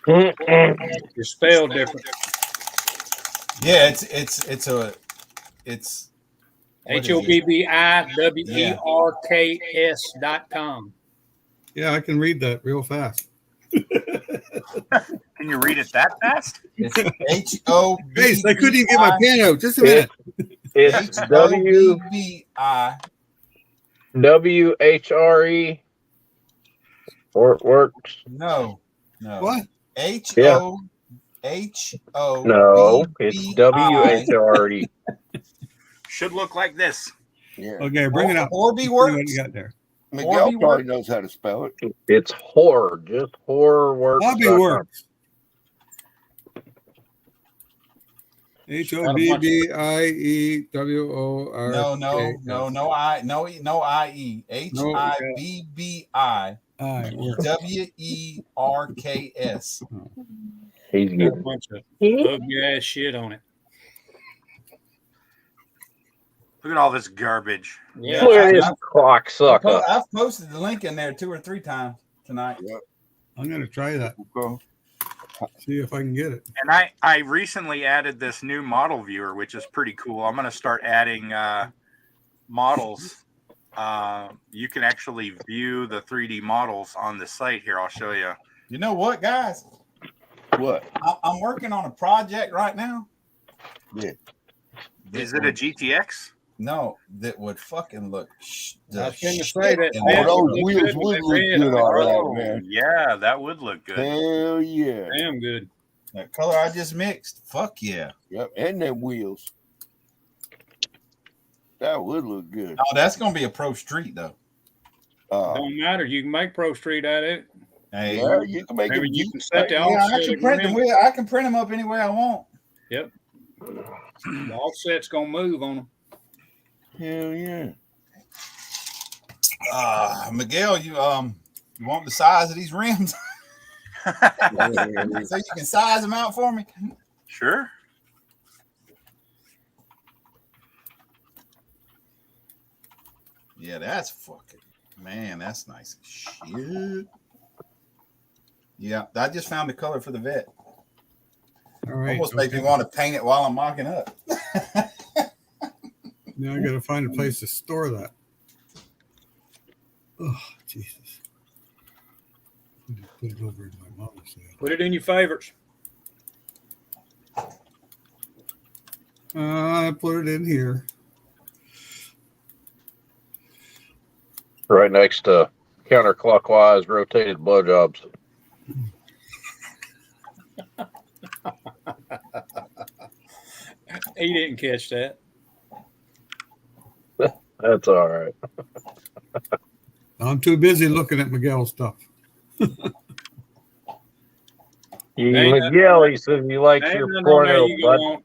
It's spelled different. Yeah, it's HOBBIWERKS.com. Yeah, I can read that real fast. Can you read it that fast? It's HO. Hey, I couldn't even get my pen out. Just a minute. It's WHRE. Or it works. No. What? HO. No, it's WHRE. Should look like this. Yeah. Okay, bring it up. Orby What works. you got there? Miguel Hobby probably Works? knows how to spell it. It's horror, just horrorworks. Hobby Works. HOBBIEWORK. No IE. HIBBIWERKS. He's Got a good. bunch of ugly ass shit on it. Look at all this garbage. Yeah, Look at this cocksucker. I've posted the link in there 2 or 3 times tonight. Yep. I'm gonna try that. Okay. See if I can get it. And I recently added this new model viewer, which is pretty cool. I'm going to start adding models. You can actually view the 3D models on the site here. I'll show you. You know what, guys? What? I'm working on a project right now. Yeah. Is it a GTX? No, that would fucking look. I was going to say that. Those wheels would look good on that, man. Yeah, that would look good. Hell yeah. Damn good. That color I just mixed. Fuck yeah. Yep, and them wheels. That would look good. Oh, that's gonna be a pro street though. Don't matter. You can make Pro Street out of it. Hey, Yeah, you can make Maybe them. you can set the yeah, offset. I can print them. I can print them up any way I want. Yep. The offset's gonna move on them. Hell yeah. Miguel, you want the size of these rims? So you can size them out for me? Sure. Yeah, that's fucking, man, that's nice as shit. Yeah, I just found the color for the vet. All right. Almost makes me want to paint it while I'm mocking up. Now I gotta find a place to store that. Oh, Jesus. Put it over in my mom's side. Put it in your favorites. I put it in here. Right next to counterclockwise rotated blowjobs. He didn't catch that. That's all right. I'm too busy looking at Miguel's stuff. Miguel, he says he likes your porno, bud.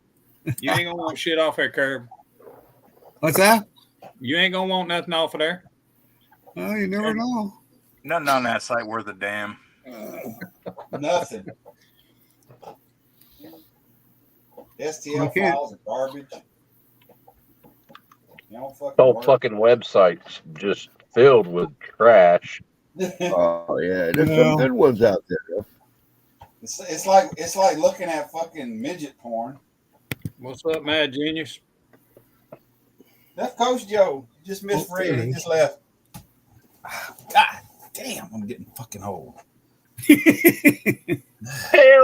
You ain't gonna want shit off that curb. What's that? You ain't gonna want nothing off of there. Well, you never know. Nothing on that site worth a damn. Nothing. STL can't. files are garbage. They don't fucking Whole work. fucking website's just filled with trash. Oh yeah, there's some good ones out there. Though. It's like looking at fucking midget porn. What's up, Mad Genius? That's Coach Joe. Just misread. He just left. God damn, I'm getting fucking old. Hell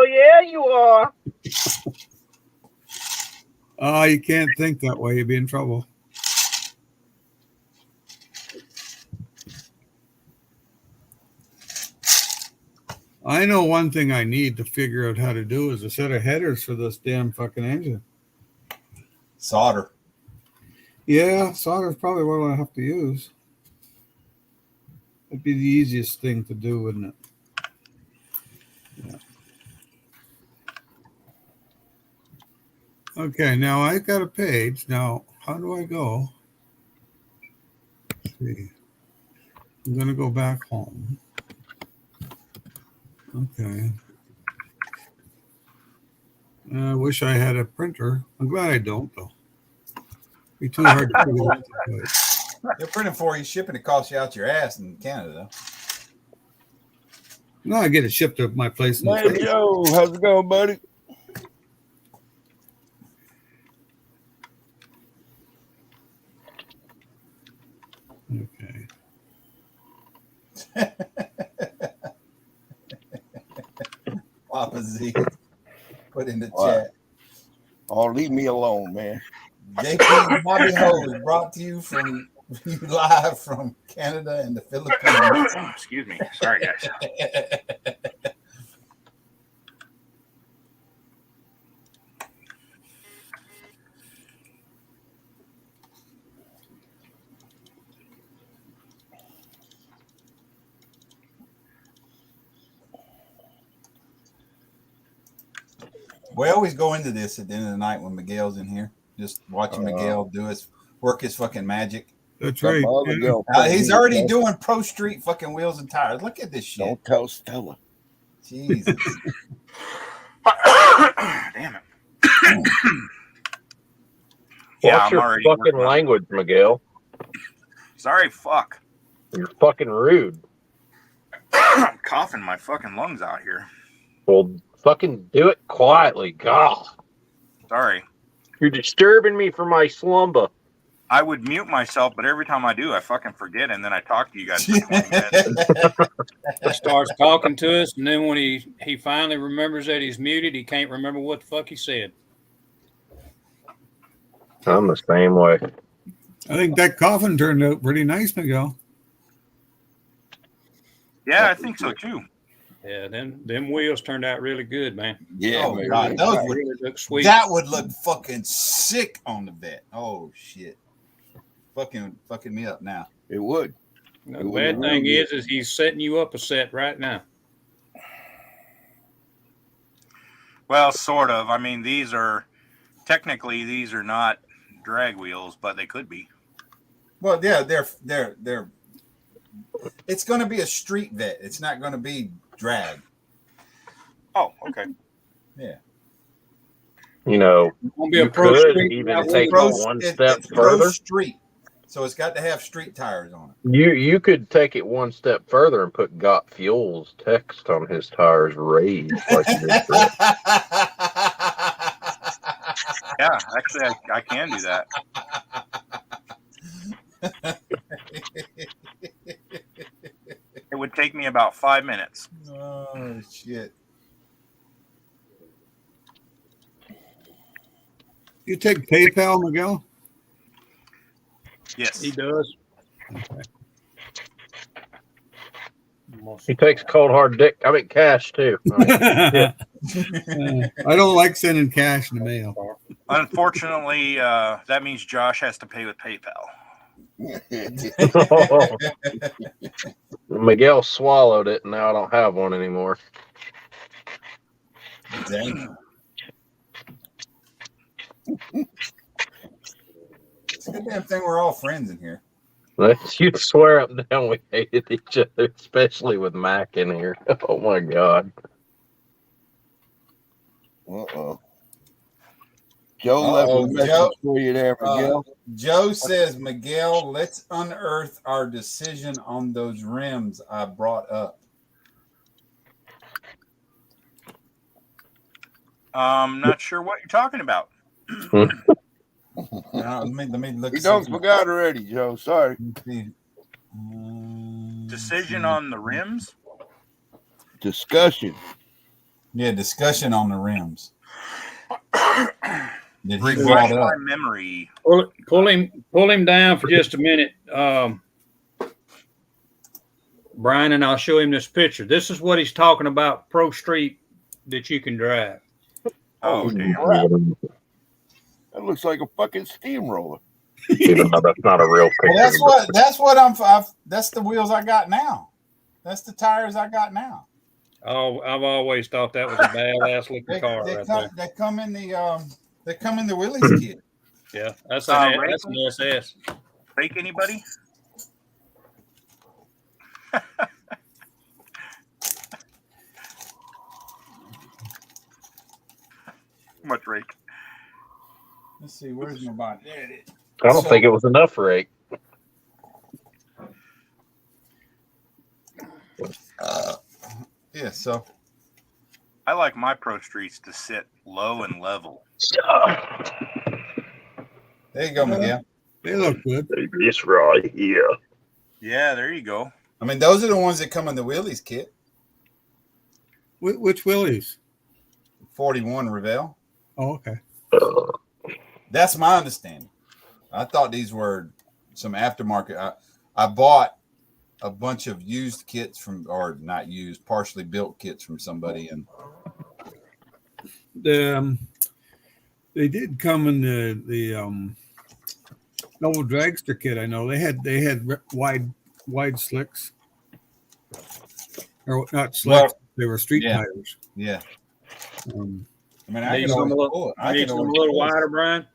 yeah, you are. Oh, you can't think that way. You'd be in trouble. I know one thing I need to figure out how to do is a set of headers for this damn fucking engine. Solder. Yeah, solder is probably what I have to use. It'd be the easiest thing to do, wouldn't it? Yeah. Okay, now I got a page. Now, how do I go? Let's see. I'm going to go back home. Okay. I wish I had a printer. I'm glad I don't, though. It'd be too hard to figure out. They're printing for you, shipping it costs you out your ass in Canada, though. No, I get it shipped to my place. In the Hey States. Joe, how's it going, buddy? Okay. Papa Z. Put in the Wow. chat. Oh, leave me alone, man. JP Bobby Ho is brought to you from live from Canada and the Philippines. Excuse me. Sorry, guys. We always go into this at the end of the night when Miguel's in here, just watching Miguel do his work his fucking magic. That's right. He's already doing Pro Street fucking wheels and tires. Look at this shit. Don't tell Stella. Jesus. Damn it. Yeah, What's I'm your already fucking working on it. language, Miguel? Sorry, fuck. You're fucking rude. I'm coughing my fucking lungs out here. Well, fucking do it quietly. God. Sorry. You're disturbing me from my slumber. I would mute myself, but every time I do, I fucking forget, and then I talk to you guys for 20 minutes. He starts talking to us, and then when he finally remembers that he's muted, he can't remember what the fuck he said. I'm the same way. I think that coffin turned out pretty nice, Miguel. Yeah, I think so too. Yeah, them wheels turned out really good, man. Yeah, Oh man. God, those would really look sweet. that would look fucking sick on the vet. Oh shit. Fucking me up now. It would. The bad thing is he's setting you up a set right now. Well, sort of. I mean, these are not drag wheels, but they could be. Well, yeah, they're it's going to be a street vet. It's not going to be drag. Oh, okay. Yeah. You know, Won't be a you pro could street even without take it Pro- one it- step it's pro further. street, so it's got to have street tires on it. You could take it one step further and put "Got Fuels" text on his tires raised like you did. Brett. Yeah, actually, I can do that. It would take me about 5 minutes. Oh shit! You take PayPal, Miguel? Yes, He does. Okay. He takes cold hard dick. I mean cash too. I don't like sending cash in the mail. Unfortunately, that means Josh has to pay with PayPal. Miguel swallowed it, and now I don't have one anymore. Dang. It's a good damn thing we're all friends in here. You'd swear up and down we hated each other, especially with Mac in here. Oh my God. Joe left a message for you there, Miguel. Joe says, Miguel, let's unearth our decision on those rims I brought up. I'm not sure what you're talking about. Let me look. We don't forgot already, Joe. Sorry. Decision on the rims? Discussion. Yeah, discussion on the rims. Did he Refresh brought my up? memory. Pull him down for just a minute, Brian, and I'll show him this picture. This is what he's talking about. Pro Street that you can drive. Oh, damn. That looks like a fucking steamroller. Even though that's not a real picture. Well, that's the wheels I got now. That's the tires I got now. Oh, I've always thought that was a badass looking car right there. They come in the Willys kit. Yeah, that's an SS. Fake anybody? Much rake. Let's see, where's my body? There it is. I don't think it was enough rake. Yeah, so I like my Pro Streets to sit low and level. There you go, Miguel. They look good. It's right here. Yeah, there you go. I mean, those are the ones that come in the Willys kit. Which Willys? 41 Revell. Oh, okay. That's my understanding. I thought these were some aftermarket. I bought a bunch of used kits or not used, partially built kits from somebody, and they did come in the Noble Dragster kit. I know they had wide slicks, or not slicks. They were street tires. Yeah. I mean, I need some a little wider, Brian.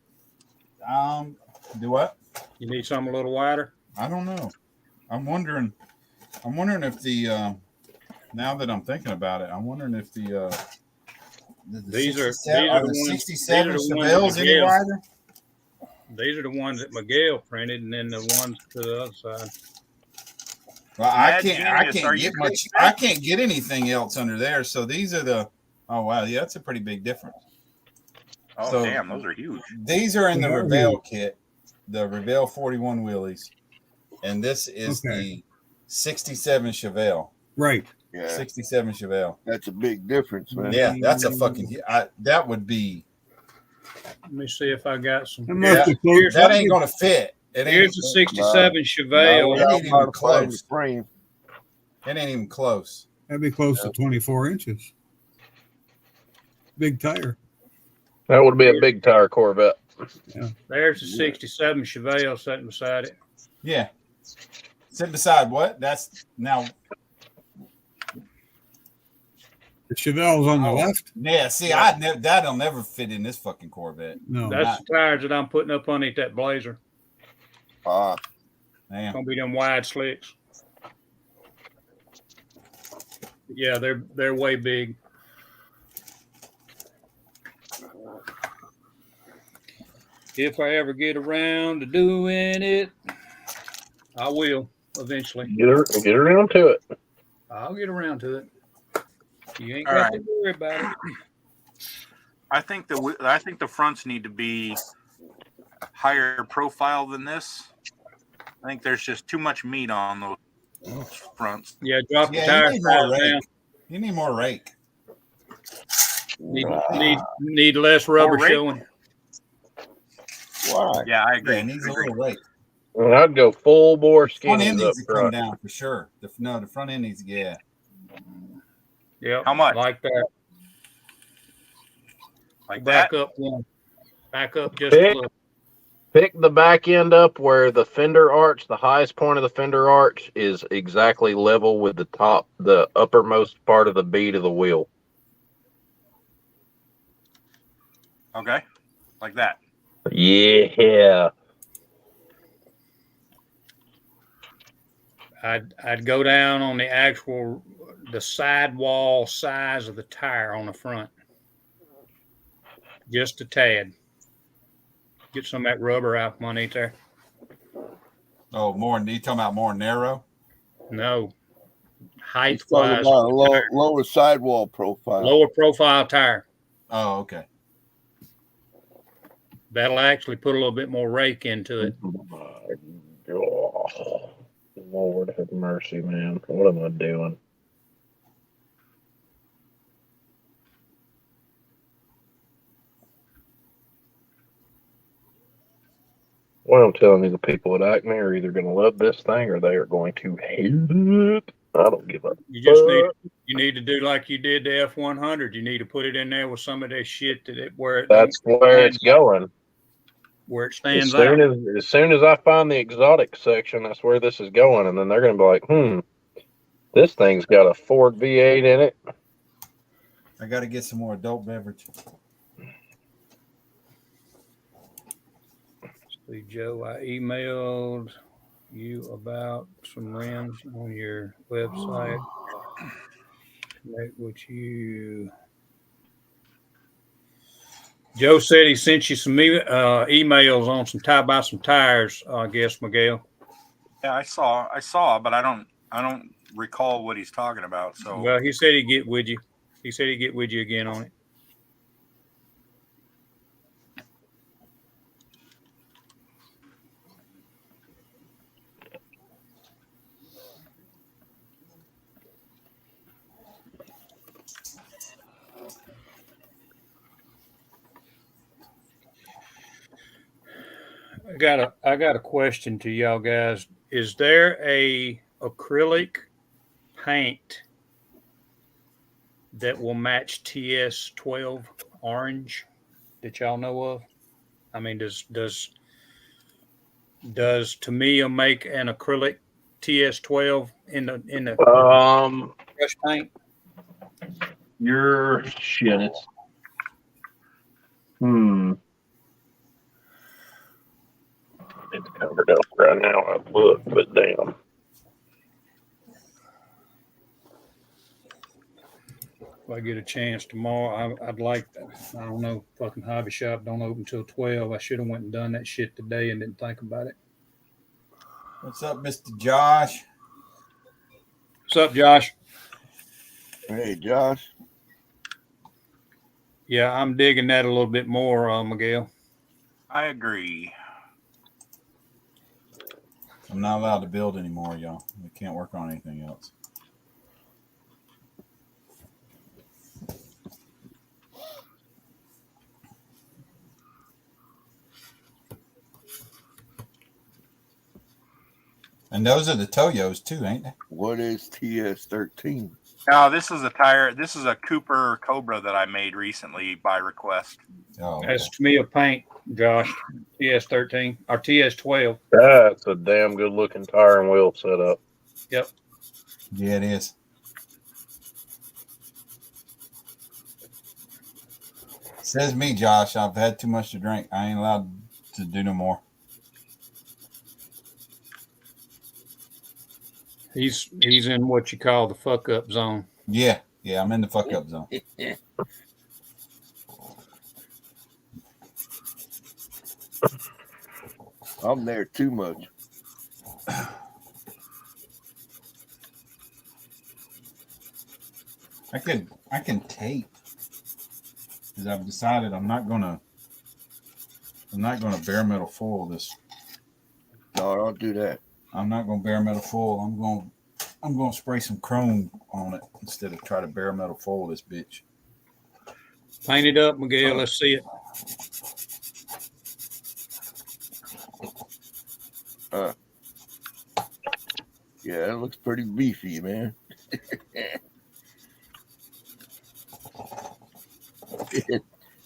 Do what? You need something a little wider? I don't know. I'm wondering if the now that I'm thinking about it, I'm wondering if the these are 67 Chevelles any wider? These are the ones that Miguel printed, and then the ones to the other side. Well, I can't get much. I can't get anything else under there. So these are the. Oh wow, yeah, that's a pretty big difference. Oh So damn, those are huge. These are in the Revell kit, the Revell 41 Willys, and this is the 67 Chevelle. Right. Yeah. 67 Chevelle. That's a big difference, man. Yeah, that's a fucking. That would be. Let me see if I got some. That ain't gonna fit. Here's the 67 Chevelle. It ain't even close. It ain't even close. That'd be close to 24 inches. Big tire. That would be a big tire Corvette. Yeah. There's the 67 Chevelle sitting beside it. Yeah. Sitting beside what? That's now. The Chevelle's on the left. Yeah, see, that'll never fit in this fucking Corvette. No, that's the tires that I'm putting up underneath that Blazer. Damn. It's gonna be them wide slicks. Yeah, they're way big. If I ever get around to doing it, I will eventually. Get around to it. I'll get around to it. You ain't All got right. to worry about it. I think the fronts need to be higher profile than this. I think there's just too much meat on those fronts. Yeah, drop the tires down. You need more rake. Need less rubber More rake? showing. Why? Yeah, I agree. Yeah, it needs a little rake. And I'd go full bore Front end skinnies up needs to come front. down for sure. The front end needs to Yeah. How much? Like that. Like Back that? up one. Back up just a little. Pick the back end up where the fender arch, the highest point of the fender arch, is exactly level with the uppermost part of the bead of the wheel. Okay. Like that. Yeah. I'd go down on the sidewall size of the tire on the front. Just a tad. Get some of that rubber out from underneath there. Oh, you talking about more narrow? No. He's Height talking wise. about a lower sidewall profile. Lower profile tire. Oh, okay. That'll actually put a little bit more rake into it. Oh, Lord have mercy, man. What am I doing? Well, I'm telling you, the people at Acme are either going to love this thing or they are going to hate it. I don't give a You just fuck. need to do like you did the F-100. You need to put it in there with some of that shit where That's where it's going. Where it stands As out. soon as I find the exotic section, that's where this is going, and then they're going to be like, this thing's got a Ford V8 in it. I got to get some more adult beverage. See, Joe, I emailed you about some rims on your website. Connect with you. Joe said he sent you some emails on some tires, I guess, Miguel. Yeah, I saw, but I don't recall what he's talking about. So Well, he said he'd get with you. He said he'd get with you again on it. I got a question to y'all guys. Is there a acrylic paint that will match TS12 orange that y'all know of? I mean, does Tamiya make an acrylic TS12 in the brush paint? Your shit. It's it's covered up right now. I look, but damn. If I get a chance tomorrow, I'd like that. I don't know. Fucking hobby shop don't open till 12. I should have went and done that shit today and didn't think about it. What's up, Mr. Josh? What's up, Josh? Hey, Josh. Yeah, I'm digging that a little bit more, Miguel. I agree. I'm not allowed to build anymore, y'all. We can't work on anything else. And those are the Toyos too, ain't they? What is TS13? No, this is a tire. This is a Cooper Cobra that I made recently by request. Oh, okay. That's Tamiya paint, Josh. TS13 or TS12. That's a damn good looking tire and wheel setup. Yep. Yeah, it is. Says me, Josh. I've had too much to drink. I ain't allowed to do no more. He's in what you call the fuck up zone. Yeah, I'm in the fuck up zone. I'm there too much. I can tape because I've decided I'm not gonna bare metal foil this. No, don't do that. I'm not gonna bare metal foil. I'm gonna spray some chrome on it instead of try to bare metal foil this bitch. Paint it up, Miguel. Let's see it. Yeah, that looks pretty beefy, man.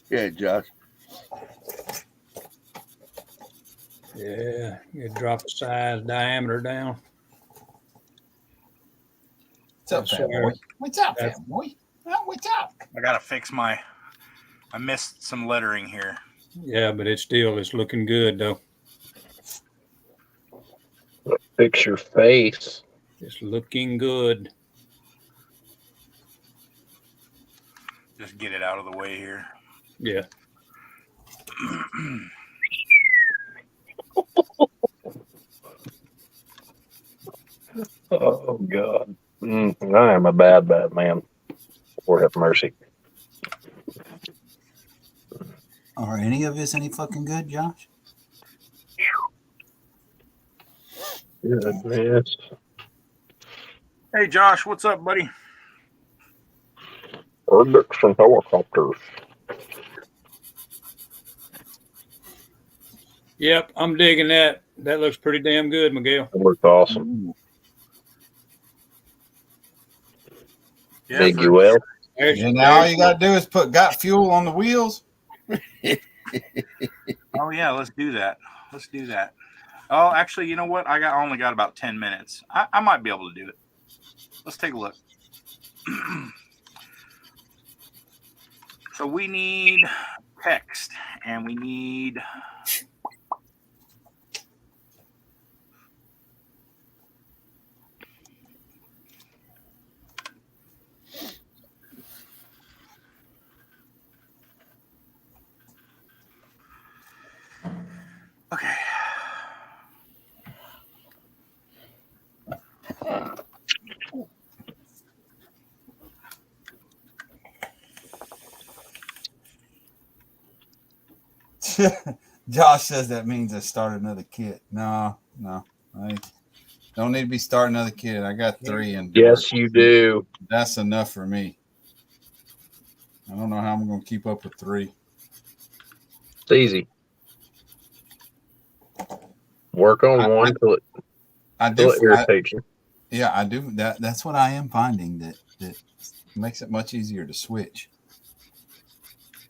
Yeah, Josh. Yeah, you drop the size diameter down. What's up, fat boy? What's up, fat boy? Oh, what's up? I gotta fix my. I missed some lettering here. Yeah, but it's looking good though. Fix your face. It's looking good. Just get it out of the way here. Yeah. Oh God. I am a bad man. Lord have mercy. Are any of this any fucking good, Josh? Goodness. Hey, Josh, what's up, buddy? Birds and helicopters. Yep, I'm digging that. That looks pretty damn good, Miguel. That looks awesome. Yeah, Thank you, Will. And now all you gotta do is got fuel on the wheels. Oh yeah, let's do that. Let's do that. Oh, actually, you know what? I only got about 10 minutes. I might be able to do it. Let's take a look. So we need text, and we need. Okay. Josh says that means I start another kit. No. I don't need to be starting another kit. I got 3 and yes, you do. That's enough for me. I don't know how I'm going to keep up with 3. It's easy. Work on one till it irritates you. Yeah, I do. That's what I am finding that makes it much easier to switch.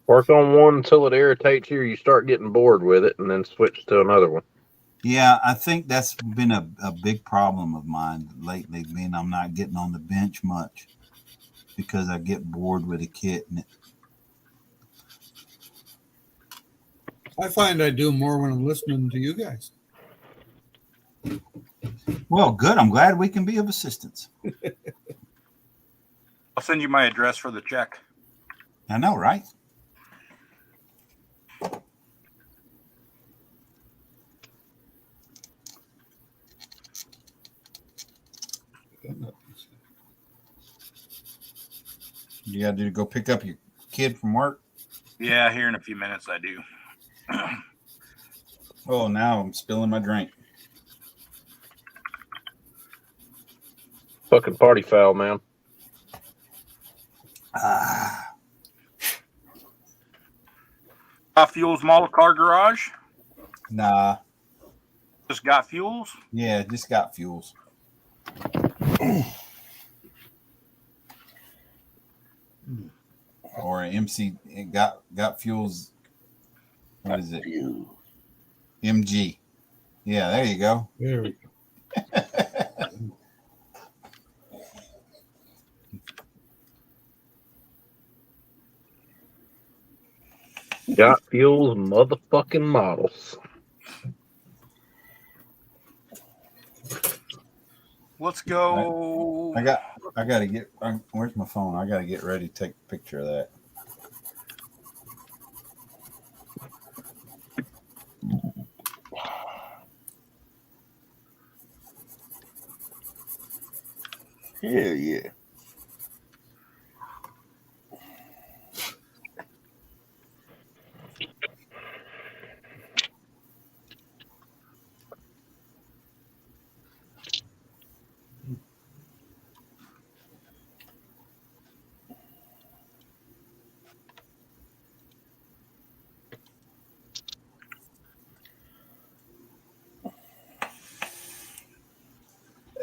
Work on one until it irritates you. You start getting bored with it, and then switch to another one. Yeah, I think that's been a big problem of mine lately. Being I'm not getting on the bench much because I get bored with a kit. I find I do more when I'm listening to you guys. Well, good. I'm glad we can be of assistance. I'll send you my address for the check. I know, right? You got to go pick up your kid from work? Yeah, here in a few minutes I do. Oh, now I'm spilling my drink. Fucking party foul, man. Got fuels model car garage? Nah. Just got fuels? Yeah, just got fuels. Or MC got fuels. What is it? MG. Yeah, there you go. There we go. Got fuels, motherfucking models. Let's go. I got to get. Where's my phone? I got to get ready to take a picture of that. Hell yeah.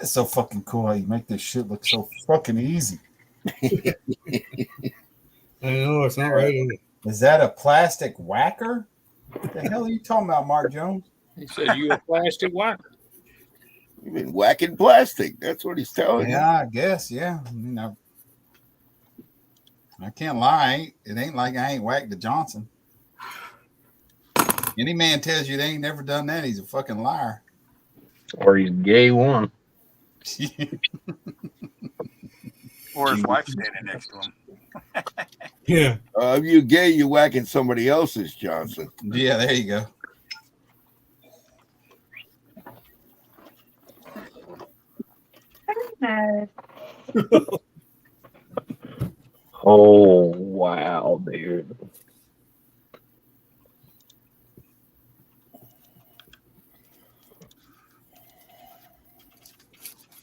It's so fucking cool how you make this shit look so fucking easy. I know it's not right. Is that a plastic whacker? What the hell are you talking about, Mark Jones? He said you a plastic whacker. You've been whacking plastic. That's what he's telling you. Yeah, I guess. Yeah, I can't lie. It ain't like I ain't whacked the Johnson. Any man tells you they ain't never done that, he's a fucking liar. Or he's gay one. Or his wife standing next to him. Yeah. If you're gay, you're whacking somebody else's Johnson. Yeah, there you go. Oh, wow, dude.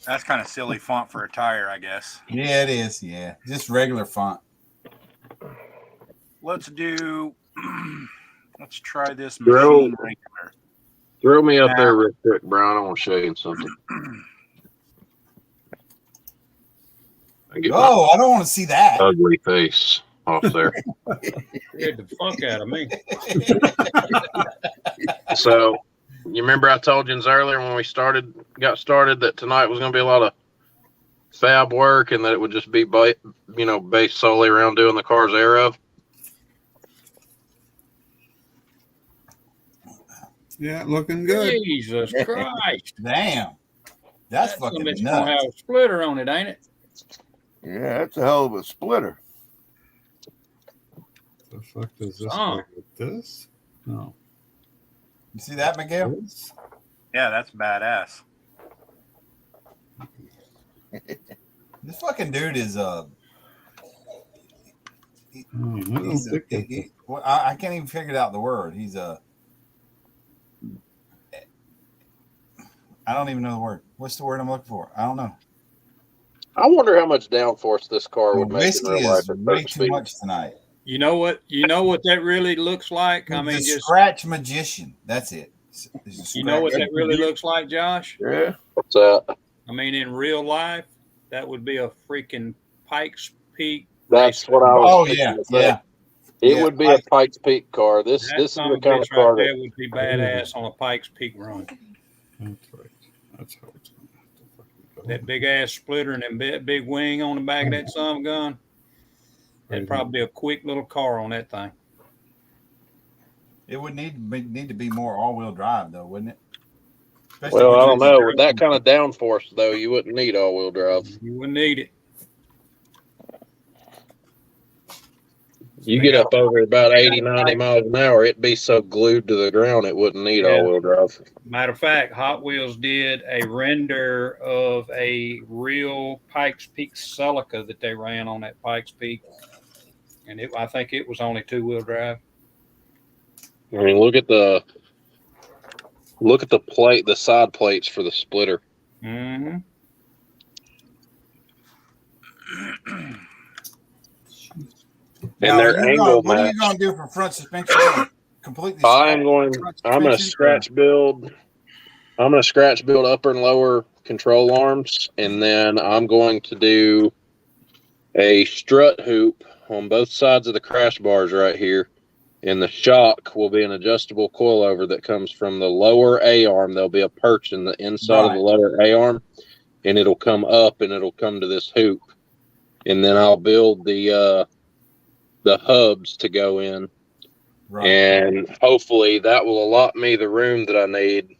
That's kind of silly font for a tire, I guess. Yeah, it is. Yeah, just regular font. Let's try this Throw- machine regular. Throw me up there real quick, Brian. I want to show you something. I don't want to see that. Ugly face off there. Scared the fuck out of me. So, you remember I told you earlier when we got started that tonight was going to be a lot of fab work and that it would just be, based solely around doing the car's air of? Yeah, looking good. Jesus Christ. Damn. That's fucking It's nuts. gonna have a splitter on it, ain't it? Yeah, that's a hell of a splitter. The fuck does this Oh. look like this? No. You see that, Miguel? Yeah, that's badass. This fucking dude is I don't think I can't even figure out the word. He's I don't even know the word. What's the word I'm looking for? I don't know. I wonder how much downforce this car would make in Whiskey real life. is at way certain too speeds. much tonight. You know what that really looks like? I He's mean, the just scratch magician. That's it. you know what that really looks like, Josh? Yeah. What's that? I mean, in real life, that would be a freaking Pikes Peak. That's what I was Oh thinking yeah, to say. yeah. It Yeah, would be a Pikes Peak car. This That is son the of a kind of bitch car right there that would be badass on a Pikes Peak run. That's right. That's how it's going to have to fucking go. That big ass splitter and that big wing on the back of that son of a gun. That'd probably be a quick little car on that thing. It would need to be more all-wheel drive, though, wouldn't it? Well, I don't know. With that kind of downforce, though, you wouldn't need all-wheel drive. You wouldn't need it. You get up over about 80, 90 miles an hour, it'd be so glued to the ground it wouldn't need all-wheel drive. Matter of fact, Hot Wheels did a render of a real Pikes Peak Celica that they ran on that Pikes Peak, and I think it was only two-wheel drive. I mean, look at the plate, the side plates for the splitter. Mm-hmm. And their angle what are match. you going to do for front suspension? Completely. I'm going to scratch build. I'm going to scratch build upper and lower control arms, and then I'm going to do a strut hoop on both sides of the crash bars right here. And the shock will be an adjustable coilover that comes from the lower A arm. There'll be a perch in the inside of the lower A arm, and it'll come up and it'll come to this hoop. And then I'll build the hubs to go in. Right. And hopefully that will allot me the room that I need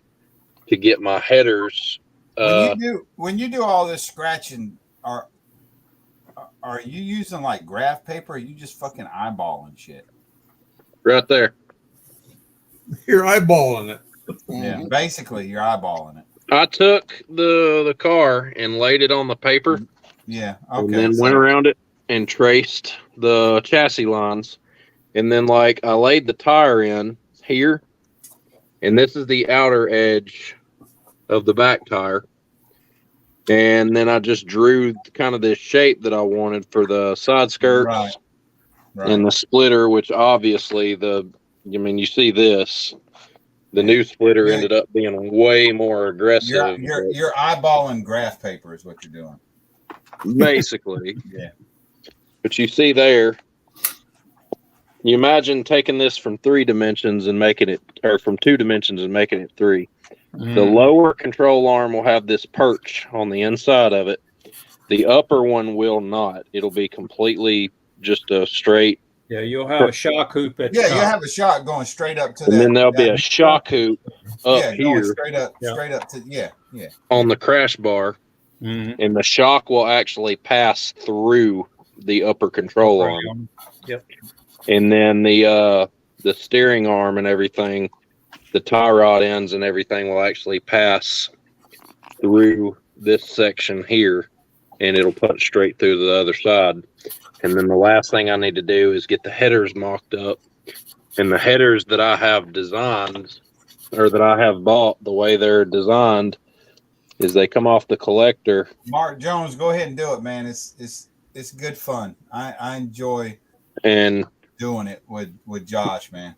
to get my headers. When you do all this scratching, are you using like graph paper? Or are you just fucking eyeballing shit? Right there. You're eyeballing it. Yeah, basically you're eyeballing it. I took the car and laid it on the paper. Yeah. And Okay. then went around it and traced the chassis lines. And then I laid the tire in here. And this is the outer edge of the back tire. And then I just drew kind of this shape that I wanted for the side skirts. Right. And the splitter, which obviously you see this. The new splitter Yeah. ended up being way more aggressive. You're eyeballing graph paper is what you're doing. Basically. Yeah. But you see there, you imagine taking this from 3 dimensions and making it, or from 2 dimensions and making it 3. The lower control arm will have this perch on the inside of it. The upper one will not. It'll be completely just a straight. Yeah, you'll have a shock hoop at the Yeah, top. you have a shot going straight up to And that. then there'll be a shock hoop up going here straight up to on the crash bar. And the shock will actually pass through the upper control arm. Yep. And then the steering arm and everything, the tie rod ends and everything will actually pass through this section here, and it'll punch straight through to the other side. And then the last thing I need to do is get the headers mocked up. And the headers that I have designed, or that I have bought, the way they're designed is they come off the collector. Mark Jones, go ahead and do it, man. It's good fun. I enjoy doing it with Josh, man.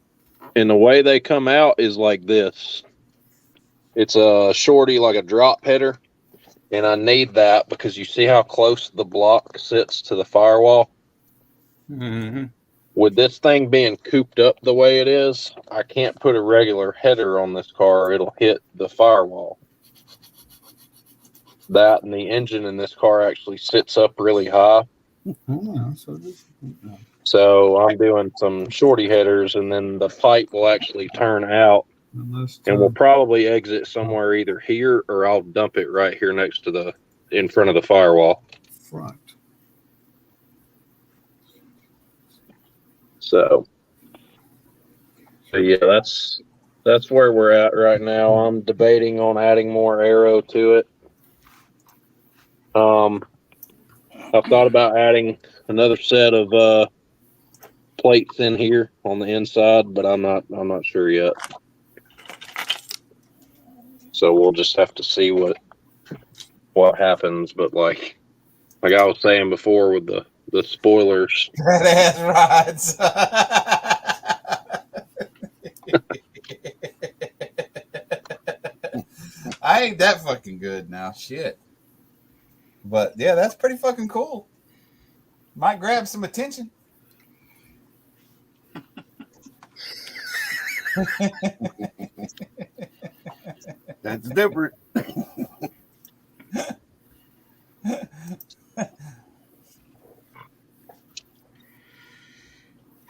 And the way they come out is like this. It's a shorty, like a drop header. And I need that because you see how close the block sits to the firewall? With this thing being cooped up the way it is, I can't put a regular header on this car. It'll hit the firewall. That and the engine in this car actually sits up really high. So I'm doing some shorty headers, and then the pipe will actually turn out, and we'll probably exit somewhere either here or I'll dump it right here next to in front of the firewall. Front. So yeah, that's where we're at right now. I'm debating on adding more aero to it. I've thought about adding another set of plates in here on the inside, but I'm not sure yet. So we'll just have to see what happens. But like I was saying before with the spoilers. That ass rides. I ain't that fucking good now. Shit. But yeah, that's pretty fucking cool. Might grab some attention. That's different.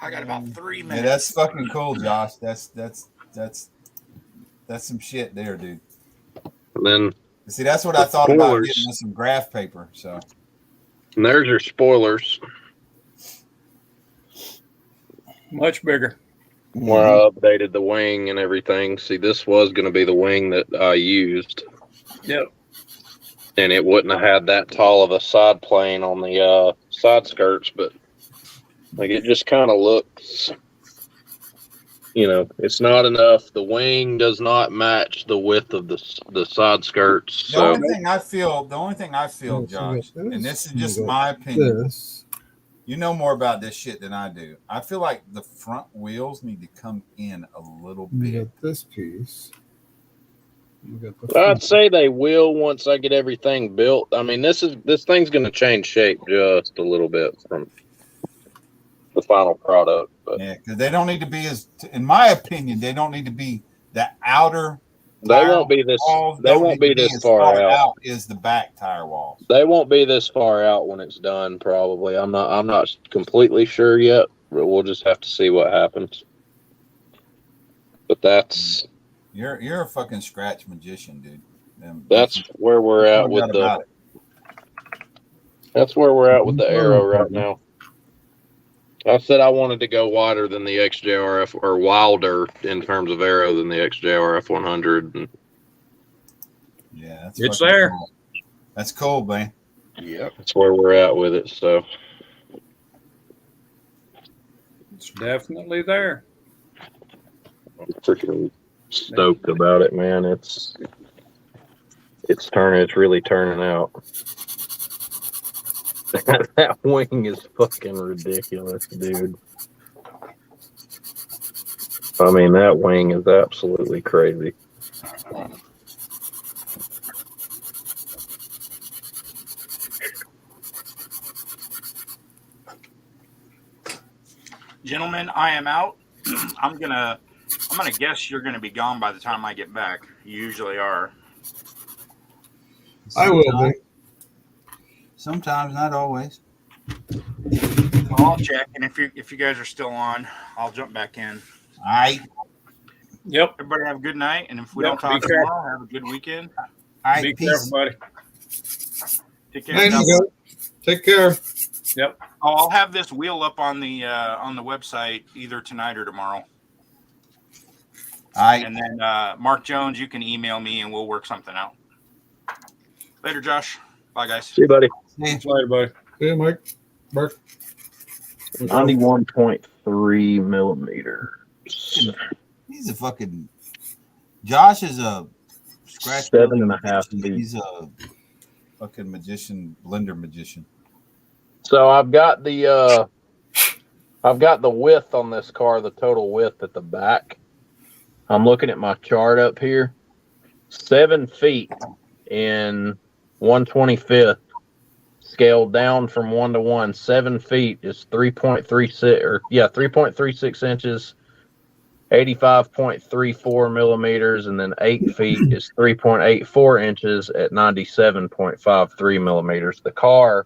I got about 3 minutes. Yeah, that's fucking cool, Josh. That's some shit there, dude. And then see, that's what I thought about getting with some graph paper. So and there's your spoilers. Much bigger. Where I updated the wing and everything. See, this was going to be the wing that I used. Yep. And it wouldn't have had that tall of a side plane on the side skirts, but like it just kind of looks, it's not enough. The wing does not match the width of the side skirts. The only thing I feel, Josh, and this is just my opinion. You know more about this shit than I do. I feel like the front wheels need to come in a little bit. You got this piece. I'd say they will once I get everything built. I mean, this thing's going to change shape just a little bit from the final product. But yeah, because they don't need to be in my opinion, they don't need to be the outer. They won't be this. They won't be this far out. Is the back tire walls? They won't be this far out when it's done. Probably. I'm not completely sure yet. But we'll just have to see what happens. But that's. You're a fucking scratch magician, dude. That's where we're at with the. That's where we're at with the aero right now. I said I wanted to go wider than the XJRF, or wilder in terms of aero than the XJRF 100. And yeah, it's there. Cool. That's cool, man. Yeah, that's where we're at with it. So it's definitely there. I'm freaking stoked about it, man. It's turning. It's really turning out. That wing is fucking ridiculous, dude. I mean, that wing is absolutely crazy. Gentlemen, I am out. I'm gonna guess you're gonna be gone by the time I get back. You usually are. I will be. Sometimes, not always. So I'll check, and if you guys are still on, I'll jump back in. All right. Yep. Everybody have a good night, and if we Yep, don't be talk tomorrow, have a good weekend. All right, Be peace. careful, buddy. Take care. Thank God you. bless. Take care. Yep. Oh, I'll have this wheel up on the website either tonight or tomorrow. All right. And then Mark Jones, you can email me and we'll work something out. Later, Josh. Bye, guys. See you, buddy. See you later, buddy. See you, Mike. Mark. 91.3 millimeters. He's a fucking. Josh is a scratch 7.5 feet. He's a fucking magician, blender magician. So I've got the width on this car, the total width at the back. I'm looking at my chart up here. 7 feet in 125th, scaled down from 1 to 1. 7 feet is 3.36 inches, 85.34 millimeters, and then 8 feet is 3.84 inches at 97.53 millimeters. The car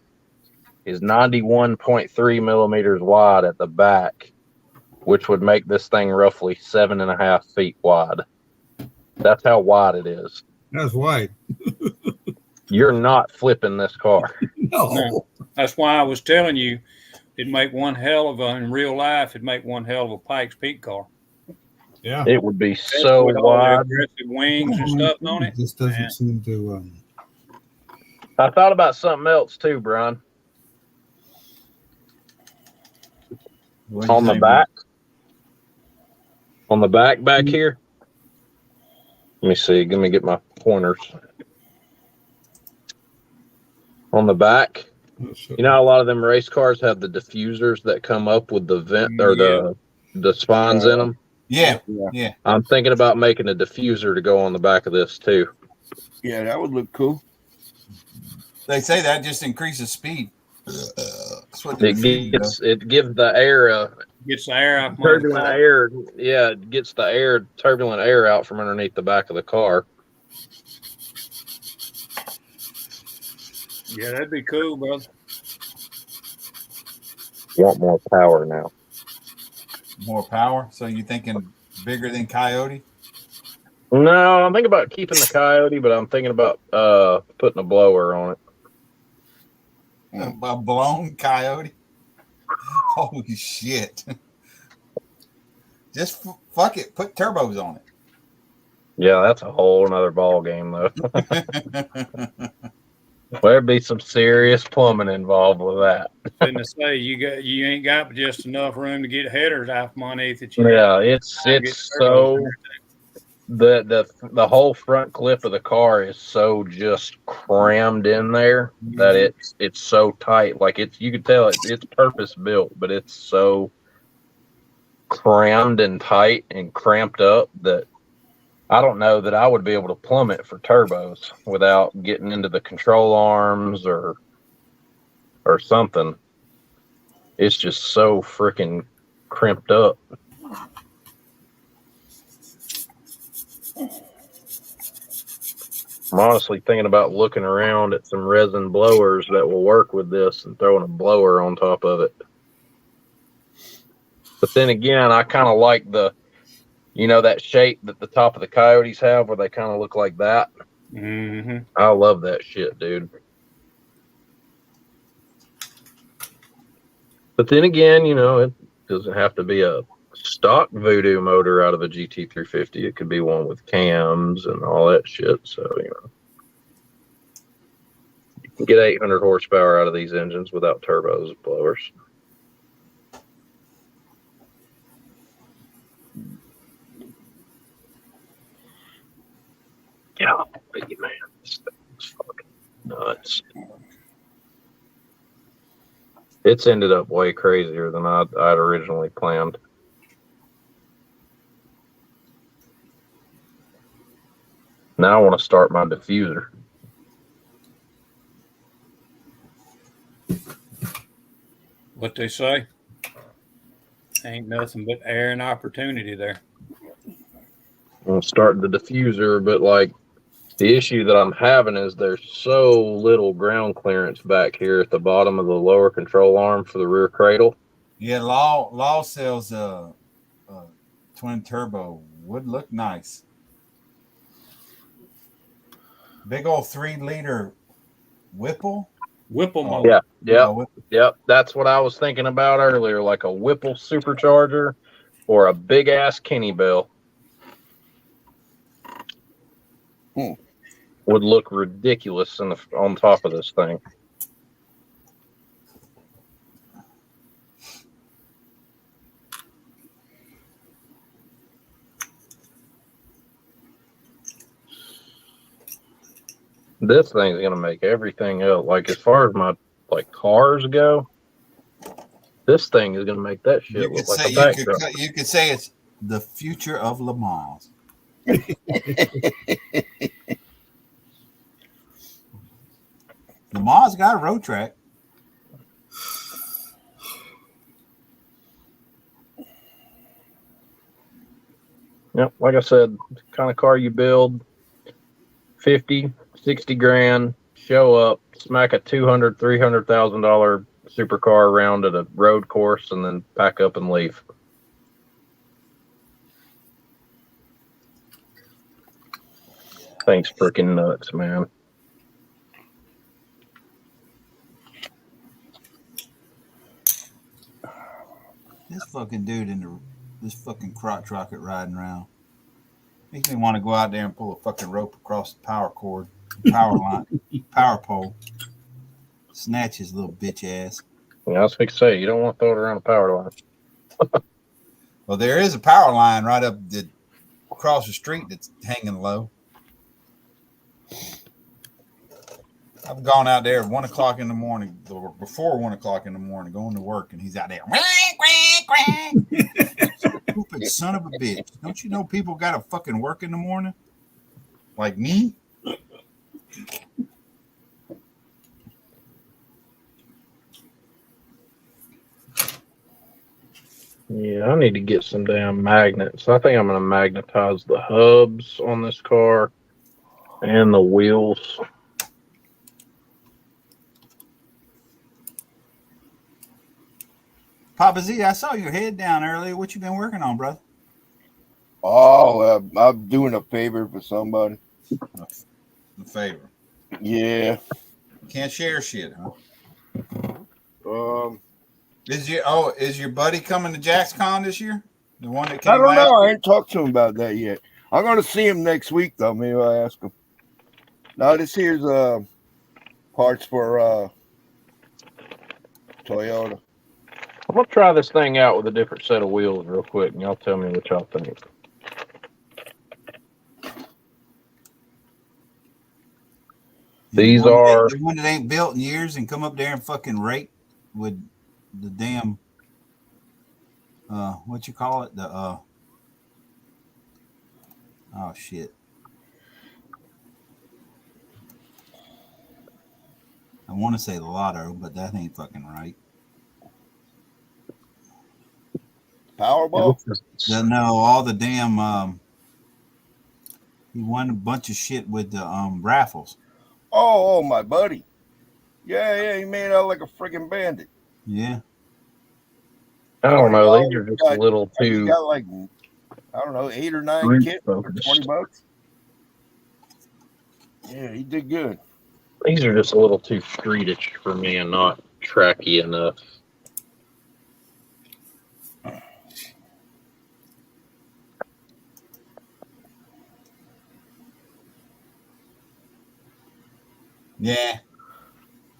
is 91.3 millimeters wide at the back, which would make this thing roughly 7.5 feet wide. That's how wide it is. That's wide. You're not flipping this car. No. That's why I was telling you, it'd make one hell of in real life, it'd make one hell of a Pikes Peak car. Yeah. It would be so With all the wide. aggressive wings and stuff on it. This doesn't seem to. I thought about something else too, Brian. On the back. On the back here. Let me see. Let me get my pointers. On the back, you know, a lot of them race cars have the diffusers that come up with the vent or the spines in them. Yeah. I'm thinking about making a diffuser to go on the back of this too. Yeah, that would look cool. They say that just increases speed. That's what It gives the air gets the air out. Turbulent air. Yeah, it gets the turbulent air out from underneath the back of the car. Yeah, that'd be cool, brother. Want more power now. More power? So you thinking bigger than Coyote? No, I'm thinking about keeping the Coyote, but I'm thinking about putting a blower on it. A blown Coyote? Holy shit. Just fuck it. Put turbos on it. Yeah, that's a whole nother ball game, though. There'd be some serious plumbing involved with that. Didn't say you ain't got just enough room to get headers out from underneath it. Yeah, it's so the whole front clip of the car is so just crammed in there that it's so tight. Like you could tell it's purpose built, but it's so crammed and tight and cramped up that I don't know that I would be able to plumb it for turbos without getting into the control arms or something. It's just so freaking crimped up. I'm honestly thinking about looking around at some resin blowers that will work with this and throwing a blower on top of it. But then again, I kind of like that shape that the top of the Coyotes have where they kind of look like that. Mm-hmm. I love that shit, dude. But then again, it doesn't have to be a stock Voodoo motor out of a GT350. It could be one with cams and all that shit. So, you can get 800 horsepower out of these engines without turbos and blowers. Yeah, man, this thing is fucking nuts. It's ended up way crazier than I'd originally planned. Now I want to start my diffuser. What they say? Ain't nothing but air and opportunity there. I'm starting the diffuser, but like the issue that I'm having is there's so little ground clearance back here at the bottom of the lower control arm for the rear cradle. Yeah, Law sells twin turbo. Would look nice. Big old 3-liter Whipple. Whipple Oh, motor. Yep. That's what I was thinking about earlier, like a Whipple supercharger or a big ass Kenny Bell. Would look ridiculous on top of this thing. This thing's gonna make everything else. Like as far as my cars go, this thing is gonna make that shit look like a backdrop. You could say it's the future of Le Mans. Le Mans got a road track. Yep, like I said, the kind of car you build, 50, 60 grand, show up, smack a $200,000, $300,000 supercar around at a road course, and then pack up and leave. Thing's freaking nuts, man. This fucking dude in this fucking crotch rocket riding around makes me want to go out there and pull a fucking rope across the power cord, power line, power pole. Snatch his little bitch ass. Yeah, I was going to say, you don't want to throw it around a power line. Well, there is a power line right up across the street that's hanging low. I've gone out there at 1 o'clock in the morning, or before 1 o'clock in the morning, going to work, and he's out there. Stupid son of a bitch. Don't you know people got to fucking work in the morning? Like me? Yeah, I need to get some damn magnets. I think I'm going to magnetize the hubs on this car and the wheels. Papa Z, I saw your head down earlier. What you been working on, brother? Oh, I'm doing a favor for somebody. A favor. Yeah. Can't share shit, huh? Um, Is your buddy coming to JaxCon this year? The one that I came don't know. last I ain't talked to him about that yet. I'm going to see him next week, though. Maybe I'll ask him. Now, this here's parts for Toyota. I'm going to try this thing out with a different set of wheels real quick, and y'all tell me what y'all think. These are the one that ain't built in years and come up there and fucking rake with the damn what you call it? The oh shit. I want to say the lotto, but that ain't fucking right. Powerball? No, all the damn he won a bunch of shit with the raffles. Oh, my buddy. Yeah, he made out like a freaking bandit. Yeah. I don't know. These are just a little too. You got like, I don't know, 8 or 9 kits for $20. Yeah, he did good. These are just a little too streetish for me and not tracky enough. Yeah.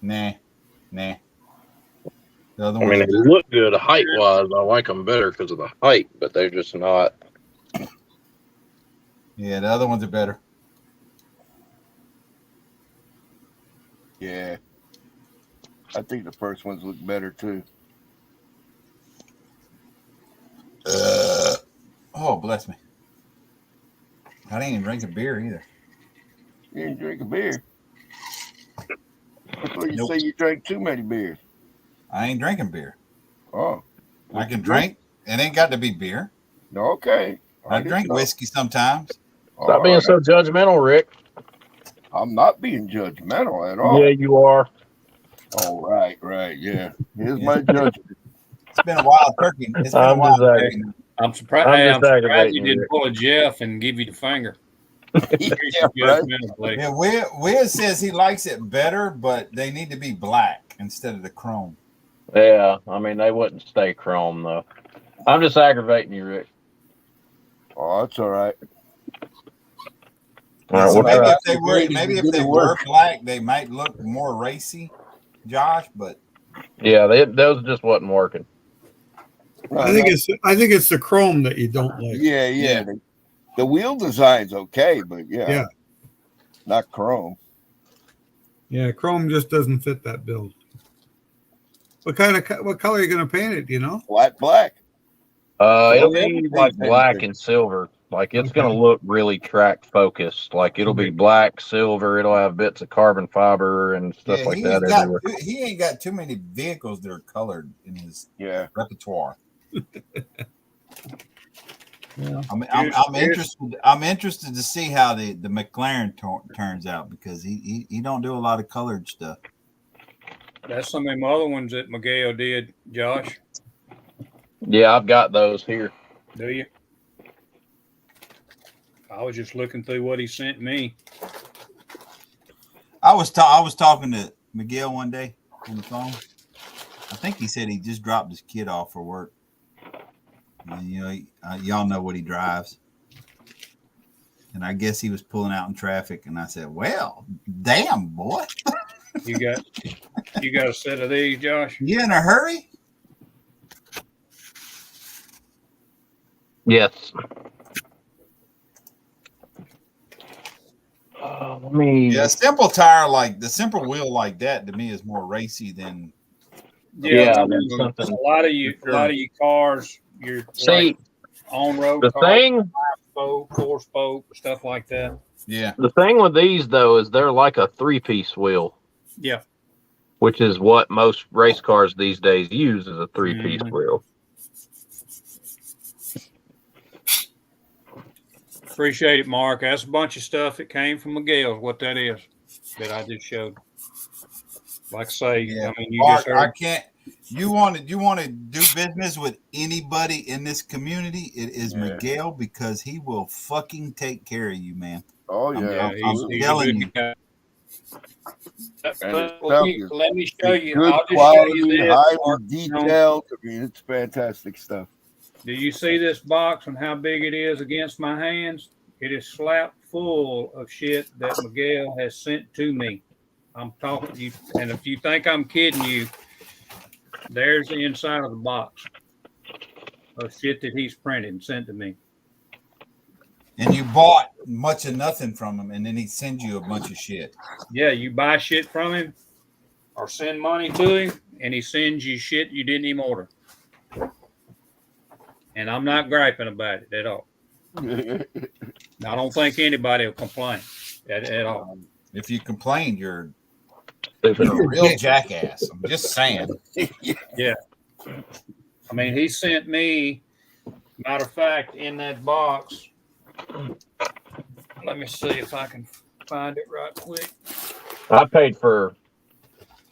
Nah. The other I mean, they look good height-wise. I like them better because of the height, but they're just not. Yeah, the other ones are better. Yeah. I think the first ones look better, too. Oh, bless me. I didn't even drink a beer either. You didn't drink a beer. I thought you Nope. say you drank too many beers. I ain't drinking beer. Oh. I can drink. It ain't got to be beer. Okay. I drink whiskey sometimes. Stop being so judgmental, Rick. I'm not being judgmental at all. Yeah, you are. Oh, right, yeah. Here's my judgment. It's been a wild turkey. It's been a I'm wild just turkey. I'm surprised. I'm Hey, just I'm surprised aggravating you you, didn't Rick. pull a Jeff and give you the finger. Yeah, right. Yeah, Wiz says he likes it better, but they need to be black instead of the chrome. Yeah, I mean, they wouldn't stay chrome, though. I'm just aggravating you, Rick. Oh, that's all right. All right, So we'll try. maybe if they were black, they might look more racy, Josh. But Yeah, those just wasn't working. I think it's the chrome that you don't like. Yeah. The wheel design's okay, but Yeah. not chrome. Yeah, chrome just doesn't fit that build. What color are you going to paint it? Do you know? Black. It'll be like black and silver. Like it's gonna look really track focused. Like it'll be black, silver. It'll have bits of carbon fiber and stuff like that everywhere. He ain't got too many vehicles that are colored in his repertoire. Yeah. I'm interested to see how the McLaren turns out because he don't do a lot of colored stuff. That's some of them other ones that Miguel did, Josh. Yeah, I've got those here. Do you? I was just looking through what he sent me. I was talking to Miguel one day on the phone. I think he said he just dropped his kid off for work. And, y'all know what he drives. And I guess he was pulling out in traffic. And I said, well, damn, boy. You got a set of these, Josh? You in a hurry? Yes. Simple tire the simple wheel like that to me is more racy than. Yeah, a lot of you cars, your on road. The thing, 4-spoke, stuff like that. Yeah. The thing with these though is they're like a 3-piece wheel. Yeah. Which is what most race cars these days use is a 3-piece wheel. Appreciate it, Mark. That's a bunch of stuff that came from Miguel's. What that is that I just showed. Like I say, I mean, you Mark, just heard. I can't. You want to do business with anybody in this community? It is Miguel because he will fucking take care of you, man. Oh yeah, he's telling you. Let me show you. Good I'll just quality, show you this. highly Mark. detailed. I mean, it's fantastic stuff. Do you see this box and how big it is against my hands? It is slapped full of shit that Miguel has sent to me. I'm talking to you, and if you think I'm kidding you, there's the inside of the box of shit that he's printed and sent to me. And you bought much of nothing from him, and then he sends you a bunch of shit. Yeah, you buy shit from him or send money to him, and he sends you shit you didn't even order. And I'm not griping about it at all. I don't think anybody will complain at all. If you complain, you're a real jackass. I'm just saying. Yeah. I mean, he sent me, matter of fact, in that box. Let me see if I can find it right quick. I paid for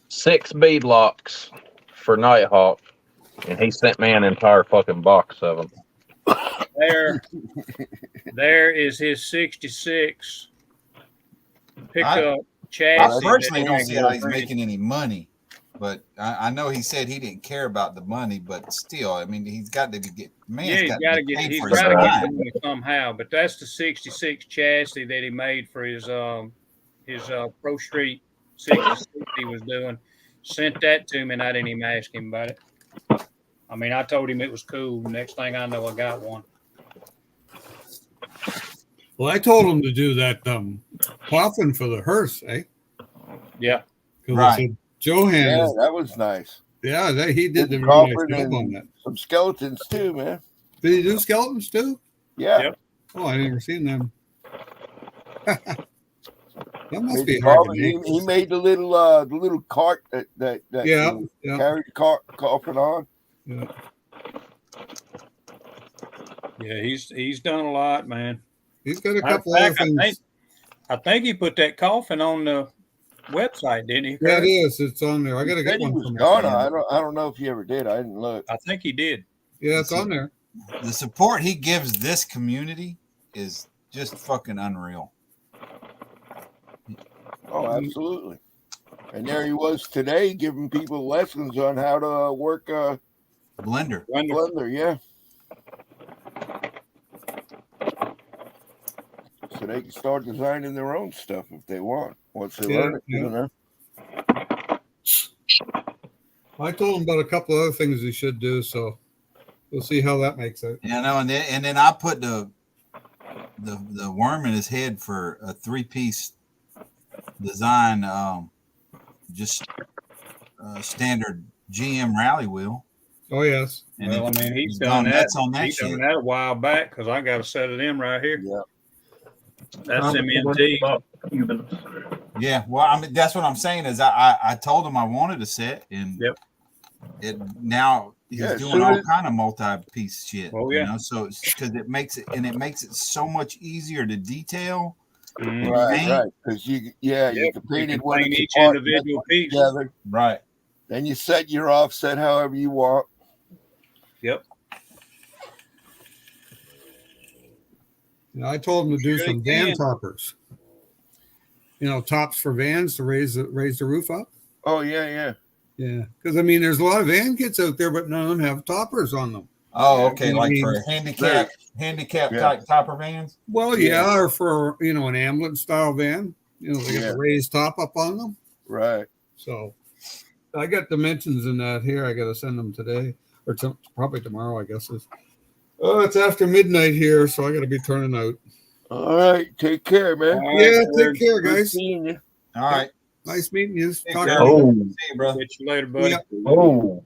6 bead locks for Nighthawk, and he sent me an entire fucking box of them. There is his 66 pickup chassis. I personally don't see how he's making any money, but I know he said he didn't care about the money, but still, I mean, he's got to get. He's got to get the money somehow. But that's the 66 chassis that he made for his Pro Street 66 he was doing. Sent that to me, and I didn't even ask him about it. I mean, I told him it was cool. Next thing I know, I got one. Well, I told him to do that coffin for the hearse, eh? Yeah. Right. Johan. Yeah, that was nice. Yeah, he did the really nice job on that. Some skeletons too, man. Did he do skeletons too? Yeah. Yep. Oh, I never seen them. That must His be hard to father, make. he made the little cart that Yeah, you yeah. carried the coffin on. Yeah. Yeah, he's done a lot, man. He's got a Matter of couple other fact, things. I think he put that coffin on the website, didn't he? Yeah, it Kurt? is. It's on there. I He got to said get he one was from gonna. him. I don't know if he ever did. I didn't look. I think he did. Yeah, it's on there. The support he gives this community is just fucking unreal. Oh, absolutely. And there he was today, giving people lessons on how to work Blender. Blender, yeah. So they can start designing their own stuff if they want once they learn it. You know. I told him about a couple other things he should do, so we'll see how that makes out. You know, and then I put the worm in his head for a 3-piece design, just standard GM rally wheel. Oh yes. And Well, I mean, he's gone done that. nuts on that He's shit. done that a while back because I got a set of them right here. Yeah. That's MNT. Yeah, well, I mean, that's what I'm saying is I told him I wanted a set, and it now he's doing all kind of multi-piece shit. Oh yeah. You know, so because it makes it so much easier to detail. Mm-hmm. Right. Because you can paint it when it's each apart, individual piece together. Right. Then you set your offset however you want. Yep. I told him to do some van toppers. You know, tops for vans to raise the roof up. Oh yeah. Yeah, because I mean, there's a lot of van kits out there, but none of them have toppers on them. Oh, okay, like mean, for handicap type topper vans. Well, yeah, or for an ambulance style van. You know, they got the raised top up on them. Right. So I got dimensions in that here. I got to send them today or probably tomorrow, I guess. It's after midnight here, so I got to be turning out. All right. Take care, man. Take care, guys. Seeing you. All right. Nice meeting you. Talk to you. See you, bro. Catch you later, buddy. Oh.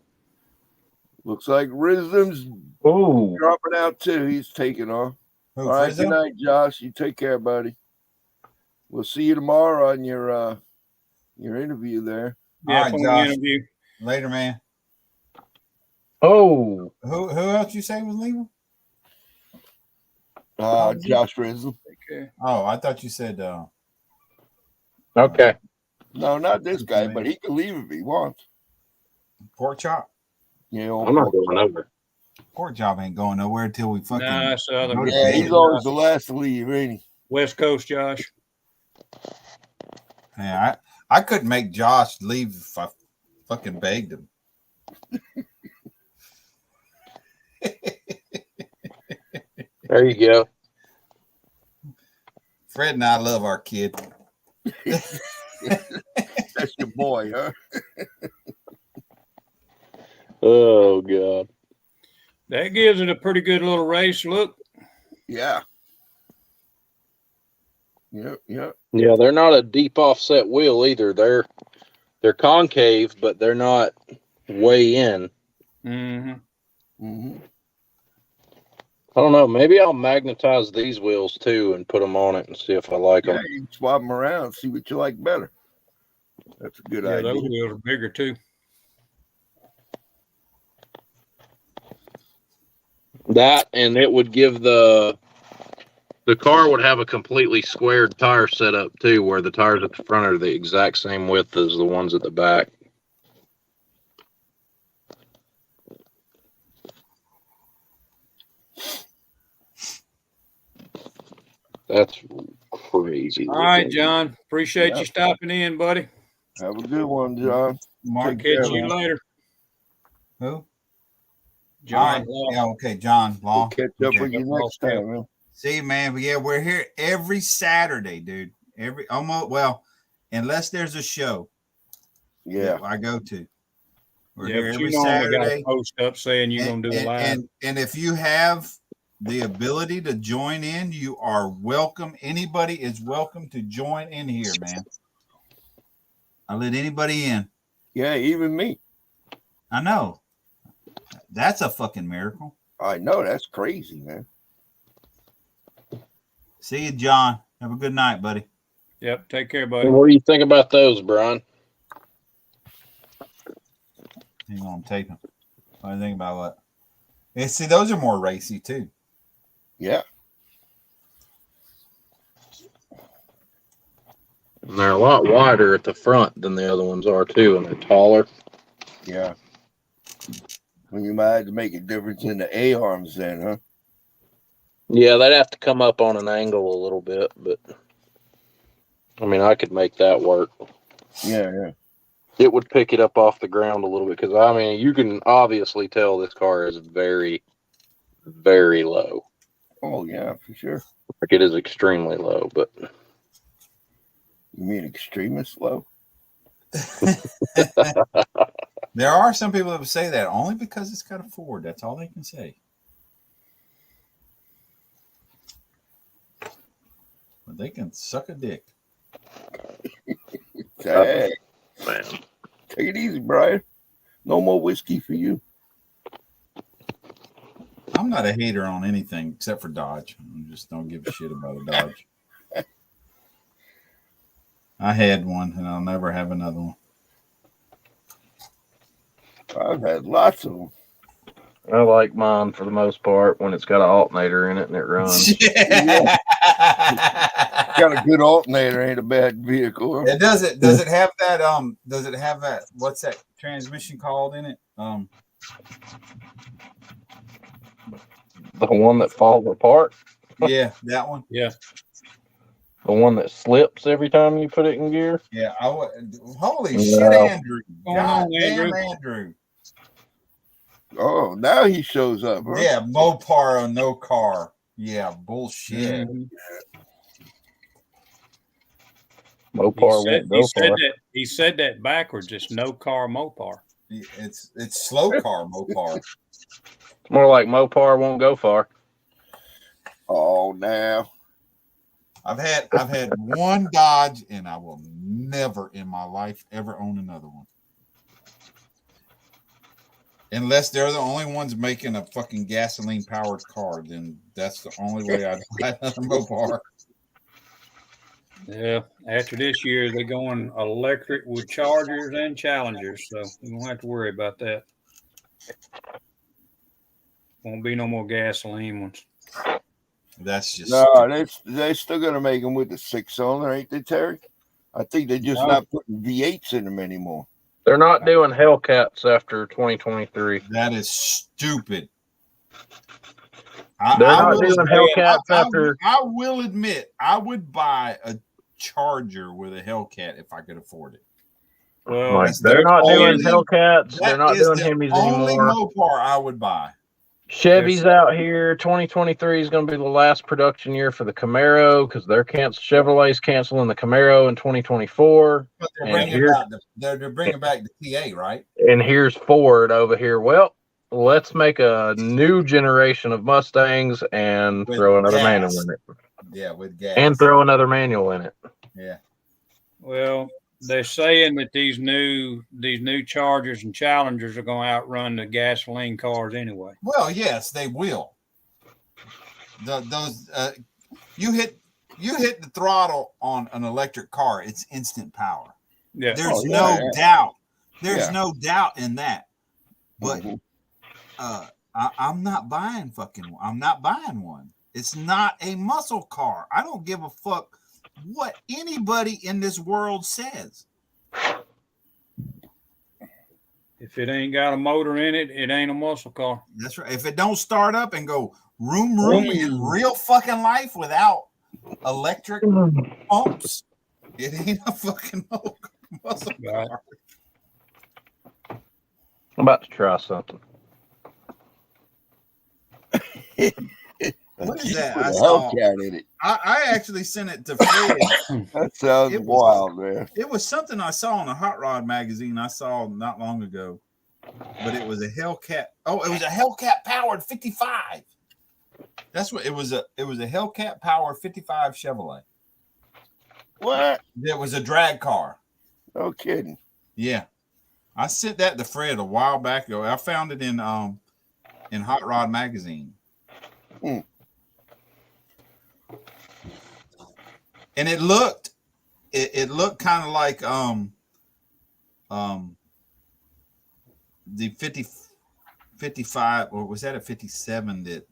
Looks like Rizdom's dropping out too. He's taking off. Who, all right. Rizzo? Good night, Josh. You take care, buddy. We'll see you tomorrow on your interview there. All right, Josh. Interview. Later, man. Oh. Who else you say was leaving? Josh Rizzo. Oh, I thought you said Okay. No, not this guy, but he can leave if he wants. Pork chop. Yeah, I'm not going over. Pork chop ain't going nowhere until we fucking. Nah, that's the other go to Yeah, bed. he's always the last to leave, ain't he? West Coast, Josh. Yeah, I couldn't make Josh leave if I fucking begged him. There you go. Fred and I love our kid. That's your boy, huh? Oh God. That gives it a pretty good little race look. Yeah. Yep. Yeah, they're not a deep offset wheel either. They're concave, but they're not way in. Mm-hmm. I don't know. Maybe I'll magnetize these wheels too and put them on it and see if I like them. You can swap them around, see what you like better. That's a good idea. Those wheels are bigger too. That, and it would give the car would have a completely squared tire setup too, where the tires at the front are the exact same width as the ones at the back. That's crazy. All right, John. Appreciate you stopping in, buddy. Have a good one, John. Mark, Catch you later. Who? John. Yeah, okay, John Law. We'll catch up with you next time, man. See you, man. But yeah, we're here every Saturday, dude. Unless there's a show. Yeah, I go to. We're Yeah, here but every you normally got a Saturday. post up saying you're gonna do a live. And if you have the ability to join in, you are welcome. Anybody is welcome to join in here, man. I let anybody in. Yeah, even me. I know. That's a fucking miracle. I know. That's crazy, man. See you, John. Have a good night, buddy. Yep. Take care, buddy. And what do you think about those, Brian? Hang on, I'm taping. What do you think about what? Yeah, see, those are more racy too. Yeah. And they're a lot wider at the front than the other ones are too, and they're taller. Yeah. Well, you might have to make a difference in the A arms then, huh? Yeah, they'd have to come up on an angle a little bit, but I mean, I could make that work. Yeah. It would pick it up off the ground a little bit because I mean, you can obviously tell this car is very, very low. Oh yeah, for sure. Like it is extremely low, but you mean extremist low? There are some people that would say that only because it's got a Ford. That's all they can say. But they can suck a dick. Hey, man. Take it easy, Brian. No more whiskey for you. I'm not a hater on anything except for Dodge. I just don't give a shit about a Dodge. I had one, and I'll never have another one. I've had lots of them. I like mine for the most part when it's got an alternator in it and it runs. Yeah. Got a good alternator, ain't a bad vehicle. Huh? It does it. Does it have that? Does it have that? What's that transmission called in it? The one that falls apart. Yeah, that one. Yeah. The one that slips every time you put it in gear. Yeah. Holy No. shit, Andrew! God on, damn, Andrew? Andrew. Oh, now he shows up. Huh? Yeah, Mopar or no car. Yeah, bullshit. Mm-hmm. Mopar won't go far. He said that backwards. It's no car Mopar. It's slow car Mopar. It's more like Mopar won't go far. Oh, now. I've had one Dodge, and I will never in my life ever own another one. Unless they're the only ones making a fucking gasoline powered car, then that's the only way I'd buy another Mopar. Yeah. After this year, they're going electric with Chargers and Challengers, so you don't have to worry about that. Won't be no more gasoline ones. That's just no. They're still gonna make them with the 6-cylinder, ain't they, Terry? I think they're just not putting V8s in them anymore. They're not doing Hellcats after 2023. That is stupid. They're not doing Hellcats after. I will admit, I would buy a Charger with a Hellcat if I could afford it. Well, they're not doing Hellcats. They're not doing Hemis only anymore. Mopar I would buy. Chevy's out here. 2023 is going to be the last production year for the Camaro because Chevrolet's canceling the Camaro in 2024. But they're bringing back the TA, right? And here's Ford over here. Well, let's make a new generation of Mustangs and throw another manual in it. Yeah, with gas. And throw another manual in it. Yeah. Well, they're saying that these new Chargers and Challengers are going to outrun the gasoline cars anyway. Well, yes, they will. You hit the throttle on an electric car, it's instant power. Yeah. There's no doubt. There's no doubt in that. But I'm not buying one. It's not a muscle car. I don't give a fuck what anybody in this world says. If it ain't got a motor in it, it ain't a muscle car. That's right. If it don't start up and go room in real fucking life without electric pumps, it ain't a fucking muscle car. I'm about to try something. What is that? I saw Hellcat in it. I actually sent it to Fred. That sounds wild, man. It was something I saw in a Hot Rod magazine I saw not long ago. But it was a Hellcat. Oh, it was a Hellcat powered 55. That's what it was. It was a Hellcat powered 55 Chevrolet. What? It was a drag car. No kidding. Yeah. I sent that to Fred a while back ago. I found it in Hot Rod magazine. And it looked it looked kind of like the 55, or was that a 57 that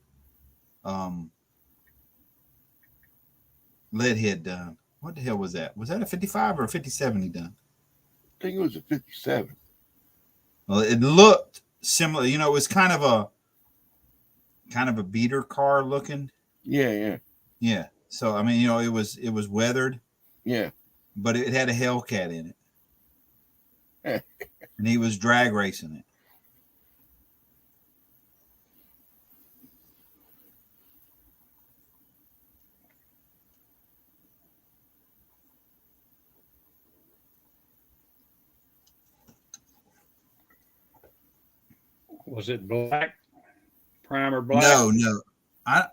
Lead had done? What the hell was that? Was that a 55 or a 57 he done? I think it was a 57. Well, it looked similar. You know, it was kind of a beater car looking. Yeah. So I mean, you know, it was weathered. Yeah. But it had a Hellcat in it, and he was drag racing it. Was it black? Primer black? No. I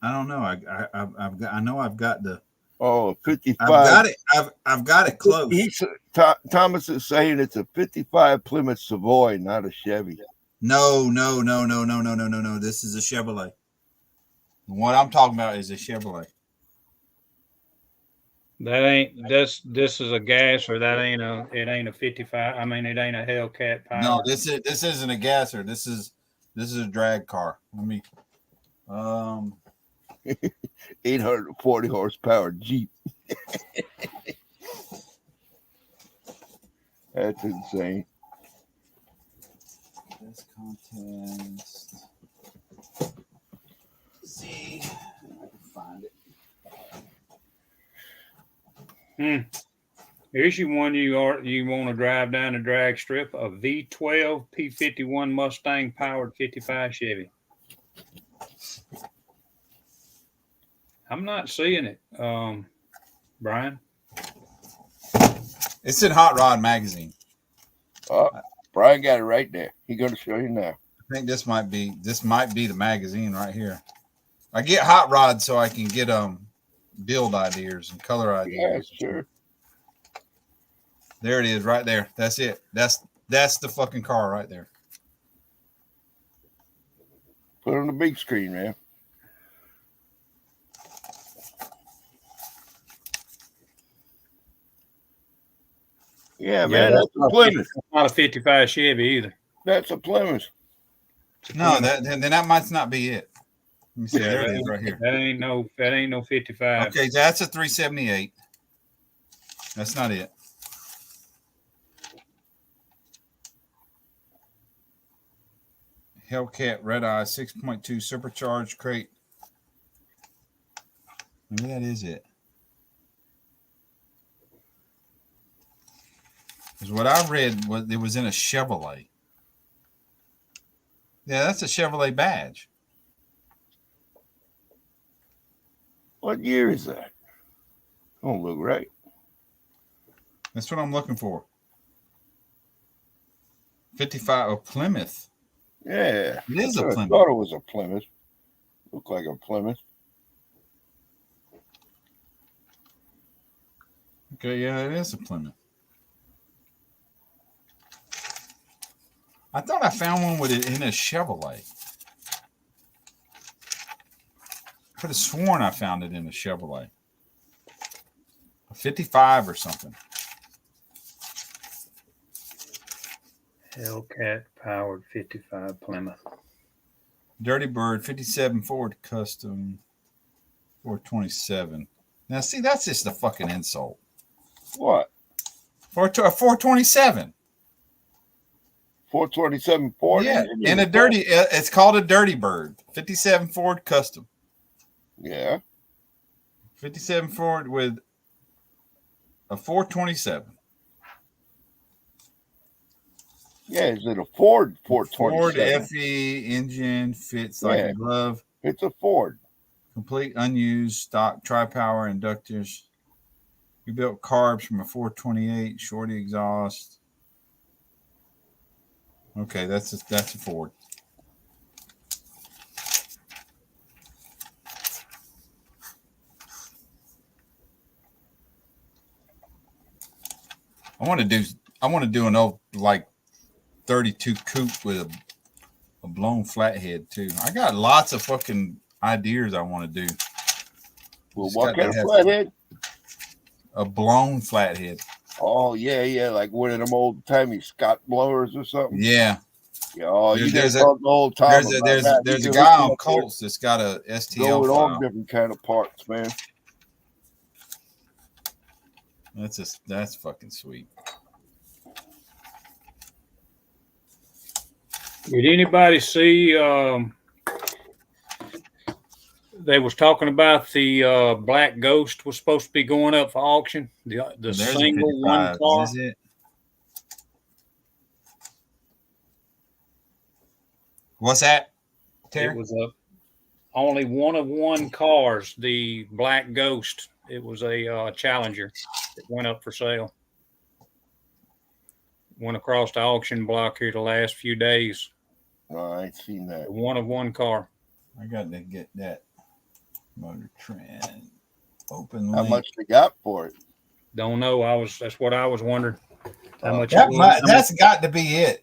don't know. I know I've got the. Oh, 55. I've got it. I've got it close. Thomas is saying it's a 55 Plymouth Savoy, not a Chevy. No. This is a Chevrolet. What I'm talking about is a Chevrolet. That ain't this is a gas, or that ain't a 55. I mean, it ain't a Hellcat power. No, this isn't a gasser. This is a drag car. Let me 840 horsepower Jeep. That's insane. This contest. See, I can find it. Here's you one you want to drive down the drag strip, a V12 P51 Mustang powered 55 Chevy. I'm not seeing it, Brian. It's in Hot Rod Magazine. Oh, Brian got it right there. He's going to show you now. I think this might be the magazine right here. I get Hot Rod so I can get build ideas and color ideas. Yeah, sure. There it is, right there. That's it. That's the fucking car right there. Put it on the big screen, man. Yeah, man, that's a Plymouth. Not a 55 Chevy either. That's a Plymouth. No, that might not be it. Let me see. Yeah, there it is right here. That ain't no 55. Okay, that's a 378. That's not it. Hellcat Red Eye 6.2 supercharged crate. Maybe that is it. Because what I read was it was in a Chevrolet. Yeah, that's a Chevrolet badge. What year is that? Don't look right. That's what I'm looking for. 55 of Plymouth. Yeah. It is a Plymouth. I thought it was a Plymouth. Looked like a Plymouth. Okay, yeah, it is a Plymouth. I thought I found one with it in a Chevrolet. Could have sworn I found it in a Chevrolet. A 55 or something. Hellcat powered 55 Plymouth. Dirty Bird 57 Ford Custom 427. Now, see, that's just a fucking insult. What? For a 427. 427 Ford? Yeah, and a dirty, it's called a Dirty Bird. 57 Ford Custom. Yeah. 57 Ford with a 427. Yeah, is it a Ford 427? Ford FE engine fits like a glove. It's a Ford. Complete unused stock tri-power inductors. We built carbs from a 428 shorty exhaust. Okay, that's a Ford. I want to do an old like 32 coupe with a blown flathead too. I got lots of fucking ideas I want to do. Well, what kind of flathead? a blown flathead. Oh yeah, like one of them old timey Scott blowers or something. Yeah. Yeah, oh, you guys There's talk the whole time there's a, about there's that. there's You a can guy hook me on up with- Colts that's got a Go STL with all file. different kind of parts, man. That's fucking sweet. Did anybody see? They was talking about the Black Ghost was supposed to be going up for auction. The There's a single one 55. car. Is this it? What's that, Terry? It was only one of one cars. The Black Ghost. It was a Challenger. It went up for sale. Went across the auction block here the last few days. Oh, I ain't seen that. One of one car. I got to get that Motor Trend open. How link. much they got for it? Don't know. That's what I was wondering. How much? That's got to be it.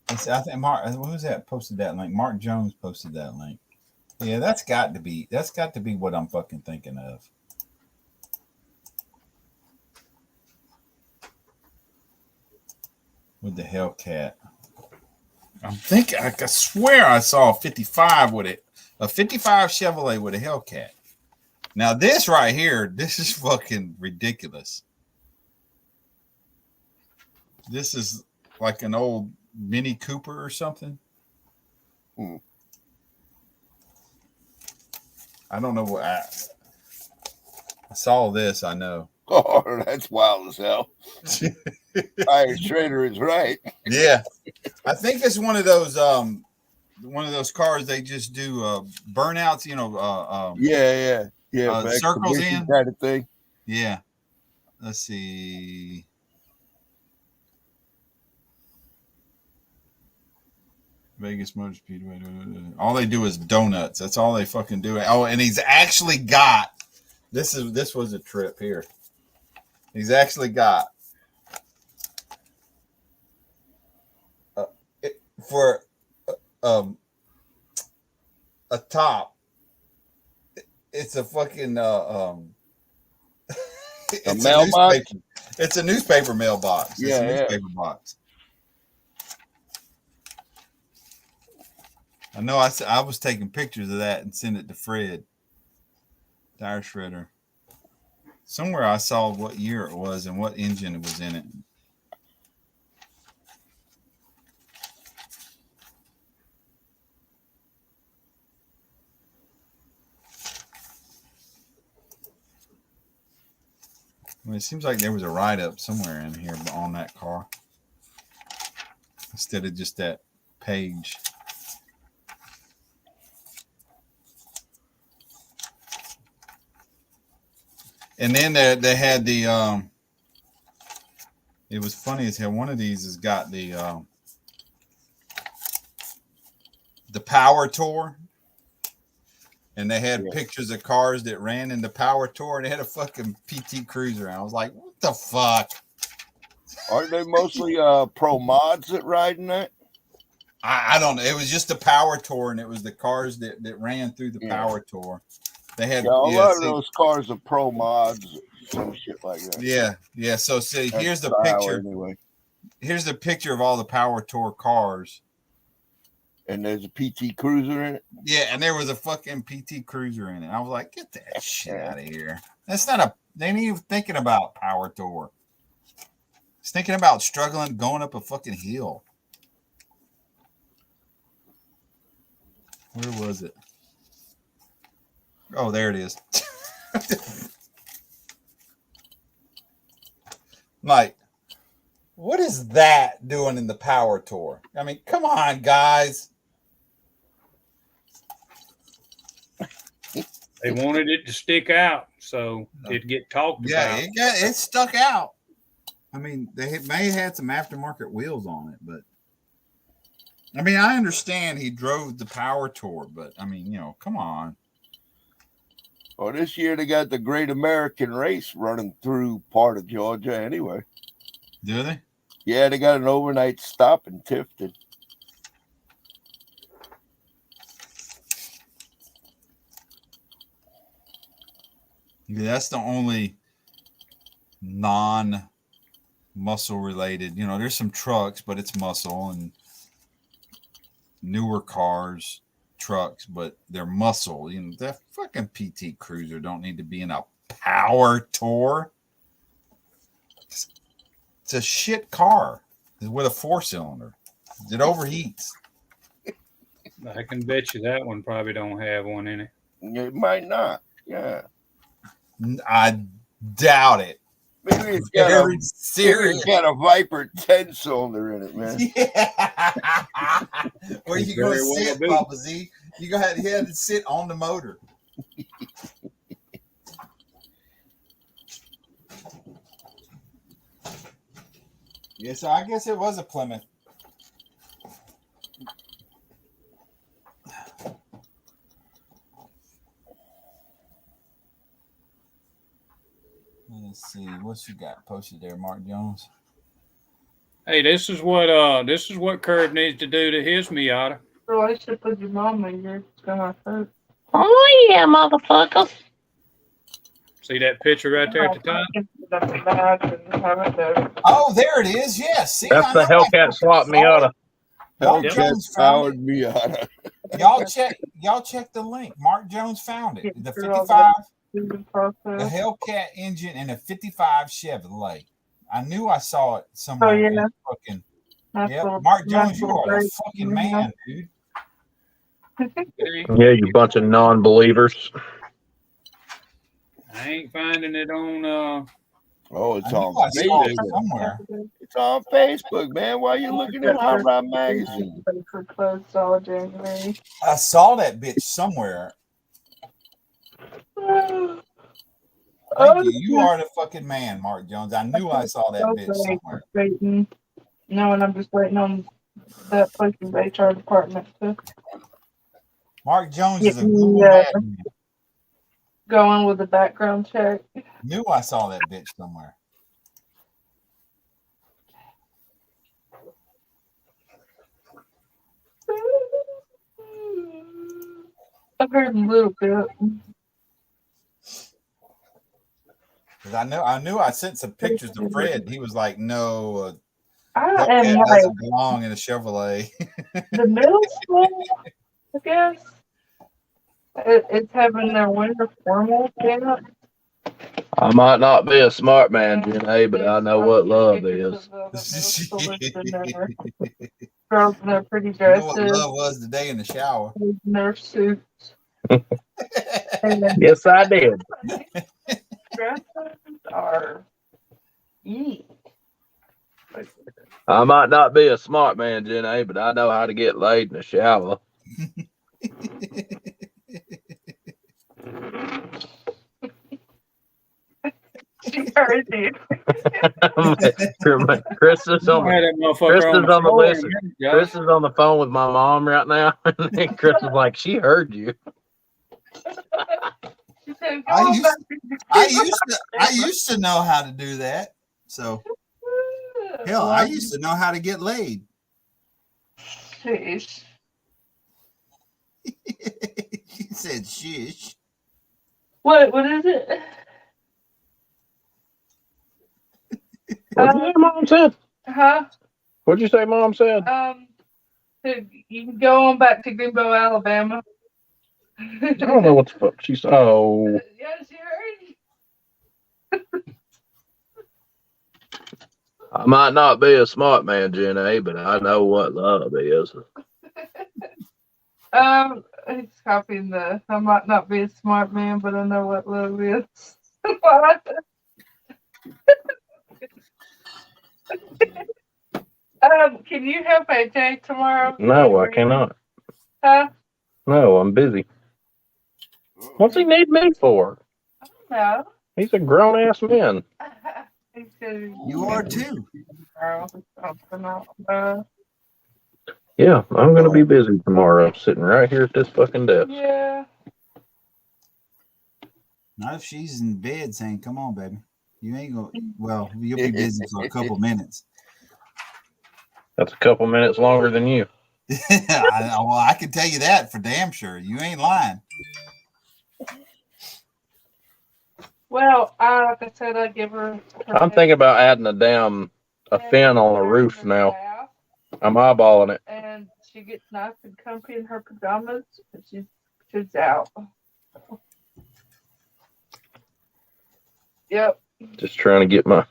I think Mark. Who's that posted that link? Mark Jones posted that link. Yeah, that's got to be what I'm fucking thinking of. With the Hellcat. I swear I saw a 55 with it. A 55 Chevrolet with a Hellcat. Now this right here, this is fucking ridiculous. This is like an old Mini Cooper or something. I don't know what I saw this, I know. Oh, that's wild as hell. Iron Schrader is right. Yeah. I think it's one of those cars they just do burnouts, Yeah. Circles in kind of thing. Yeah. Let's see. Vegas Motor Speedway. All they do is donuts. That's all they fucking do. Oh, and he's actually got this was a trip here. He's actually got for a top. It's a fucking it's a mailbox. It's a newspaper mailbox. Yeah, it's a newspaper box. I know. I was taking pictures of that and sent it to Fred. Tire shredder. Somewhere I saw what year it was and what engine it was in it. Well, it seems like there was a write-up somewhere in here on that car instead of just that page. And then they had the it was funny as hell. One of these has got the Power Tour. And they had pictures of cars that ran in the Power Tour, and they had a fucking PT Cruiser. And I was like, what the fuck? Aren't they mostly pro mods that ride in that? I don't know. It was just the Power Tour, and it was the cars that ran through the Power Tour. They had a lot of those cars are pro mods, some shit like that. Yeah. So see, That's here's the style picture. Anyway. Here's the picture of all the Power Tour cars. And there's a PT Cruiser in it. Yeah, and there was a fucking PT Cruiser in it. I was like, get that shit out of here. That's not they ain't even thinking about Power Tour. It's thinking about struggling going up a fucking hill. Where was it? Oh, there it is. Like, what is that doing in the Power Tour? I mean, come on, guys. They wanted it to stick out, so it'd get talked about. Yeah, it stuck out. I mean, they may have had some aftermarket wheels on it, but I mean, I understand he drove the Power Tour, but I mean, come on. Well, this year they got the Great American Race running through part of Georgia anyway. Do they? Yeah, they got an overnight stop in Tifton. Yeah, that's the only non-muscle related. You know, there's some trucks, but it's muscle, and newer cars, trucks, but they're muscle. You know, that fucking PT Cruiser don't need to be in a power tour. It's a shit car with a 4-cylinder. It overheats. I can bet you that one probably don't have one in it. It might not. Yeah. I doubt it. Maybe it's got a Viper 10-cylinder in it, man. Yeah. Where you going to Very sit, well Papa Z? You go ahead and sit on the motor. Yeah, so I guess it was a Plymouth. Let's see what you got posted there, Mark Jones. Hey, this is what Curb needs to do to his Miata. Relationship with your mama, you're gonna hurt. Oh yeah, motherfucker. See that picture right there at the top? Oh, there it is. Yes. See, That's the Hellcat swap Miata. Jones powered Miata. Y'all check the link. Mark Jones found it. The 55, the Hellcat engine, and a 55 Chevrolet. I knew I saw it somewhere. Oh, yeah. Fucking, yep. Mark Jones, you are a fucking man, dude. Yeah, you bunch of non-believers. I ain't finding it on. Oh, it's I on knew I saw it Facebook. somewhere. It's on Facebook, man. Why are you looking at Hot Rod Magazine? I saw that bitch somewhere. Thank you. You are the fucking man, Mark Jones. I knew I saw that bitch somewhere. No, and I'm just waiting on that person's HR department to Mark Jones get is a me Google madman. going with the background check. Knew I saw that bitch somewhere. I've heard a little bit. Because I knew I sent some pictures to Fred. He was like, "No, I am Hellcat like doesn't belong in a Chevrolet." the middle school, I guess. It's having their winter formal camp. I might not be a smart man, Jenny, but I know what love is. Girls in their pretty You know dresses. what love was today in the shower. In their suits. Yes, I did. Dresses are eat. I might not be a smart man, Jenny, but I know how to get laid in the shower. She heard you. Chris is on the phone with my mom right now. And Chris is like, she heard you. I used to know how to do that. So hell, I used to know how to get laid. Sheesh. She said shish. What is it? What did you say Mom said? Huh? What'd you say Mom said? You can go on back to Greenbow, Alabama. I don't know what the fuck she said. Oh. Yes, you heard. I might not be a smart man, Jenny, but I know what love is. He's copying the I might not be a smart man, but I know what love is. What? Can you help AJ tomorrow? No, I cannot. Huh? No, I'm busy. What's he need me for? No. He's a grown ass man. You are too. Yeah, I'm gonna be busy tomorrow, sitting right here at this fucking desk. Yeah. Not if she's in bed saying, "Come on, baby." You ain't gonna. Well, you'll be busy for a couple minutes. That's a couple minutes longer than you. I can tell you that for damn sure. You ain't lying. Well, like I said, I give her. I'm thinking about adding a fin on the roof now. I'm eyeballing it. And she gets nice and comfy in her pajamas, and she's out. Yep. Just trying to get my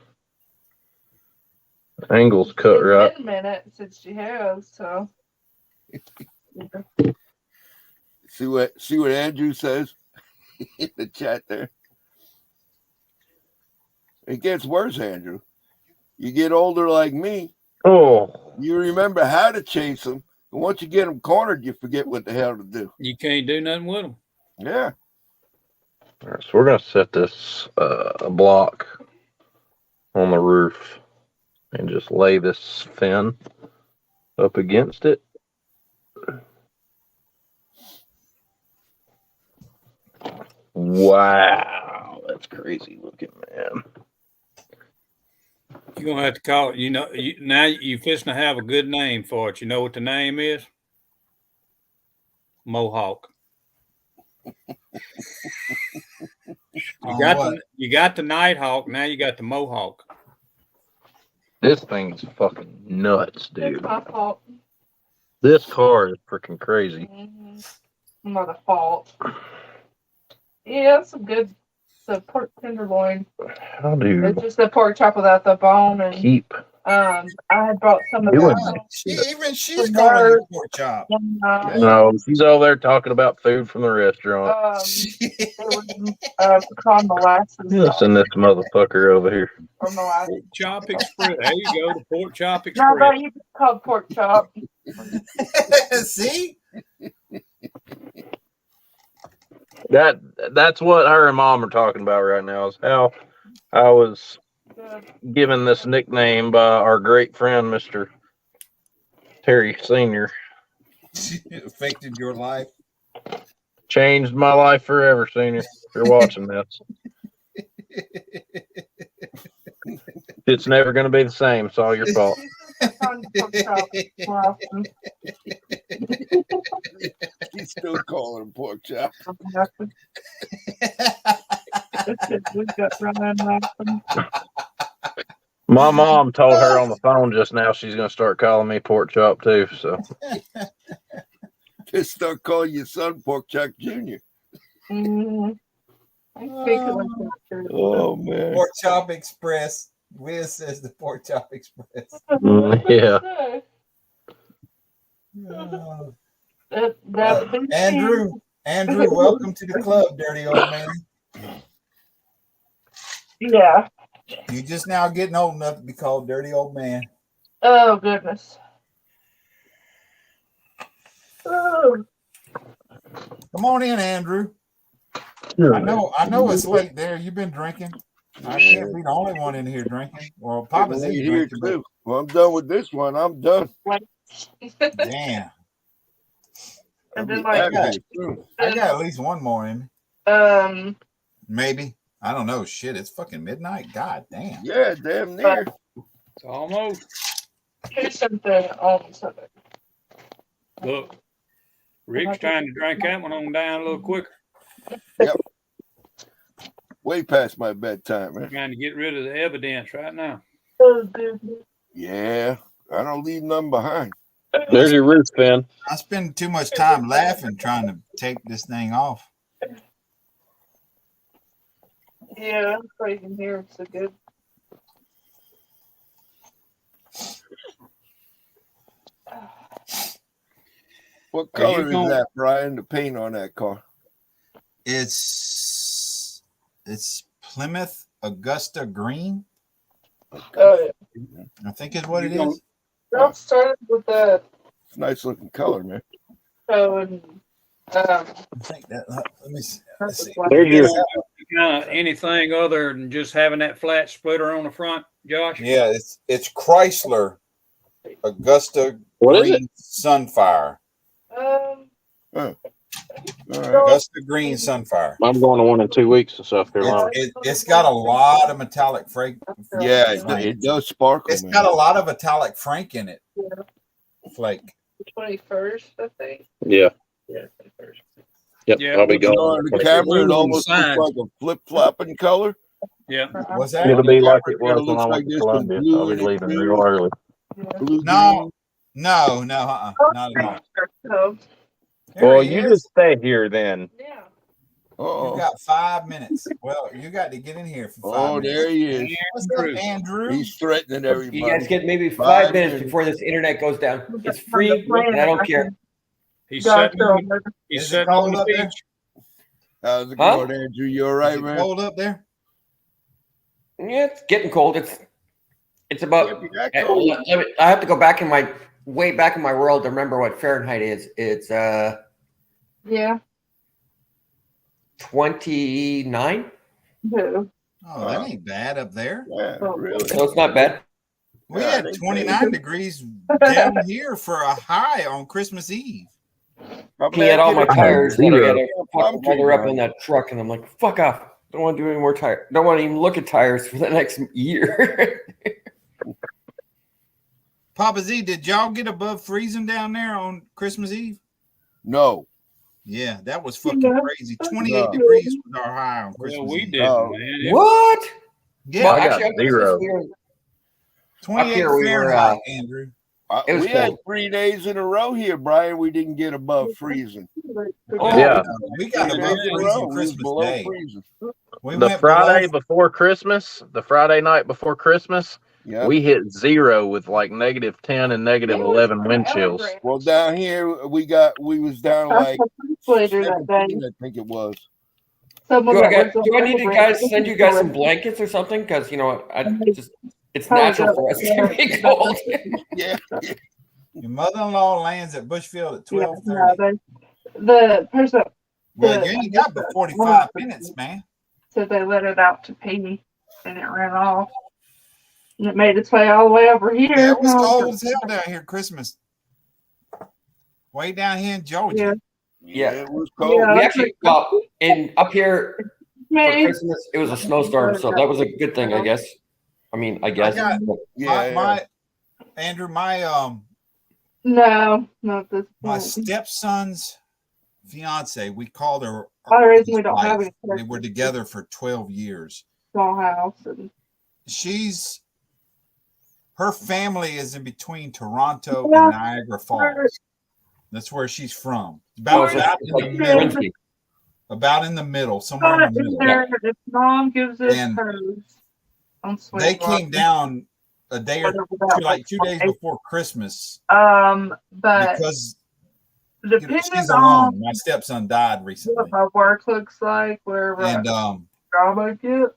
angles cut right. It's been a minute since she has, so. See what Andrew says in the chat there. It gets worse, Andrew. You get older like me. Oh. You remember how to chase them, and once you get them cornered, you forget what the hell to do. You can't do nothing with them. Yeah. All right, so we're gonna set this block on the roof and just lay this fin up against it. Wow, that's crazy looking, man. You're gonna have to call it. Now you're fixing to have a good name for it. You know what the name is? Mohawk. You got the Nighthawk. Now you got the Mohawk. This thing's fucking nuts, dude. It's my fault. This car is freaking crazy. Not a fault. Yeah, it's a good. The pork tenderloin. How do It's just the pork chop without the bone, and keep? I had brought some of Doing that. She's calling it pork chop. No, she's over there talking about food from the restaurant. It was pecan molasses. Listen, this motherfucker over here. Or molasses. Pork Chop Express. There you go, the Pork Chop No, Express. but you just called pork chop. See? That's what her and Mom are talking about right now, is how I was given this nickname by our great friend, Mr. Terry Sr. It affected your life. Changed my life forever, Senior. If you're watching this. It's never going to be the same. It's all your fault. He's still calling him pork chop. My mom told her on the phone just now she's going to start calling me pork chop too. So Just start calling your son Pork Chop Jr. Oh man. Pork Chop Express. Wiz says the Pork Chop Express. Yeah. Andrew, welcome to the club, dirty old man. Yeah. You just now getting old enough to be called dirty old man. Oh goodness. Oh. Come on in, Andrew. I know it's late there. You've been drinking. I can't be the only one in here drinking. Well, Papa's in here drinking. too. Well, I'm done with this one. I'm done. Damn. And then I got at least one more in me. Maybe. I don't know. Shit, it's fucking midnight. God damn. Yeah, damn near. It's almost. Here's something on something. Look, Rick's trying to drink that one on down a little quicker. Yep. Way past my bedtime, man. Trying to get rid of the evidence right now. Yeah, I don't leave none behind. There's your roof fin. I spend too much time laughing trying to take this thing off. Yeah, I'm crazy here. It's so good. What color is that, Brian? The paint on that car? It's Plymouth Augusta green. Oh yeah. I think is what it is. I'll start with the. It's a nice looking color, man. So and I think that. Let me see. There's your anything other than just having that flat splitter on the front, Josh? Yeah, it's Chrysler Augusta green Sunfire. Augusta green Sunfire. I'm going to one in 2 weeks in South Carolina. It's got a lot of metallic frank. Yeah, it does sparkle. It's got a lot of metallic frank in it. Flake. 21st, I think. Yeah. Yeah, 21st. Yep, Yeah. I'll be You know, gone. on the camera, it almost looks Signs. like a flip flopping color. Yeah. What's that? It'll be like it It was when I looks like went to this in Columbia. blue I'll be and in leaving green. real early. Blue, No, no, not at all. So, There Well, he you is. just stay here then. yeah. You got 5 minutes. Well, you got to get in here for 5 Oh, minutes. there he is. What's up, Andrew? He's threatening everybody. You guys get maybe 5 5 minutes minutes. before this internet goes down. It's free, and I don't care. He's Got sitting on, some. he's Is it sitting on cold the up there? beach. How's it Huh? going, Andrew? You all Is right, it man? cold up there? Yeah, it's getting cold. It's about. Can't be that cold. I have to go back in my way back in my world to remember what Fahrenheit is. It's Yeah. 29. Who? Oh, that ain't bad up there. Yeah, really. So it's not bad. We Yeah, had they 29 degrees down here for a high on Christmas Eve. He had all my tires that I got to Pumpkin, weather up man. on that truck, and I'm like, fuck off. Don't want to do any more tires. Don't want to even look at tires for the next year. Papa Z, did y'all get above freezing down there on Christmas Eve? No. Yeah, that was fucking crazy. 28 No. degrees was our high on Christmas Well, we Eve. did, No. man. It- What? Yeah, Well, I got actually, up 0. here, 28 here we were, Fahrenheit, Andrew. it was We had cold. 3 days in a row here, Brian. We didn't get above freezing. Oh, Yeah. no, we got 3 above days in a row, freezing we was Christmas below Day. freezing. We The went Friday below. before Christmas, the Friday night before Christmas, Yeah. we hit 0 with like -10 and -11 wind chills. Well, down here we was down like later that day. 17, I think it was. Someone Do I, that do I need to guys send you guys some blankets or something? Because you know, it's Probably natural for us to be cold. Yeah. Your mother-in-law lands at Bushfield at 12:30. No, the person. Well, you ain't got but 45 minutes, man. So they let it out to pee, and it ran off. And it made its way all the way over here. Yeah, it was And I cold like, as hell down here at Christmas. Way down here in Georgia. Yeah. It was cold. Yeah. We actually, well, up here for May. Christmas, it was a snowstorm, so that was a good thing, I guess. I mean, I guess. got- Yeah, my Andrew, No, not this my point. stepson's fiance, we called her. Only reason we his don't have wife. any They were together for 12 years. small house and Her family is in between Toronto Yeah. and Niagara Falls. That's where she's from. Oh, About it's in like the middle. Wednesday. About in the middle, somewhere in the middle. if mom gives us And hers on Sweet They Water. came down a day or Whatever that 2 days before Christmas But because depending she's on alone. My stepson died recently, what my work looks like, wherever and job I get,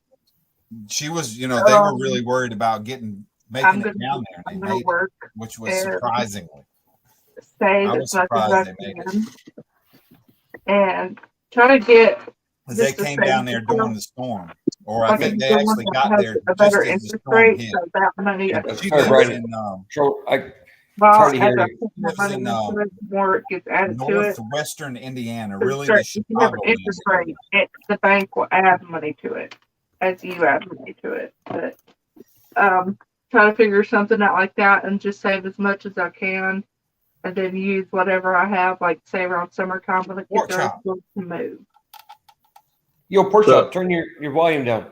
she was, they were really worried about making I'm it gonna, down there, and I'm they gonna made it, work which was and surprisingly. save I as was much as surprised I they made it. can, and try to get. Because they just the came same down there people. during the storm, or I Like think they the one actually that got has there a just better as the interest storm rate, hit. so that money. And she Sorry, lives Brian. in So it's Well, hard to as hear I you. put my lives money in into it, the more it gets added to it. northwestern Indiana, So really start- the if you have an Chicago interest rate, the bank will add money to it as you add money to it. But try to figure something out like that and just save as much as I can, and then use whatever I have, like say around summertime when the kids are supposed to move. Yo, pork chop, turn your volume down.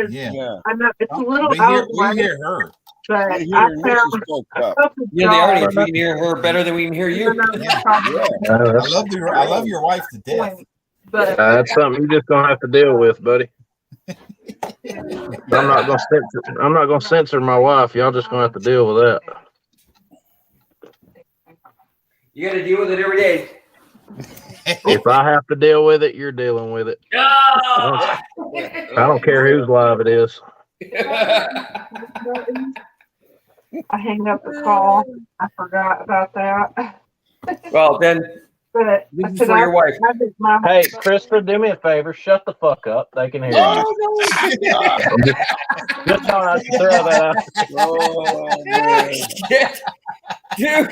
Yeah. I know it's a little We out hear, of the way, we hear her. but We I hear Mrs. found Folk a Cup. couple Yeah, the audience, jobs. we can hear her better than we can hear you. I love your wife to death. But That's something you're just gonna have to deal with, buddy. I'm not gonna censor my wife. Y'all just gonna have to deal with that. You got to deal with it every day. If I have to deal with it, you're dealing with it. I don't care whose live it is. I hang up the call. I forgot about that. Well, then, But this is I said for your wife. I did my Hey, Christopher, do me a favor. Shut the fuck up. They can hear you. Oh, Just thought I'd throw that out. Oh, man. Dude.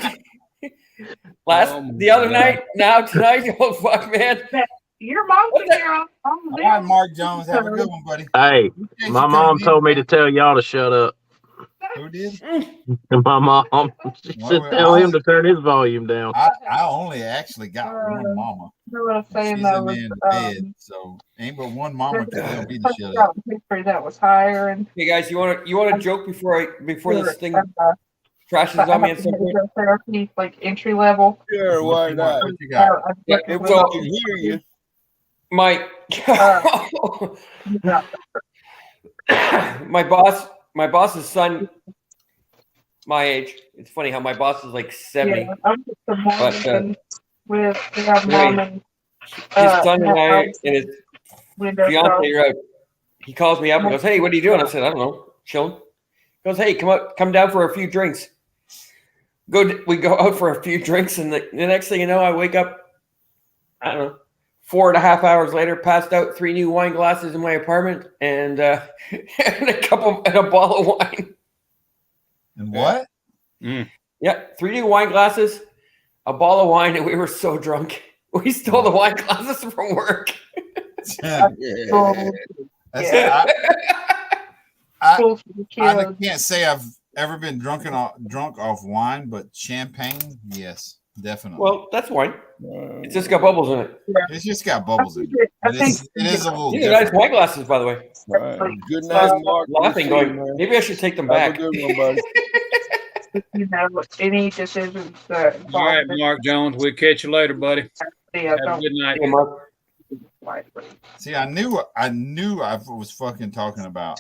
The other night, now tonight, oh fuck, man. Your mom can hear on All right, Mark Jones, have a good one, buddy. Hey, my mom told me to tell y'all to shut up. Who did? My mom. She said tell him to turn his volume down. I only actually got one mama. know what I'm saying She's though in was there in the bed, so ain't but one mama can tell me to shut up. history that was higher and Hey guys, you want a joke before this thing crashes I on me have at some point? therapy like entry level. Sure, why not? What you got? Yeah, If we so can hear you. my my boss's son, my age. It's funny how my boss is like 70. Yeah, I'm just the But morning with mom anyway, and his son and I house and his window fiance shop. are out. He calls me up and goes, "Hey, what are you doing?" I said, "I don't know, chilling." He goes, "Hey, come down for a few drinks." We go out for a few drinks, and the next thing you know, I wake up. I don't know, 4.5 hours later, passed out, 3 new wine glasses in my apartment, and and a bottle of wine. And what? Yeah, 3 new wine glasses, a bottle of wine, and we were so drunk. We stole the wine glasses from work. I can't say I've ever been drunk off wine, but champagne, yes, definitely. Well, that's wine. It's just got bubbles in it. It's just got bubbles in it. It is a little These are different. nice wine glasses, by the way. Good night, Mark. Laughing, going, maybe I should take them back. Have a good one, buddy. You know, any decisions that All right, Mark Jones. We'll catch you later, buddy. Have a good night. Yeah, Mark. See, I knew I was fucking talking about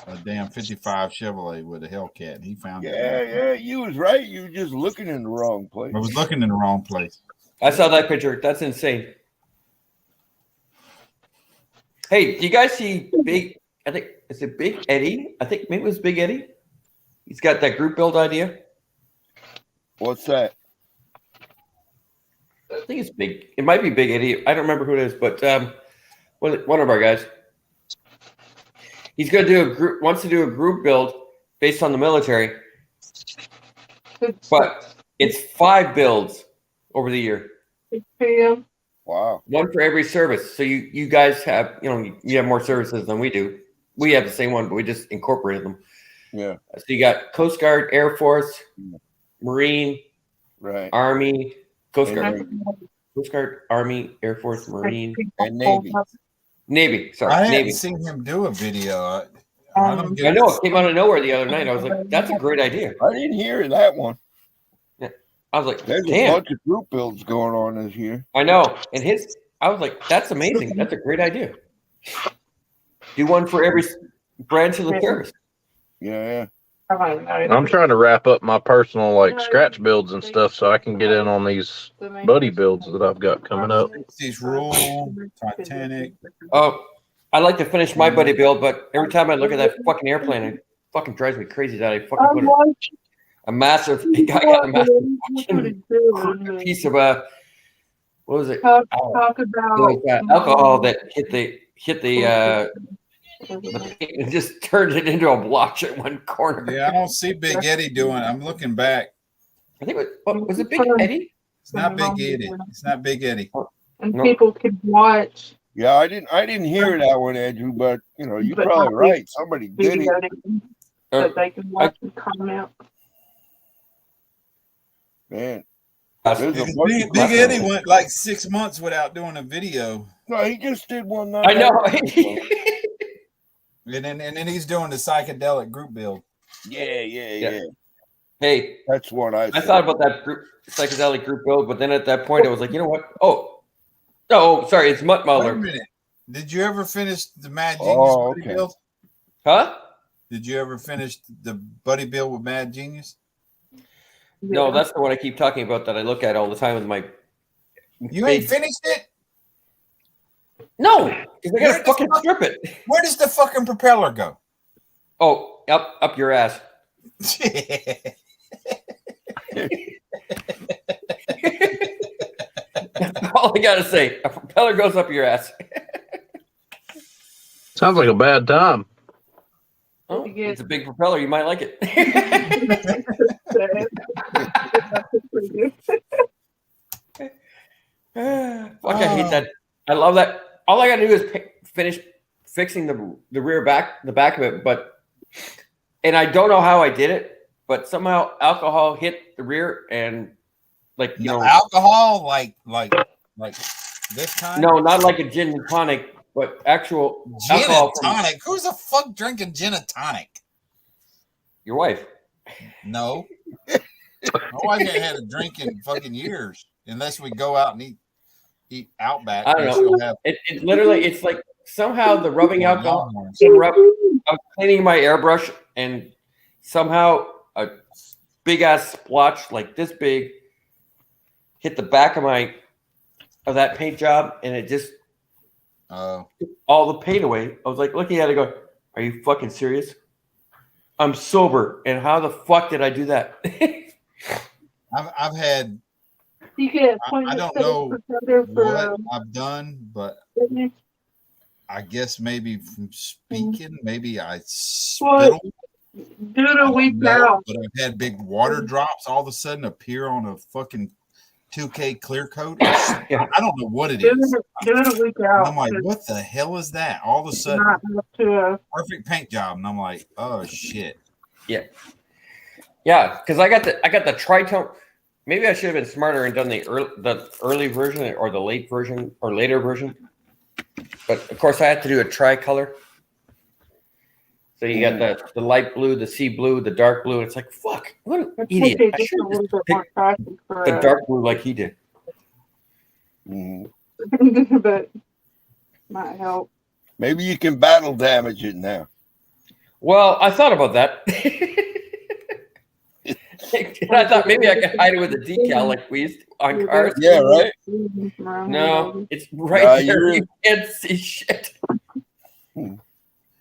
a damn 55 Chevrolet with a Hellcat. And he found it. Yeah, you was right. You were just looking in the wrong place. I was looking in the wrong place. I saw that picture. That's insane. Hey, do you guys see Big? I think is it Big Eddie? I think maybe it was Big Eddie. He's got that group build idea. What's that? I think it's Big. It might be Big Eddie. I don't remember who it is, but one of our guys. He's going to do a group. Wants to do a group build based on the military, but it's 5 builds over the year. Wow. One for every service. So you guys have you have more services than we do. We have the same one, but we just incorporated them. Yeah. So you got Coast Guard, Air Force, Marine, right, Army, Coast Guard, Army, Air Force, Marine, and Navy. Navy. Sorry, I hadn't Navy. seen him do a video. I know it came out of nowhere the other night. I was like, "That's a great idea." I didn't hear that one. Yeah, I was like, "There's damn. a bunch of group builds going on this year." I know, and I was like, "That's amazing. That's a great idea." Do one for every branch of the service. Yeah. I'm trying to wrap up my personal like scratch builds and stuff so I can get in on these buddy builds that I've got coming up. These Rule, Titanic. Oh, I like to finish my buddy build, but every time I look at that fucking airplane, it fucking drives me crazy that I fucking put a massive. I got a massive fucking piece of what was it? Talk It about was, alcohol that hit the it just turned it into a blotch at one corner. Yeah, I don't see Big Eddie doing it. I'm looking back. I think was it Big Eddie? It's not Big Eddie. It's not Big Eddie. And people could watch. Yeah, I didn't hear that one, Andrew, but you're probably right. Somebody did it. That they can watch and comment. Man. Big Eddie went like 6 months without doing a video. No, he just did one. I know. And then he's doing the psychedelic group build. Yeah. Hey, that's one I thought about that psychedelic group build, but then at that point I was like, you know what? Oh, sorry, it's Mutt Muller. Wait a minute. Did you ever finish the Mad Genius buddy build? Huh? Did you ever finish the buddy build with Mad Genius? No, that's the one I keep talking about that I look at all the time with my. You ain't finished it? No, because I gotta fucking strip it. Where does the fucking propeller go? Oh, up your ass. That's all I gotta say. A propeller goes up your ass. Sounds like a bad time. Oh, it's a big propeller. You might like it. Fuck, I hate that. I love that. All I gotta do is finish fixing the rear back, the back of it, and I don't know how I did it, but somehow alcohol hit the rear and alcohol like This kind? No, not like a gin and tonic, but actual Gin and alcohol from tonic. Who's the fuck drinking gin and tonic? your wife. No. My wife ain't had a drink in fucking years, unless we go out and eat Outback. I don't and know. she'll have It literally, it's like somehow the rubbing Well, alcohol. Longhorns. I was cleaning my airbrush, and somehow a big ass splotch like this big hit the back of that paint job, and it just took all the paint away. I was like looking at it, going, "Are you fucking serious? I'm sober, and how the fuck did I do that?" I've had. You get I don't know what I've done, but I guess maybe from speaking, maybe I spittle. Do it a week now. But I've had big water drops all of a sudden appear on a fucking 2K clear coat. I don't know what it is. Do it a week out. I'm like, what the hell is that? All of a sudden, perfect paint job, and I'm like, oh shit. Yeah, because I got the tritone. Maybe I should have been smarter and done the early version or the late version or later version. But of course, I had to do a tricolor. So you got the light blue, the sea blue, the dark blue. It's like, fuck, what an idiot! I should have just picked the dark blue like he did. But might help. Maybe you can battle damage it now. Well, I thought about that. And I thought maybe I could hide it with a decal like we used to on cars. Yeah, right. No, it's right there. You can't see shit.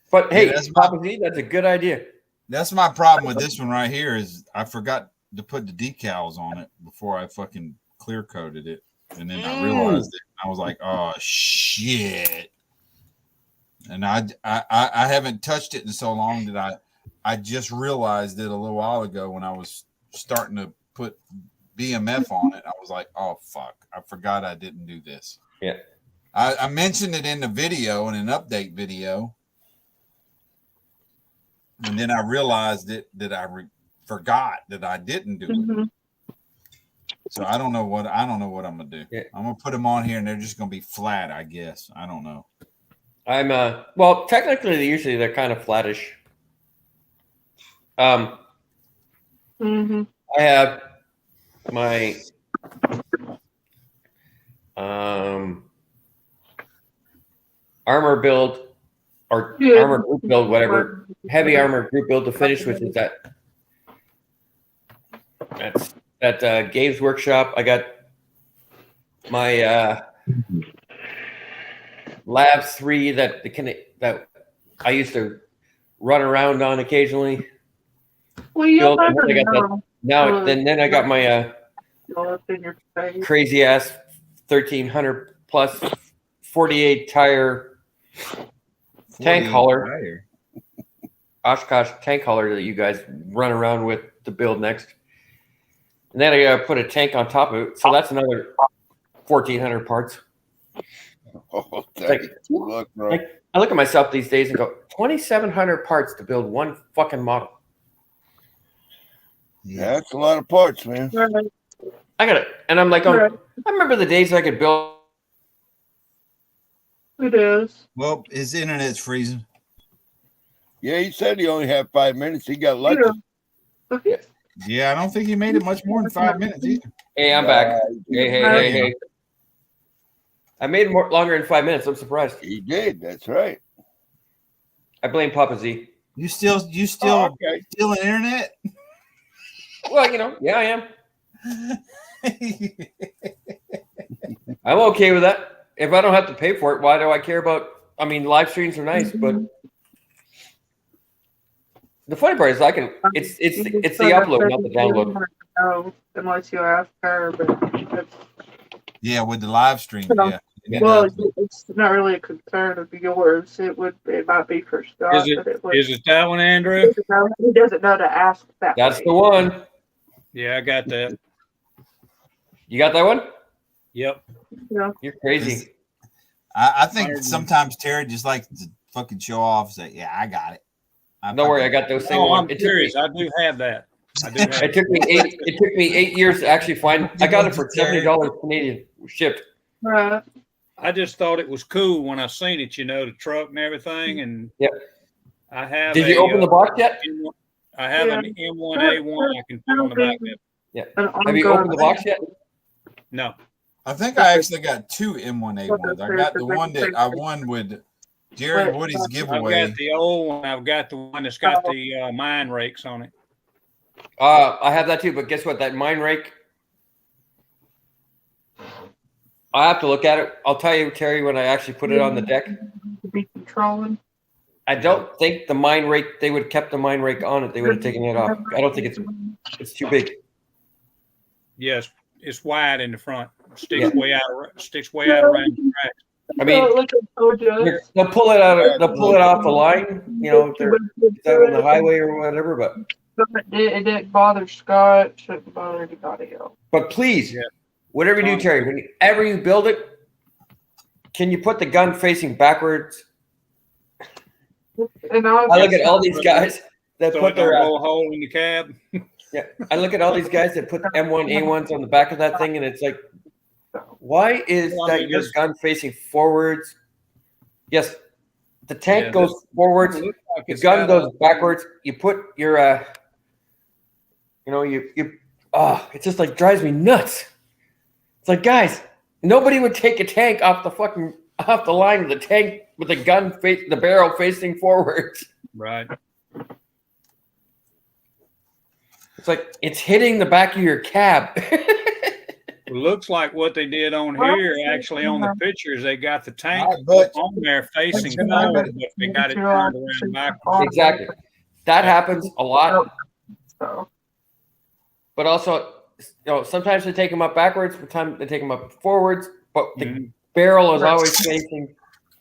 But hey, Papa Z, that's a good idea. That's my problem with this one right here is I forgot to put the decals on it before I fucking clear coated it. And then I realized it. I was like, oh shit. And I haven't touched it in so long that I just realized it a little while ago when I was starting to put BMF on it. I was like, oh fuck, I forgot I didn't do this. Yeah. I mentioned it in the video, in an update video. And then I realized that I forgot that I didn't do it. So I don't know what I'm gonna do. Yeah. I'm gonna put them on here and they're just gonna be flat, I guess. I don't know. I'm well, technically usually they're kind of flattish. I have my armor build or armor group build, whatever, heavy armor group build to finish with is that Games Workshop. I got my Lab 3 that I used to run around on occasionally. Well, you Build, never I got know. then I got my crazy ass 1300 plus 48 tire tank hauler, Oshkosh tank hauler that you guys run around with to build next. And then I gotta put a tank on top of it, so that's another 1,400 parts. Oh, like, I look at myself these days and go, 2,700 parts to build one fucking model. Yeah, that's a lot of parts, man. I got it, and I'm like, I remember the days I could build. It is. Well, his internet's freezing. Yeah, he said he only had 5 minutes. He got lucky. Yeah, I don't think he made it much more than 5 minutes either. Hey, I'm back. Hey. I made it more longer than 5 minutes. I'm surprised. He did. That's right. I blame Papa Z. You still stealing internet? Well, yeah, I am. I'm okay with that. If I don't have to pay for it, why do I care about? I mean, live streams are nice, but the funny part is it's the upload, not the download. No, unless you ask her, but yeah, with the live stream, yeah. Well, it's not really a concern of yours. It might be for Scott. Is it that one, Andrew? He doesn't know to ask that. That's the one. Yeah, I got that. You got that one? Yep. Yeah. You're crazy. I think sometimes Terry just likes to fucking show off. Say, yeah, I got it. Don't worry, I got those same ones. I'm curious. I do have that. It took me 8 years to actually find. I got it for $70 Canadian shipped. Right. I just thought it was cool when I seen it. You know, the truck and everything, and Yep. I have. Did you open the box yet? I have an M1A1 I can put on the back of it. Yeah. Have you opened the box yet? No. I think I actually got two M1A1s. I got the one that I won with Jerry Woody's giveaway. I've got the old one. I've got the one that's got the mine rakes on it. I have that too, but guess what? That mine rake, I have to look at it. I'll tell you, Terry, when I actually put it on the deck. To be controlling. I don't think the mine rake, they would have kept the mine rake on it. They would have taken it off. I don't think it's too big. Yes, it's wide in the front. Sticks Yeah. way out around the track. I mean, they'll pull it out. They'll pull it off the line. You know, if they're on the highway or whatever. But it didn't bother Scott. Shouldn't bother anybody else. But please, whatever you do, Terry, whenever you build it, can you put the gun facing backwards? And I look at all these guys that So put it their don't blow a hole in the cab. yeah. I look at all these guys that put M1A1s on the back of that thing, and it's like, why is that your gun facing forwards? Yes, the tank goes forwards. The gun goes backwards. You put your, it just like drives me nuts. It's like, guys, nobody would take a tank off the line of the tank with the gun the barrel facing forwards. Right. It's like it's hitting the back of your cab. It looks like what they did on here, actually on the pictures, they got the tank but on there facing forward, but they got it turned around backwards. Exactly. That happens a lot. But also, sometimes they take them up backwards, sometimes they take them up forwards, but the barrel is always facing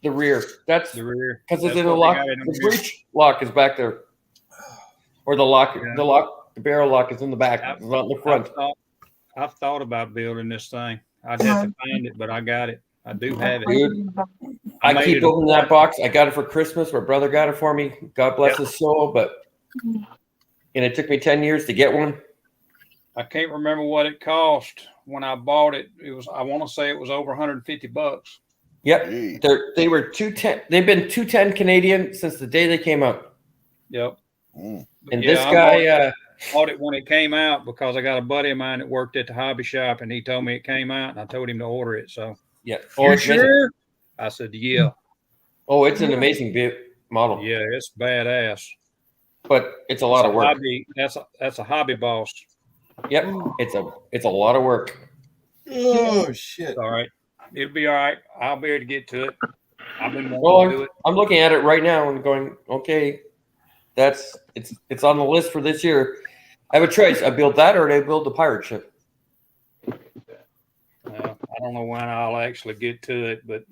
the rear. That's the rear. Because it's in the lock. The breech lock is back there. Or the barrel lock is in the back. It's not in the front. I've thought about building this thing. I'd have to find it, but I got it. I do have it. Dude, I keep opening that box. I got it for Christmas. My brother got it for me. God bless his soul. And it took me 10 years to get one. I can't remember what it cost when I bought it. I want to say it was over $150. Yep. They were 210. They've been 210 Canadian since the day they came out. Yep. And this guy bought it when it came out because I got a buddy of mine that worked at the hobby shop and he told me it came out and I told him to order it. So yeah. You sure? I said, yeah. Oh, it's an amazing model. Yeah, it's badass. But it's a lot of work. That's a hobby boss. Yep. It's a lot of work. Oh shit. All right. It'll be all right. I'll be able to get to it. I've been wanting to do it. I'm looking at it right now and going, okay, it's on the list for this year. I have a choice. I build that or I build the pirate ship. I don't know when I'll actually get to it, but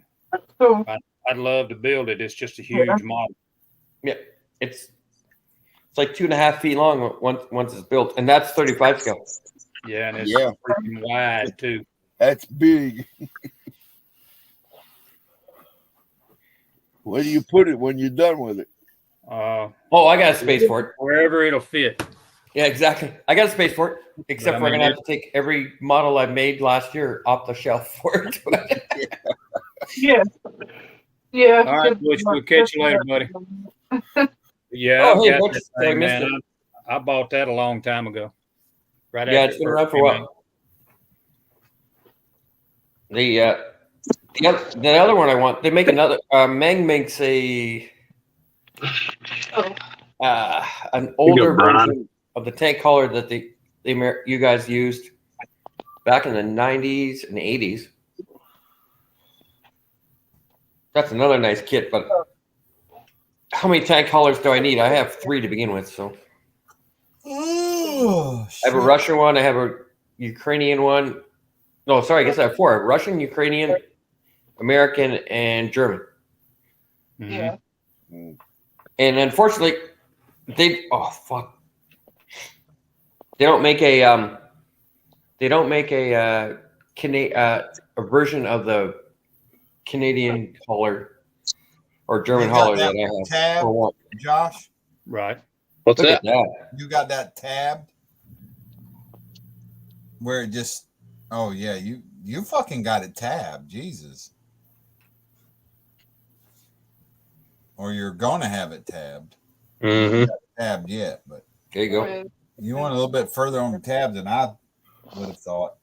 I'd love to build it. It's just a huge model. Yeah, it's like 2.5 feet long once it's built, and that's 35 scale. Yeah, and it's freaking wide too. That's big. Where do you put it when you're done with it? I got a space for it. Wherever it'll fit. Yeah, exactly. I got a space for it. Except we're gonna have to take every model I made last year off the shelf for it. Yeah. Yeah. All right, Butch, we'll catch you later, buddy. Yeah, Oh, hey, I got Butch, that I thing, missed man. it. I bought that a long time ago. Right Yeah, after it's been it around for a came while. out. The other one I want, they make another. Meng makes an older version of the tank collar that you guys used back in the 90s and 80s. That's another nice kit, but how many tank collars do I need? I have 3 to begin with, so. Oh, I have a Russian one. I have a Ukrainian one. No, sorry, I guess I have 4. Russian, Ukrainian, American, and German. Yeah. And unfortunately, they don't make a version of the Canadian collar or German collar that I have. Tab, Josh. Right. What's Look that? at that? You got that tabbed where it just. Oh yeah, you fucking got it tabbed. Jesus. or you're gonna have it tabbed. Mm-hmm. Not tabbed yet, but there you go. You went a little bit further on the tab than I would have thought.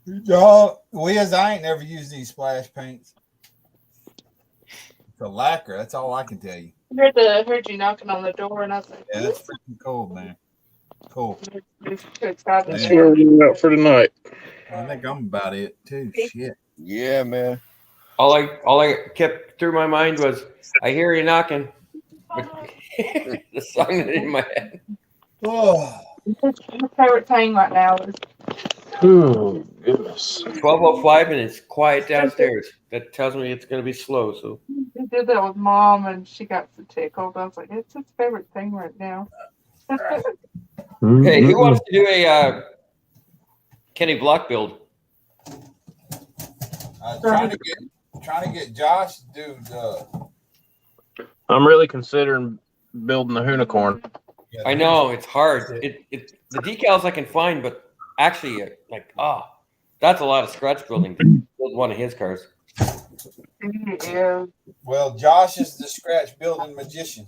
Y'all, I ain't never used these splash paints. It's a lacquer. That's all I can tell you. Heard you knocking on the door, and I was like, Yeah, that's freaking cold, man. Cool. That's where we're at for tonight. I think I'm about it too. Shit. Yeah, man. All I kept through my mind was, I hear you knocking. But the song in my head. Oh. Your favorite thing right now is Oh, goodness. 12:05 and it's quiet downstairs. That tells me it's going to be slow. So he did that with Mom, and she got so tickled. I was like, it's his favorite thing right now. Hey, who wants to do a Kenny Block build? Trying to get Josh to do the. I'm really considering building the unicorn. I know it's hard. The decals I can find, but actually, that's a lot of scratch building to build one of his cars. Yeah. Well, Josh is the scratch building magician.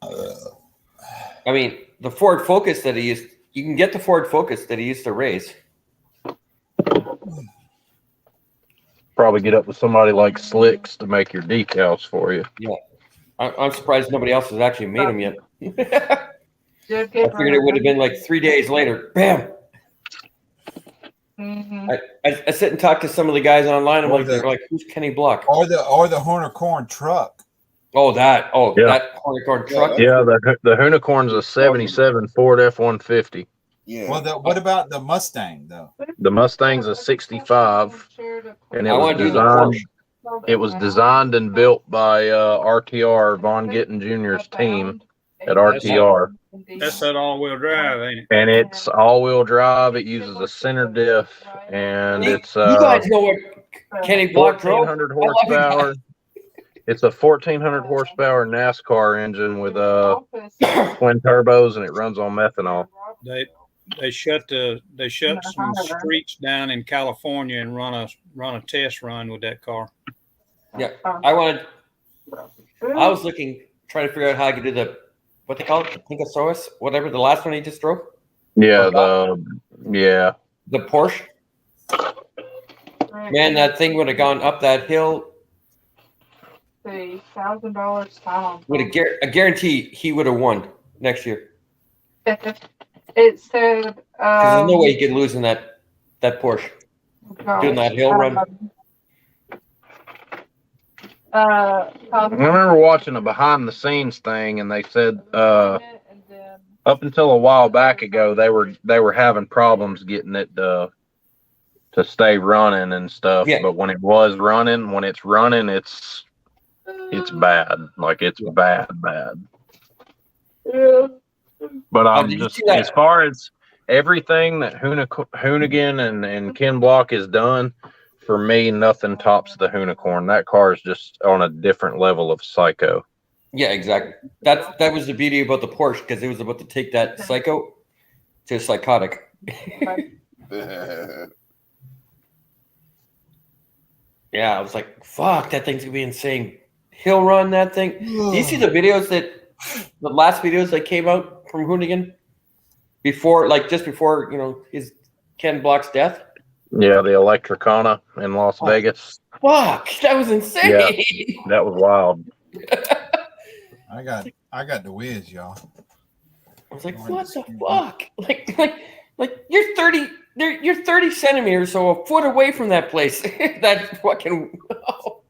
I mean, the Ford Focus that he used, you can get the Ford Focus that he used to race. Probably get up with somebody like Slicks to make your decals for you. Yeah. I'm surprised nobody else has actually made them yet. I figured it would have been like 3 days later. Bam! Mm-hmm. I sit and talk to some of the guys online. I'm they're like, who's Kenny Block? Or the Horner Corn truck. Oh, that Horner Corn truck. Yeah, the unicorn's a 77 Ford F-150. Yeah. Well, what about the Mustang though? The Mustang's a 65, and I want to do the Porsche. It was designed and built by RTR Von Gittin Jr.'s team at RTR. That's that all-wheel drive, ain't it? And it's all-wheel drive. It uses a center diff, and it's you guys know what Kenny Block drove? 1,400 horsepower. It's a 1,400 horsepower NASCAR engine with twin turbos, and it runs on methanol. They shut some streets down in California and run a test run with that car. Yeah, I was trying to figure out how I could do what they call it, the Pinkosaurus, whatever the last one he just drove. Yeah, the Porsche. Man, that thing would have gone up that hill. $1,000 down. I guarantee he would have won next year. It said. There's no way he could lose in that Porsche doing that hill run. I remember watching a behind the scenes thing, and they said up until a while back ago they were having problems getting it to stay running and stuff. Yeah. But when it's running, it's bad. Like it's bad. Yeah. But I'm just as far as everything that Hoonigan and Ken Block has done. For me, nothing tops the Unicorn. That car is just on a different level of psycho. Yeah, exactly. That was the beauty about the Porsche, because it was about to take that psycho to psychotic. Yeah, I was like, fuck, that thing's gonna be insane. Hill run that thing. Do you see the videos the last videos that came out from Hoonigan just before his Ken Block's death? Yeah, the Electricana in Las Vegas. Fuck, that was insane. Yeah, that was wild. I got the whiz, y'all. I was like, what the fuck? Like you're 30 centimeters, so a foot away from that place. That fucking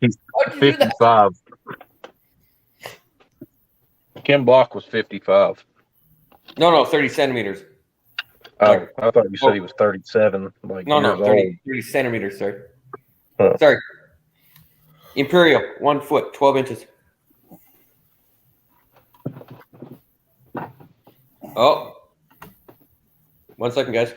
He's 55. Ken Block was 55. No, 30 centimeters. Oh, I thought you said he was 37. No, 30 centimeters, sir. Sorry. Imperial, 1 foot, 12 inches. Oh. 1 second, guys.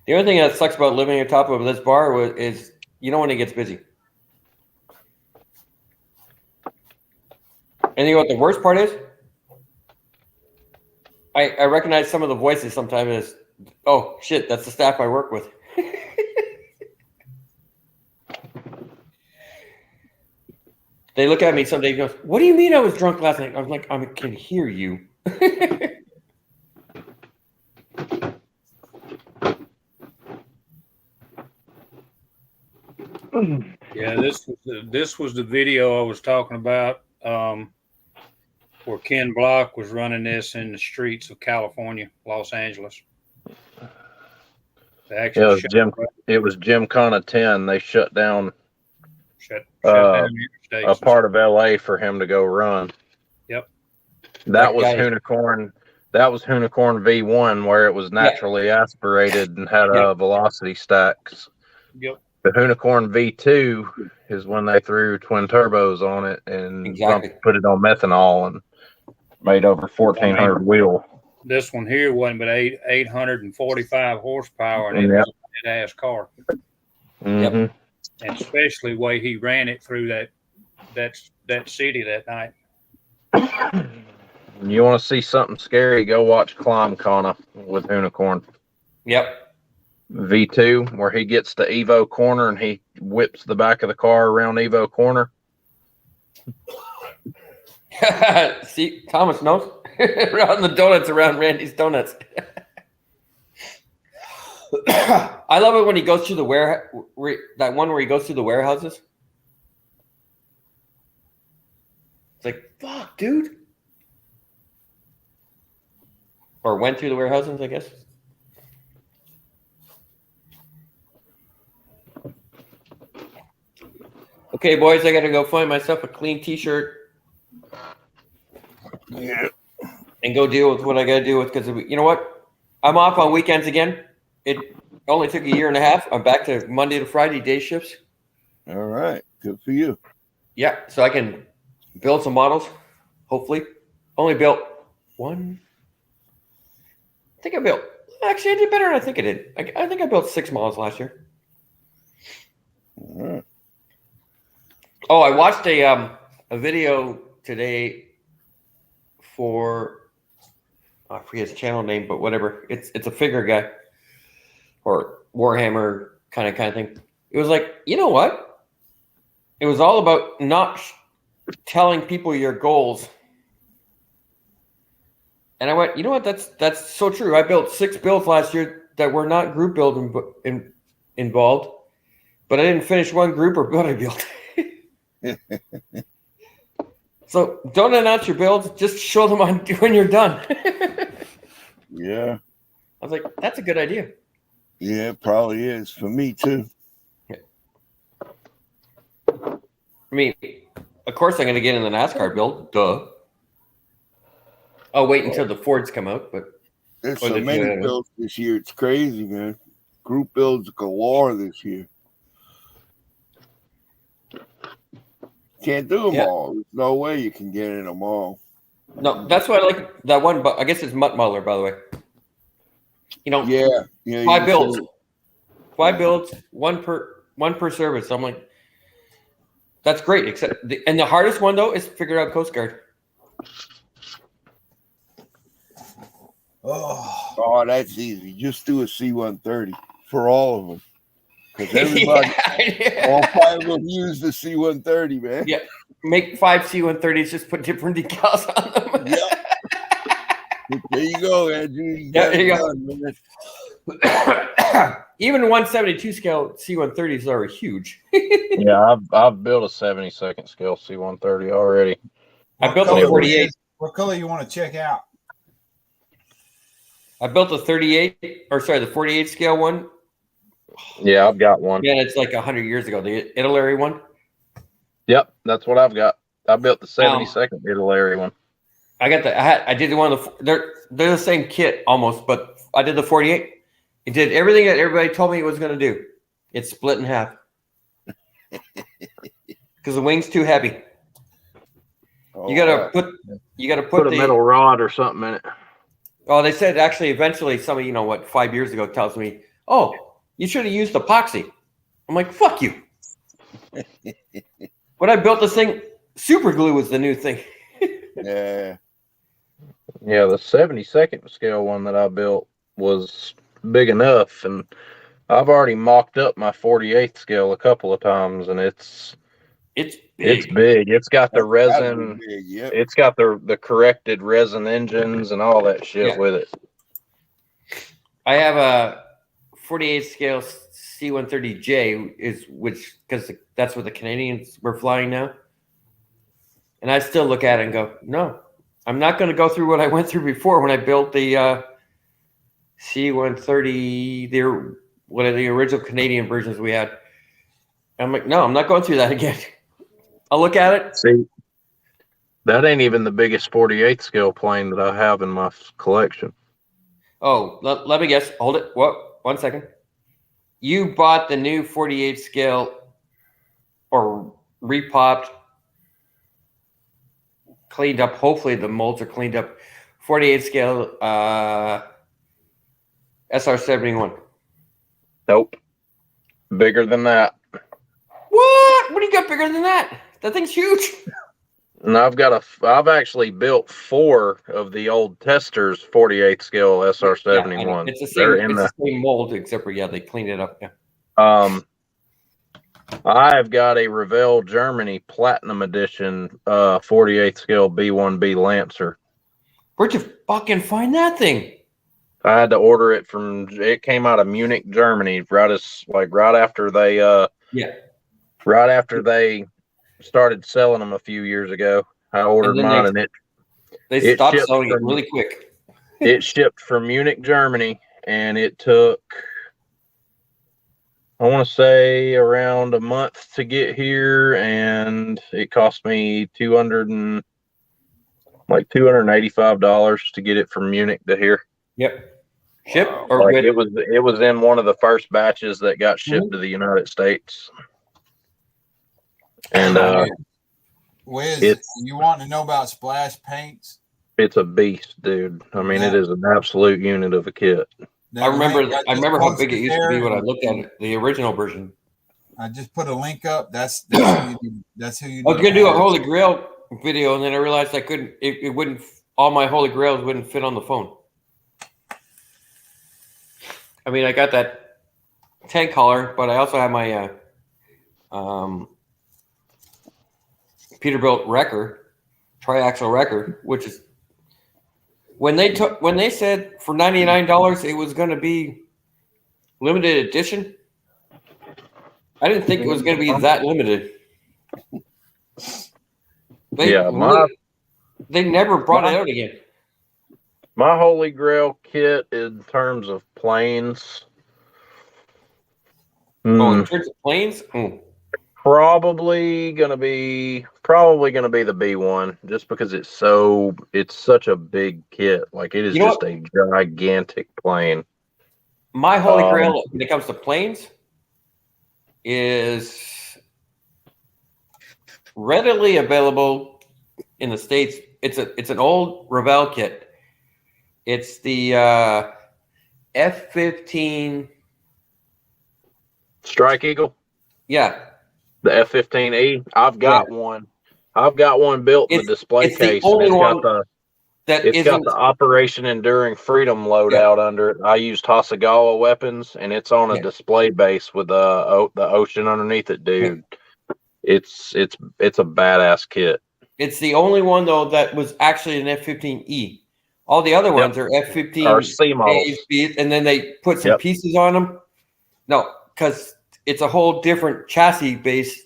The only thing that sucks about living on top of this bar is when it gets busy. And you know what the worst part is? I recognize some of the voices sometimes as, oh shit, that's the staff I work with. They look at me someday and goes, what do you mean I was drunk last night? I'm like, I can hear you. Yeah, this was the video I was talking about, where Ken Block was running this in the streets of California, Los Angeles. They actually It was Gymkhana 10. They shut down shut down the a part of LA for him to go run. Yep. That was Unicorn. That was Unicorn V1, where it was naturally aspirated and had velocity stacks. Yep. The Unicorn V2 is when they threw twin turbos on it and put it on methanol and made over 1,400 wheel. This one here wasn't but 845 horsepower, and it was a badass car. Mm-hmm. And especially the way he ran it through that city that night. You want to see something scary? Go watch Climb Kana with Unicorn. Yep. V2, where he gets to Evo corner and he whips the back of the car around Evo corner. See, Thomas knows. Around the donuts, around Randy's Donuts. I love it when he goes through the that one where he goes through the warehouses. It's like, fuck, dude. Or went through the warehouses, I guess. Okay, boys, I got to go find myself a clean t-shirt. Yeah. And go deal with what I got to deal with, because you know what? I'm off on weekends again. It only took a year and a half. I'm back to Monday to Friday day shifts. All right. Good for you. Yeah, so I can build some models, hopefully. Only built one. I think I built, actually I did better than I think I did. I think I built 6 models last year. All right. Oh, I watched a video today for, I forget his channel name, but whatever. It's a figure guy or Warhammer kind of thing. It was like, you know what? It was all about not telling people your goals. And I went, you know what? That's so true. I built 6 builds last year that were not group build involved, but I didn't finish one group or buddy build. So don't announce your builds. Just show them on when you're done. Yeah. I was like, that's a good idea. Yeah, it probably is for me too. I mean, of course I'm going to get in the NASCAR build. Duh. I'll wait until the Fords come out, but there's so many builds this year. It's crazy, man. Group builds galore this year. Can't do them all. There's no way you can get in them all. No, that's why I like that one. But I guess it's Mutt Muller, by the way. You know, yeah. 5 builds, 5 builds, one per service. I'm like, that's great. Except, and the hardest one though is figure out Coast Guard. Oh, that's easy. Just do a C-130 for all of them. Because everybody, all 5 of them use the C-130, man. Yeah, make 5 C-130s. Just put different decals on them. Yep. There you go, Andrew. There you go. Even 172 scale C-130s are huge. Yeah, I've built a 72nd scale C-130 already. I built a 48. What color you want to check out? I built a 38, or sorry, the 48 scale one. Yeah, I've got one. Yeah, it's like 100 years ago. The Italy one. Yep, that's what I've got. I built the 72nd Italy one. I got I did the one of the. They're the same kit almost, but I did the 48. It did everything that everybody told me it was going to do. It's split in half because the wing's too heavy. You gotta put a metal rod or something in it. Oh, they said actually eventually somebody, 5 years ago tells me, oh, you should have used epoxy. I'm like, fuck you. When I built this thing, super glue was the new thing. Yeah. Yeah, the 72nd scale one that I built was big enough, and I've already mocked up my 48th scale a couple of times, and it's big. It's big. It's got the That's gotta be resin. big, yep. It's got the corrected resin engines and all that shit Yeah. with it. I have a 48 scale C-130J, because that's what the Canadians were flying now. And I still look at it and go, no, I'm not going to go through what I went through before when I built the C-130. One of the original Canadian versions we had. I'm like, no, I'm not going through that again. I'll look at it. See, that ain't even the biggest 48 scale plane that I have in my collection. Oh, let me guess. Hold it. What? 1 second. You bought the new 48 scale or repopped, cleaned up. Hopefully the molds are cleaned up. 48 scale SR-71. Nope. Bigger than that. What? What do you got bigger than that? That thing's huge. And I've actually built 4 of the old Testers 48 scale SR-71. Yeah, it's the same. The same mold, except for they cleaned it up. Yeah. I've got a Revell Germany Platinum Edition 48 scale B1B Lancer. Where'd you fucking find that thing? I had to order it it came out of Munich, Germany, right after they right after they started selling them a few years ago. I ordered mine, and they stopped selling it really quick. It shipped from Munich, Germany, and it took, I want to say, around a month to get here, and it cost me $285 to get it from Munich to here. Yep. Ship or it was in one of the first batches that got shipped to the United States. And Wiz, you want to know about splash paints? It's a beast, dude. I mean, it is an absolute unit of a kit. I remember how big it used to be when I looked at it, the original version. I just put a link up. That's who you need. That's who you need. I was gonna do a Holy Grail video, and then I realized I couldn't. It wouldn't. All my Holy Grails wouldn't fit on the phone. I mean, I got that tank collar, but I also have my Peterbilt wrecker, triaxle wrecker, which is when they said for $99 it was going to be limited edition. I didn't think it was going to be that limited. They never brought it out again. My Holy Grail kit in terms of planes. In terms of planes? Probably gonna be the B1, just because it's such a big kit. Like, it is just a gigantic plane. My Holy Grail when it comes to planes is readily available in the States. It's an old Revell kit. It's the F-15 Strike Eagle. Yeah, the F-15E. I've got one. I've got one built in the display case. It's got the Operation Enduring Freedom loadout under it. I use Tasagawa weapons, and it's on a display base with the ocean underneath it, dude. It's a badass kit. It's the only one though that was actually an F-15E. All the other ones are F-15 or C models, and then they put some pieces on them. No, because it's a whole different chassis base.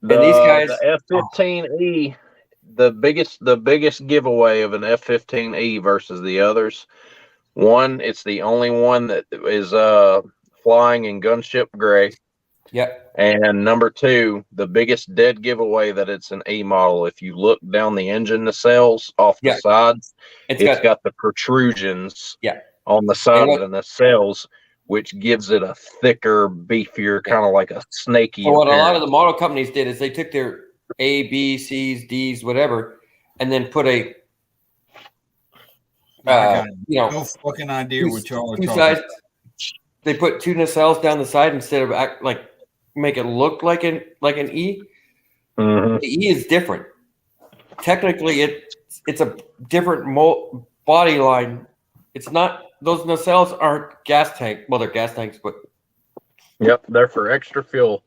And these guys, the F-15E, the biggest giveaway of an F-15E versus the others. One, it's the only one that is flying in gunship gray. Yep. And number two, the biggest dead giveaway that it's an E model. If you look down the engine nacelles off the sides, it's got the protrusions on the side of the nacelles, which gives it a thicker, beefier, kind of like a snaky. So what a lot of the model companies did is they took their A, B, C's, D's, whatever, and then put a no fucking idea what y'all are talking about. They put two nacelles down the side instead of make it look like an E. Mm-hmm. The E is different. Technically, it's a different body line. It's not, those nacelles aren't gas tank. Well, they're gas tanks, but Yep, they're for extra fuel.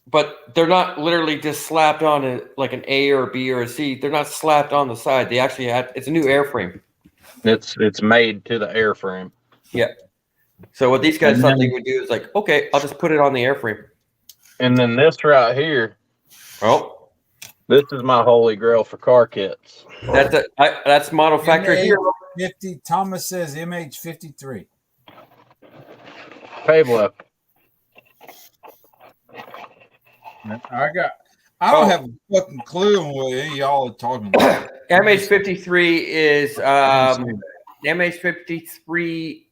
but they're not literally just slapped on like an A or a B or a C. They're not slapped on the side. They actually it's a new airframe. It's made to the airframe. Yeah. So what these guys thought they would do is like, okay, I'll just put it on the airframe. And then this right here. Oh, this is my holy grail for car kits. That's model factory here. 50. Thomas says MH53. Pablo. I don't have a fucking clue on what any of y'all are talking about. MH53 is MH53.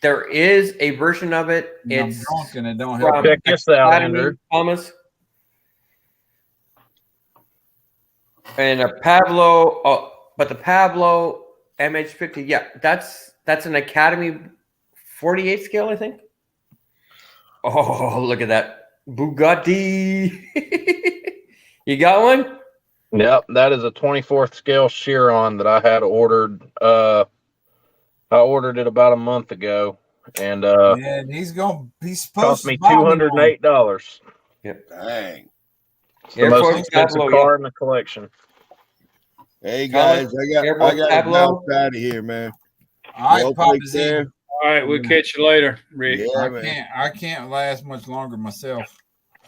There is a version of it. It's drunk and it don't help. Check this out, Andrew. Thomas. And a Pablo, but the Pablo MH50, yeah, that's an Academy 48 scale, I think. Oh, look at that Bugatti! You got one? Yep, that is a 24th scale Chiron that I had ordered. I ordered it about a month ago, and man, he's supposed cost to me buy $208. Yep. Dang. It's the most expensive car in the collection. Hey guys, I got to bounce out of here, man. All right, Y'all Papa take Z. care. All right, we'll catch you later, Rick. Yeah, I can't last much longer myself.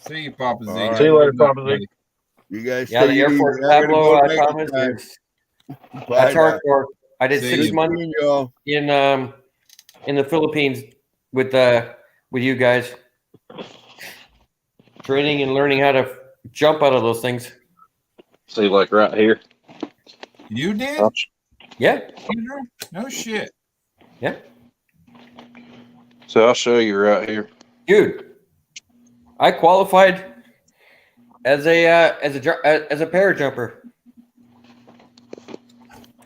See you, Papa Z. All See you later, Good night, Papa Z. buddy. You guys Yeah, the stay Air easy. Force I gotta Pablo go make Thomas it time. is Bye that's now. hardcore. I did See 6 you. months Y'all. in the Philippines with you guys, training and learning how to jump out of those things. See, like right here. You did? Yeah. No shit. Yeah. So I'll show you right here. Dude, I qualified as a parajumper.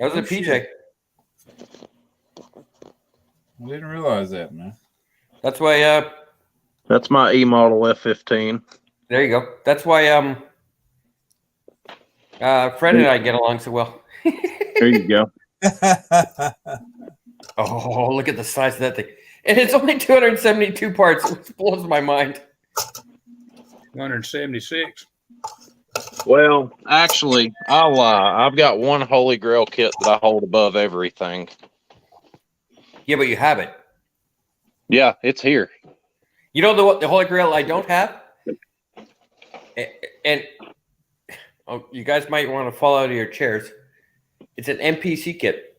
I was a PJ. Shit. I didn't realize that, man. That's why That's my E model F15. there you go. That's why Fred and I get along so well. There you go. Oh, look at the size of that thing. And it's only 272 parts, which blows my mind. 176. Well, actually, I'll lie. I've got one Holy Grail kit that I hold above everything. Yeah, but you have it. Yeah, it's here. You know the Holy Grail I don't have? And you guys might want to fall out of your chairs. It's an NPC kit.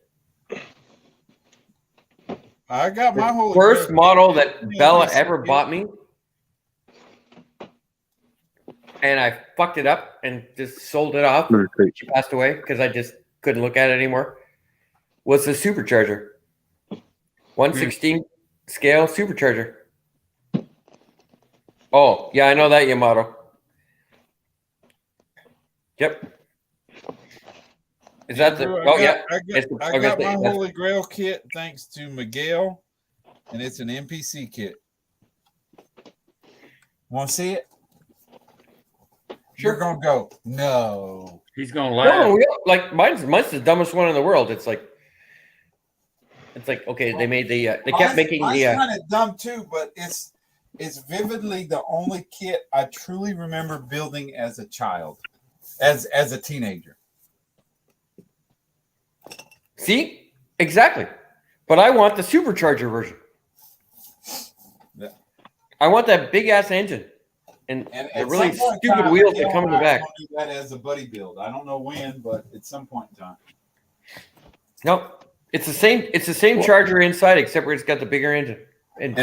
I got my whole first model that Bella ever bought me, and I fucked it up and just sold it off. She passed away because I just couldn't look at it anymore. Was the supercharger, 1/16 scale supercharger. Oh yeah, I know that Yamato. Yep. Is that the? I got my Holy Grail kit thanks to Miguel, and it's an NPC kit. Want to see it? You're gonna go. No. He's gonna laugh. No, like mine's the dumbest one in the world. It's like okay, they made they kept making mine's the. Kind of dumb too, but it's vividly the only kit I truly remember building as a child, as a teenager. See, exactly, but I want the supercharger version. Yeah. I want that big ass engine and the really stupid wheels that come in the back. I want to do that as a buddy build. I don't know when, but at some point in time. Nope, it's the same. It's the same charger inside, except where it's got the bigger engine. And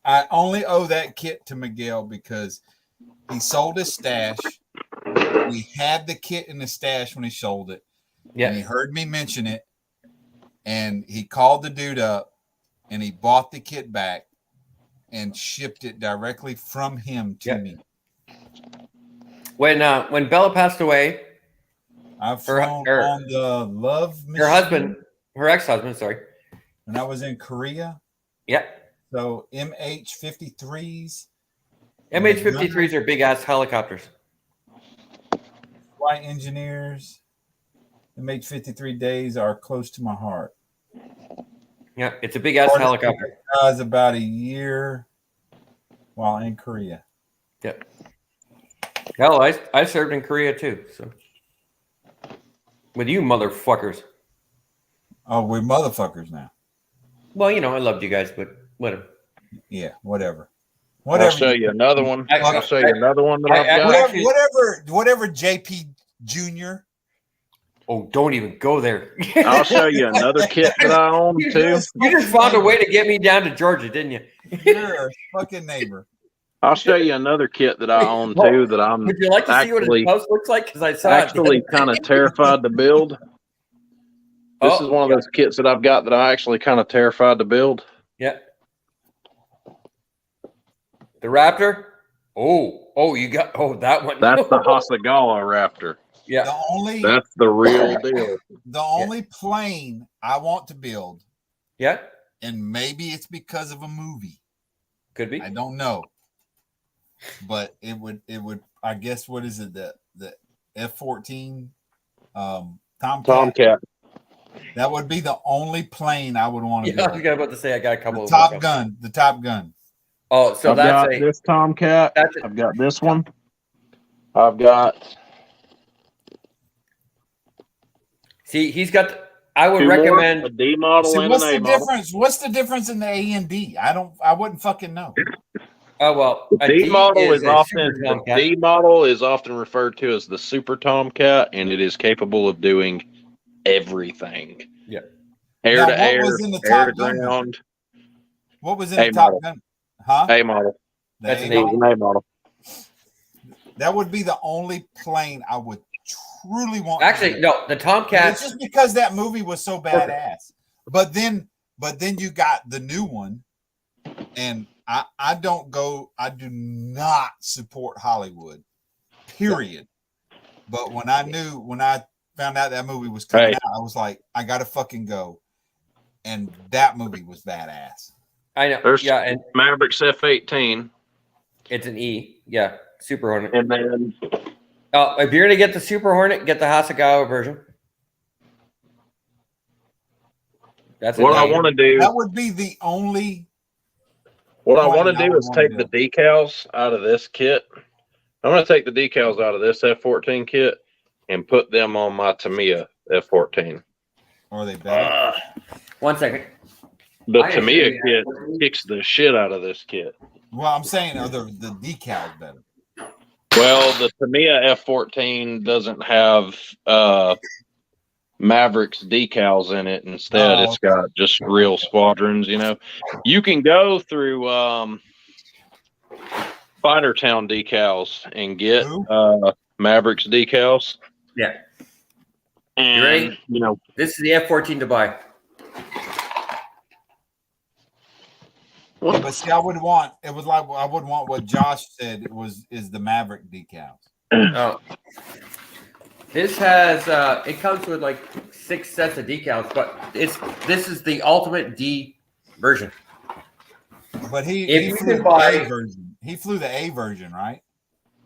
I only owe that kit to Miguel because he sold his stash. We had the kit in the stash when he sold it. Yeah. And he heard me mention it, and he called the dude up, and he bought the kit back and shipped it directly from him to me. When Bella passed away, I've flown on the Love machine. Her ex-husband, sorry. When I was in Korea. Yep. So MH53s. MH53s are big ass helicopters. Flight engineers. MH-53 are close to my heart. Yeah, it's a big ass helicopter. I was about a year while in Korea. Yep. Hell, I served in Korea too. So with you motherfuckers. Oh, we're motherfuckers now. Well, I loved you guys, but whatever. Yeah, whatever. I'll show you another one. I'll show you another one that I've got. Whatever, JP Jr. Oh, don't even go there. I'll show you another kit that I own too. You just found a way to get me down to Georgia, didn't you? You're a fucking neighbor. I'll show you another kit that I own too that I'm Would you like to see what his house looks like? Because I saw actually kind of terrified to build. This is one of those kits that I've got that I'm actually kind of terrified to build. Yeah. The Raptor? Oh, you got that one. That's the Hasagawa Raptor. Yeah. That's the real deal. The only plane I want to build. Yeah. And maybe it's because of a movie. Could be. I don't know. But it would I guess what is it? The F-14 Tomcat. That would be the only plane I would want to Yeah, I build. was about to say I got a couple The of Top them. Gun. The Top Gun. Oh, so I've that's got this Tomcat. I've got this one. I've got. See, he's got. I would two more, recommend a D model and what's an A the model. difference? What's the difference in the A and D? I wouldn't fucking know. Oh well, The D model is a often Super Tomcat. D model is often referred to as the Super Tomcat, and it is capable of doing everything. Yeah. Air Now, to what air, was in the air Top to Gun? ground. What was in A the Top model. Gun? Huh? A model. That's an It was an A model. That would be the only plane I would truly want. Actually, no, the Tomcat. It's just because that movie was so badass. But then you got the new one, and I do not support Hollywood. Period. But when I found out that movie was coming out, I was like, I gotta fucking go. And that movie was badass. I know. There's Yeah, and Mavericks F-18. it's an E. Yeah, Super Hornet. And then if you're gonna get the Super Hornet, get the Hasagawa version. That's what I want to do. That would be the only. What I want to plane do is take the decals out of this kit. I'm going to take the decals out of this F-14 kit and put them on my Tamiya F-14. Are they better? 1 second. The Tamiya kit kicks the shit out of this kit. Well, I'm saying are the decals better? Well, the Tamiya F-14 doesn't have Mavericks decals in it. Instead, it's got just real squadrons. You can go through Fighter Town decals and get Mavericks decals. Yeah. And, You ready? This is the F-14 to buy. Yeah, but see, I would want what Josh said is the Maverick decals. Oh. This has it comes with like 6 sets of decals, but this is the ultimate D version. But he you flew can buy- the A version. He flew the A version, right?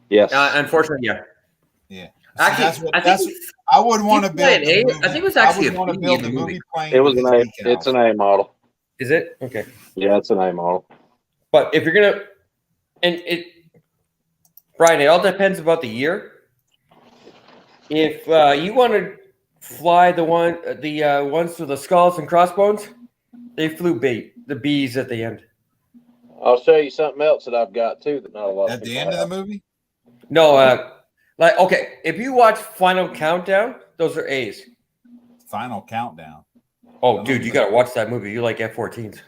Yes. Unfortunately, yeah. Yeah. Actually, I would want to Did you build. play an the A? movie- I think it was actually I would a want to B build in the the movie movie. plane. It was with an his A. decals. It's an A model. Is it? Okay. Yeah, it's an A model. But if you're gonna, Brian, it all depends about the year. If you want to fly the ones with the skulls and crossbones, they flew the B's at the end. I'll show you something else that I've got too that not a lot At the end of the movie. No, okay, if you watch Final Countdown, those are A's. Final Countdown. Oh, dude, you gotta watch that movie. You like F-14s?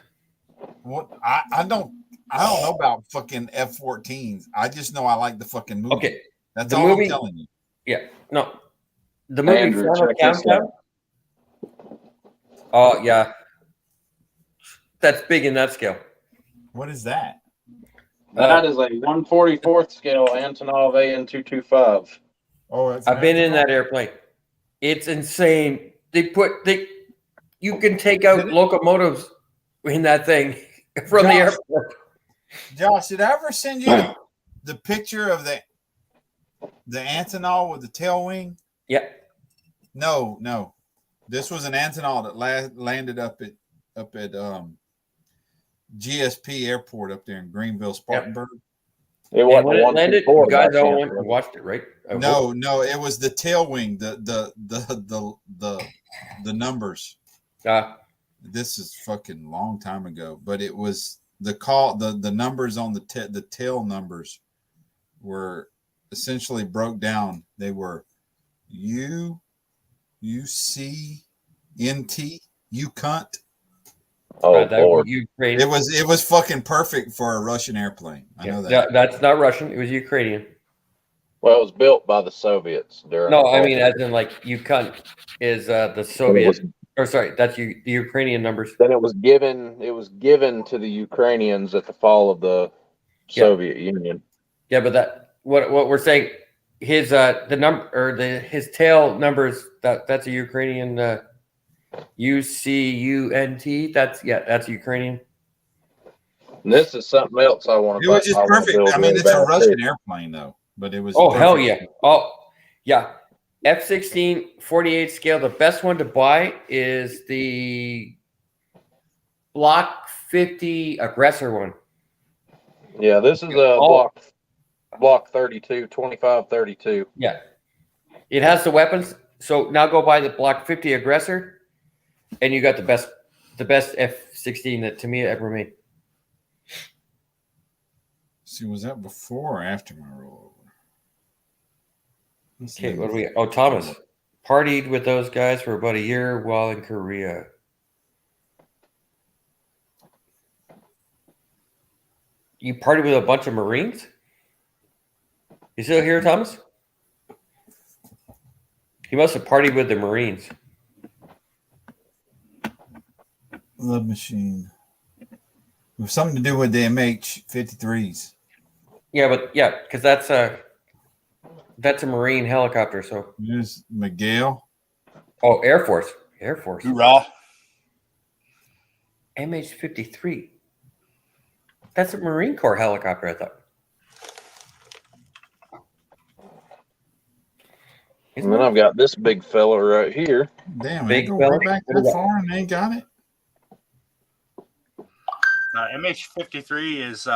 What? I don't know about fucking F-14s. I just know I like the fucking movie. Okay, that's the all movie, I'm telling you. Yeah, no, the movie Andrew, Final check this Countdown. Oh yeah, that's big in that scale. What is that? That is a 1/44th scale Antonov AN-225. Oh, I've been in that airplane. It's insane. You can take out locomotives in that thing from the airport. Josh, did I ever send you the picture of the Antonov with the tail wing? Yeah. No. This was an Antonov that landed up at GSP Airport up there in Greenville, Spartanburg. It And when it landed, you guys all went and watched it, right? No, it was the tail wing, the numbers. This is fucking long time ago, but it was the numbers on the tail numbers were essentially broke down. They were UCNT, you cunt. Oh, Lord. Ukraine. It was fucking perfect for a Russian airplane. I know that. That's not Russian. It was Ukrainian. Well, it was built by the Soviets during. No, the I mean, Cold as in like you cunt is the Soviet. Or sorry, that's the Ukrainian numbers. Then it was given to the Ukrainians at the fall of the Soviet Union. Yeah, but what we're saying, his his tail numbers that's a Ukrainian UCUNT. That's Ukrainian. And this is something else I want to. It was just perfect. I mean, it's a Russian airplane though, but it was. Oh perfect. hell yeah! Oh yeah. F-16 48 scale. The best one to buy is the Block 50 aggressor one. Yeah, this is a block 32, 25-32. Yeah. It has the weapons. So now go buy the Block 50 aggressor, and you got the best F-16 that Tamiya ever made. See, was that before or after my rollover? Okay, what do we? Oh, Thomas partied with those guys for about a year while in Korea. You partied with a bunch of Marines? You still here, Thomas? He must have partied with the Marines. Love machine. It was something to do with the MH-53s. Yeah, because that's a Marine helicopter. So there's Miguel. Oh, Air Force. Hoorah. MH-53. That's a Marine Corps helicopter, I thought. And then I've got this big fella right here. Damn, big they go fella. way back that far and they ain't got it. MH-53 is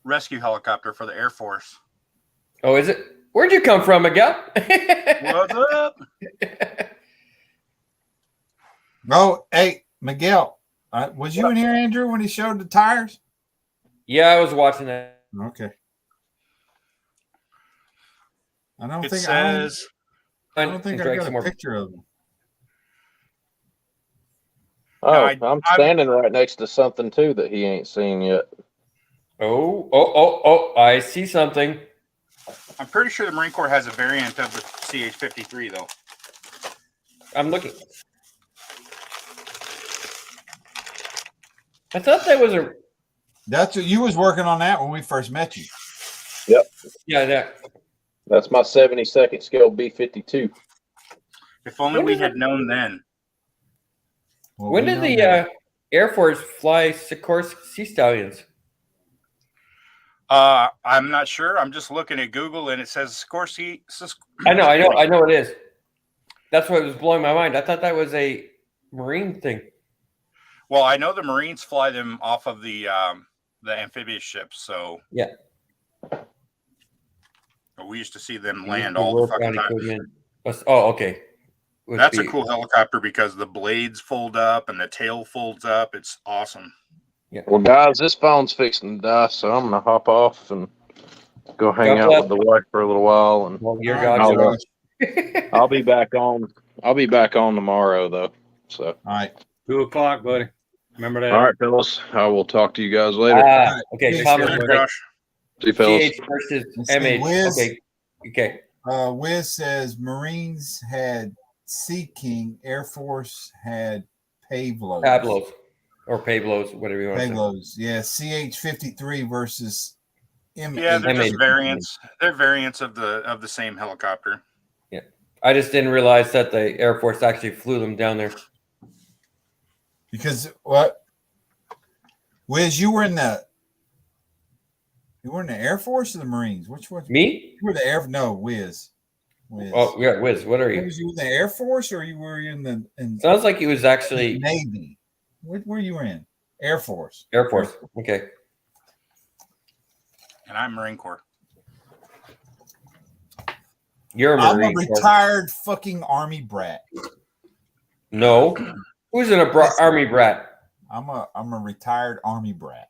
rescue helicopter for the Air Force. Oh, is it? Where'd you come from, Miguel? What's up? Oh, hey, Miguel. Was you in here, Andrew, when he showed the tires? Yeah, I was watching that. Okay. I don't It think says. I don't think I got a picture of him. Oh, I'm standing right next to something too that he ain't seen yet. Oh! I see something. I'm pretty sure the Marine Corps has a variant of the CH-53 though. I'm looking. I thought that was a. That's what you was working on that when we first met you. Yep. Yeah, That's my 72nd scale B-52. If only we had known then. Well, when did the Air Force fly Sikorsky Sea Stallions? I'm not sure. I'm just looking at Google and it says Sikorsky. I know it is. That's what was blowing my mind. I thought that was a Marine thing. Well, I know the Marines fly them off of the amphibious ships, so yeah. We used to see them land all the fucking time. Oh, okay. That's a cool helicopter because the blades fold up and the tail folds up. It's awesome. Yeah. Well, guys, this phone's fixing to die, so I'm gonna hop off and go hang out with the wife for a little while. And I'll be back on. I'll be back on tomorrow, though. So. All right. 2 o'clock, buddy. Remember that. All right, fellas. I will talk to you guys later. Okay, Thomas. See you, fellas. CH versus MH. Okay. Wiz says Marines had Sea King, Air Force had Pavlos. Or Pavlos, whatever you want to say. Pavlos, yeah. CH-53 versus MH. Yeah, they're just variants. They're variants of the same helicopter. Yeah. I just didn't realize that the Air Force actually flew them down there. Because what? Wiz, you were in the Air Force or the Marines? Which one? Me? You were the Wiz. Wiz. Oh, yeah, Wiz. What are you? Was you in the Air Force or you were in the Sounds like he was actually Navy? Where you were in? Air Force. Air Force. Okay. And I'm Marine Corps. You're a I'm Marine a Corps. retired fucking Army brat. No. Who's in Army brat? I'm a retired Army brat.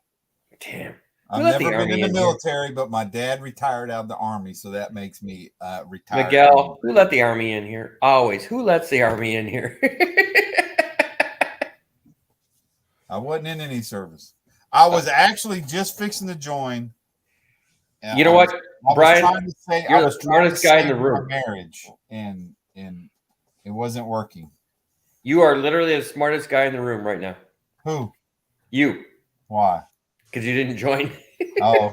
Damn. I've never been in the military, but my dad retired out of the Army, so that makes me retired. Miguel, who let the Army in here? Always. Who lets the Army in here? I wasn't in any service. I was actually just fixing to join. You know what, Brian? You're the smartest guy in the room. Marriage, and it wasn't working. You are literally the smartest guy in the room right now. Who? You. Why? Because you didn't join. Oh,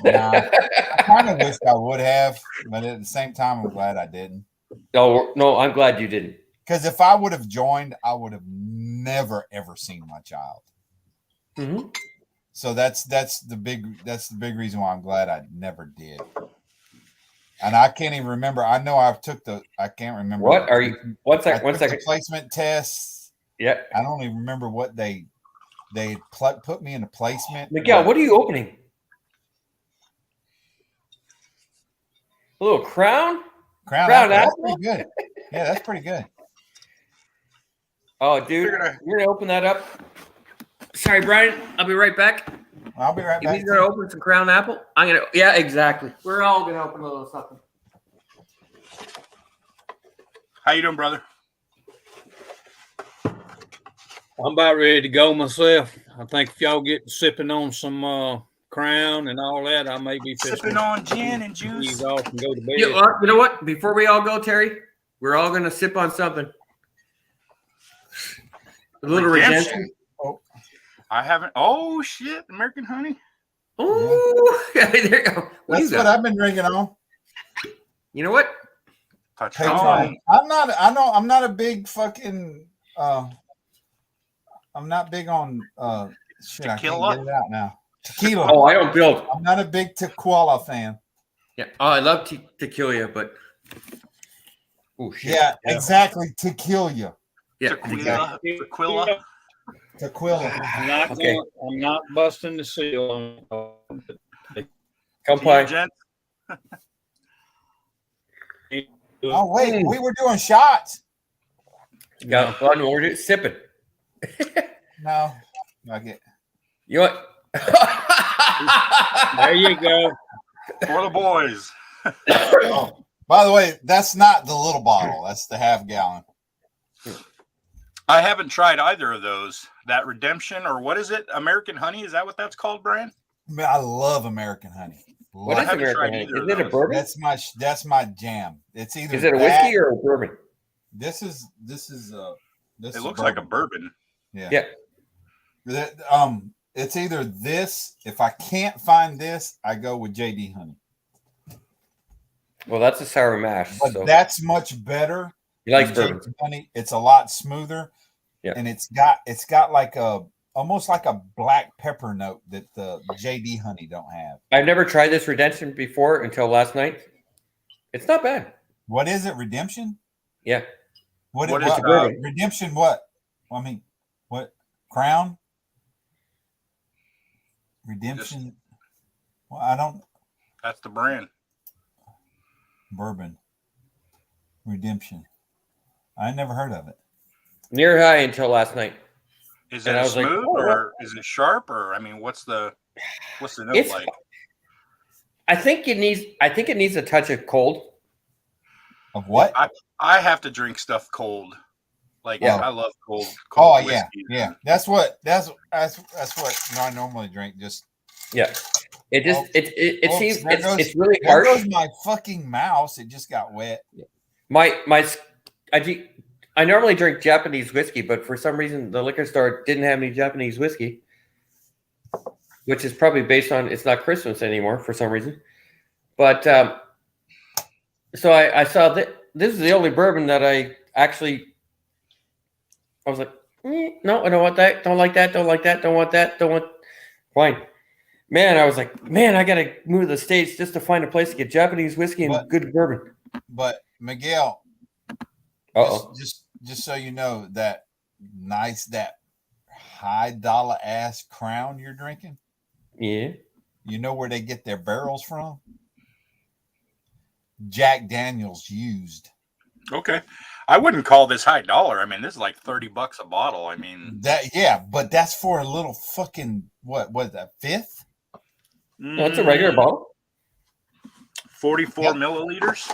nah. I kind of wished I would have, but at the same time, I'm glad I didn't. No, I'm glad you didn't. Because if I would have joined, I would have never ever seen my child. Mm-hmm. So that's the big reason why I'm glad I never did. And I can't even remember. I know I can't remember. What are you? One second. The placement tests. Yeah. I don't even remember what they put me in a placement. Miguel, what are you opening? A little crown? Crown apple. That's pretty good. Yeah, that's pretty good. Oh, dude, you're gonna open that up. Sorry, Brian. I'll be right back. I'll be right back. He's gonna open some crown apple. I'm gonna. Yeah, exactly. We're all gonna open a little something. How you doing, brother? I'm about ready to go myself. I think if y'all get sipping on some Crown and all that, I may be sipping on gin and juice. Off and go to bed. You know what? Before we all go, Terry, we're all gonna sip on something. A little redemption. Oh, I haven't. Oh shit, American Honey. Oh, there you go. That's what I've been drinking on. You know what? I'm not a big fucking. I'm not big on shit. Tequila? I can't get it out now. Tequila. Oh, I don't build. I'm not a big tequila fan. Yeah. Oh, I love tequila, but. Oh shit. Yeah, exactly. Tequila. Yeah. Tequila. I'm not busting the seal. Come play. Oh wait, we were doing shots. Got fun. We're sipping. No, okay. You know what? There you go. For the boys. Oh, by the way, that's not the little bottle. That's the half gallon. I haven't tried either of those. That Redemption or what is it? American Honey? Is that what that's called, Brian? Man, I love American Honey. What is American Honey? Is it a bourbon? That's my jam. It's either. Is it a whiskey or a bourbon? This is it looks like a bourbon. Yeah. It's either this. If I can't find this, I go with JD Honey. Well, that's a sour mash. But that's much better. He likes bourbon. Honey. It's a lot smoother. Yeah. And it's got like almost like a black pepper note that the JD Honey don't have. I've never tried this Redemption before until last night. It's not bad. What is it? Redemption? Yeah. What is it? Redemption? What? I mean, what? Crown? Redemption? Well, I don't. That's the brand. Bourbon. Redemption. I never heard of it. Near high until last night. Is it smooth or is it sharp or I mean, what's the note like? I think it needs a touch of cold. Of what? I have to drink stuff cold. Like I love cold. Oh yeah, yeah. That's what I normally drink. Just It just it seems it's really harsh. There goes my fucking mouse. It just got wet. I normally drink Japanese whiskey, but for some reason the liquor store didn't have any Japanese whiskey, which is probably based on it's not Christmas anymore for some reason. But so I saw that this is the only bourbon that I was like, no, I don't want that. Don't like that. Don't like that. Don't want that. Don't want wine. Man, I was like, man, I got to move to the States just to find a place to get Japanese whiskey and good bourbon. But Miguel, just so you know, that high dollar ass Crown you're drinking. Yeah. You know where they get their barrels from? Jack Daniels used. Okay. I wouldn't call this high dollar. I mean, this is like $30 a bottle. I mean, but that's for a little fucking what was that, fifth? No, it's a regular bottle. 44 milliliters.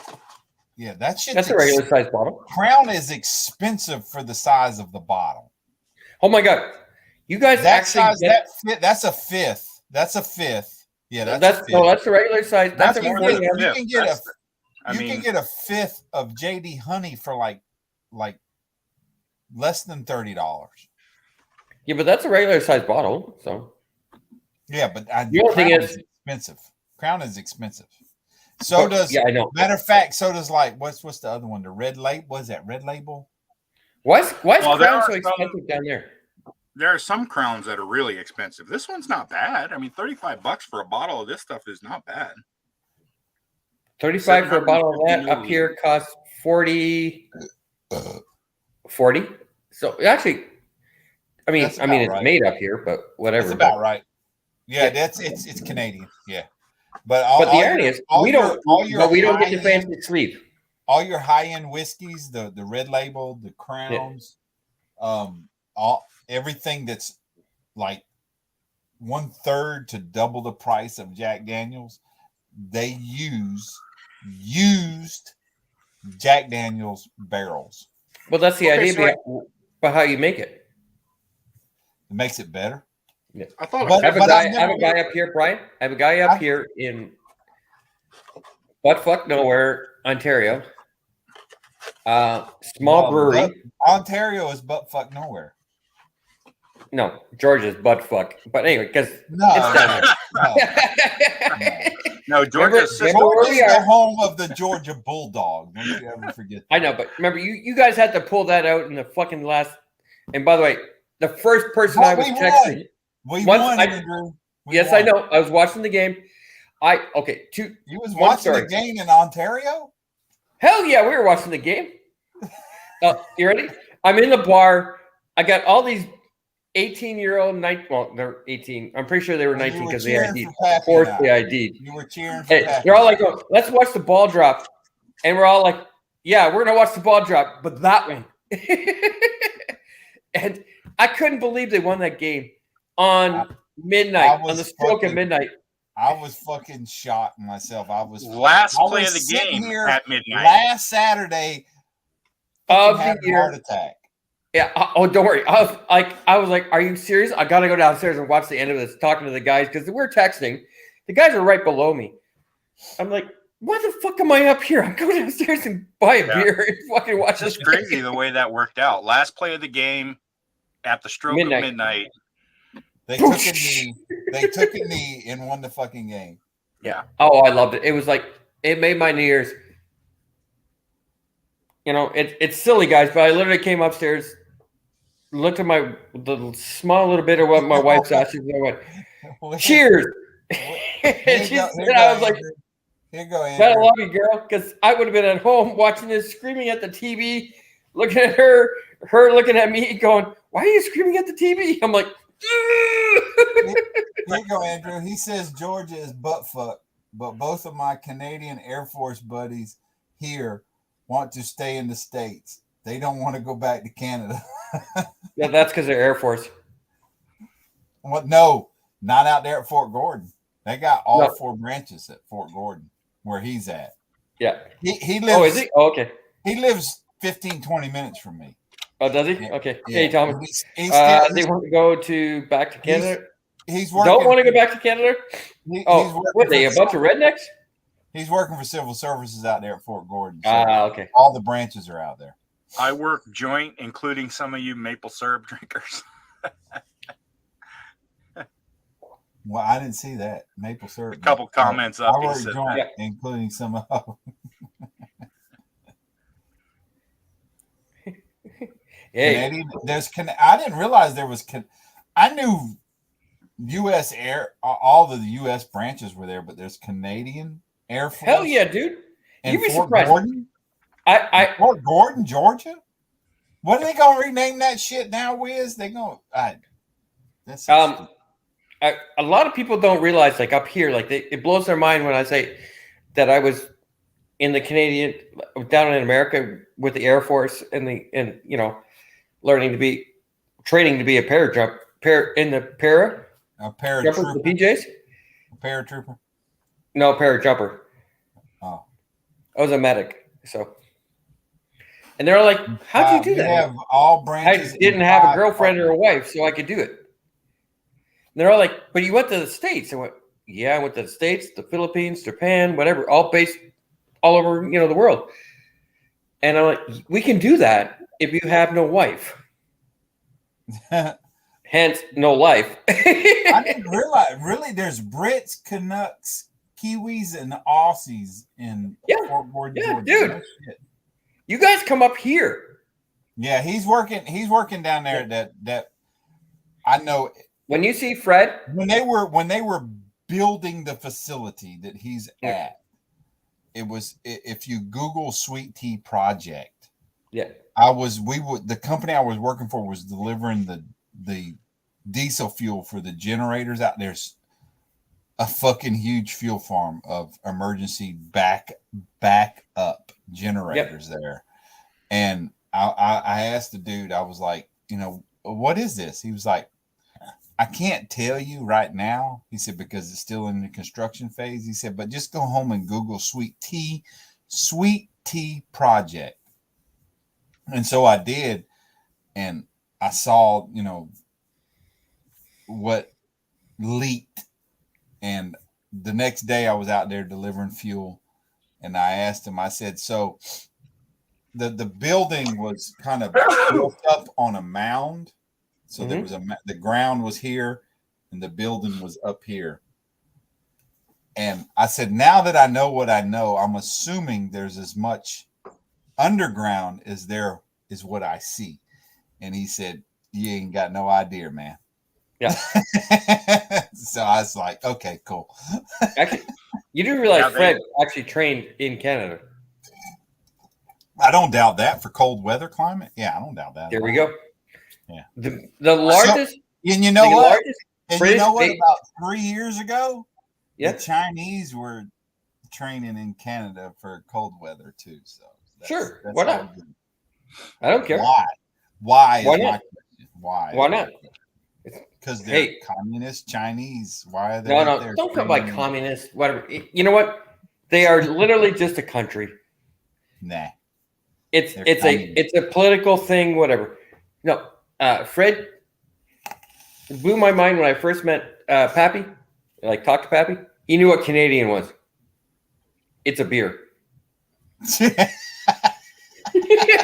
Yeah, that shit's That's a regular size bottle. Crown is expensive for the size of the bottle. Oh my god, you guys that's a fifth. That's a fifth. Yeah, that's a fifth. No, that's a regular size. That's a you 40 can get a fifth of JD Honey for like less than $30. Yeah, but that's a regular size bottle. So yeah, but Crown is expensive. Crown is expensive. So does I know. Matter of fact, so does what's the other one? The Red Label. Was that Red Label? Why is Crown so expensive down there? There are some Crowns that are really expensive. This one's not bad. I mean, $35 for a bottle of this stuff is not bad. 35 for a bottle of that. Up here costs 40. 40. So actually, I mean, it's right. Made up here, but whatever. That's about right. Yeah, it's Canadian. Yeah, but the irony is we don't get the fancy sleeve. All your high end whiskeys, the Red Label, the Crowns, everything that's like 1/3 to double the price of Jack Daniels, they use used Jack Daniels barrels. Well, that's the idea about how you make it. It makes it better. Yeah. I have a guy up here, Brian. I have a guy up here in buttfuck nowhere, Ontario. Small brewery. Ontario is buttfuck nowhere. No, Georgia's buttfuck. But anyway, because it's down there. No, Georgia's the home of the Georgia Bulldog. Don't you ever forget that. I know, but remember, you guys had to pull that out in the fucking last. And by the way, the first person I was texting. We won, Andrew. Yes, I know. I was watching the game. You was watching the game in Ontario? Hell yeah, we were watching the game. You ready? I'm in the bar. I got all these 18-year-old, well, they're 18. I'm pretty sure they were 19 because they ID'd. Of course they ID'd. You were cheering for they're all like, oh, let's watch the ball drop. And we're all like, yeah, we're going to watch the ball drop, but that one. And I couldn't believe they won that game on midnight, on the stroke of midnight. I was fucking shocked myself. I was last play of the game at midnight. Last Saturday of the year. Heart attack. Yeah. Oh, don't worry. I was like, are you serious? I got to go downstairs and watch the end of this, talking to the guys because we're texting. The guys are right below me. I'm like, why the fuck am I up here? I'm going downstairs and buy a beer and fucking watch this. It's crazy the way that worked out. Last play of the game at the stroke of midnight. They took a knee. They took a knee and won the fucking game. Yeah. Oh, I loved it. It was like, it made my ears. You know, it's silly, guys, but I literally came upstairs, looked at the small little bit of what my wife's asking, and I went, cheers. And I was like, here you go, Andrew. I love you, girl, because I would have been at home watching this, screaming at the TV, looking at her looking at me, going, why are you screaming at the TV? I'm like, here you go, Andrew. He says Georgia is buttfuck, but both of my Canadian Air Force buddies here want to stay in the States. They don't want to go back to Canada. Yeah, that's because they're Air Force. What? No, not out there at Fort Gordon. They got all 4 branches at Fort Gordon where he's at. Yeah. He lives. Oh, is he? Oh, okay. He lives 15, 20 minutes from me. Oh, does he? Okay. Yeah. Hey, Thomas. They want to go back to Canada? He's working. Don't want to go back to Canada? What are they, a bunch of rednecks? He's working for civil services out there at Fort Gordon. So okay. All the branches are out there. I work joint, including some of you maple syrup drinkers. Well, I didn't see that. Maple syrup. A couple comments up. I work joint, including some of Hey. I didn't realize there was. I knew U.S. Air, all the U.S. branches were there, but there's Canadian Air Force. Hell yeah, dude. And You'd be Fort surprised. Gordon? Fort Gordon, Georgia? What are they gonna rename that shit now, Wiz? They gonna that's so stupid. A lot of people don't realize, like up here, like it blows their mind when I say that I was in the Canadian, down in America with the Air Force and you know, training to be a paratrooper, paratrooper, the PJs, a paratrooper. No, parajumper. Oh, I was a medic, so. And they're like, "How'd you do we that?" have all branches. I didn't have a girlfriend or a wife, so I could do it. And they're all like, "But you went to the States." I went, "Yeah, I went to the States, the Philippines, Japan, whatever, all based all over, you know, the world." And I'm like, "We can do that if you have no wife." Hence, no life. I didn't realize. Really, there's Brits, Canucks, Kiwis, and Aussies in Fort Gordon, Georgia. Dude. No shit. You guys come up here. Yeah, he's working down there. That I know. When you see Fred, when they were building the facility that he's at, it was, if you Google Sweet Tea Project. Yeah. The company I was working for was delivering the diesel fuel for the generators out there's a fucking huge fuel farm of emergency backup generators there. And I asked the dude, I was like, you know, what is this? He was like, I can't tell you right now. He said, because it's still in the construction phase. He said, but just go home and Google Sweet Tea Project. And so I did. And I saw, you know, what leaked. And the next day I was out there delivering fuel. And I asked him, I said, so the building was kind of built up on a mound. So there was the ground was here and the building was up here. And I said, now that I know what I know, I'm assuming there's as much underground as there is what I see. And he said, you ain't got no idea, man. Yeah. So I was like, okay, cool. Actually, you do realize Fred actually trained in Canada. I don't doubt that for cold weather climate. Yeah, I don't doubt that. There we go. Yeah. The largest. And you know what? British About 3 years ago, the Chinese were training in Canada for cold weather too. So sure, why not? Good. I don't care. Why? Why not? Why not? Because they're communist Chinese. Why are they? No, don't come by communist. Whatever. You know what? They are literally just a country. Nah. It's a political thing. Whatever. No, Fred. It blew my mind when I first met Pappy. Like talked to Pappy. He knew what Canadian was. It's a beer. I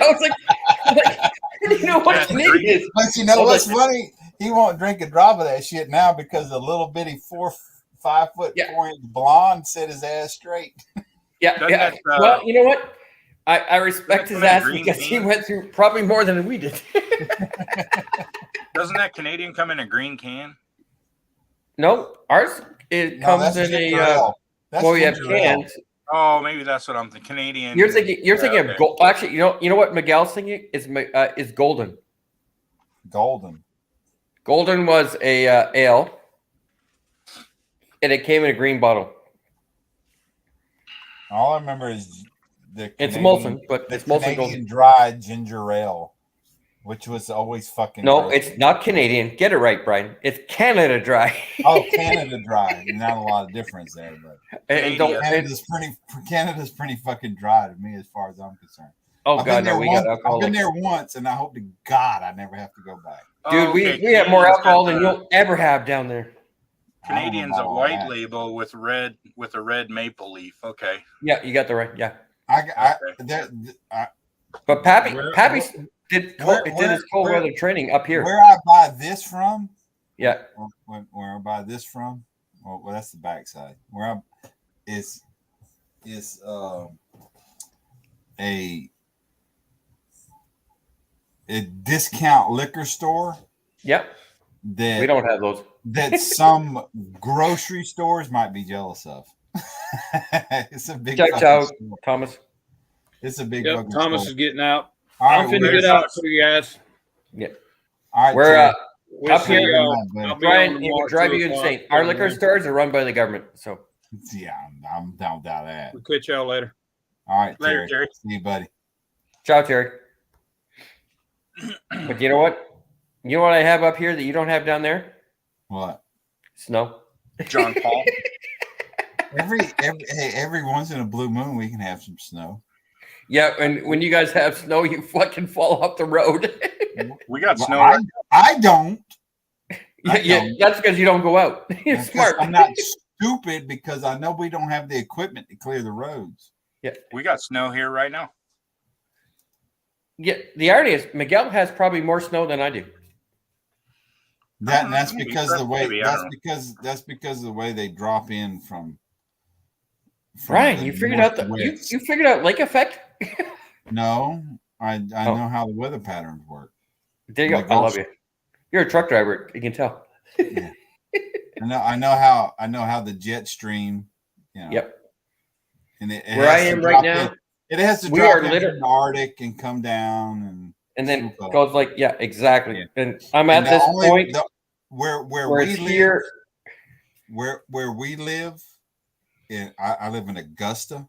was like, you know what Canadian is? But you know what's funny? He won't drink a drop of that shit now because the little bitty 5 foot 4 inch blonde set his ass straight. Yeah. Well, you know what? I respect his ass because he went through probably more than we did. Doesn't that Canadian come in a green can? No, ours comes in a. Well, you have cans. Oh, maybe that's what I'm thinking. Canadian. You're thinking of gold. Actually, you know what Miguel's thinking is golden. Golden was a ale, and it came in a green bottle. All I remember is it's Molson, but it's Molson Canadian dry ginger ale, which was always fucking. No, gross. It's not Canadian. Get it right, Brian. It's Canada Dry. Oh, Canada Dry. Not a lot of difference there, but Canada's pretty fucking dry to me as far as I'm concerned. Oh God, no, we got alcohol. I've been there once, and I hope to God I never have to go back. Dude, we have more alcohol than you'll ever have down there. Canadian's a white label with a red maple leaf. Okay. Yeah, you got the right. Yeah. But Pappy did his cold weather training up here. Where I buy this from? Yeah. Where I buy this from? Well, that's the backside. Where I is a discount liquor store. Yep. We don't have those. That some grocery stores might be jealous of. It's a big Ciao, fucking ciao, storm. Thomas. It's a big Yep, fucking Thomas storm. is getting out. All I'm right, finna well, get out too, guys. Yeah. all right, We're Terry. We'll up see here. y'all. buddy. I'll be on Brian, it tomorrow would at drive 2 you o'clock. insane. Our liquor stores are run by the government, so Yeah, I'm down with that. We'll catch y'all later. All right, Later, Terry. Terry. See you, buddy. ciao, Terry. But you know what? You know what I have up here that you don't have down there? What? Snow. John Paul. Every once in a blue moon, we can have some snow. Yeah, and when you guys have snow, you fucking fall off the road. We got Well, snow. I don't. Yeah, that's because you don't go out. You're That's 'cause smart. I'm not stupid because I know we don't have the equipment to clear the roads. Yeah, We got snow here right now. yeah. The irony is, Miguel has probably more snow than I do. That's Maybe, because the way maybe, I don't know. that's because of the way they drop in from Brian, the you figured out the northwest. you figured out lake effect. No, I Oh. know how the weather patterns work. There you go. Like I love also- you. You're a truck driver. You can tell. I know how the jet stream. You know, Yep. And it Where I has to am right drop now, in- it has to we drop are in literally from the Arctic and come down and then swoop up. goes like, yeah, exactly. Yeah. And I'm And at this point where where we it's live, here. where we live, I live in Augusta.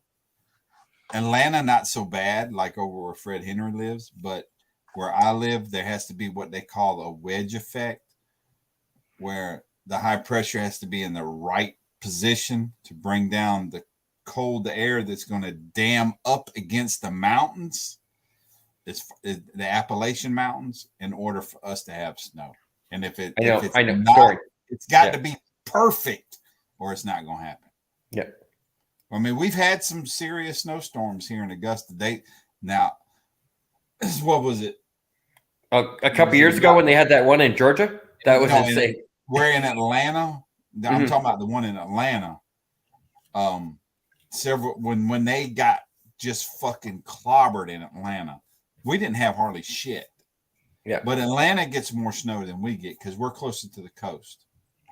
Atlanta, not so bad, like over where Fred Henry lives, but where I live, there has to be what they call a wedge effect, where the high pressure has to be in the right position to bring down the cold air that's going to dam up against the mountains. It's the Appalachian Mountains in order for us to have snow. And if it's not, Sorry. it's got Yeah. to be perfect or it's not going to happen. Yeah. I mean, we've had some serious snowstorms here in Augusta. What was it? A couple years ago when they had that one in Georgia, that was insane. We're in Atlanta. I'm Mhm. talking about the one in Atlanta. When they got just fucking clobbered in Atlanta, we didn't have hardly shit. Yeah. But Atlanta gets more snow than we get because we're closer to the coast.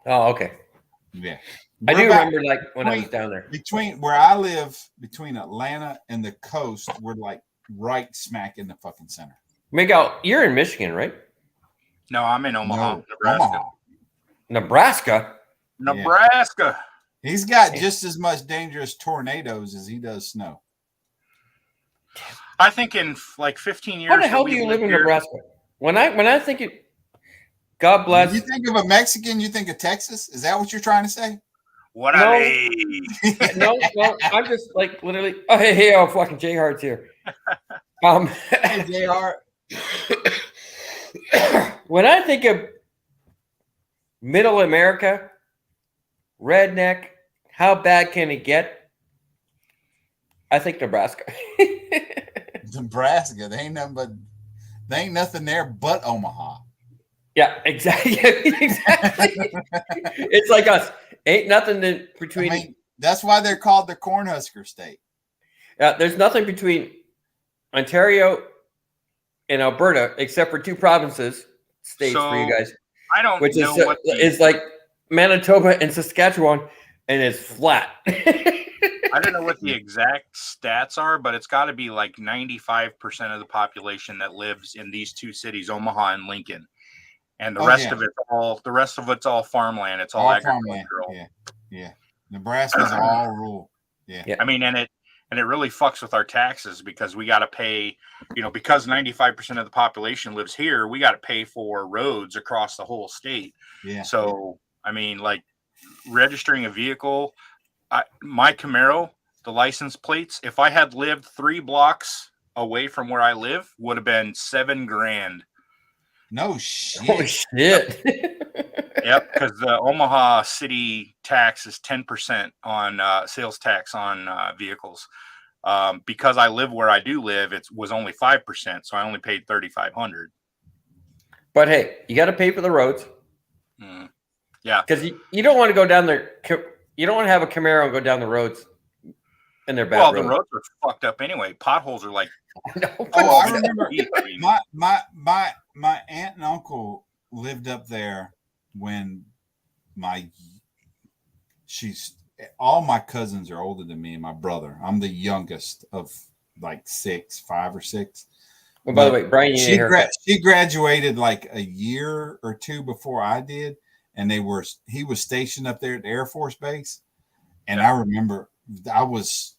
Oh, okay. Yeah. I We're do about- remember like when I was down there. Between where I live, between Atlanta and the coast, we're like right smack in the fucking center. Miguel, you're in Michigan, right? No, I'm in Omaha, No, Nebraska. Omaha. Nebraska. Nebraska. He's got just as much dangerous tornadoes as he does snow. I think in like 15 years. How the that hell we do you live live in here- Nebraska? When I think it, God bless. When you think of a Mexican, you think of Texas. Is that what you're trying to say? What No. no. no, I'm just like literally. Oh, hey, fucking J Hart's here. Hey, JR. When I think of Middle America, redneck, how bad can it get? I think Nebraska. Nebraska. They ain't nothing there but Omaha. Yeah, exactly. Exactly. It's like us. Ain't nothing between. I mean, that's why they're called the Cornhusker State. There's nothing between Ontario and Alberta except for two states for you So, guys. I don't which know is what the- is like Manitoba and Saskatchewan, and it's flat. I don't know what the exact stats are, but it's got to be like 95% of the population that lives in these two cities, Omaha and Lincoln. And the rest of it's all farmland. It's all agricultural. Farmland. Yeah. Nebraska's all rural. Yeah. I mean, and it really fucks with our taxes because we got to pay, because 95% of the population lives here, we got to pay for roads across the whole state. Yeah. So, I mean, like registering a vehicle, my Camaro, the license plates, if I had lived 3 blocks away from where I live, would have been $7,000. No shit. Holy shit. Yep, because the Omaha city tax is 10% on sales tax on vehicles. Because I live where I do live, it was only 5%, so I only paid $3,500. But hey, you got to pay for the roads. Yeah, because you don't want to go down there. You don't want to have a Camaro and go down the roads, and they're bad. Well, roads. the roads are fucked up anyway. Potholes are like. Oh, I remember my aunt and uncle lived up there when all my cousins are older than me and my brother. I'm the youngest of like 5 or 6. Well, by the way, Brian, you need a haircut. She graduated like a year or 2 before I did, and he was stationed up there at the Air Force Base. And I remember I was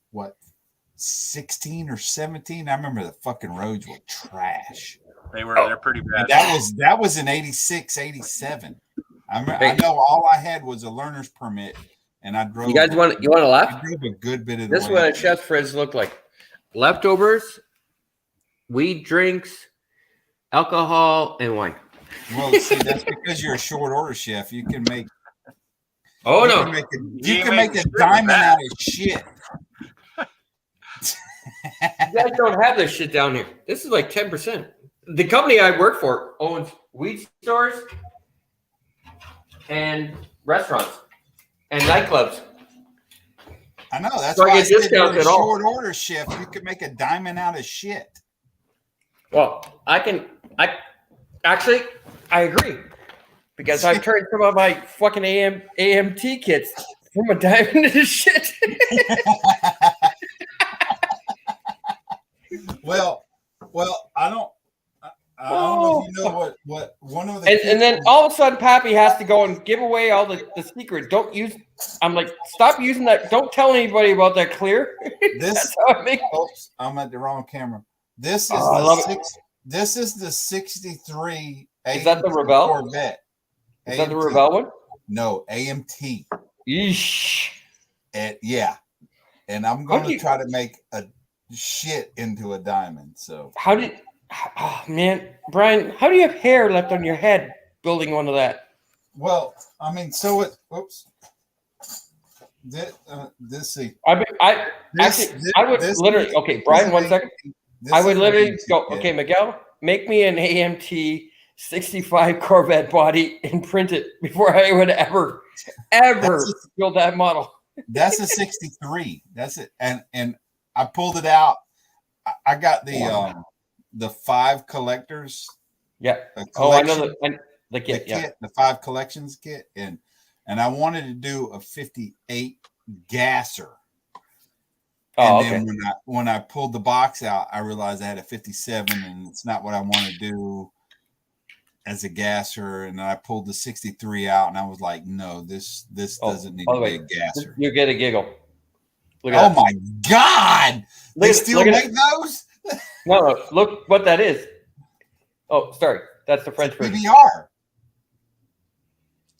16 or 17. I remember the fucking roads were trash. They're pretty bad. And that was in 86, 87. I know all I had was a learner's permit, and I drove. You guys want to laugh? I drove a good bit of the This is way. what a chef's fridge looked like: leftovers, weed drinks, alcohol, and wine. Well, see, that's because you're a short order chef. You can make. Oh you no! can make a diamond out of shit. You guys don't have this shit down here. This is like 10%. The company I work for owns weed stores and restaurants and nightclubs. I know that's So why I I get said you're discounts a at all. short order chef. You can make a diamond out of shit. Well, I agree because I've turned some of my fucking AMT kits from a diamond into shit. Well, I don't know if you know what one of the and then all of a sudden Pappy has to go and give away all the secrets. Don't use. I'm like, stop using that. Don't tell anybody about that clear. This. How I make. Oops, I'm at the wrong camera. This is This is the 63. Is that the Rebel? Corvette. Is that the Rebel one? No, AMT. Yeesh. Yeah, and I'm going to try to make a shit into a diamond. So oh man, Brian, how do you have hair left on your head building one of that? Well, I mean, so it. Oops. Okay, Brian, 1 second. I would literally go, okay, Miguel, make me an AMT 65 Corvette body and print it before I would ever build that model. That's a 63. That's it. And I pulled it out. I got the 5 collectors. Yeah. Oh, I know the kit. The 5 collections kit, and I wanted to do a 58 gasser. And then when I pulled the box out, I realized I had a 57, and it's not what I want to do as a gasser. And I pulled the 63 out, and I was like, no, this doesn't need to be a gasser. You get a giggle. Oh my God! They still make those? No, look what that is. Oh, sorry, that's the French version. PBR.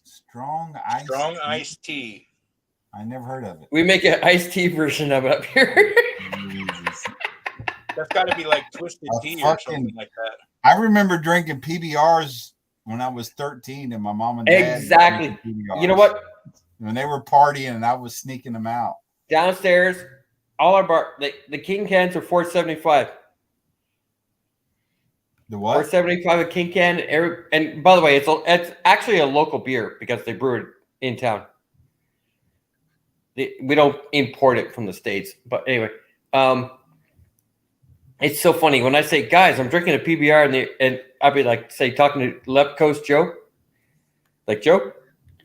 Strong iced tea. I never heard of it. We make an iced tea version of it up here. That's got to be like twisted tea or something like that. I remember drinking PBRs when I was 13, and my mom and dad. Exactly. You know what? When they were partying, and I was sneaking them out. Downstairs, all our the King cans are $4.75. The what? $4.75 a King can. And by the way, it's actually a local beer because they brew it in town. We don't import it from the States. But anyway, it's so funny when I say, guys, I'm drinking a PBR, and I'll be like, say, talking to Left Coast Joe, like, Joe,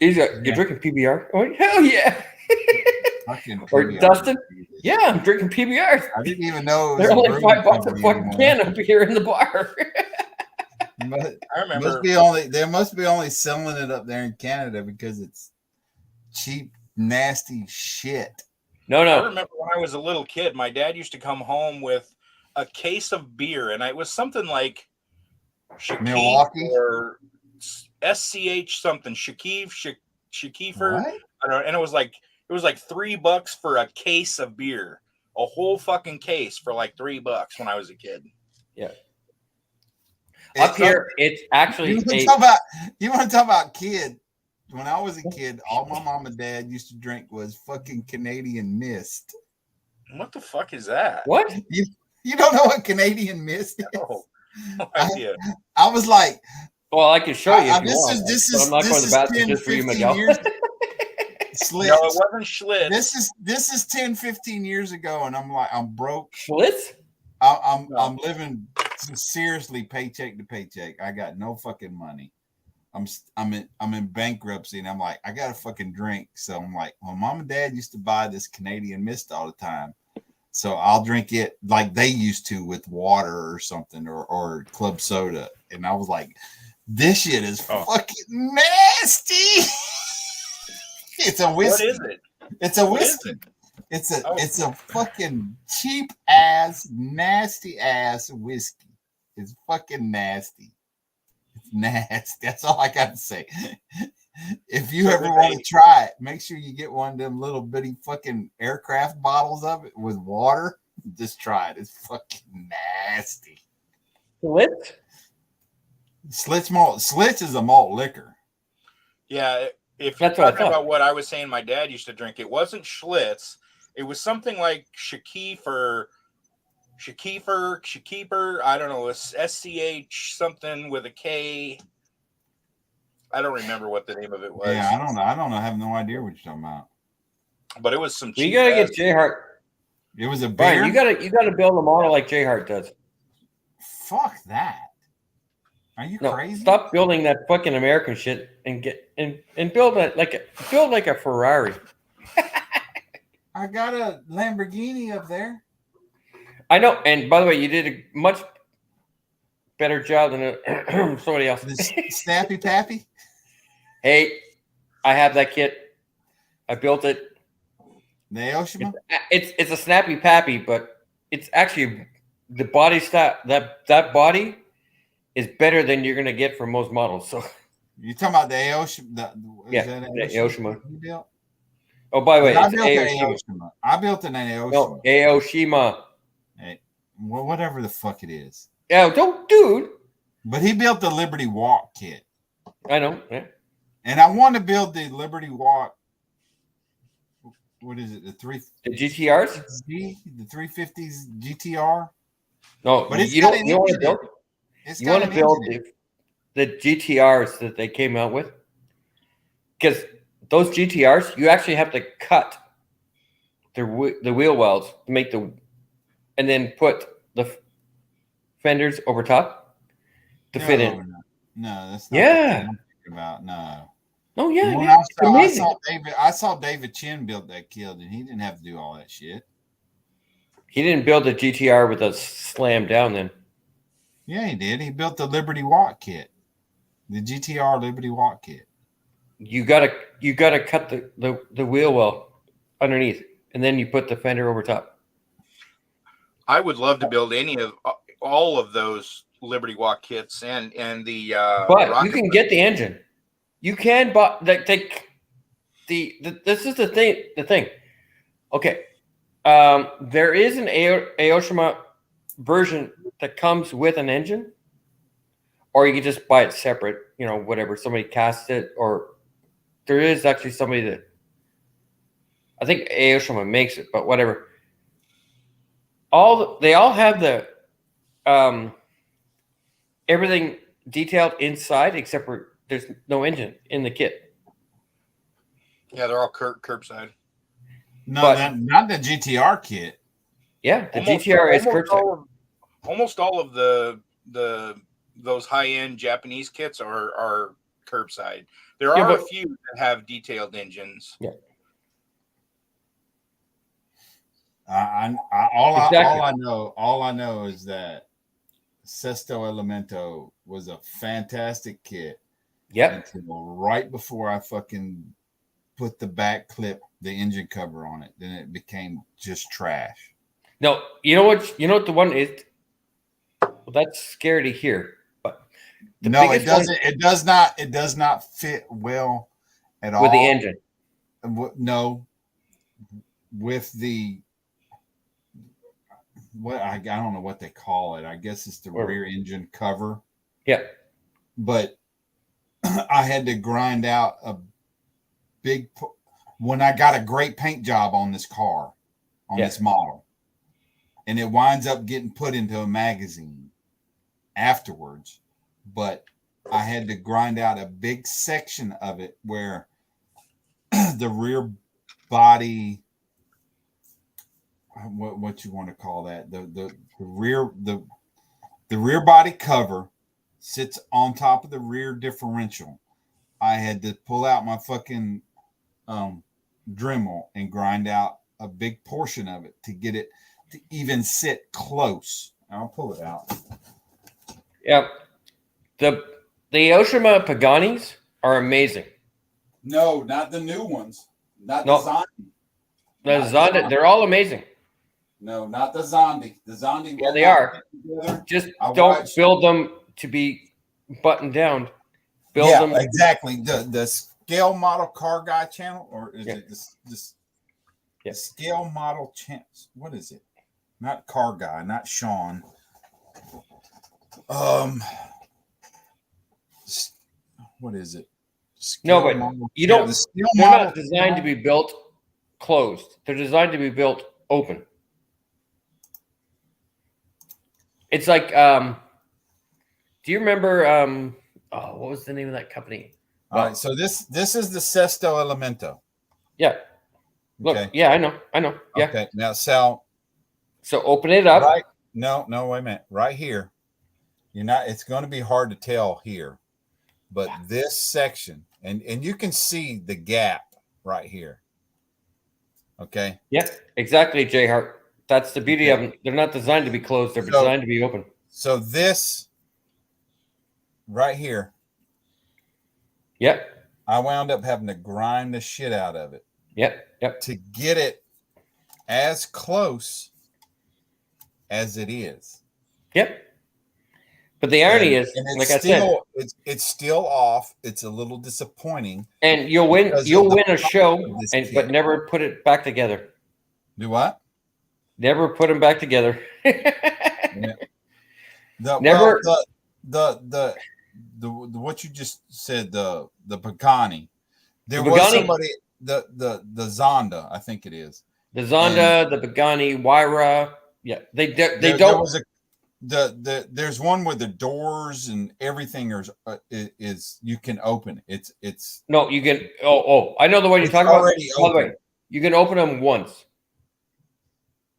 you're drinking PBR? Oh, hell yeah. Or Dustin, yeah, I'm drinking PBRs. I didn't even know they're only $5 a fucking can up here in the bar. I remember they must be only selling it up there in Canada because it's cheap, nasty shit. No. I remember when I was a little kid, my dad used to come home with a case of beer, and it was something like Milwaukee or SCH something, Shakiefer. I don't know, and it was like $3 for a case of beer, a whole fucking case for like $3 when I was a kid. Yeah. Up here, it's actually you want to talk about kid. When I was a kid, all my mom and dad used to drink was fucking Canadian Mist. What the fuck is that? What? You don't know what Canadian Mist is? No idea. I was like, well, I can show you. This is I'm not going to bathroom just for you, Miguel. No, it wasn't Schlitz. This is 10, 15 years ago, and I'm broke. Schlitz? I'm living seriously paycheck to paycheck. I got no fucking money. I'm in bankruptcy, and I'm like, I got to fucking drink. So I'm like, well, mom and dad used to buy this Canadian Mist all the time, so I'll drink it like they used to with water or something, or club soda. And I was like, this shit is fucking nasty. It's a whiskey. What is it? It's a What is whiskey. it? It's a fucking cheap ass, nasty ass whiskey. It's fucking nasty. It's nasty. That's all I got to say. If you ever want to try it, make sure you get one of them little bitty fucking aircraft bottles of it with water. Just try it. It's fucking nasty. Schlitz? Schlitz is a malt liquor. Yeah, if you're That's what I talking thought. about what I was saying my dad used to drink, it wasn't Schlitz. It was something like Shakeefer. I don't know, it's SCH something with a K. I don't remember what the name of it was. Yeah, I don't know. I have no idea what you're talking about. But it was some cheap. You gotta get J Hart. It was a beer. Brian, you gotta build a model like J Hart does. Fuck that. Are you crazy? Stop building that fucking American shit and build it like a Ferrari. I got a Lamborghini up there. I know, and by the way, you did a much better job than somebody else. Snappy Pappy? Hey, I have that kit. I built it. The Aoshima? It's a Snappy Pappy, but it's actually the body style. That body is better than you're gonna get from most models. So you talking about the Aoshima? The Aoshima. Oh, by the way, it's Aoshima. I built an Aoshima. No, Aoshima. Hey, well, whatever the fuck it is. Yeah, dude. But he built the Liberty Walk kit. I know. Yeah. And I want to build the Liberty Walk. What is it? The GTRs? The 350s GTR. No, but you want to build. You want to build the GTRs that they came out with, because those GTRs you actually have to cut the wheel wells to make and then put the fenders over top to fit in. No, that's not Yeah. what I'm thinking about. No. Oh yeah, When yeah. I saw David Chin build that kid, and he didn't have to do all that shit. He didn't build a GTR with a slam down then. Yeah, he did. He built the Liberty Walk kit, the GTR Liberty Walk kit. You gotta cut the wheel well underneath, and then you put the fender over top. I would love to build all of those Liberty Walk kits and the. But you can get the engine. You can buy this is the thing. The thing. Okay, there is an Aoshima version that comes with an engine, or you can just buy it separate. You know, whatever, somebody casts it, or there is actually somebody that I think Aoshima makes it, but whatever. They all have the everything detailed inside except for there's no engine in the kit. Yeah, they're all curbside. No, But- not the GTR kit. Yeah, the GTR is curbside. Almost all of those high end Japanese kits are curbside. There Yeah, are a but- few that have detailed engines. Yeah. All I know is that Sesto Elemento was a fantastic kit. Yep. Until right before I fucking put the back clip, the engine cover on it, then it became just trash. No, you know what the one is. Well, that's scary to hear, but No, it doesn't. It does not. It does not fit well at all with the engine. No, with the I don't know what they call it. I guess it's the rear engine cover. Yeah, but I had to grind out a big when I got a great paint job on this car, on this model, and it winds up getting put into a magazine afterwards. But I had to grind out a big section of it where the rear body, what you want to call that, the rear body cover sits on top of the rear differential. I had to pull out my fucking Dremel and grind out a big portion of it to get it to even sit close. I'll pull it out. Yeah. The Oshima Paganis are amazing. No, not the new ones. Not No. the Zondi. The Zonda, they're all amazing. No, not the Zondi. The Zondi. Yeah, they are. Just don't build them to be buttoned down. Build them. Exactly. The scale model car guy channel, or is it this scale model channel? What is it? Not car guy, not Sean. What is it? No, but you don't. They're not designed to be built closed. They're designed to be built open. It's like, do you remember? What was the name of that company? All right, so this is the Sesto Elemento. Yeah. Look, Okay. yeah, I know. Yeah. Okay. Now, Sal. So open it up. Right. No, wait a minute. Right here. It's going to be hard to tell here, but this section, and you can see the gap right here. Okay. Yeah, exactly, J Hart. That's the beauty of them. They're not designed to be closed. They're designed to be open. So this right here. Yep. I wound up having to grind the shit out of it. Yep. To get it as close as it is. Yep. But the irony is, like I said, it's still off. It's a little disappointing. And you'll win a show, but never put it back together. Do what? Never put them back together. Yeah. Never. The what you just said, the Pagani. There The was Pagani. somebody, the Zonda, I think it is. The Zonda, the Pagani, Wyra. Yeah, they don't. There's one where the doors and everything is you can open. It's no, you can. I know the one you're talking about. Already By the way, open. you can open them once.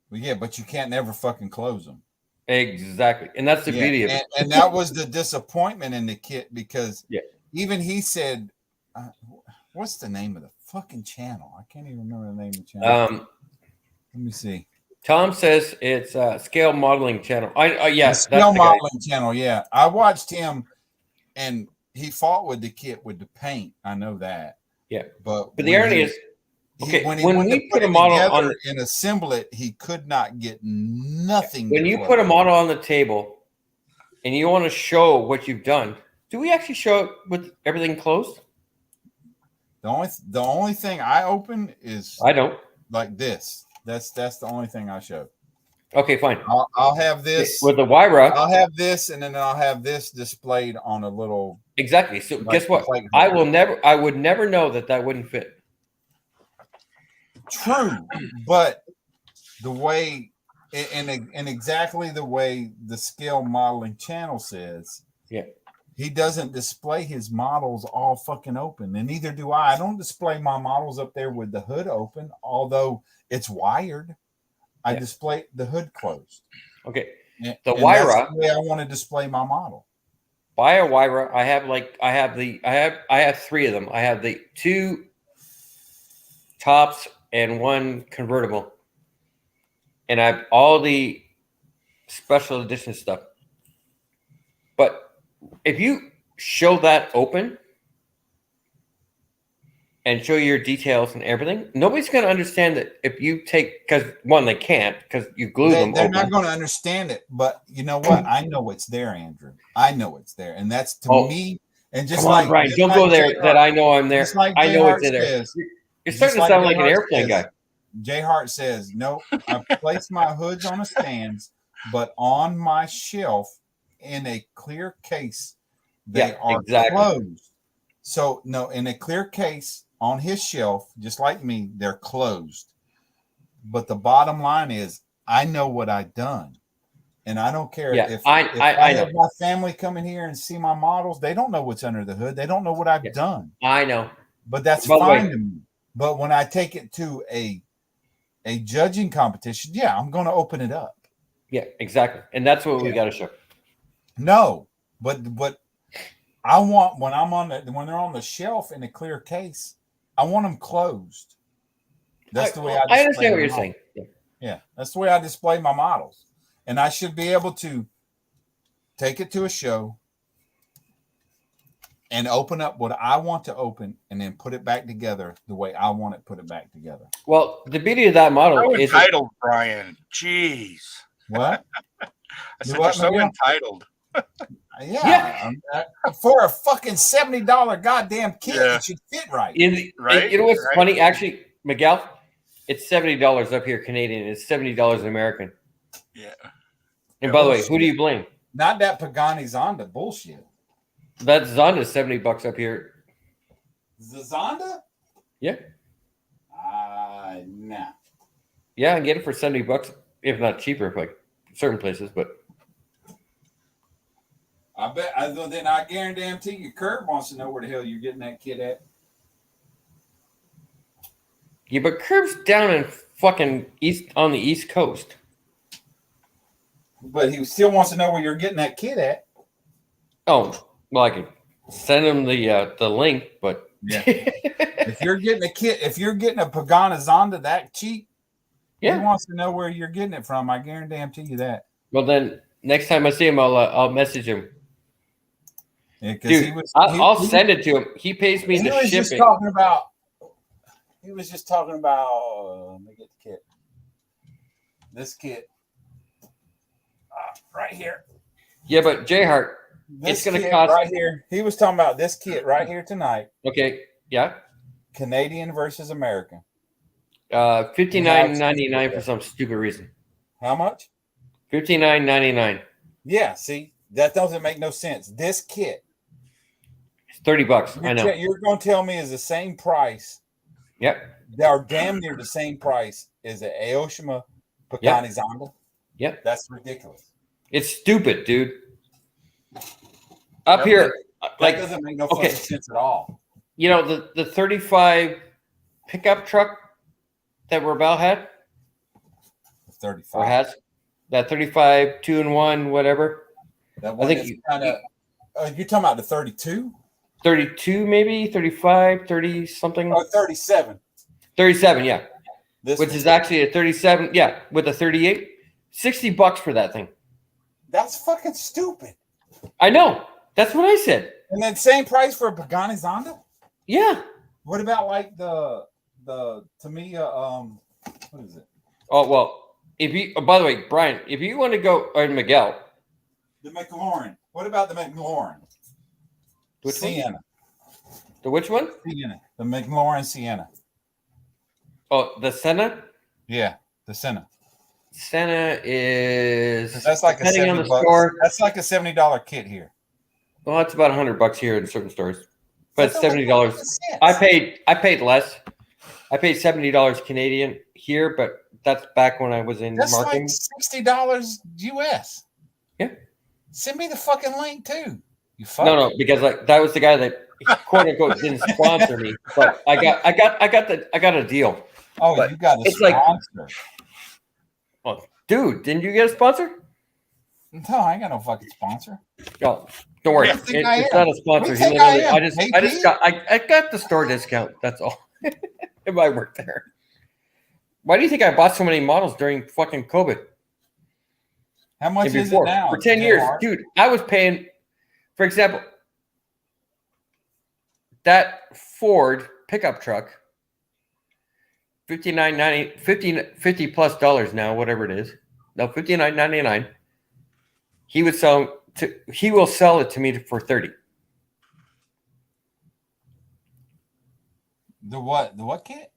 Well, yeah, but you can't never fucking close them. Exactly, and that's the beauty of it. And that was the disappointment in the kit because even he said, "What's the name of the fucking channel? I can't even remember the name of the channel." Let me see. Tom says it's a scale modeling channel. Yes, scale modeling channel. Yeah, I watched him, and he fought with the kit with the paint. I know that. Yeah, but the irony is, when we put a model on and assemble it, he could not get nothing. When you put a model on the table, and you want to show what you've done, do we actually show it with everything closed? The only thing I open is I don't like this. That's the only thing I show. Okay, fine. I'll have this with the Wyra. I'll have this, and then I'll have this displayed on a little. Exactly. So guess what? I would never know that wouldn't fit. True, but the way and exactly the way the scale modeling channel says, he doesn't display his models all fucking open, and neither do I. I don't display my models up there with the hood open, although it's wired. I display the hood closed. Okay. And The Wyra. that's the way I want to display my model. Buy a Wyra. I have three of them. I have the two tops and one convertible, and I have all the special edition stuff. But if you show that open and show your details and everything, nobody's going to understand that if you take, because one, they can't because you glue them. They're open. not going to understand it, but you know what? I know it's there, Andrew. I know it's there, and that's to me. And just come on, like Brian, just don't like go there. J. That I know I'm there. Just like I J. know Hart it's there. says, You're just starting to like sound J. like an Hart airplane says, guy. J. Hart says, "Nope, I place my hoods on a stands, but on my shelf in a clear case, they are closed." So no, in a clear case on his shelf, just like me, they're closed. But the bottom line is, I know what I've done, and I don't care if I have my family come in here and see my models. They don't know what's under the hood. They don't know what I've done. I know, but that's By the fine way- to me. But when I take it to a judging competition, yeah, I'm going to open it up. Yeah, exactly, and that's what we got to show. No, But I want when they're on the shelf in a clear case, I want them closed. That's the way I understand what you're saying. Yeah, that's the way I display my models. And I should be able to take it to a show and open up what I want to open and then put it back together the way I want it put it back together. Well, the beauty of that model So is entitled, Brian. Jeez. What? I said you're so entitled. Yeah. For a fucking $70 goddamn kit, it should fit right. Right? You know what's funny? Actually, Miguel, it's $70 up here Canadian. It's $70 American. Yeah. And by the way, who do you blame? Not that Pagani Zonda bullshit. That Zonda is $70 up here. The Zonda? Yeah. Nah. Yeah, I can get it for $70, if not cheaper, like certain places, but I bet. Then I guarantee you, Kurt wants to know where the hell you're getting that kit at. yeah, but Curb's down in fucking on the East Coast. But he still wants to know where you're getting that kit at. Oh, well, I could send him the link, but yeah. If you're getting a kit, if you're getting a Pagani Zonda that cheap, he wants to know where you're getting it from. I guarantee you that. Well, then next time I see him, I'll message him. Yeah, dude, I'll send it to him. He pays me the shipping. He was just talking about. Let me get the kit. This kit, right here. Yeah, but J-Hart, it's going to cost right here. He was talking about this kit right here tonight. Okay. Yeah. Canadian versus American. $59.99 for some stupid reason. How much? $59.99. Yeah. See, that doesn't make no sense. This kit. It's $30. I know. You're going to tell me is the same price. Yep. They are damn near the same price as an Aoshima Pagani Zonda. Yep. That's ridiculous. It's stupid, dude. Up here, that doesn't make no fucking sense at all. You know, the 35 pickup truck that Rebel had? 35. Or has? That 35 2-in-1, whatever. That one is kind of. You're talking about the 32? 32, maybe 35, 30 something. Oh, 37. 37, yeah. Which is actually a 37, yeah, with a 38. $60 for that thing. That's fucking stupid. I know. That's what I said. And then same price for a Pagani Zonda? Yeah. What about like the Tamiya what is it? Oh well, if you by the way, Brian, if you want to go or Miguel. The McLaurin. What about the McLaurin? Which Sienna. One? The which one? Sienna. The McLaurin Sienna. Oh, the Senna? Yeah, the Senna. Senna is that's like depending on the $70. store. That's like a $70 kit here. Well, it's about $100 here in certain stores, but it's $70. I paid less. I paid $70 Canadian here, but that's back when I was in that's marketing. Like $60 US. Yeah. Send me the fucking link too. You No, because like that was the guy that quote unquote didn't sponsor me, but I got a deal. Oh, but you got a sponsor. Oh, dude, didn't you get a sponsor? No, I ain't got no fucking sponsor. Oh, don't worry. It's not a sponsor. I got the store discount. That's all. If I worked there. Why do you think I bought so many models during fucking COVID? How much is it now? For 10 years. Dude, I was paying, for example, that Ford pickup truck, $59.90, $50 plus now, whatever it is. No, $59.99. He will sell it to me for $30. The what? The what kit?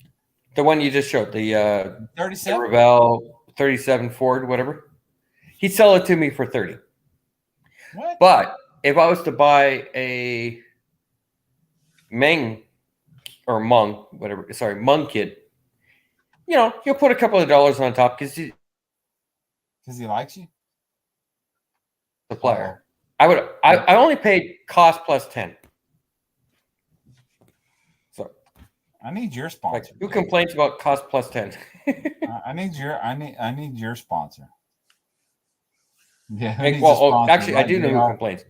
The one you just showed, the 37 Revell 37 Ford, whatever. He'd sell it to me for $30. What? But if I was to buy a Mung kit, you know, he'll put a couple of dollars on top because he likes you. Supplier. I only paid cost plus 10. So I need your sponsor. Like, who complains about cost plus 10? I need your sponsor. Yeah. I do know who complains.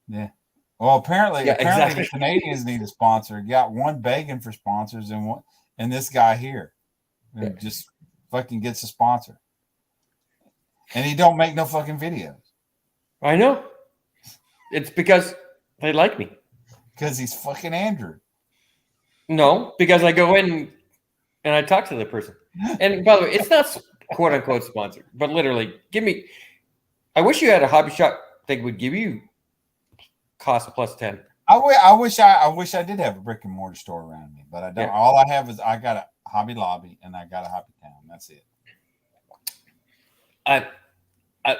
Yeah. Well, apparently exactly. the Canadians need a sponsor. Got one begging for sponsors and this guy here who just fucking gets a sponsor. And he don't make no fucking videos. I know. It's because they like me. Because he's fucking Andrew. No, because I go in and I talk to the person. And by the way, it's not quote unquote sponsored, but literally, I wish you had a hobby shop that would give you cost plus 10. I wish I did have a brick and mortar store around me, but I don't. Yeah. All I have is I got a Hobby Lobby and I got a Hobby Town. That's it.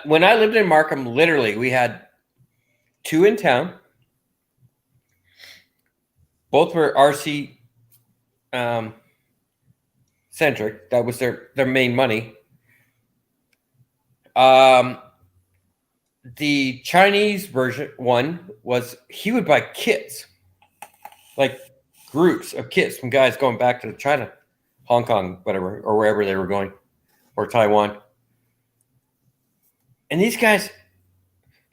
When I lived in Markham, literally, we had 2 in town. Both were RC centric. That was their main money. The Chinese version one was he would buy kits, like groups of kits from guys going back to China, Hong Kong, whatever, or wherever they were going, or Taiwan. And these guys,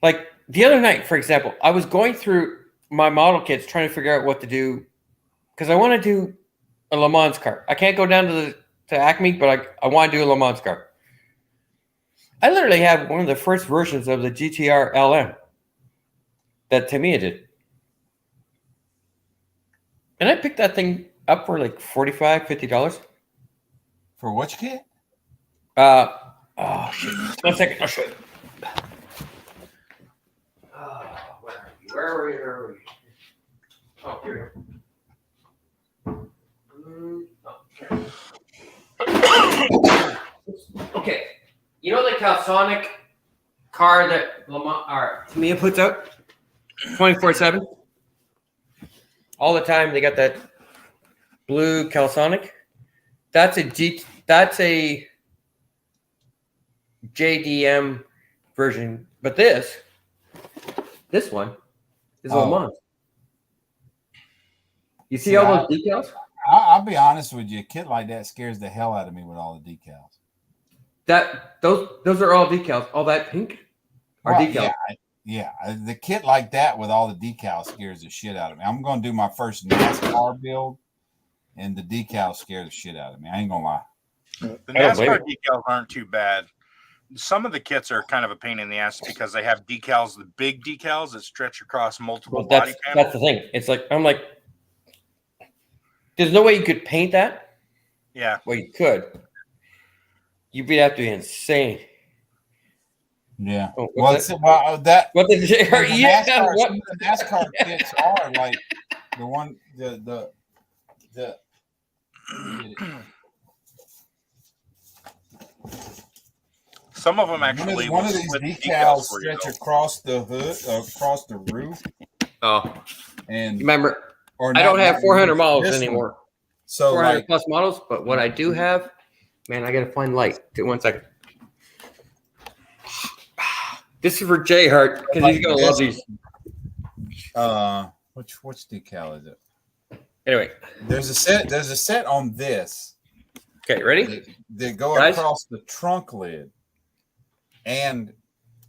like the other night, for example, I was going through my model kits trying to figure out what to do because I want to do a Le Mans car. I can't go down to Acme, but I want to do a Le Mans car. I literally have one of the first versions of the GTR LM that Tamiya did. And I picked that thing up for like $45, $50. For which kit? Oh, shit. 1 second. I'll show you. Where are we? Oh, here we go. Okay. You know the Calsonic car that Tamiya puts out 24/7? All the time they got that blue Calsonic. That's a JDM version, but this one is Le Mans. You see all those decals? I'll be honest with you. A kit like that scares the hell out of me with all the decals. Those are all decals. All that pink are decals. Yeah, the kit like that with all the decals scares the shit out of me. I'm going to do my first NASCAR build, and the decals scare the shit out of me. I ain't going to lie. The NASCAR decals aren't too bad. Some of the kits are kind of a pain in the ass because they have decals, the big decals that stretch across multiple body panels. That's the thing. It's like, I'm like, there's no way you could paint that. Yeah. Well, you could. You'd have to be insane. Yeah. Oh, What the NASCAR kits are like the one the some of them actually one of these decals stretch across the hood, across the roof. Oh, and remember, I don't have 400 models anymore. One. So 400 plus models, but what I do have, man, I gotta find light. 1 second. This is for Jay Hart because he's gonna love these. Which decal is it? Anyway, there's a set on this. Okay, ready? They go across the trunk lid and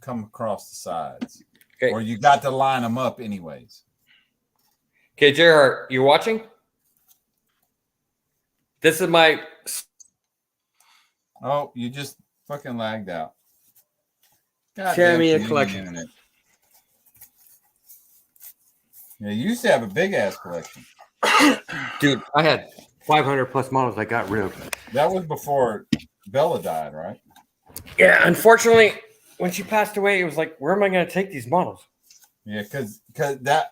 come across the sides. Okay. Or you got to line them up anyways. Okay, Jay Hart, you watching? This is my. Oh, you just fucking lagged out. Share me a collection. Internet. Yeah, you used to have a big ass collection. Dude, I had 500 plus models I got rid of. That was before Bella died, right? Yeah, unfortunately, when she passed away, it was like, where am I going to take these models? Yeah, because that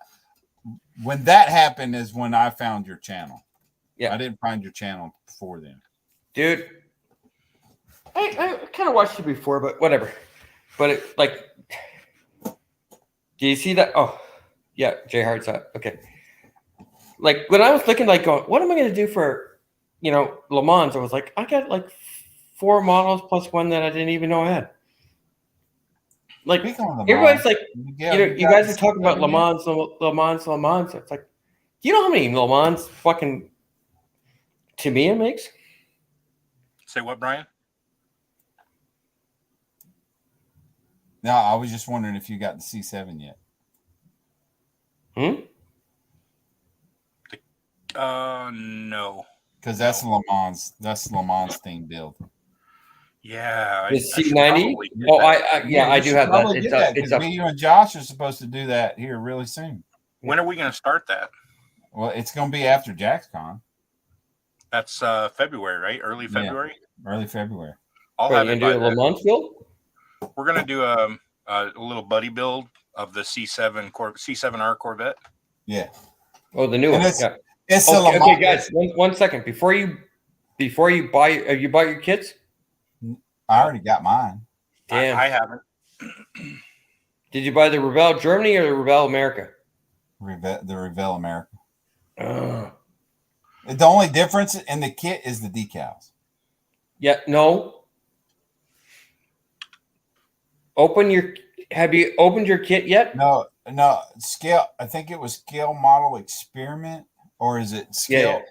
when that happened is when I found your channel. Yeah, I didn't find your channel before then. Dude, I kind of watched it before, but whatever. But it, like, do you see that? Oh, yeah, Jay Hart's up. Okay. Like when I was looking, like, going, what am I going to do for, Le Mans? I was like, I got like 4 models plus one that I didn't even know I had. Like everybody's like, you guys are talking about Le Mans. It's like, do you know how many Le Mans fucking Tamiya makes? Say what, Brian? No, I was just wondering if you got the C7 yet. No. Because that's Le Mans. That's Le Mans theme build. Yeah, The I should C90. probably get Oh, that. yeah, I you do should have that. probably It's get that it's because me, you, and Josh are supposed to do that here really soon. When are we going to start that? Well, it's going to be after JaxCon. That's February, right? Early February. Yeah, early February. I'll Wait, have you it gonna by do a Le then. Mans build? We're going to do a little buddy build of the C7R Corvette. Yeah. Oh, the new one. Yeah. It's okay, a Le Mans. guys. One second before you buy. Have you bought your kits? I already got mine. Damn. I haven't. Did you buy the Revell Germany or the Revell America? The Revell America. Uh, The only difference in the kit is the decals. Yeah. No. Have you opened your kit yet? No. Scale. I think it was Scale Model Experiment, or is it Scale? Yeah.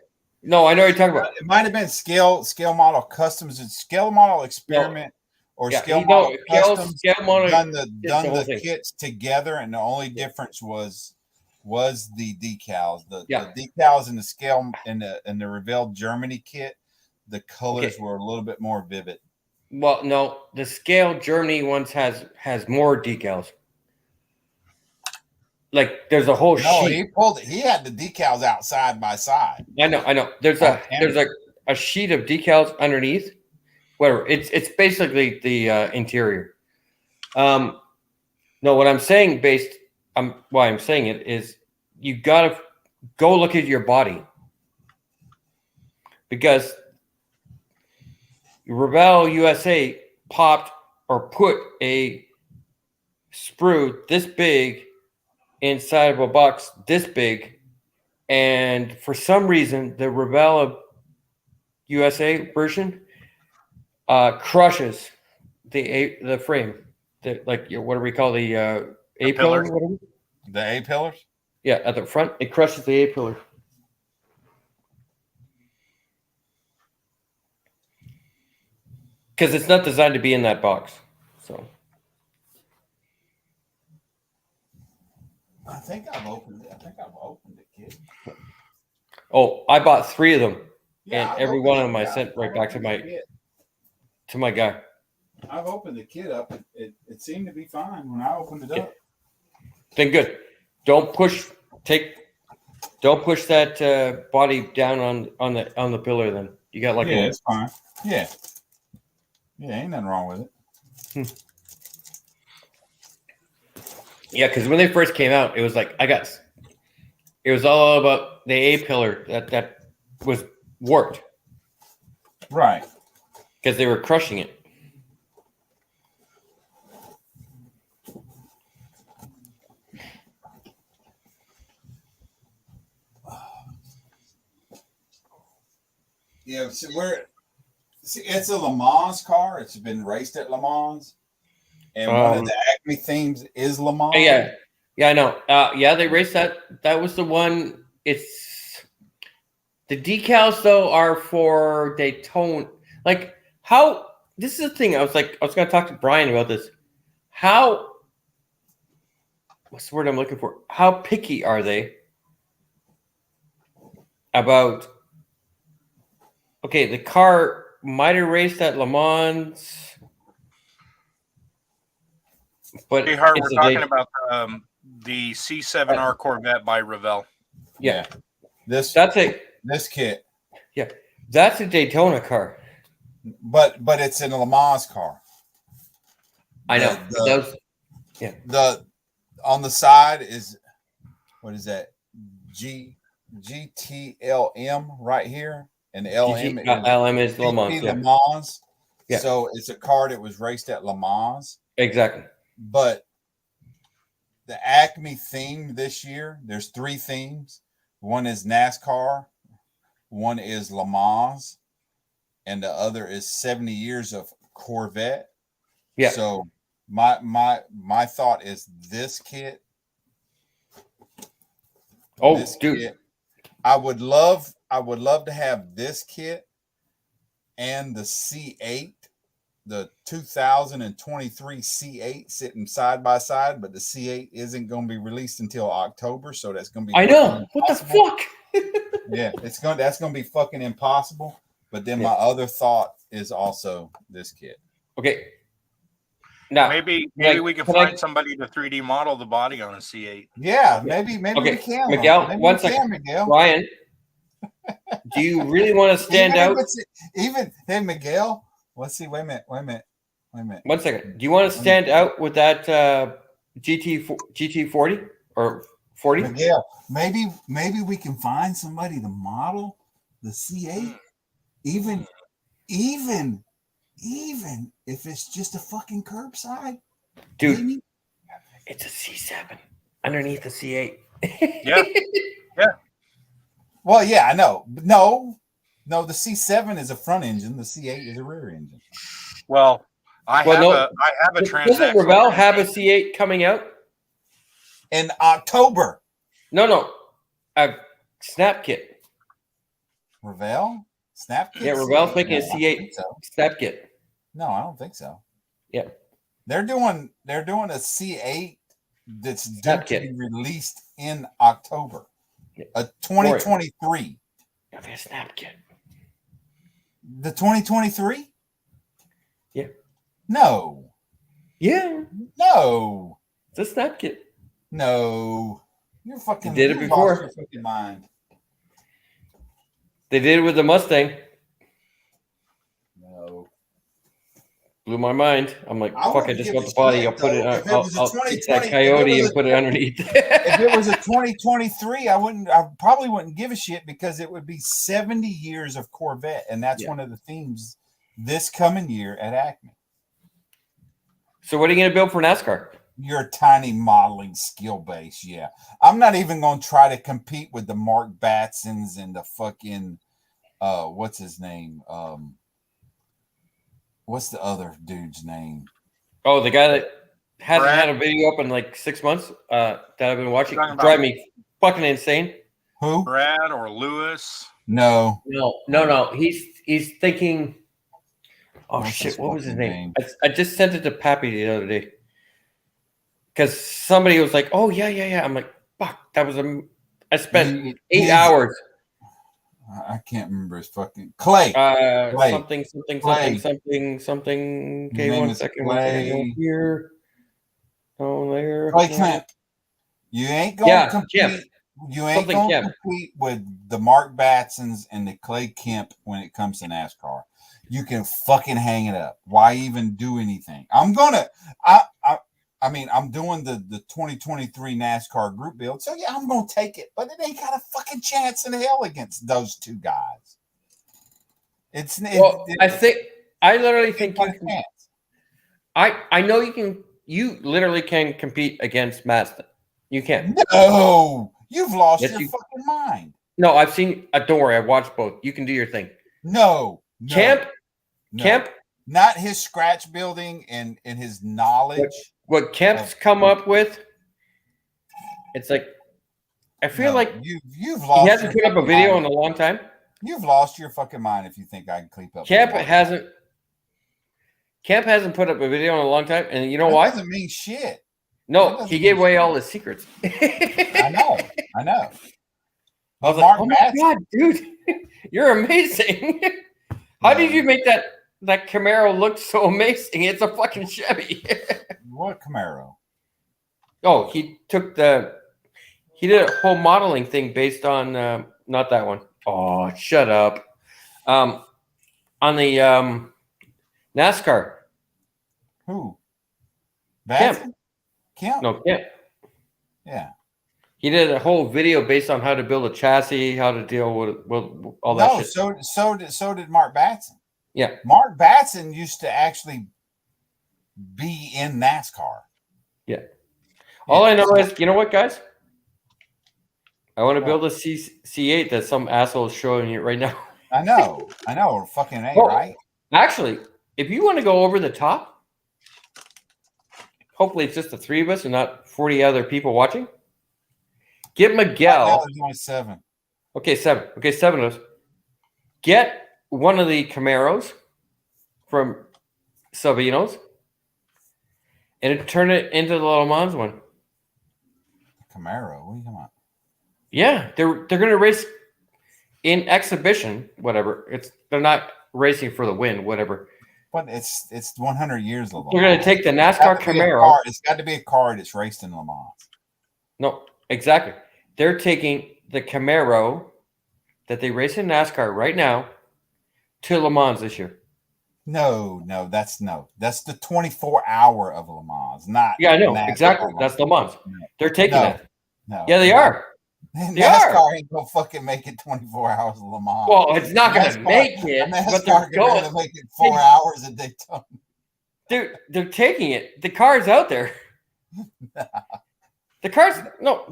No, I know what you're talking about. It might have been Scale Model Customs. It's Scale Model Experiment or Scale Model Customs. Scale Model done the kits together, and the only difference was the decals. The decals in the Scale in the Revell Germany kit, the colors were a little bit more vivid. Well, no, the Scale Germany ones has more decals. Like there's a whole sheet. He pulled it. He had the decals out side by side. I know. There's a sheet of decals underneath. Whatever. It's basically the interior. No, what I'm saying why I'm saying it is you gotta go look at your body. Because Revell USA popped or put a sprue this big inside of a box this big, and for some reason the Revell USA version crushes the frame, what do we call the A pillar? Whatever. The A pillars. Yeah, at the front it crushes the A pillar. Because it's not designed to be in that box. So I think I've opened the kit. Oh, I bought 3 of them, Yeah, and every one of them I sent right back to my guy. I've opened the kit up. It seemed to be fine when I opened it up. Then good. Don't push that body down on the pillar. Then you got like it's fine. Yeah, ain't nothing wrong with it. Yeah, because when they first came out, it was like it was all about the A pillar that was warped, right? Because they were crushing it. Yeah, it's a Le Mans car. It's been raced at Le Mans, and one of the Acme themes is Le Mans. Yeah, I know. Yeah, they raced that. That was the one. It's the decals though are for Daytona. Like how? This is the thing. I was going to talk to Brian about this. How? What's the word I'm looking for? How picky are they about? Okay, the car might have raced at Le Mans, but Hey, Hart, we're talking about the C7R Corvette by Revell. Yeah, this kit. Yeah, that's a Daytona car. But it's in a Le Mans car. I know. The on the side is, what is that? GTLM right here. And LM is Le Mans. Le Mans. Yeah. So it's a car that was raced at Le Mans. Exactly. But the Acme theme this year, there's 3 themes. One is NASCAR, one is Le Mans, and the other is 70 years of Corvette. Yeah. So my thought is this kit. Oh, this dude. Kit, I would love to have this kit and the C8 the 2023 C8 sitting side by side, but the C8 isn't going to be released until October, so that's going to be. I know. What the fuck? Yeah, that's going to be fucking impossible. But then my other thought is also this kit. Okay. Now maybe like, we can find somebody to 3D model the body on a C8. Yeah, maybe okay. we can. Miguel, maybe one we second. can, Miguel. Ryan, do you really want to stand out? Hey, Miguel. Let's see. Wait a minute. 1 second. Do you want to stand out with that GT40 or 40? Miguel, maybe we can find somebody to model the C8, even if it's just a fucking curbside. Dude, maybe? It's a C7 underneath the C8. Yeah. Well, yeah, I know. No, the C7 is a front engine. The C8 is a rear engine. Well, I have a transaxle. Doesn't Ravel have a C8 coming out in October? No, a snap kit. Ravel snap kit. Yeah, Ravel's making a No, C8 snap kit. No, I don't think so. Yeah, they're doing a C8 that's due to be released in October. A 2023. Okay, a snap kit. The 2023? Yeah. No. Yeah. No. It's a snap kit. No. You're fucking. They did it before. Your fucking mind. They did it with the Mustang. No. Blew my mind. I'm like, fuck! I just want the body. I'll put it. I'll take that Coyote and put it underneath. If it was a 2023, I probably wouldn't give a shit because it would be 70 years of Corvette, and that's one of the themes this coming year at Acme. So what are you going to build for NASCAR? Your tiny modeling skill base, yeah. I'm not even going to try to compete with the Mark Batsons and the fucking what's his name? What's the other dude's name? Oh, the guy that hasn't had a video up in like 6 months that I've been watching. Drive me fucking insane. Who? Brad or Lewis? No. He's thinking. Oh shit! What was his name? I just sent it to Pappy the other day because somebody was like, "Oh yeah." I'm like, "Fuck!" That was I spent 8 hours. I can't remember his fucking Clay. Clay. Something. Okay, Clay. 1 second. Here. Oh, there. Clay Kemp. You ain't gonna compete. You ain't gonna compete with the Mark Batsons and the Clay Kemp when it comes to NASCAR. You can fucking hang it up. Why even do anything? I'm doing the 2023 NASCAR group build. So yeah, I'm gonna take it, but it ain't got a fucking chance in hell against those two guys. I literally think you can. I know you can. You literally can compete against Mazda. You can. No, you've lost your fucking mind. No, I've seen. Don't worry, I watched both. You can do your thing. No. Camp, not his scratch building and his knowledge. What Kemp's come up with, it's like I feel like you've lost. He hasn't put up a video in a long time. You've lost your fucking mind if you think I can keep up. Camp hasn't put up a video in a long time, and you know why? Doesn't mean shit. No, he gave away all his secrets. I know. I was like, oh my god, dude, you're amazing. How did you make that Camaro look so amazing? It's a fucking Chevy. What Camaro? Oh, he did a whole modeling thing based on not that one. Oh, shut up. On the NASCAR. Who? Kemp. No, Kemp. Yeah. He did a whole video based on how to build a chassis, how to deal with all that shit. So did Mark Batson. Yeah. Mark Batson used to actually be in NASCAR. Yeah. All I know is, you know what, guys? I want to build a C8 that some asshole is showing you right now. I know. Fucking A, right? Actually, if you want to go over the top, hopefully it's just the three of us and not 40 other people watching. Get Miguel. There's only 7. Okay, 7. Okay, 7 of us. Get one of the Camaros from Sabinos, and turn it into the Le Mans one. Camaro. What are you talking about? Yeah, they're going to race in exhibition, whatever. They're not racing for the win, whatever. But it's 100 years of Le Mans. They're going to take the NASCAR Camaro. It's got to be a car that's raced in Le Mans. No, exactly. They're taking the Camaro that they race in NASCAR right now to Le Mans this year. No, that's the 24-hour of Le Mans, not. Yeah, I know NASCAR. exactly. That's Le Mans. They're taking that. No, yeah, they are. NASCAR ain't gonna fucking make it 24 hours of Le Mans. Well, it's not gonna make it, but they're going to make it 4 hours a Daytona. Dude, they're taking it. The car's out there. The car's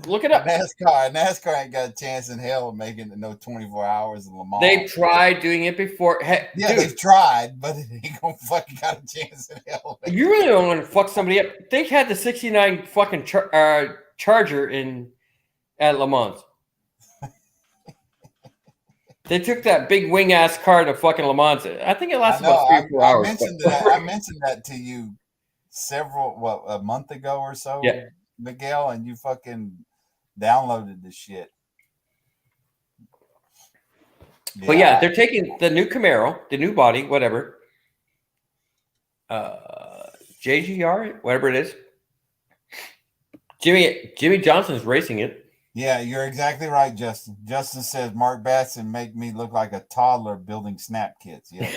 look it up. NASCAR ain't got a chance in hell of making it no 24 hours of Le Mans. They've tried doing it before. Yeah, they've tried, but it ain't gonna fucking got a chance in hell. You really don't want to fuck somebody up. They had the '69 fucking Charger at Le Mans. They took that big wing ass car to fucking Le Mans. I think it lasted about 3 or 4 hours. I mentioned that to you a month ago or so, yeah. Miguel, and you fucking downloaded the shit. But yeah, they're taking the new Camaro, the new body, whatever. JGR, whatever it is. Jimmy Johnson's racing it. Yeah, you're exactly right, Justin. Justin says Mark Batson make me look like a toddler building snap kits. Yeah.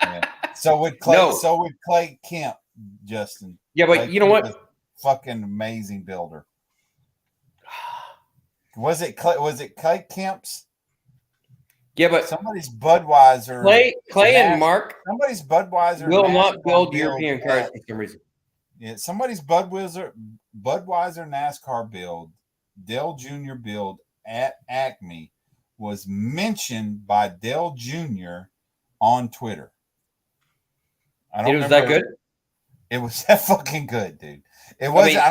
Yeah. So would Clay Kemp, Justin. Yeah, but Clay you know Kemp what? Fucking amazing builder. Was it Clay Kemp's? Yeah, but somebody's Budweiser. Clay and Mark. Somebody's Budweiser will not build European cars for some reason. Yeah, somebody's Budweiser NASCAR build, Dale Jr. build at Acme was mentioned by Dale Jr. on Twitter. It was that good? It was that fucking good, dude. It was. I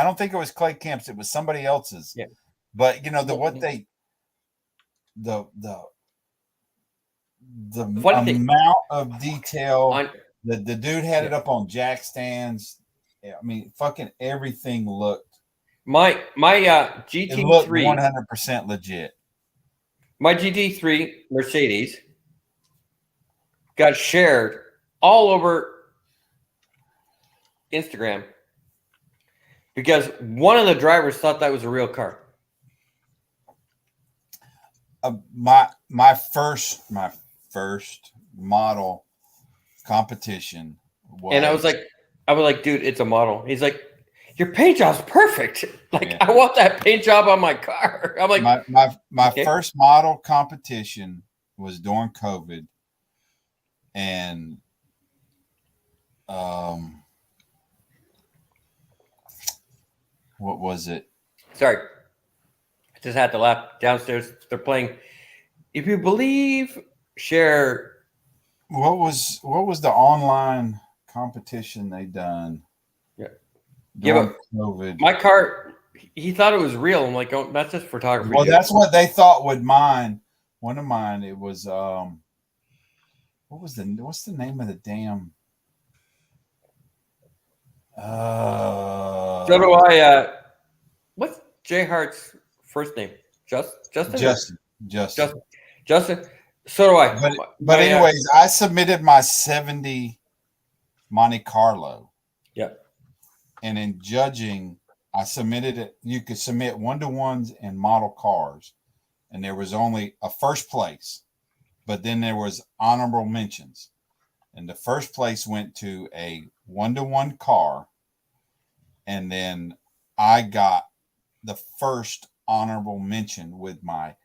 don't think it was Clay Kemp's. It was somebody else's. Yeah. But you know the amount of detail. The dude had it up on jack stands. I mean, fucking everything looked. My GT3 looked 100% legit. My GT3 Mercedes got shared all over Instagram because one of the drivers thought that was a real car. My first model competition was, and I was like, dude, it's a model. He's like, your paint job's perfect. Like, yeah. I want that paint job on my car. I'm like, my first model competition was during COVID, and what was it? Sorry, I just had to laugh. Downstairs, they're playing If You Believe, Share. What was the online competition they done? Yeah, but COVID. My car, he thought it was real. I'm like, oh, that's just photography. Well, that's what they thought with mine. One of mine, it was what's the name of the damn? So do I. What's Jay Hart's first name? Justin. Justin. So do I. But anyways, I submitted my 70 Monte Carlo. Yep. And in judging, I submitted it. You could submit 1-to-1s and model cars, and there was only a first place, but then there was honorable mentions, and the first place went to a 1-to-1 car, and then I got the first honorable mention with my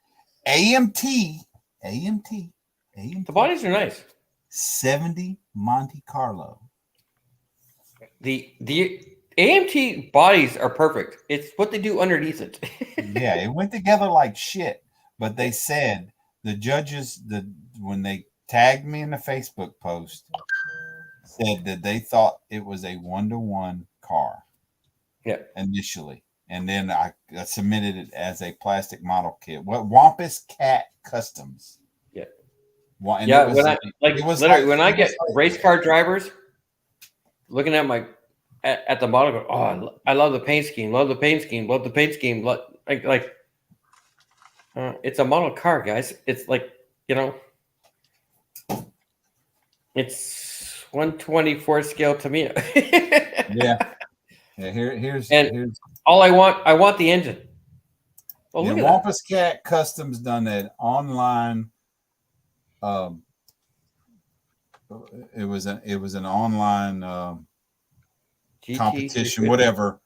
AMT. The bodies are nice. 70 Monte Carlo. The AMT bodies are perfect. It's what they do underneath it. Yeah, it went together like shit. But they said the judges, when they tagged me in the Facebook post, said that they thought it was a 1-to-1 car. Yeah. Initially. And then I submitted it as a plastic model kit. What Wampus Cat Customs. Yeah. And yeah, it when I was when I get race car drivers looking at my at the model, go, oh, I love the paint scheme, love the paint scheme, love the paint scheme. It's a model car, guys. It's like, you know, it's 1/24 scale to me. Yeah. Here's all I want the engine. Oh, yeah, look at that. Wampus Cat Customs done that online. It was an online GT competition, 350. whatever.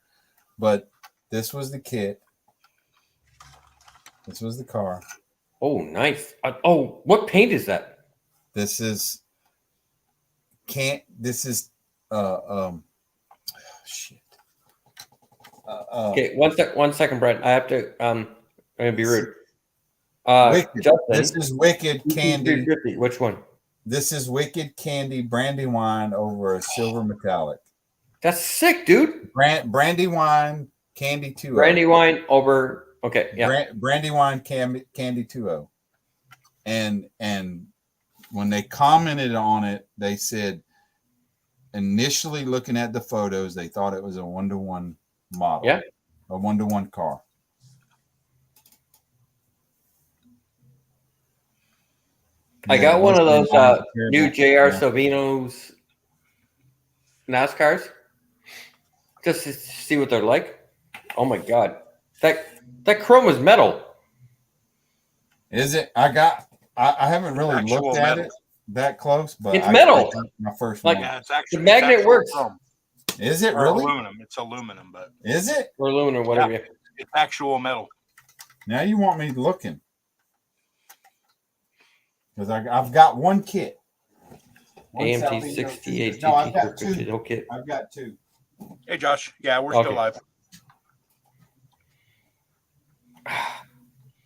But this was the kit. This was the car. Oh, nice. What paint is that? This is shit. Okay, one second, Brent. I have to I'm gonna be rude. Wicked. Justin, This is Wicked Candy. 350. Which one? This is Wicked Candy Brandywine over a silver metallic. That's sick, dude. Brandywine Candy 2.0. Brandywine over. Okay, yeah. Brandywine Candy 2.0. And when they commented on it, they said initially looking at the photos, they thought it was a 1-to-1 model. Yeah. A 1-to-1 car. I got one of those new JR Salvino's NASCARs just to see what they're like. Oh my god, that chrome is metal. Is it? I haven't really looked at it that close, but it's metal. My first like one. Yeah, it's actually the magnet works. Chrome. Is it Or really? aluminum? It's aluminum, but Is it? Or aluminum, whatever. Yeah, it's actual metal. Now you want me looking. Because I've got one kit. AMT 68 No, I've GT got 450 two. whole kit. I've got two. Hey, Josh. Yeah, we're Okay. still live.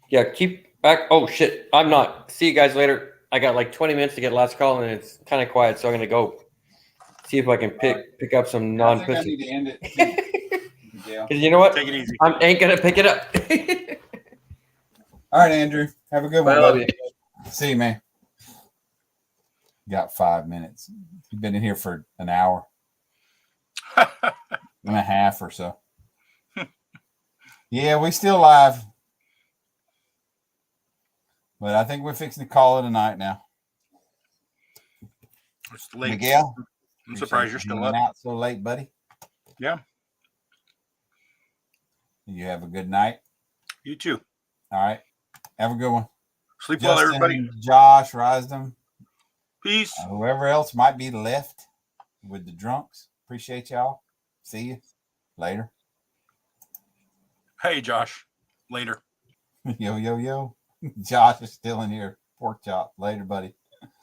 Yeah, keep back. Oh shit, I'm not. See you guys later. I got like 20 minutes to get last call, and it's kind of quiet, so I'm gonna go see if I can pick up some I think I non-pussy. need to end it too. Yeah. 'Cause you know what? Take it easy. I ain't gonna pick it up. All right, Andrew. Have a good one, I love buddy. See you, man. Got 5 minutes. You've been in here for an hour and a half or so. Yeah, we still live. But I think we're fixing to call it a night now. It's late. Miguel, I'm surprised you're still hanging up. out so late, buddy. Yeah. You have a good night. You too. All right. Have a good one. Sleep well, everybody. Josh, Risdom. Peace. Whoever else might be left with the drunks. Appreciate y'all. See you later. Hey, Josh. Later. Yo, yo, yo. Josh is still in here. Pork chop. Later, buddy.